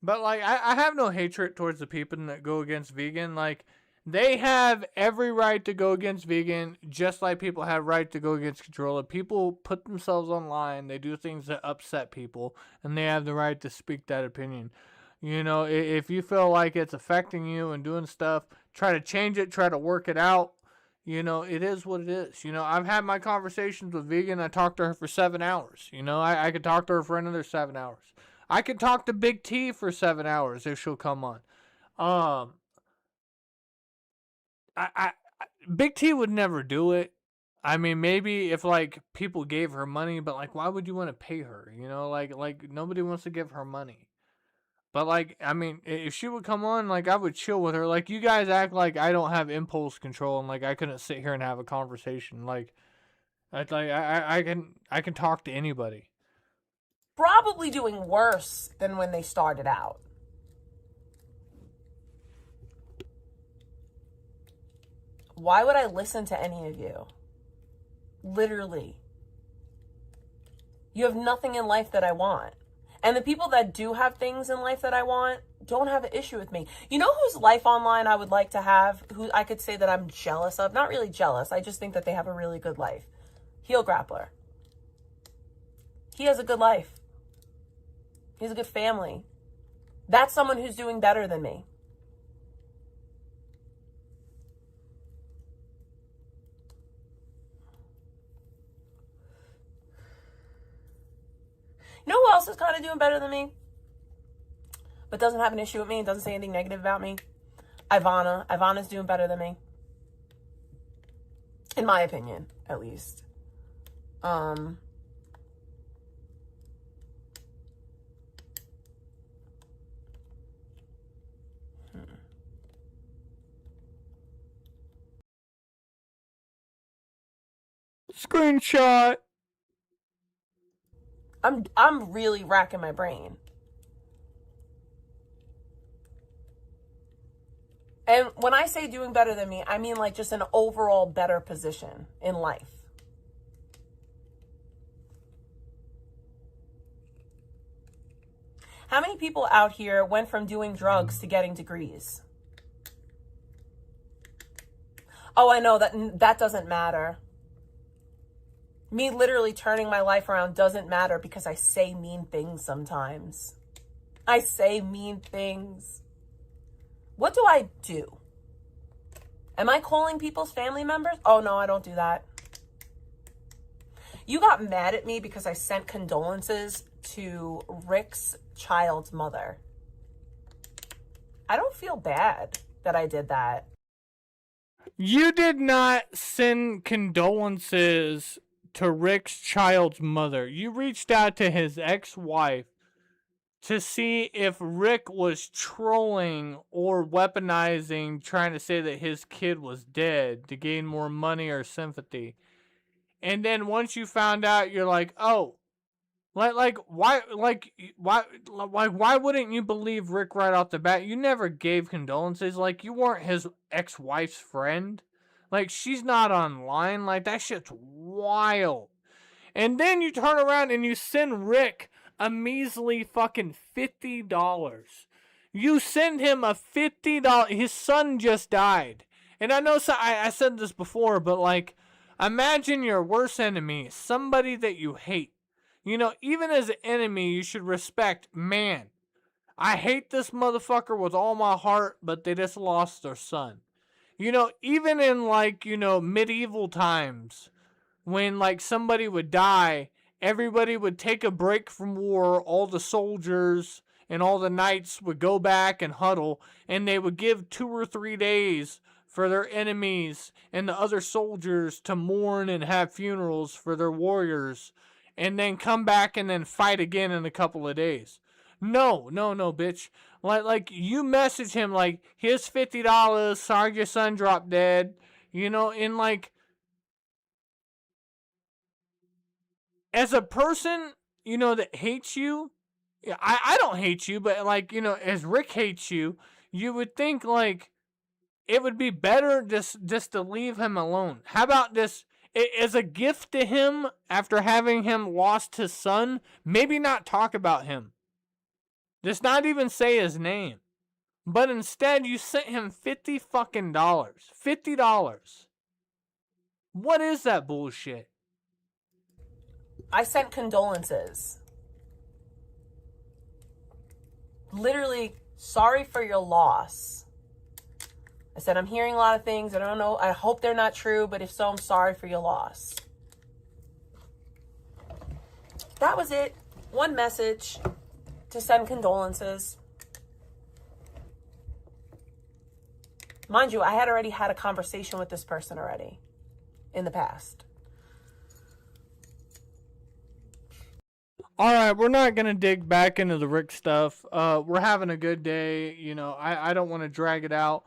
But like, I have no hatred towards the people that go against vegan. Like, they have every right to go against vegan, just like people have right to go against controller. People put themselves online. They do things that upset people, and they have the right to speak that opinion. You know, if you feel like it's affecting you and doing stuff, try to change it, try to work it out. You know, it is what it is. You know, I've had my conversations with vegan. I talked to her for 7 hours. You know, I could talk to her for another 7 hours. I could talk to Big T for 7 hours if she'll come on. Big T would never do it. I mean, maybe if like people gave her money, but like, why would you want to pay her? You know, like nobody wants to give her money. But like, I mean, if she would come on, like I would chill with her. Like, you guys act like I don't have impulse control and like I couldn't sit here and have a conversation. Like, I can talk to anybody. probably doing worse than when they started out. Why would I listen to any of you? Literally. You have nothing in life that I want. And the people that do have things in life that I want don't have an issue with me. You know whose life online I would like to have, who I could say that I'm jealous of? Not really jealous. I just think that they have a really good life. Heel Grappler. He has a good life. He has a good family. That's someone who's doing better than me. You know who else is kind of doing better than me? But doesn't have an issue with me and doesn't say anything negative about me? Ivana. Ivana's doing better than me. In my opinion, at least. Screenshot. I'm really racking my brain. And when I say doing better than me, I mean like just an overall better position in life. How many people out here went from doing drugs to getting degrees? Oh, I know that doesn't matter. Me literally turning my life around doesn't matter because I say mean things sometimes. I say mean things. What do I do? Am I calling people's family members? Oh, no, I don't do that. You got mad at me because I sent condolences to Rick's child's mother. I don't feel bad that I did that. You did not send condolences to Rick's child's mother. You reached out to his ex-wife to see if Rick was trolling or weaponizing, trying to say that his kid was dead to gain more money or sympathy. And then once you found out, you're like, oh, why wouldn't you believe Rick right off the bat? You never gave condolences. Like, you weren't his ex-wife's friend. Like, she's not online. Like, that shit's wild. And then you turn around and you send Rick a measly fucking $50. You send him a $50. His son just died. And I know I said this before, but like, imagine your worst enemy, somebody that you hate. You know, even as an enemy, you should respect, man, I hate this motherfucker with all my heart, but they just lost their son. You know, even in like, you know, medieval times, when like somebody would die everybody would take a break from war, all the soldiers and all the knights would go back and huddle, and they would give 2 or 3 days for their enemies and the other soldiers to mourn and have funerals for their warriors, and then come back and then fight again in a couple of days. No, bitch. Like you message him like, here's $50, sorry your son dropped dead, you know, and like, as a person, you know, that hates you, I don't hate you, but like, you know, as Rick hates you, you would think like it would be better just to leave him alone. How about this, as a gift to him after having him lost his son, maybe not talk about him. Just not even say his name. But instead you sent him $50 fucking dollars. $50. What is that bullshit? I sent condolences. Literally, sorry for your loss. I said, I'm hearing a lot of things. I don't know. I hope they're not true, but if so, I'm sorry for your loss. That was it. One message to send condolences. Mind you, I had already had a conversation with this person already in the past. All right, we're not going to dig back into the Rick stuff. We're having a good day. You know, I don't want to drag it out.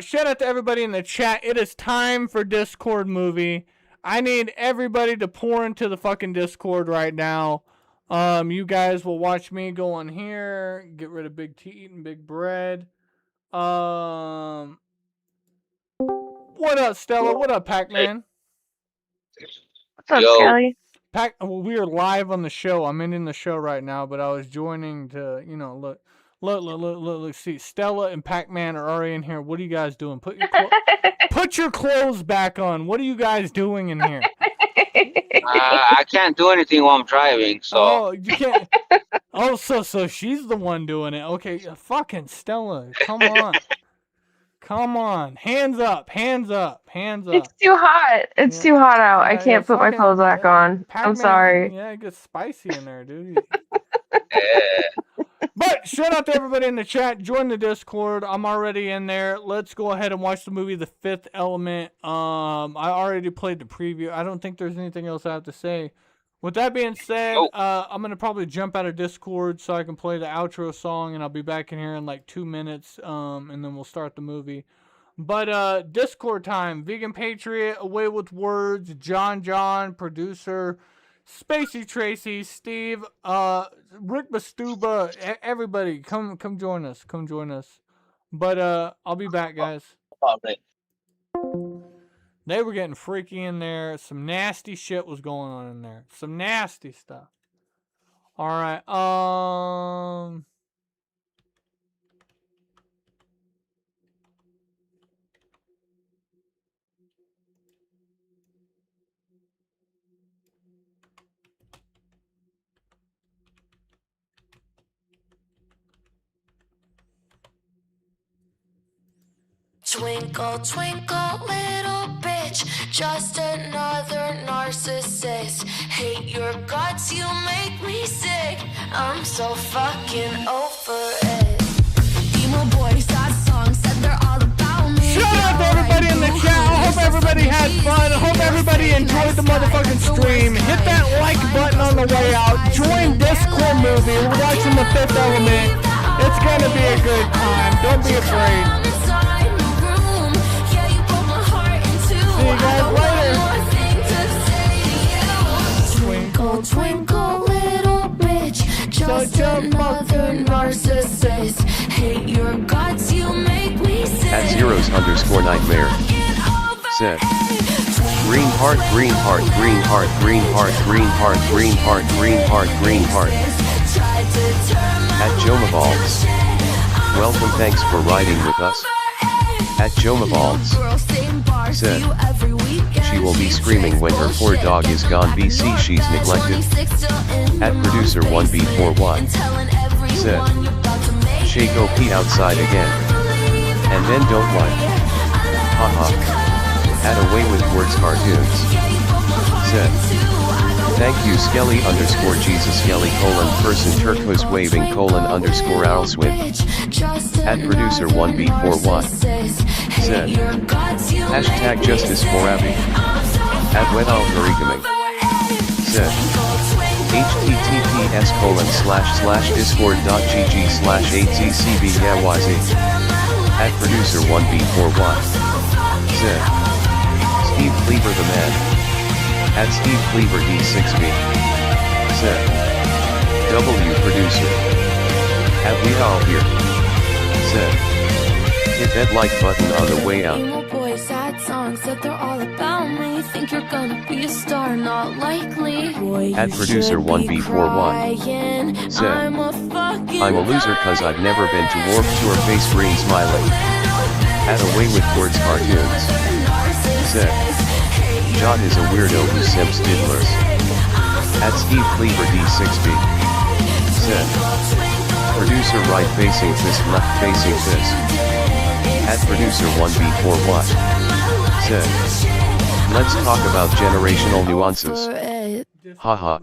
Shout out to everybody in the chat. It is time for Discord movie. I need everybody to pour into the fucking Discord right now. You guys will watch me go on here, get rid of Big T eating big bread. What up, Stella? What up, Pac-Man? What's up, Kelly? Well, we are live on the show. I'm ending the show right now, but I was joining to, you know, look, see, Stella and Pac-Man are already in here. What are you guys doing? Put your clothes back on. What are you guys doing in here? I can't do anything while I'm driving, so. Oh, you can't. Oh, so she's the one doing it. Okay, fucking Stella, come on. Come on. Hands up. It's too hot. It's too hot out. I can't put my clothes back on. I'm sorry. Yeah, it gets spicy in there, dude. But shout out to everybody in the chat. Join the Discord. I'm already in there. Let's go ahead and watch the movie The Fifth Element. I already played the preview. I don't think there's anything else I have to say. With that being said, I'm going to probably jump out of Discord so I can play the outro song, and I'll be back in here in like 2 minutes, and then we'll start the movie. But Discord time. Vegan Patriot, Away with Words, John, producer, Spacey Tracy, Steve, Rick Bastuba, everybody, come join us. Come join us. But I'll be back, guys. They were getting freaky in there. Some nasty shit was going on in there. Some nasty stuff. All right. Twinkle, twinkle, little bitch, just another narcissist. Hate your guts, you make me sick. I'm so fucking over it. Emo boys, that song said they're all about me. Shout out to everybody in the chat. I hope everybody had fun. I hope everybody enjoyed the motherfucking stream. Hit that like button on the way out. Join Discord movie. We're watching The Fifth Element. It's gonna be a good time. Don't be afraid. See you guys later. Twinkle, twinkle, little bitch, just another narcissist. Hate your guts, you make me sick. At zeros_nightmare. Said. Green heart, green heart, green heart, green heart, green heart, green heart, green heart, green heart. At Jomaballs. Welcome, thanks for riding with us. At Jomaballs. Said. She will be screaming when her poor dog is gone. BC she's neglected. At producer 1B41. Said. Shake OP outside again. And then don't like. Haha. At Away with Words cartoons. Said. Thank you Skelly underscore Jesus Skelly colon person turquoise waving colon underscore Alswin. At producer 1B4Y. Said. Hashtag justice for Abby. At Wet Algorithming. Said. https://discord.gg/8ccbyz. At producer 1B4Y. Said. Steve Cleaver the man. At Steve Cleaver D6B. Said. W producer. At We All Here. Said. Hit that like button on the way out. Boys, sad songs that they're all about me. Think you're gonna be a star, not likely. Boy, At producer 1B4Y. Said. I'm a loser cause I've never been to Warped Tour face green smiling. At Away with Words cartoons. Said. Jot is a weirdo who simps diddlers. At Steve Cleaver D6B. Said. Producer right facing fist left facing fist. At producer 1B4Y. Said. Let's talk about generational nuances. Haha.